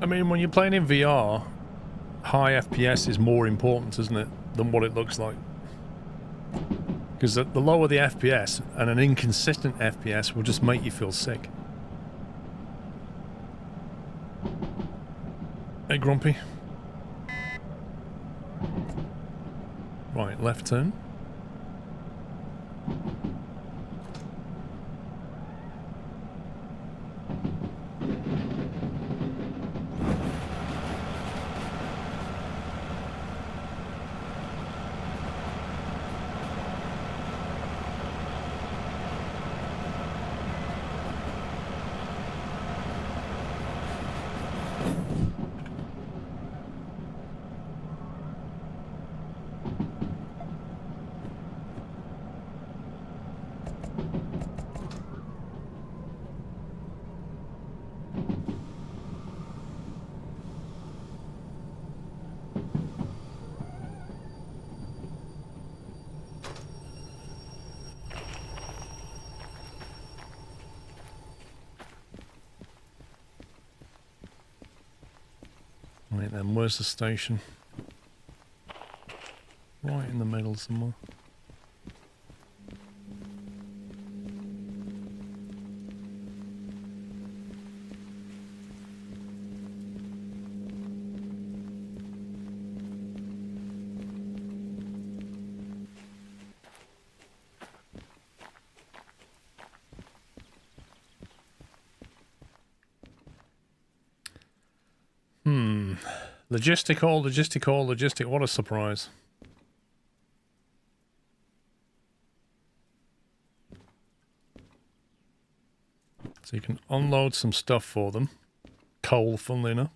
I mean, when you're playing in VR, high FPS is more important, isn't it, than what it looks like? Because the lower the FPS, and an inconsistent FPS will just make you feel sick. Hey, Grumpy. Right, left turn. Right then, where's the station? Right in the middle somewhere. Logistic, what a surprise. So you can unload some stuff for them. Coal, funnily enough.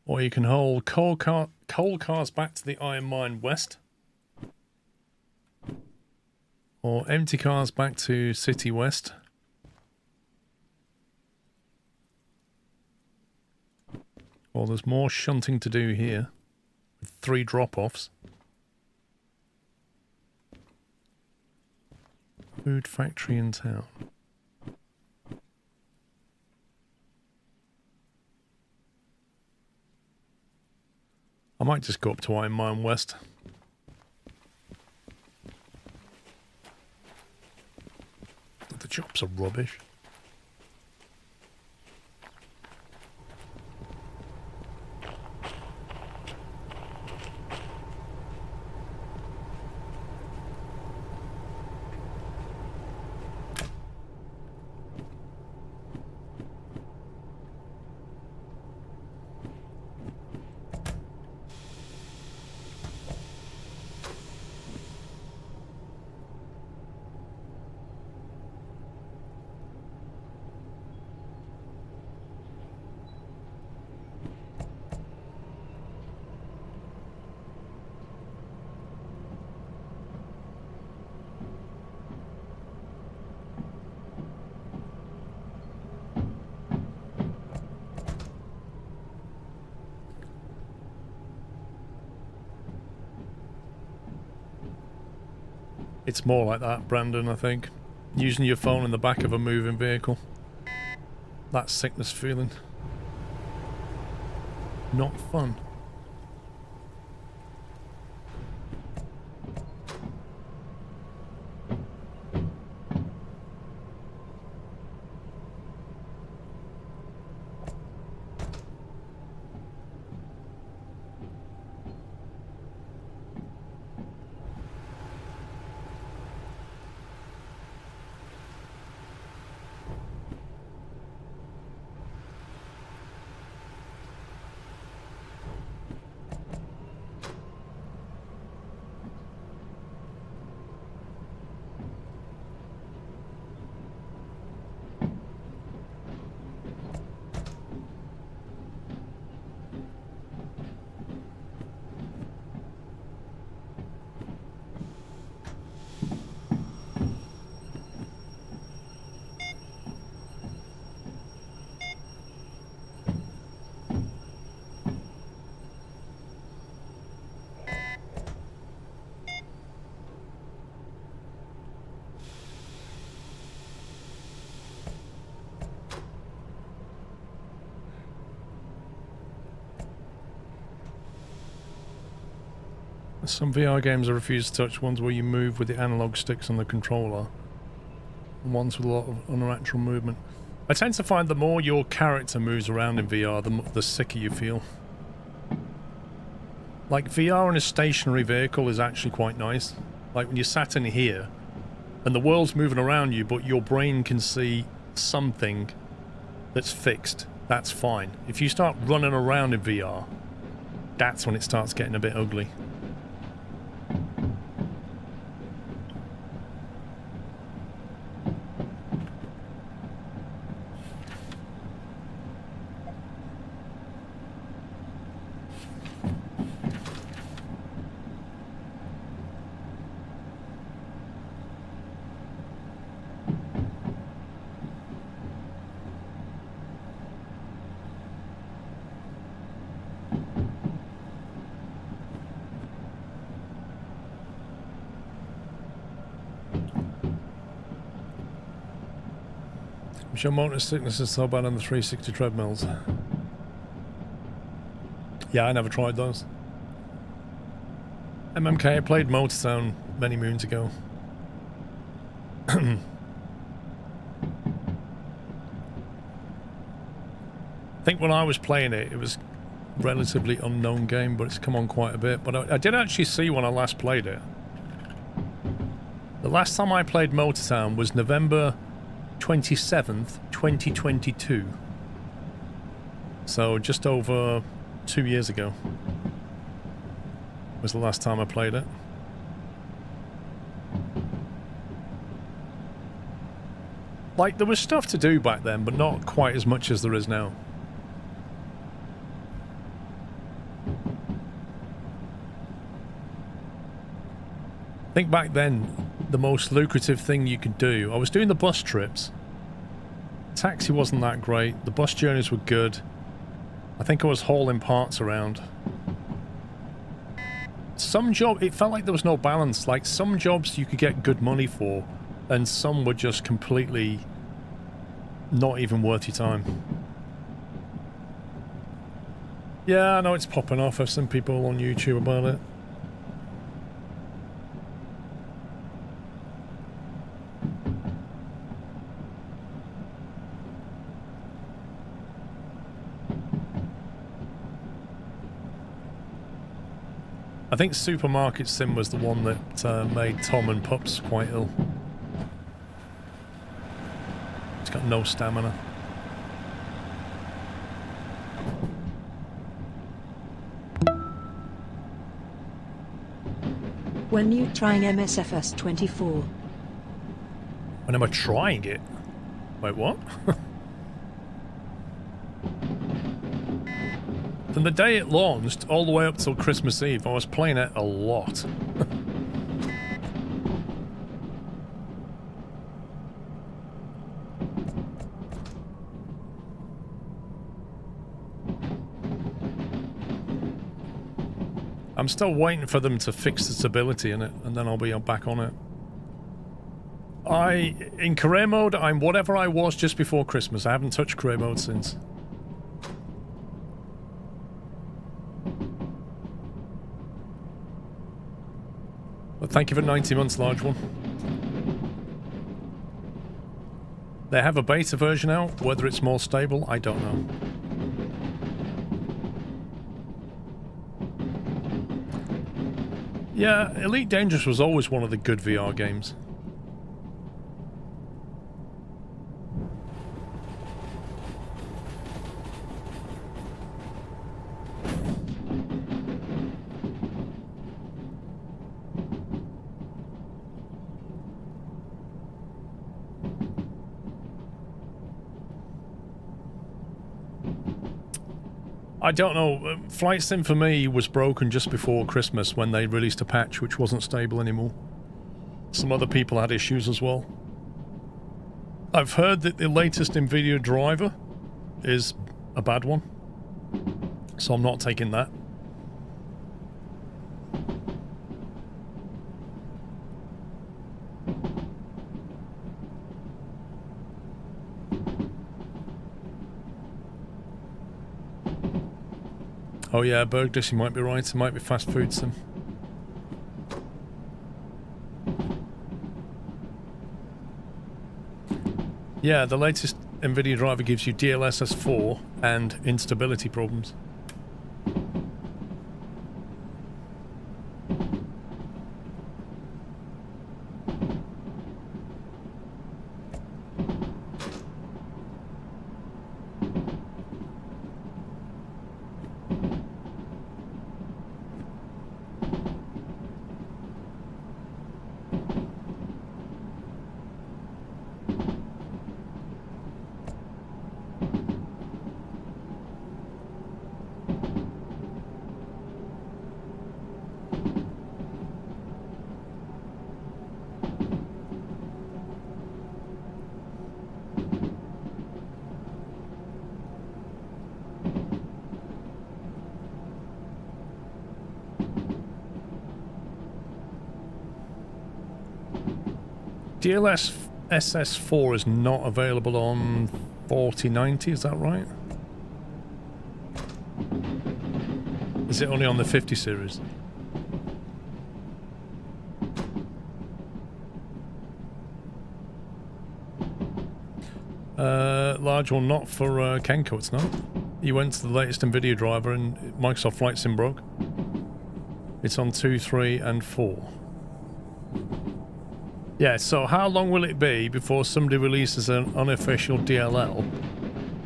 Or you can hold coal cars back to the Iron Mine West. Or empty cars back to City West. Well, there's more shunting to do here, with 3 drop-offs. Food factory in town. I might just go up to Iron Mine West. The jobs are rubbish. It's more like that, Brandon, I think. Using your phone in the back of a moving vehicle. That sickness feeling. Not fun. Some VR games I refuse to touch, ones where you move with the analog sticks on the controller, and ones with a lot of unnatural movement. I tend to find the more your character moves around in VR, the sicker you feel. Like, VR in a stationary vehicle is actually quite nice. Like when you're sat in here, and the world's moving around you, but your brain can see something that's fixed. That's fine. If you start running around in VR, that's when it starts getting a bit ugly. I'm sure motor sickness is so bad on the 360 treadmills. Yeah, I never tried those. MMK, I played Motortown many moons ago. I think when I was playing it, it was a relatively unknown game, but it's come on quite a bit. But I did actually see when I last played it. The last time I played Motortown was November 27th, 2022. So just over 2 years ago was the last time I played it. Like, there was stuff to do back then, but not quite as much as there is now. I think back then, the most lucrative thing you could do, I was doing the bus trips. Taxi wasn't that great. The bus journeys were good. I think I was hauling parts around. Some job, it felt like there was no balance. Like, some jobs you could get good money for, and some were just completely not even worth your time. Yeah, I know it's popping off. I've seen people on YouTube about it. I think Supermarket Sim was the one that made Tom and Pups quite ill. He's got no stamina. When you trying MSFS 24? When am I trying it? Wait, what? From the day it launched all the way up till Christmas Eve, I was playing it a lot. I'm still waiting for them to fix the stability in it, and then I'll be back on it. In career mode, I'm whatever I was just before Christmas. I haven't touched career mode since. But thank you for 90 months, large one. They have a beta version out. Whether it's more stable, I don't know. Yeah, Elite Dangerous was always one of the good VR games. I don't know. Flight Sim for me was broken just before Christmas when they released a patch which wasn't stable anymore. Some other people had issues as well. I've heard that the latest NVIDIA driver is a bad one, so I'm not taking that. Oh yeah, Bergdus, you might be right. It might be fast food sim. Yeah, the latest NVIDIA driver gives you DLSS 4 and instability problems. DLSS 4 is not available on 4090, is that right? Is it only on the 50 series? Large one, not for Kenko, it's not. You went to the latest NVIDIA driver and Microsoft Flight Sim broke. It's on 2, 3 and 4. Yeah, so how long will it be before somebody releases an unofficial DLL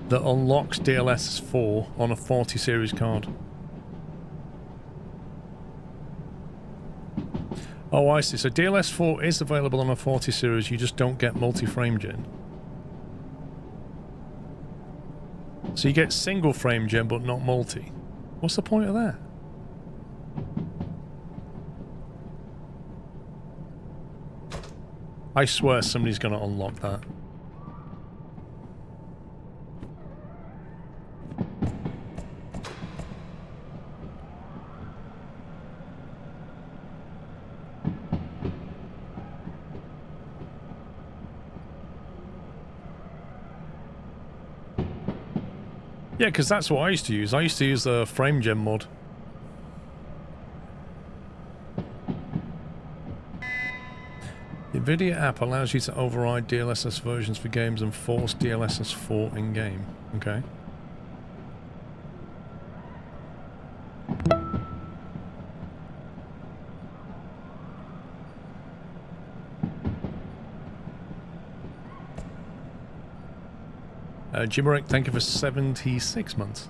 that unlocks DLSS 4 on a 40 series card? Oh, I see. So DLSS 4 is available on a 40 series, you just don't get multi-frame gen. So you get single frame gen but not multi. What's the point of that? I swear somebody's going to unlock that. Yeah, because that's what I used to use. I used to use the frame gen mod. The NVIDIA app allows you to override DLSS versions for games and force DLSS 4 in-game. Okay. Jimerick, thank you for 76 months.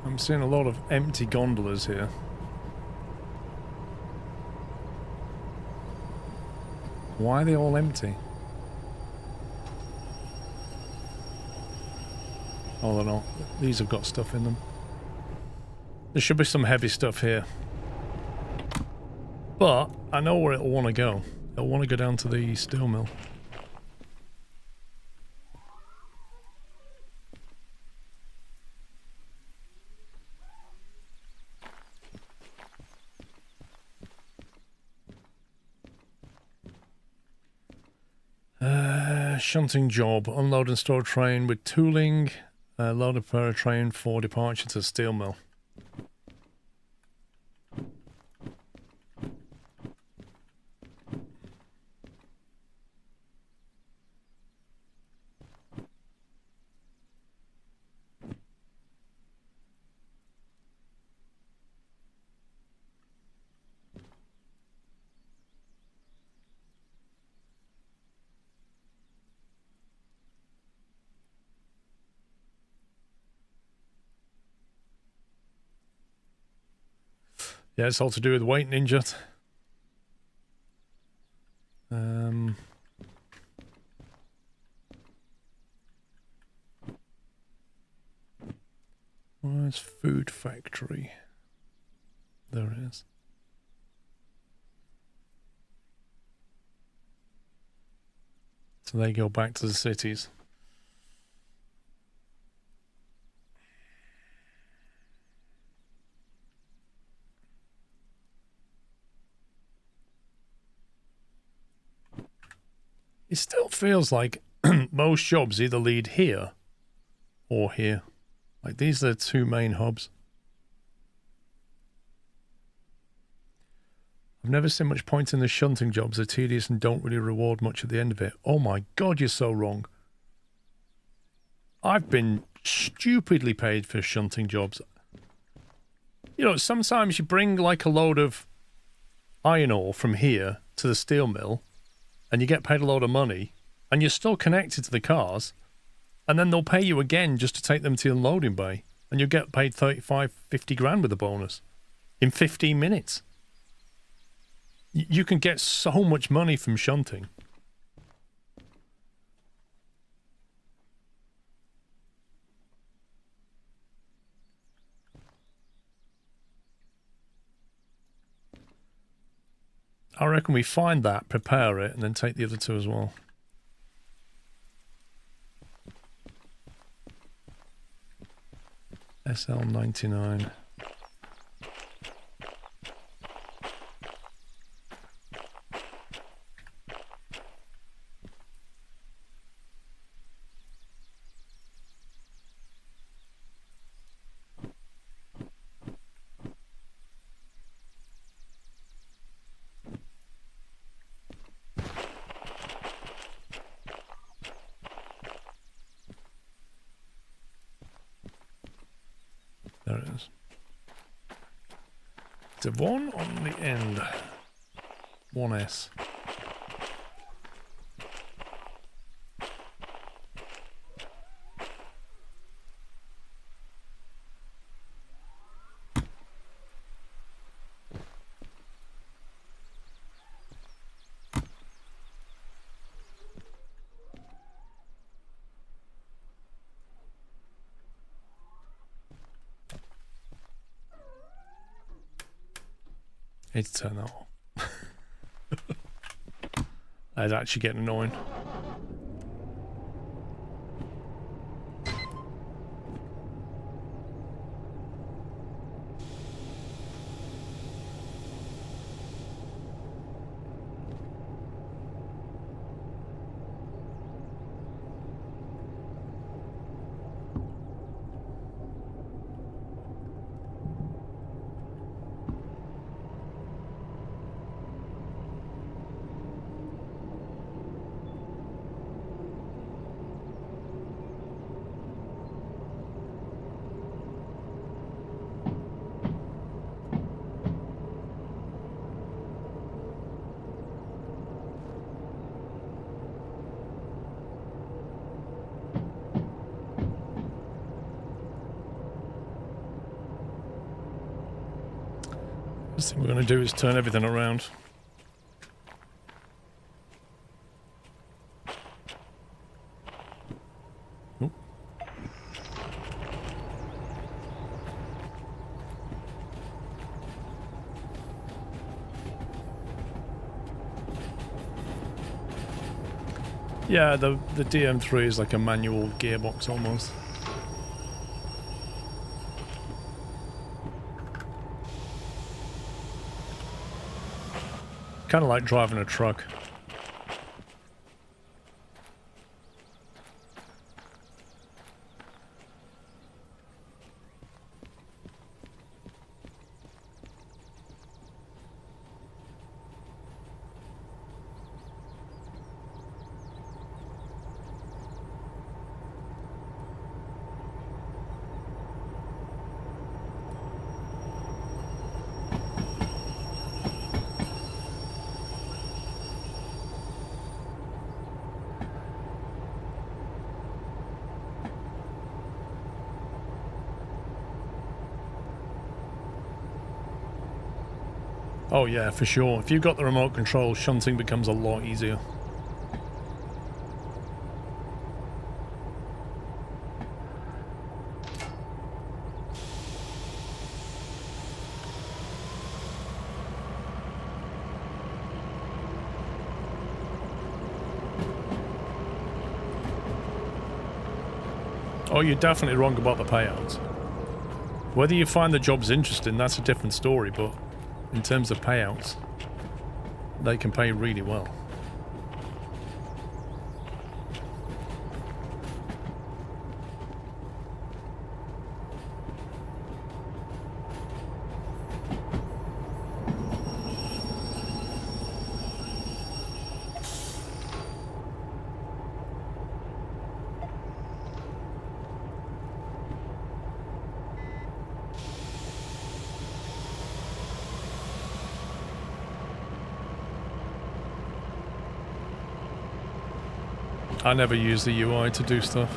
I'm seeing a lot of empty gondolas here. Why are they all empty? Oh, they're not. These have got stuff in them. There should be some heavy stuff here. But I know where it'll want to go. It'll want to go down to the steel mill. Shunting job. Unload and store train with tooling. Load and prepare a train for departure to steel mill. Yeah, it's all to do with weight ninja. Where's food factory? There it is. So they go back to the cities. It still feels like most jobs either lead here or here. Like these are the two main hubs. I've never seen much point in the shunting jobs. They're tedious and don't really reward much at the end of it. Oh my God, you're so wrong. I've been stupidly paid for shunting jobs. You know, sometimes you bring like a load of iron ore from here to the steel mill and you get paid a load of money and you're still connected to the cars, and then they'll pay you again just to take them to the unloading bay, and you'll get paid 35, 50 grand with a bonus in 15 minutes. You can get so much money from shunting. I reckon we find that, prepare it, and then take the other two as well. SL99. There it is. It's a 1 on the end. 1S. Need to turn that off. That's actually getting annoying. First thing we're going to do is turn everything around. Yeah, the DM3 is like a manual gearbox almost. Kind of like driving a truck. Oh yeah, for sure. If you've got the remote control, shunting becomes a lot easier. Oh, you're definitely wrong about the payouts. Whether you find the jobs interesting, that's a different story, but in terms of payouts, they can pay really well. I never use the UI to do stuff.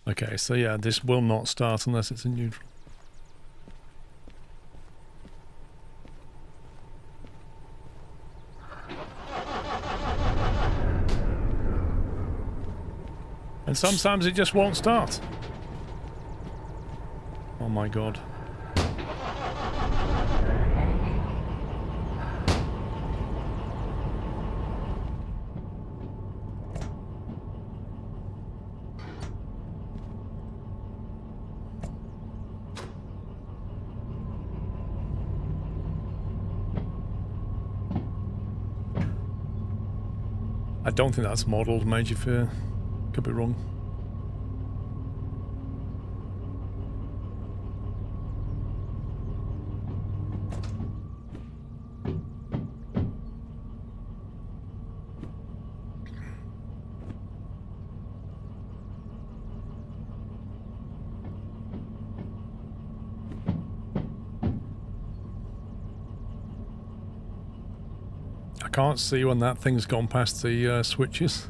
Okay, so yeah, this will not start unless it's in neutral. And sometimes it just won't start. Oh my god. I don't think that's modelled Major Fear. Could be wrong. I can't see when that thing's gone past the switches.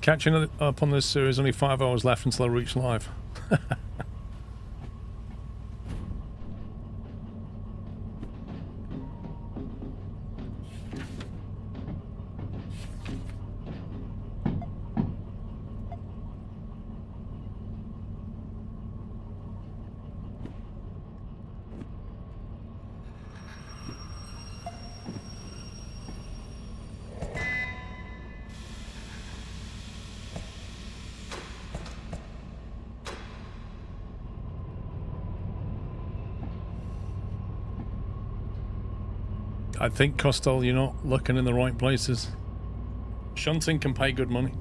Catching up on this series, only 5 hours left until I reach live. I think, Costel, you're not looking in the right places. Shunting can pay good money.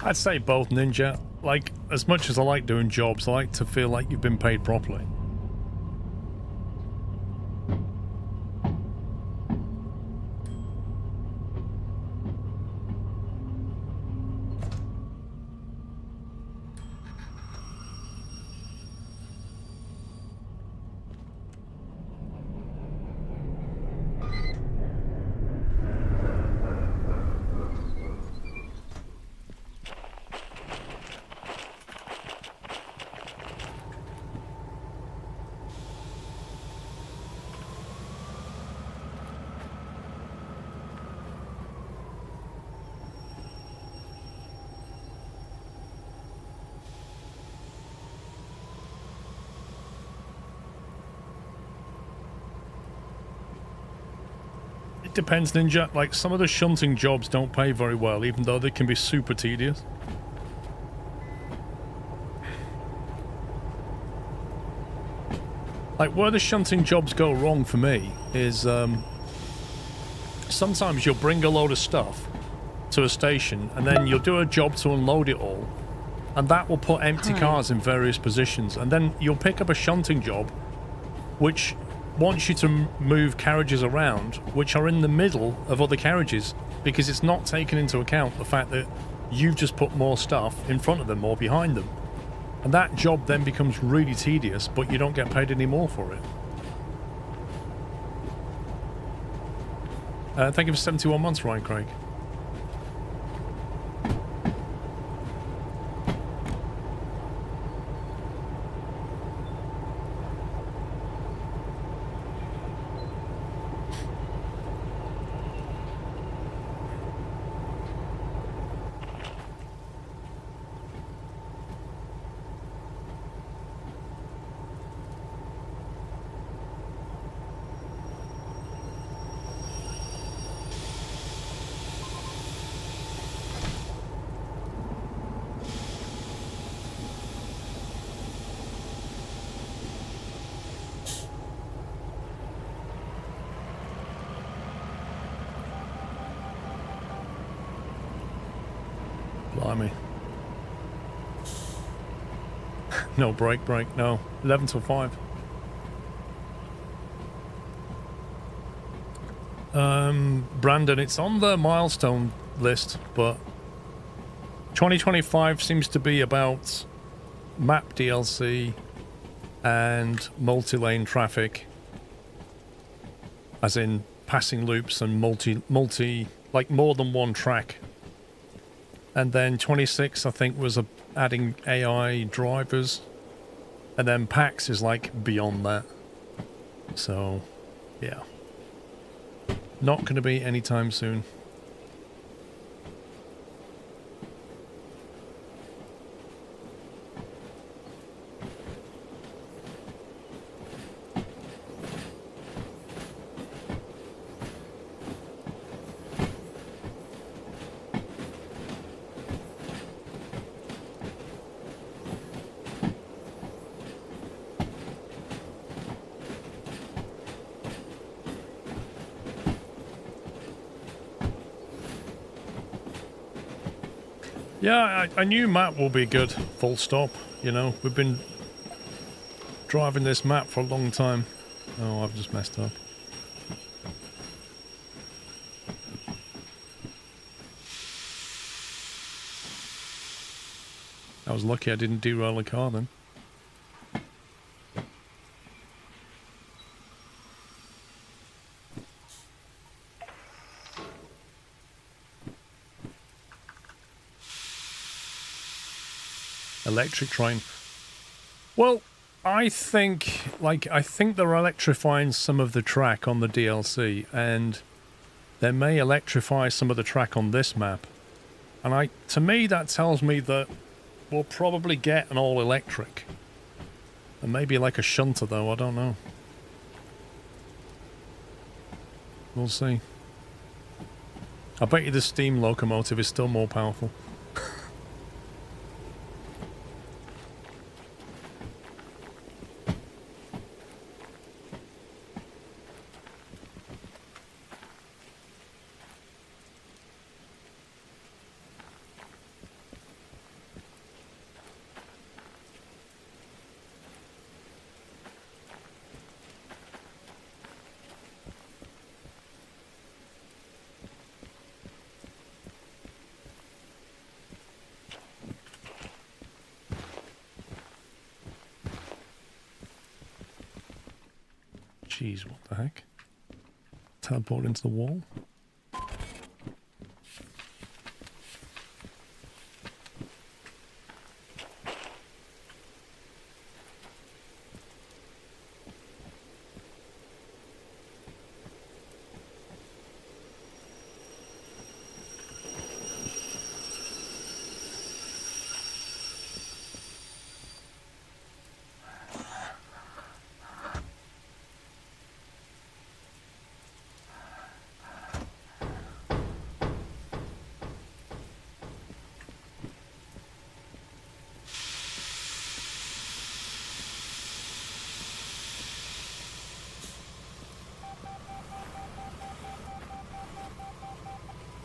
I'd say both, Ninja. Like, as much as I like doing jobs, I like to feel like you've been paid properly. It depends, Ninja. Like, some of the shunting jobs don't pay very well, even though they can be super tedious. Like, where the shunting jobs go wrong for me is, sometimes you'll bring a load of stuff to a station, and then you'll do a job to unload it all, and that will put empty cars in various positions, and then you'll pick up a shunting job, which wants you to move carriages around which are in the middle of other carriages, because it's not taken into account the fact that you've just put more stuff in front of them or behind them, and that job then becomes really tedious, but you don't get paid any more for it. Thank you for 71 months, Ryan Craig. Blimey. No break, no. 11 till 5. Brandon, it's on the milestone list, but 2025 seems to be about map DLC and multi-lane traffic, as in passing loops and multi like more than one track. And then 26, I think, was adding AI drivers. And then PAX is like beyond that. So, yeah. Not going to be anytime soon. Yeah, I knew map will be good, full stop. You know, we've been driving this map for a long time. Oh, I've just messed up. I was lucky I didn't derail the car then. Electric train. Well, I think they're electrifying some of the track on the DLC, and they may electrify some of the track on this map. And to me, that tells me that we'll probably get an all-electric. And maybe like a shunter, though, I don't know. We'll see. I bet you the steam locomotive is still more powerful. Jeez, what the heck? Teleport into the wall?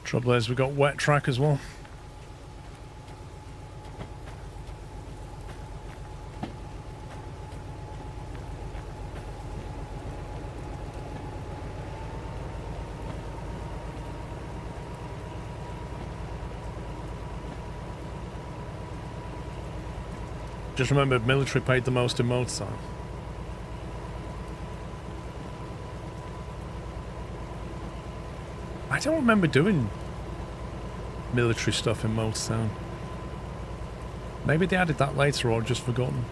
Trouble is, we've got wet track as well. Just remember, military paid the most in motor time. I don't remember doing military stuff in Motortown. Maybe they added that later or I've just forgotten.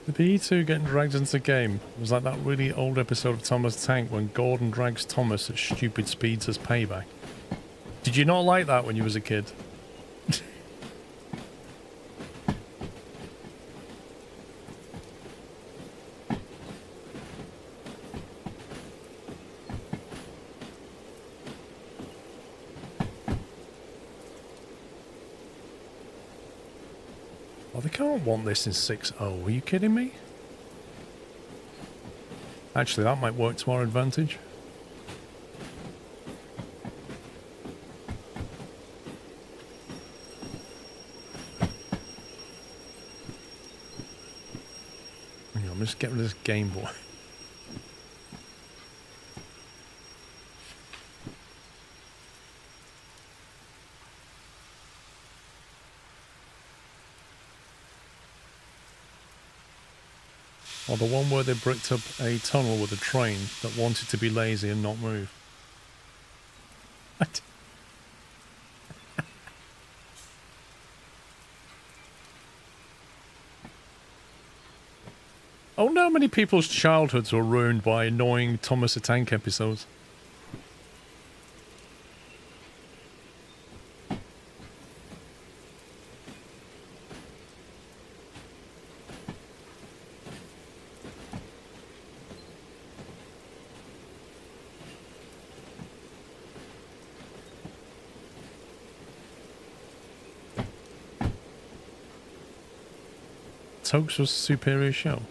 The E2 getting dragged into the game was like that really old episode of Thomas the Tank when Gordon drags Thomas at stupid speeds as payback. Did you not like that when you was a kid? Oh, they can't want this in 6.0. Are you kidding me? Actually, that might work to our advantage. Hang on, I'm just getting rid of this Game Boy. Or the one where they bricked up a tunnel with a train that wanted to be lazy and not move. What? Oh, no, many people's childhoods were ruined by annoying Thomas the Tank episodes. Tugs was a superior show.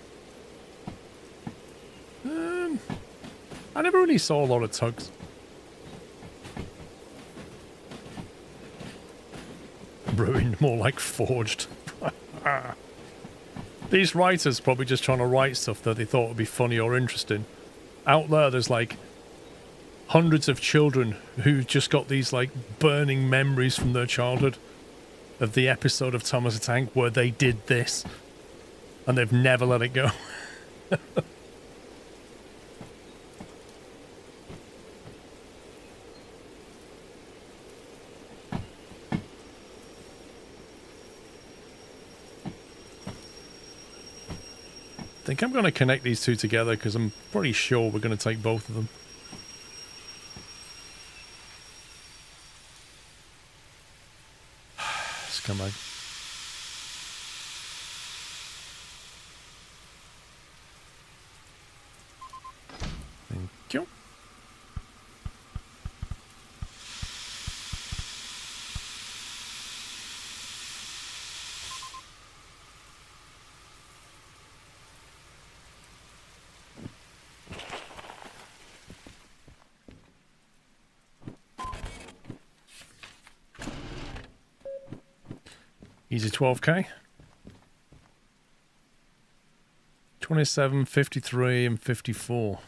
I never really saw a lot of Tugs. Ruined, more like forged. These writers probably just trying to write stuff that they thought would be funny or interesting. Out there's like hundreds of children who just got these like burning memories from their childhood of the episode of Thomas the Tank where they did this. And they've never let it go. I think I'm going to connect these two together because I'm pretty sure we're going to take both of them. Scumbag. Thank you. Easy 12k. 27, 53, and 54.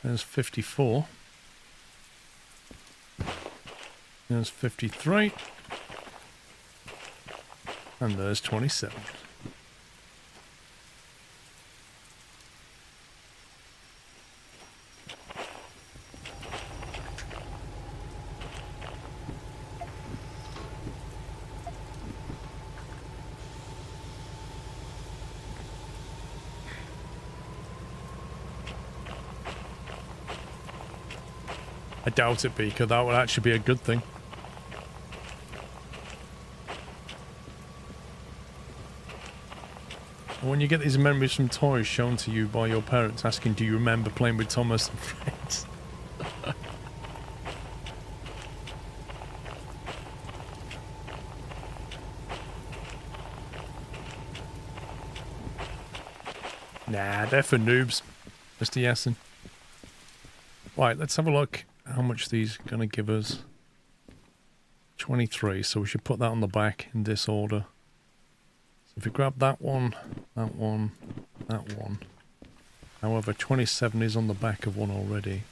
There's 54. There's 53. And there's 27. I doubt it, Beaker. That would actually be a good thing. And when you get these memories from toys shown to you by your parents asking, do you remember playing with Thomas and friends? Nah, they're for noobs, Mr. Yasin. Right, let's have a look how much these are going to give us. 23, so we should put that on the back in this order. So if we grab that one, that one, that one. However, 27 is on the back of one already.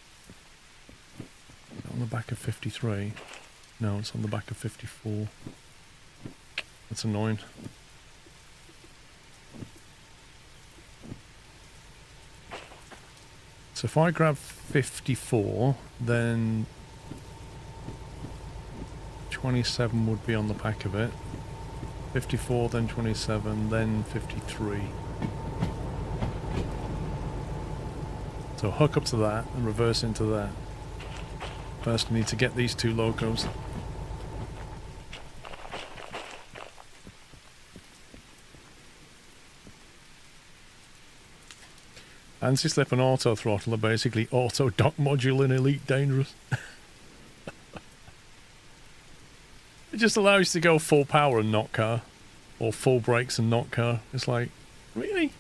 Is it on the back of 53? No, it's on the back of 54. That's annoying. So if I grab 54, then 27 would be on the back of it. 54, then 27, then 53. So hook up to that and reverse into that. First we need to get these two locos. Anti-slip and auto throttle are basically auto dock module in Elite Dangerous. It just allows you to go full power and not car. Or full brakes and not car. It's like, really?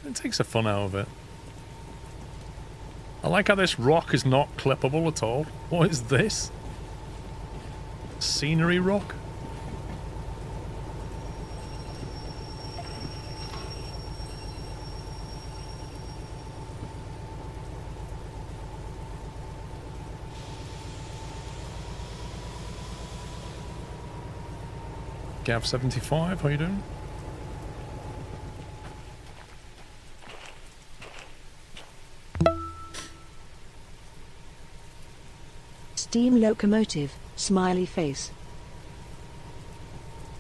It takes the fun out of it. I like how this rock is not clippable at all. What is this? Scenery rock? Gav75, how you doing? Steam locomotive, smiley face.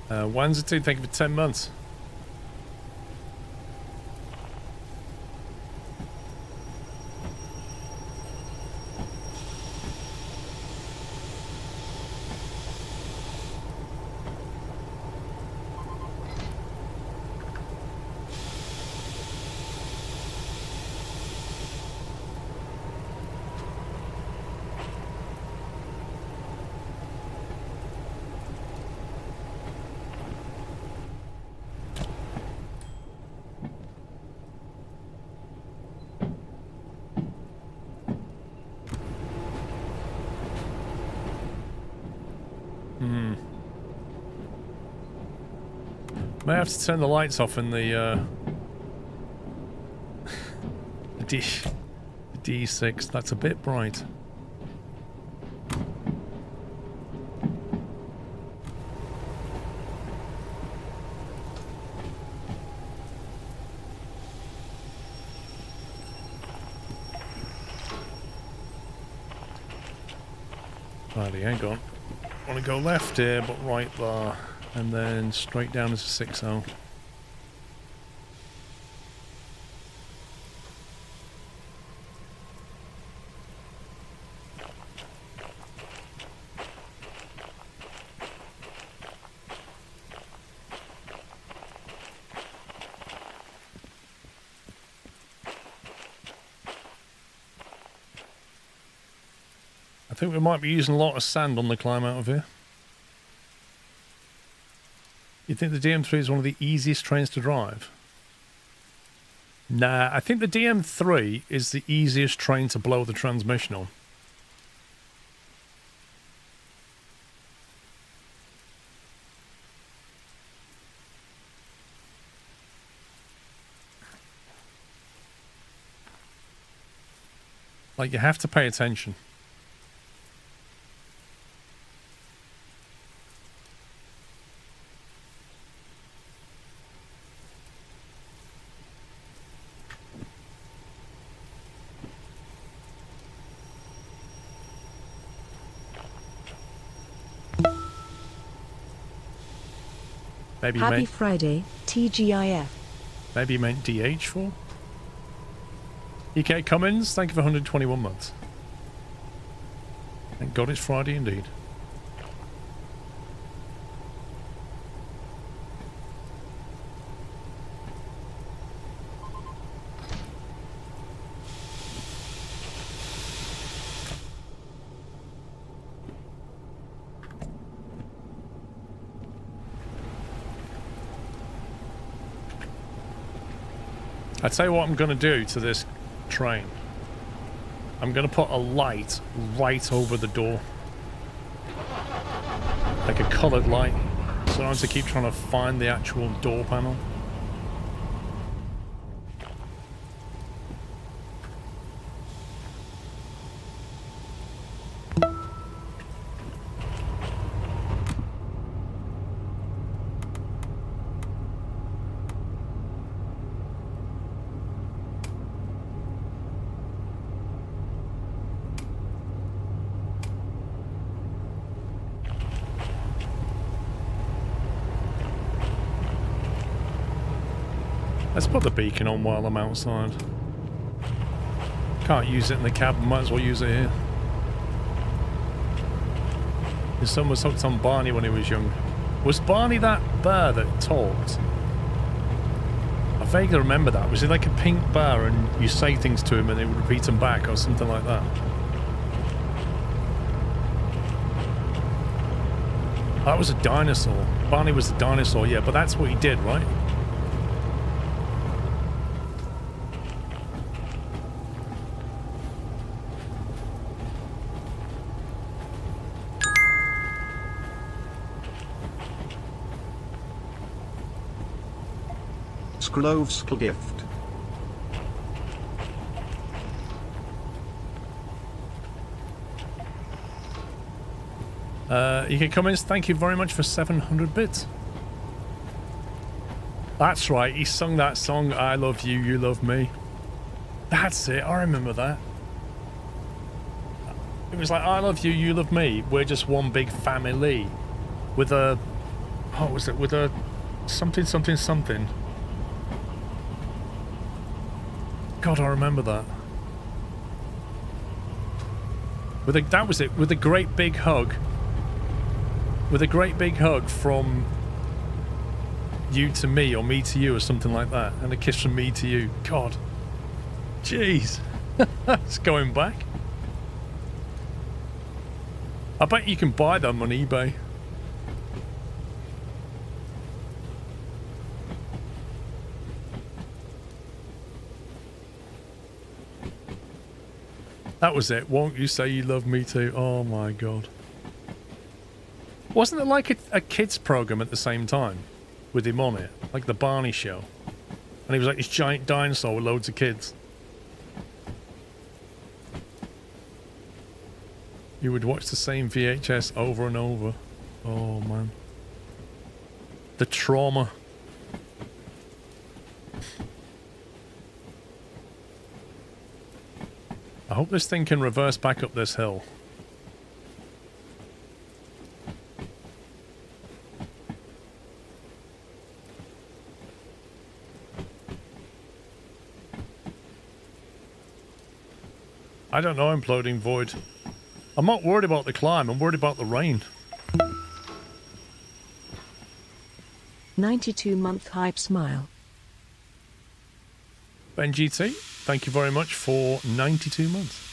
Wanzatu, thank you for 10 months. May have to turn the lights off in the DE6. That's a bit bright. Righty, hang on. Want to go left here, but right there. And then straight down as a 6-0. I think we might be using a lot of sand on the climb out of here. You think the DM3 is one of the easiest trains to drive? Nah, I think the DM3 is the easiest train to blow the transmission on. Like, you have to pay attention. Maybe you Happy meant, Friday, TGIF. maybe you meant DH4? EK Cummins, thank you for 121 months. Thank God it's Friday indeed. I tell you what I'm going to do to this train. I'm going to put a light right over the door. Like a coloured light. So I don't have to keep trying to find the actual door panel. Let's put the beacon on while I'm outside. Can't use it in the cab, might as well use it here. His son was hooked on Barney when he was young. Was Barney that bear that talked? I vaguely remember that. Was he like a pink bear and you say things to him and he would repeat them back or something like that? That was a dinosaur. Barney was a dinosaur, yeah, but that's what he did, right? Sklov's gift. You can come in. Thank you very much for 700 bits. That's right. He sung that song, I Love You, You Love Me. That's it. I remember that. It was like, I love you, you love me. We're just one big family. With a... What was it? With a... Something, something, something. God, I remember that. With a, that was it. With a great big hug. With a great big hug from you to me or me to you or something like that. And a kiss from me to you. God. Jeez. It's going back. I bet you can buy them on eBay. That was it. Won't you say you love me too? Oh my God. Wasn't it like a kids program at the same time with him on it? Like the Barney show. And he was like this giant dinosaur with loads of kids. You would watch the same VHS over and over. Oh man. The trauma. I hope this thing can reverse back up this hill. I don't know, imploding void. I'm not worried about the climb, I'm worried about the rain. 92-month hype smile. Ben GT, thank you very much for 92 months.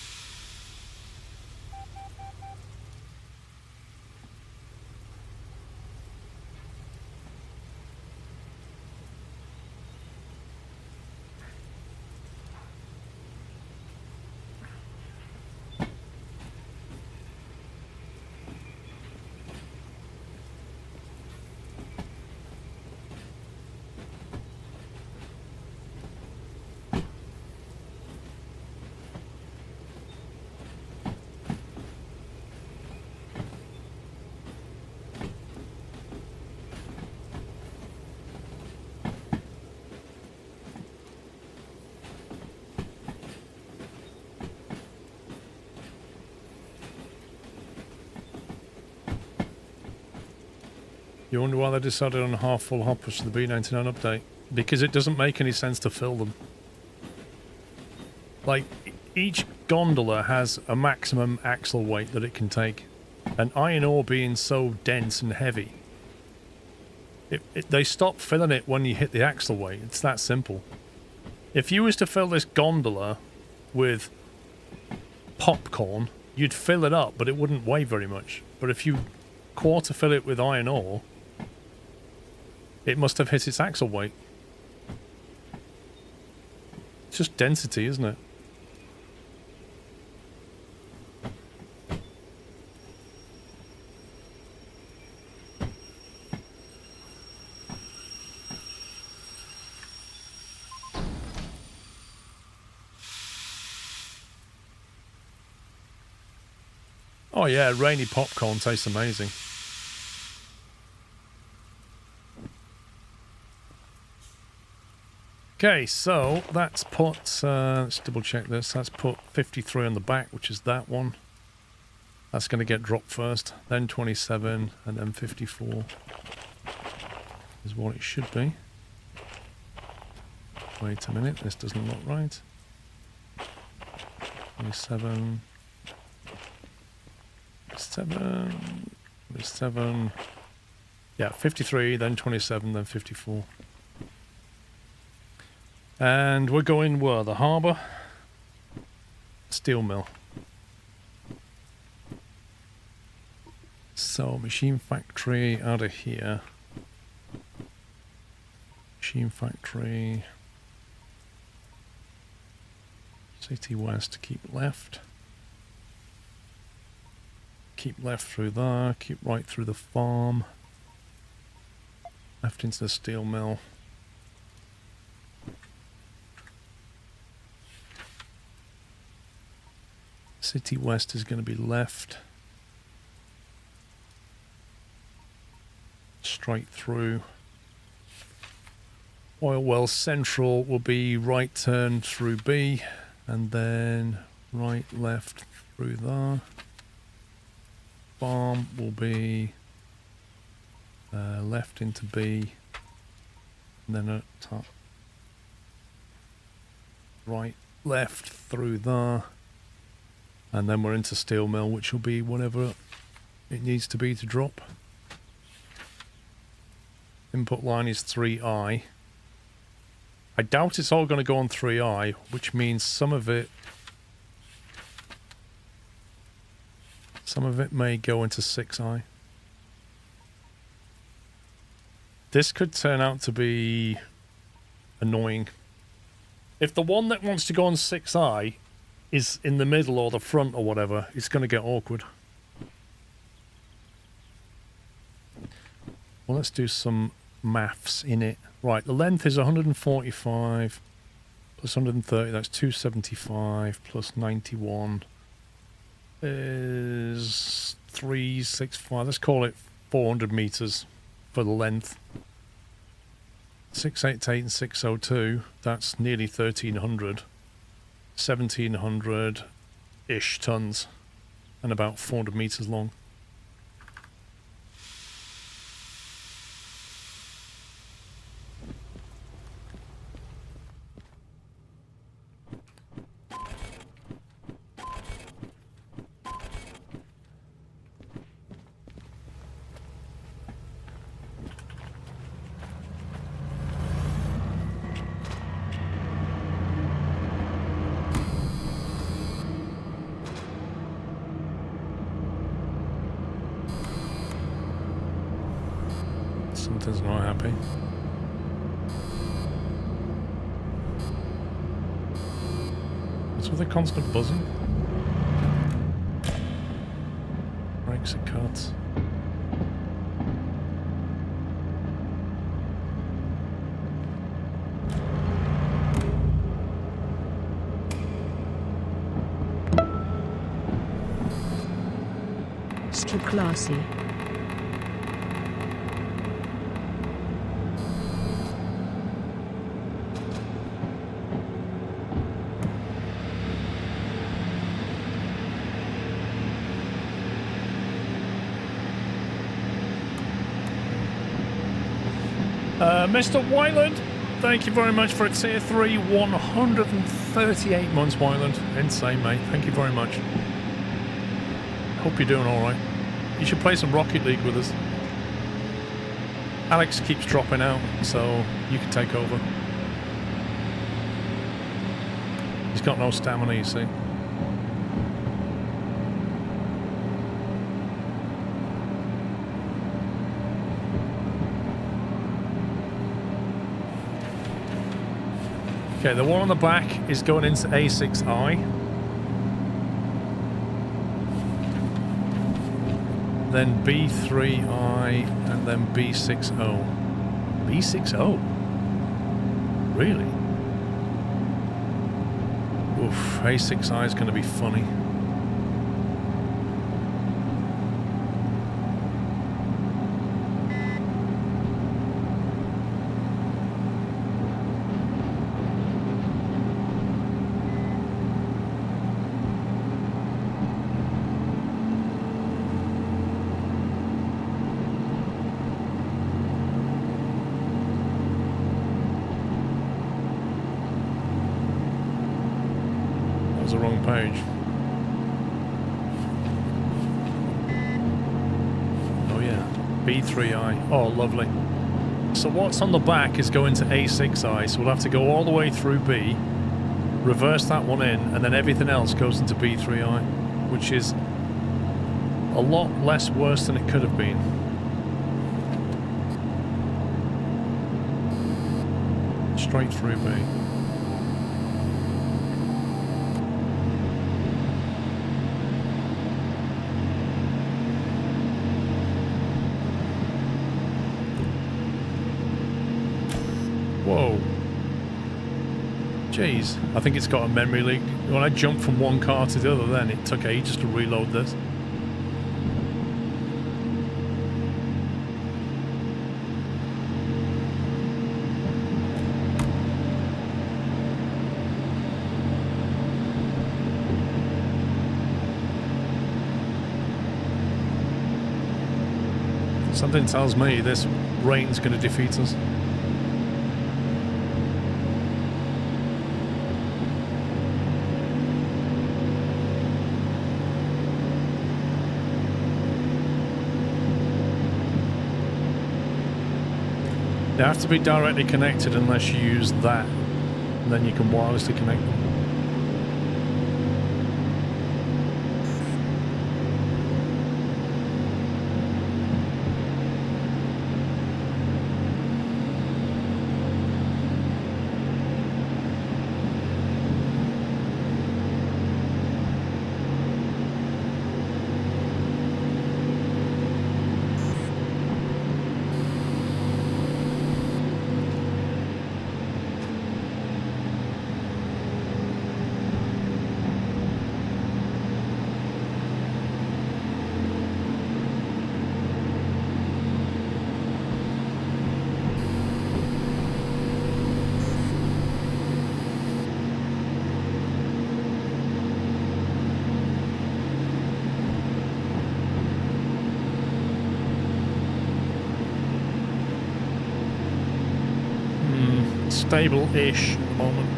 You wonder why they decided on half full hoppers for the B99 update? Because it doesn't make any sense to fill them. Like, each gondola has a maximum axle weight that it can take. And iron ore being so dense and heavy, they stop filling it when you hit the axle weight. It's that simple. If you was to fill this gondola with popcorn, you'd fill it up, but it wouldn't weigh very much. But if you quarter fill it with iron ore, it must have hit its axle weight. It's just density, isn't it? Oh yeah, rainy popcorn tastes amazing. Okay, so that's put, let's double check this, that's put 53 on the back, which is that one. That's going to get dropped first, then 27, and then 54 is what it should be. Wait a minute, this doesn't look right. 27... 27, yeah, 53, then 27, then 54. And we're going where? The harbour? Steel mill. So, machine factory out of here. Machine factory. City West, keep left. Keep left through there, keep right through the farm. Left into the steel mill. City West is going to be left. Straight through. Oil Well Central will be right turn through B, and then right left through there. Farm will be left into B, and then at top. Right, left through there, and then we're into steel mill, which will be whatever it needs to be to drop. Input line is 3I. I doubt it's all going to go on 3I, which means some of it may go into 6i. This could turn out to be annoying. If the one that wants to go on 6i is in the middle or the front or whatever, it's going to get awkward. Well, let's do some maths in it. Right, the length is 145 plus 130, that's 275 plus 91 is 365. Let's call it 400 meters for the length. 688 and 602, that's nearly 1300. 1700-ish tons and about 400 meters long. Something's not happy. What's with the constant buzzing? Brakes are cut. It's too classy. Mr. Wyland, thank you very much for a tier 3, 138 months, Wyland. Insane, mate. Thank you very much. Hope you're doing all right. You should play some Rocket League with us. Alex keeps dropping out, so you can take over. He's got no stamina, you see. Okay, the one on the back is going into A6I. Then B3I, and then B60. B60? Really? Oof, A6I is going to be funny. The wrong page. Oh yeah, B3I. Oh, lovely. So what's on the back is going to A6I, so we'll have to go all the way through B, reverse that one in, and then everything else goes into B3I, which is a lot less worse than it could have been. Straight through B. Whoa. Jeez. I think it's got a memory leak. When I jumped from one car to the other then, it took ages to reload this. Something tells me this rain's going to defeat us. They have to be directly connected unless you use that, and then you can wirelessly connect them. Stable-ish at the moment.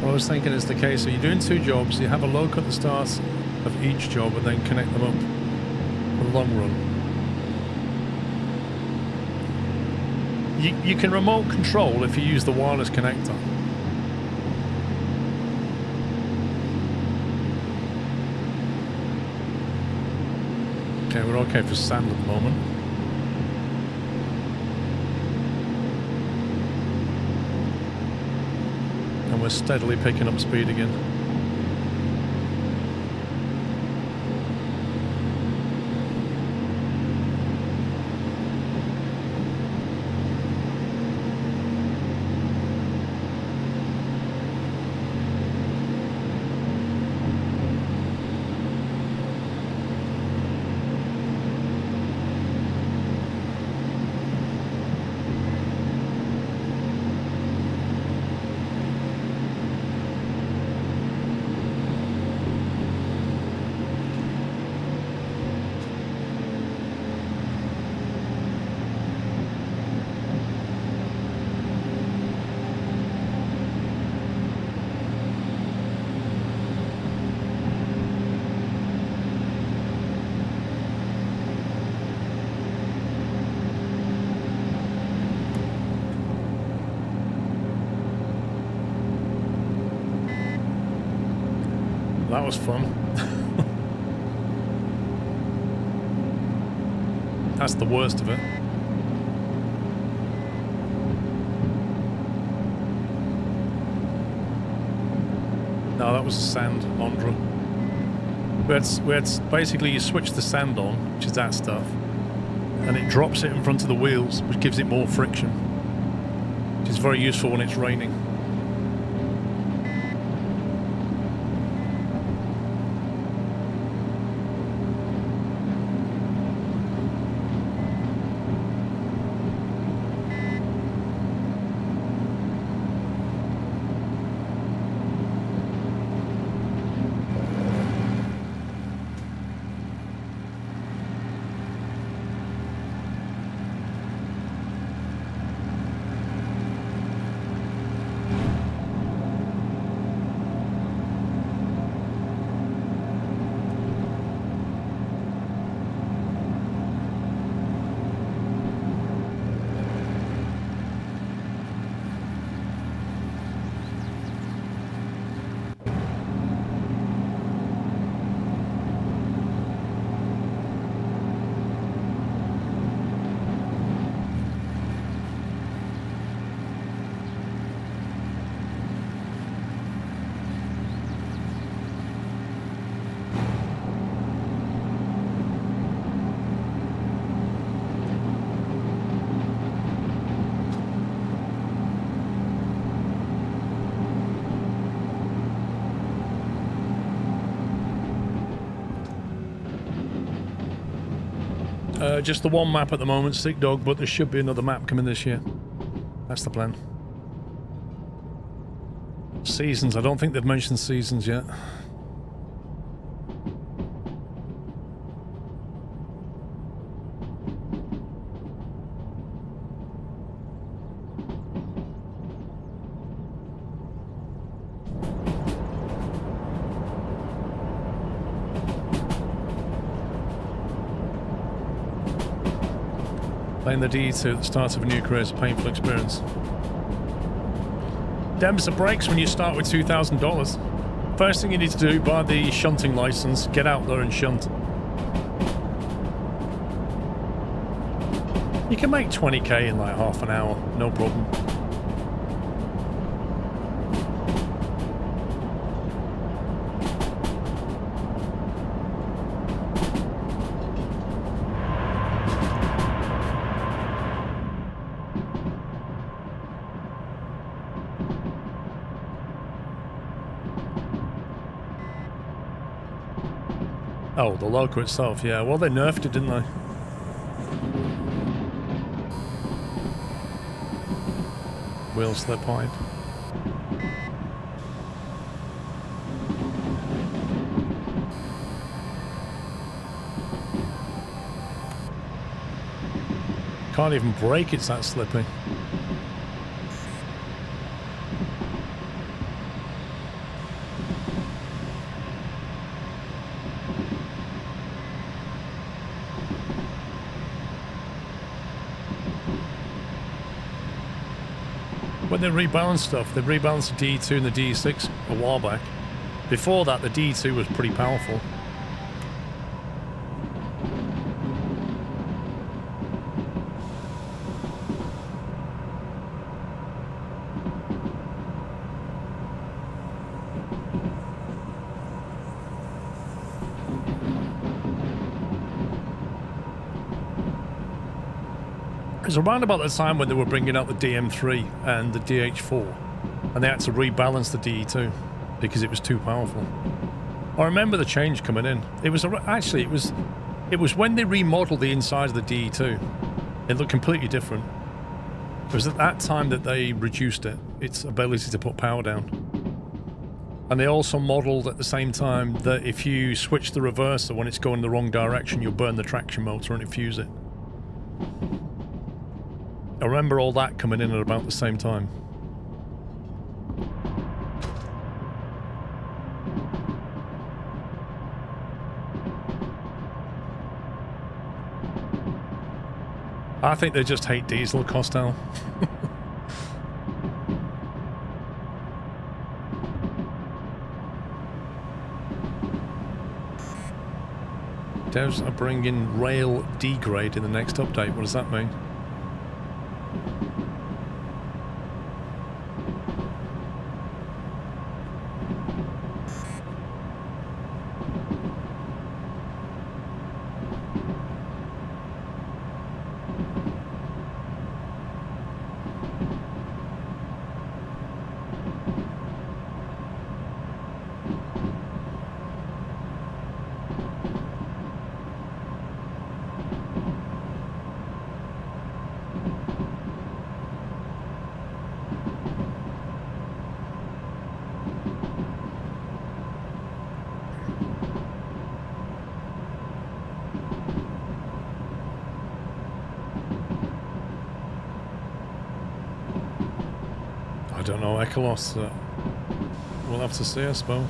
What I was thinking is the case, so you're doing two jobs, you have a loc at the start of each job and then connect them up for the long run. You can remote control if you use the wireless connector. Okay, we're okay for sand at the moment. And we're steadily picking up speed again. that was fun. That's the worst of it. No, that was a sand Andra. We had basically you switch the sand on, which is that stuff, and it drops it in front of the wheels, which gives it more friction, which is very useful when it's raining. Just the one map at the moment, Stick Dog, but there should be another map coming this year. That's the plan. Seasons, I don't think they've mentioned seasons yet. Playing the DE2 at the start of a new career is a painful experience. Dems the brakes when you start with $2,000. First thing you need to do, buy the shunting license, get out there and shunt. You can make 20k in like half an hour, no problem. Oh, the loco itself, yeah. Well, they nerfed it, didn't they? Wheel slip height. Can't even brake, it's that slippy. When they rebalanced stuff, they rebalanced the DE2 and the DE6 a while back. Before that, the DE2 was pretty powerful. It was around about the time when they were bringing out the DM3 and the DH4, and they had to rebalance the DE2 because it was too powerful. I remember the change coming in. It was actually it was when they remodeled the inside of the DE2. It looked completely different. It was at that time that they reduced its ability to put power down. And they also modeled at the same time that if you switch the reverser when it's going the wrong direction, you'll burn the traction motor and infuse it. I remember all that coming in at about the same time. I think they just hate diesel, Costal. Devs are bringing rail degrade in the next update. What does that mean? I don't know, Echolos. We'll have to see, I suppose.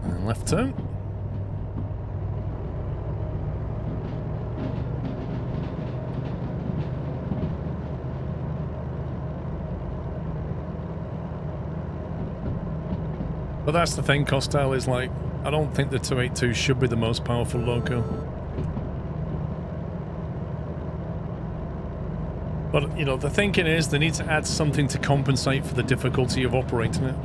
And left turn. But that's the thing, Costel, is like, I don't think the 282 should be the most powerful loco. But, you know, the thinking is they need to add something to compensate for the difficulty of operating it.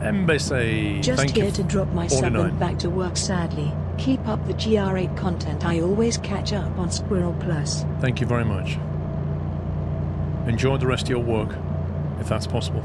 Embassy. Just Thank here you. to drop my sub 49. and back to work sadly. Keep up the GR8 content. I always catch up on Squirrel Plus. Thank you very much. Enjoy the rest of your work, if that's possible.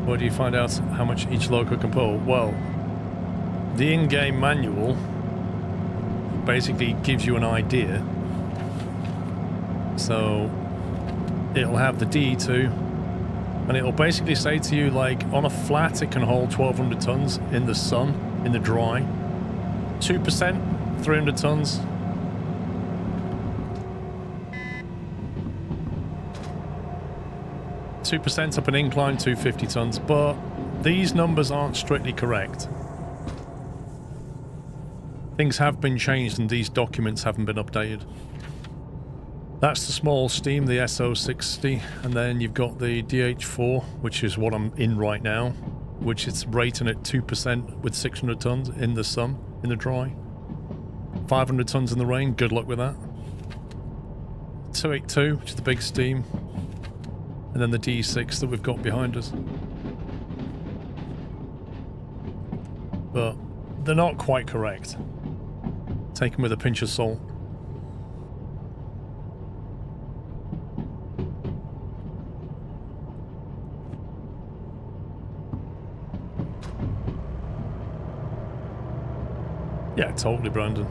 Where do you find out how much each loco can pull? Well, the in-game manual basically gives you an idea. So it'll have the DE2 and it'll basically say to you, like, on a flat it can hold 1200 tons in the sun, in the dry. 2%, 300 tons. %, up an incline, 250 tons, but these numbers aren't strictly correct. Things have been changed and these documents haven't been updated. That's the small steam, the SO60, and then you've got the DH4, which is what I'm in right now, which is rating at 2% with 600 tons in the sun, in the dry. 500 tons in the rain, good luck with that. 282, which is the big steam. And then the DE6 that we've got behind us. But they're not quite correct. Take them with a pinch of salt. Yeah, totally, Brandon.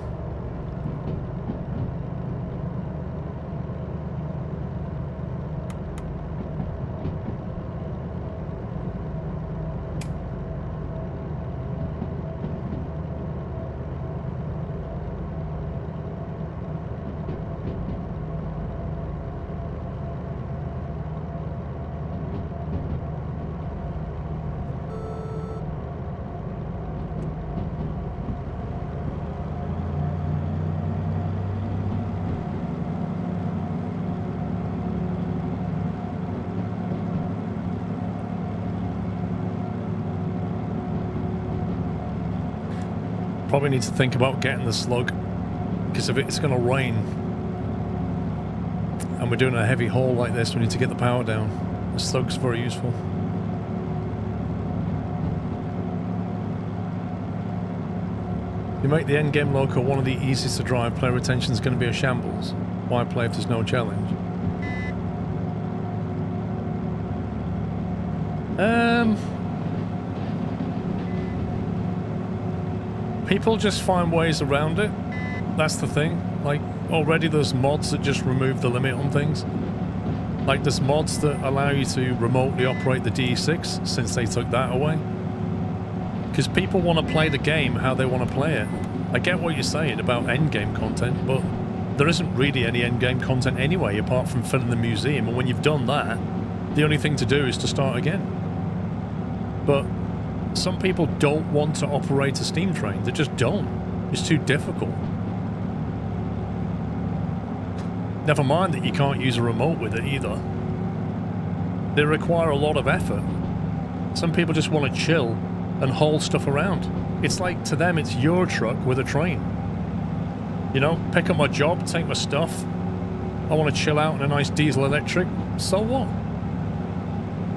Probably need to think about getting the slug, because if it's going to rain and we're doing a heavy haul like this, we need to get the power down. The slug's very useful. You make the endgame loco one of the easiest to drive, player retention is going to be a shambles. Why play if there's no challenge? People just find ways around it. That's the thing. Like, already there's mods that just remove the limit on things. Like, there's mods that allow you to remotely operate the DE6 since they took that away. Because people want to play the game how they want to play it. I get what you're saying about endgame content, but there isn't really any endgame content anyway, apart from filling the museum. And when you've done that, the only thing to do is to start again. But some people don't want to operate a steam train. They just don't. It's too difficult. Never mind that you can't use a remote with it either. They require a lot of effort. Some people just want to chill and haul stuff around. It's like, to them, it's your truck with a train. You know, pick up my job, take my stuff. I want to chill out in a nice diesel electric. So what?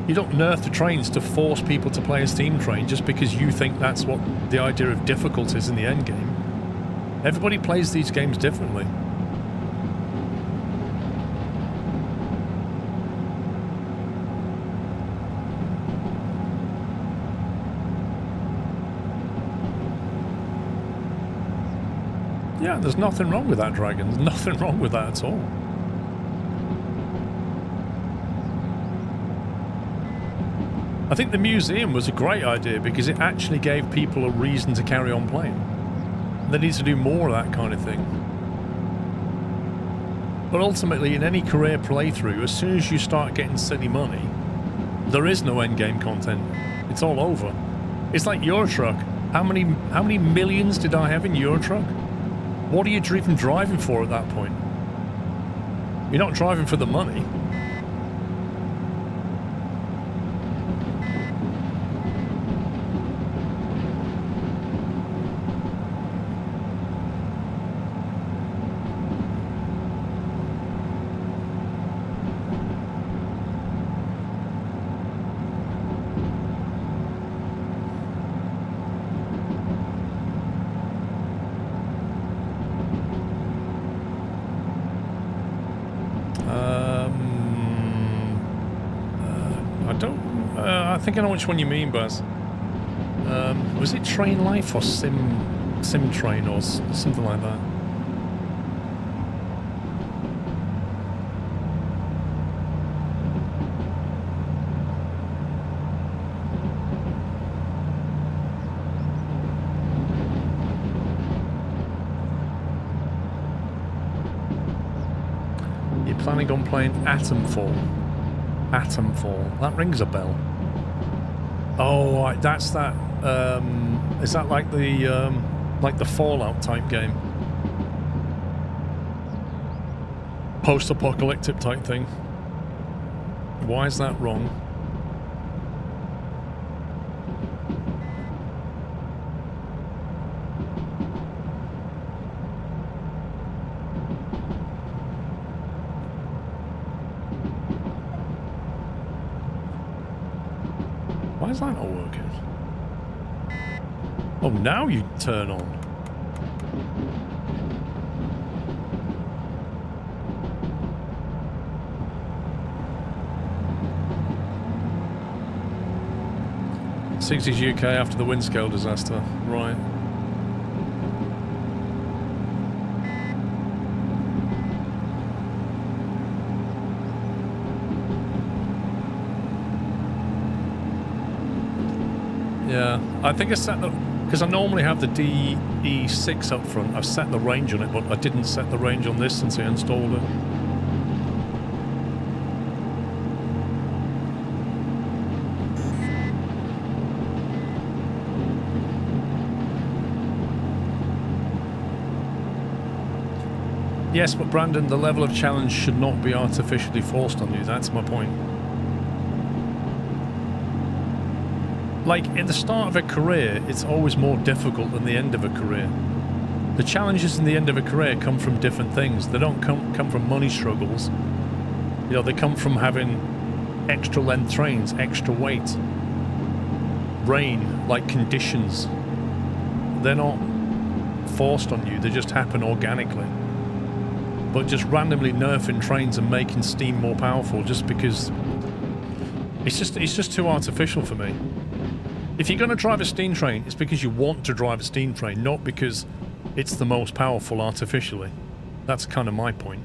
You don't nerf the trains to force people to play a steam train just because you think that's what the idea of difficult is in the end game. Everybody plays these games differently. Yeah, there's nothing wrong with that, Dragon. There's nothing wrong with that at all. I think the museum was a great idea because it actually gave people a reason to carry on playing. They need to do more of that kind of thing. But ultimately, in any career playthrough, as soon as you start getting silly money, there is no endgame content. It's all over. It's like Euro Truck. How many millions did I have in Euro Truck? What are you even driving for at that point? You're not driving for the money. I think I know which one you mean, Buzz. Was it Train Life or Sim Train or something like that? You're planning on playing Atomfall? Atomfall. That rings a bell. Oh, that's that. Is that like the Fallout type game? Post-apocalyptic type thing. Why is that wrong? Why is that not working? Oh, now you turn on. '60s UK after the Windscale disaster, right? Yeah, I think I set the, because I normally have the DE6 up front. I've set the range on it, but I didn't set the range on this since I installed it. Yes, but Brandon, the level of challenge should not be artificially forced on you. That's my point. like, at the start of a career, it's always more difficult than the end of a career. The challenges in the end of a career come from different things. They don't come from money struggles. You know, they come from having extra length trains, extra weight, rain, like conditions. They're not forced on you, they just happen organically. But just randomly nerfing trains and making steam more powerful just because it's just too artificial for me. If you're going to drive a steam train, it's because you want to drive a steam train, not because it's the most powerful artificially. That's kind of my point.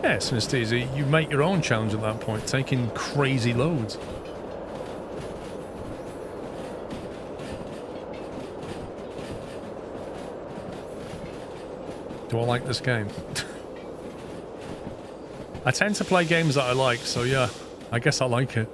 Yeah, synesthesia, you make your own challenge at that point, taking crazy loads. Do I like this game? I tend to play games that I like, so yeah, I guess I like it.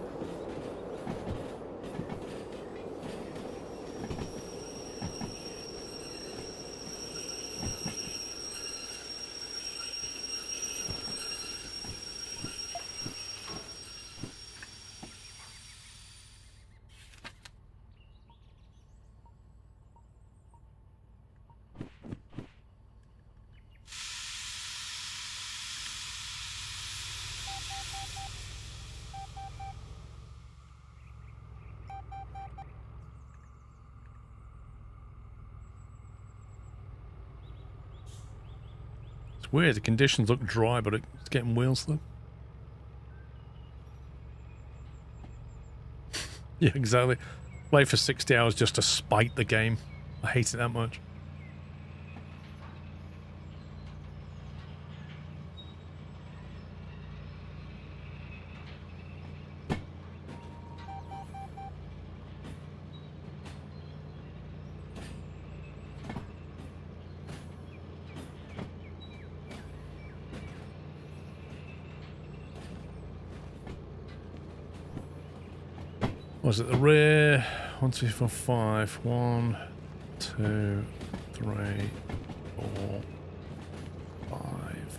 Weird, the conditions look dry, but it's getting wheel slip. Yeah, exactly. Play for 60 hours just to spite the game. I hate it that much. Was it the rear? 1, 2, 3, 4, 5. 1, 2, 3, 4, 5.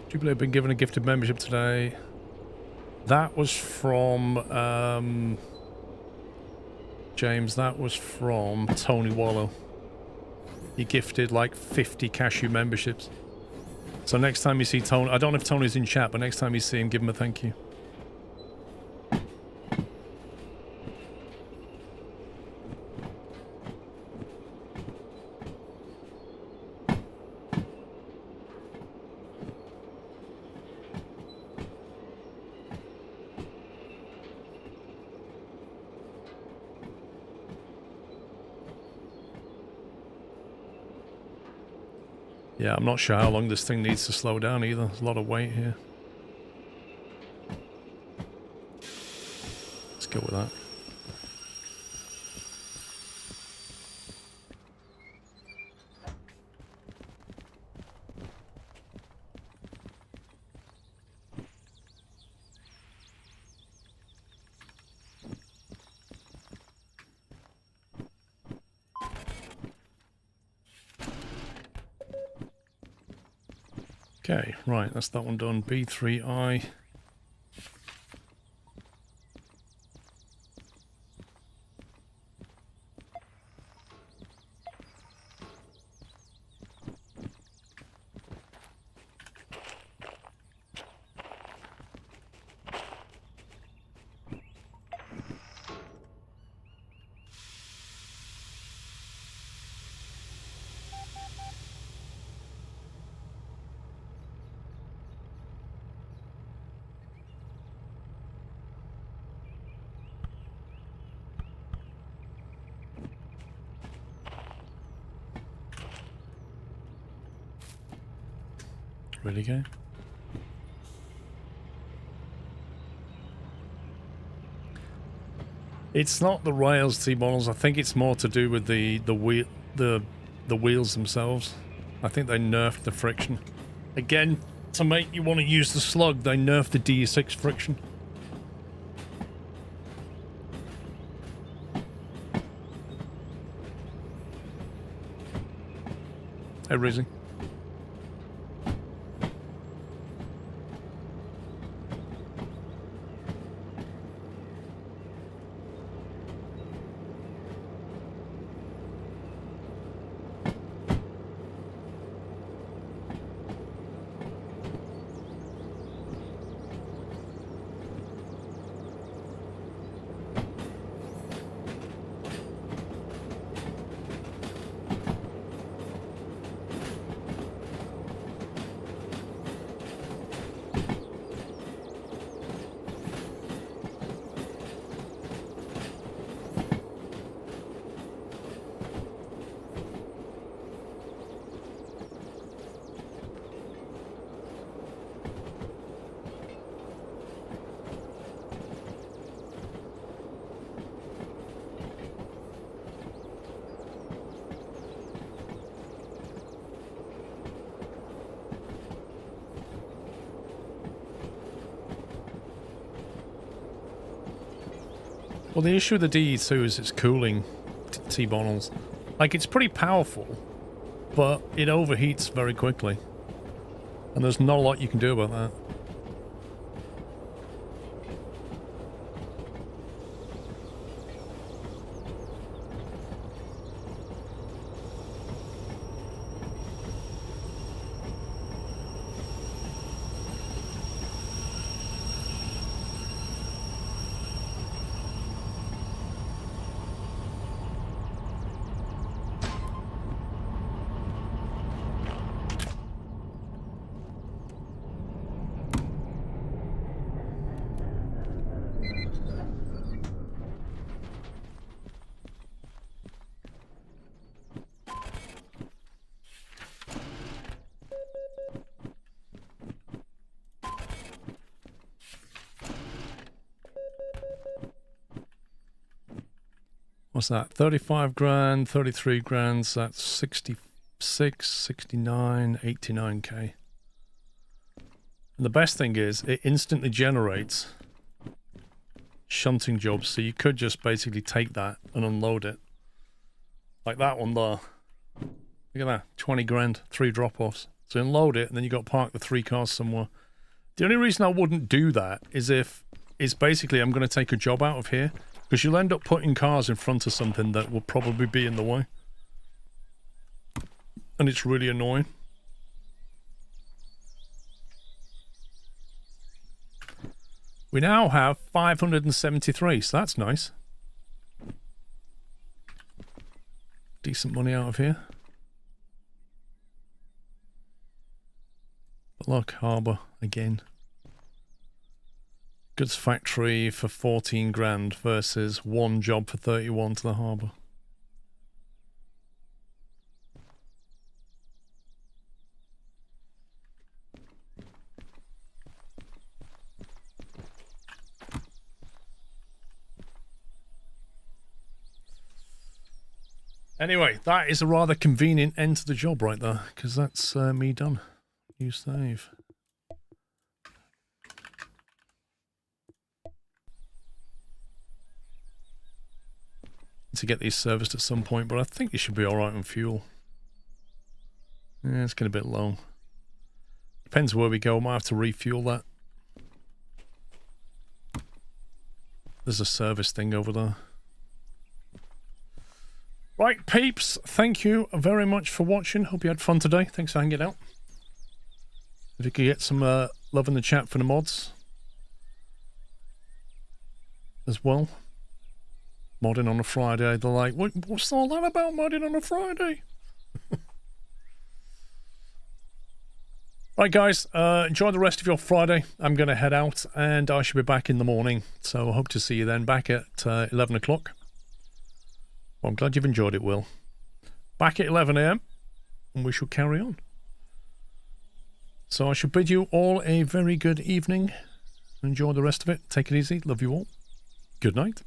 Jubilee have been given a gifted membership today. That was from James, that was from Tony Wallow. He gifted like 50 cashew memberships. So next time you see Tony, I don't know if Tony's in chat, but next time you see him, give him a thank you. Yeah, I'm not sure how long this thing needs to slow down either. There's a lot of weight here. Let's go with that. Okay, right, that's that one done. B3I. Really go? It's not the rails, T-Bottles. I think it's more to do with the wheels themselves. I think they nerfed the friction. Again, to make you want to use the slug, they nerfed the DE6 friction. Hey, Rizzy. Well, the issue with the DE2 is its cooling, T-Bottles. Like, it's pretty powerful, but it overheats very quickly. And there's not a lot you can do about that. What's that? 35 grand, 33 grand, so that's 66, 69, 89k. And the best thing is, it instantly generates shunting jobs, so you could just basically take that and unload it. Like that one there. Look at that, 20 grand, 3 drop-offs. So unload it, and then you got to park the 3 cars somewhere. The only reason I wouldn't do that is if it's basically I'm going to take a job out of here, because you'll end up putting cars in front of something that will probably be in the way. And it's really annoying. We now have 573, so that's nice. Decent money out of here. But look, harbour again. Goods factory for 14 grand versus 1 job for 31 to the harbour. Anyway, that is a rather convenient end to the job right there, because that's me done. New save. To get these serviced at some point, but I think you should be alright on fuel. Yeah, it's getting a bit low. Depends where we go. I might have to refuel that. There's a service thing over there. Right, peeps. Thank you very much for watching. Hope you had fun today. Thanks for hanging out. If you could get some love in the chat for the mods as well. Modding on a Friday. They're like, what's all that about modding on a Friday? Right, guys, enjoy the rest of your Friday. I'm going to head out, and I should be back in the morning. So I hope to see you then back at 11 o'clock. Well, I'm glad you've enjoyed it, Will. Back at 11 a.m., and we shall carry on. So I shall bid you all a very good evening. Enjoy the rest of it. Take it easy. Love you all. Good night.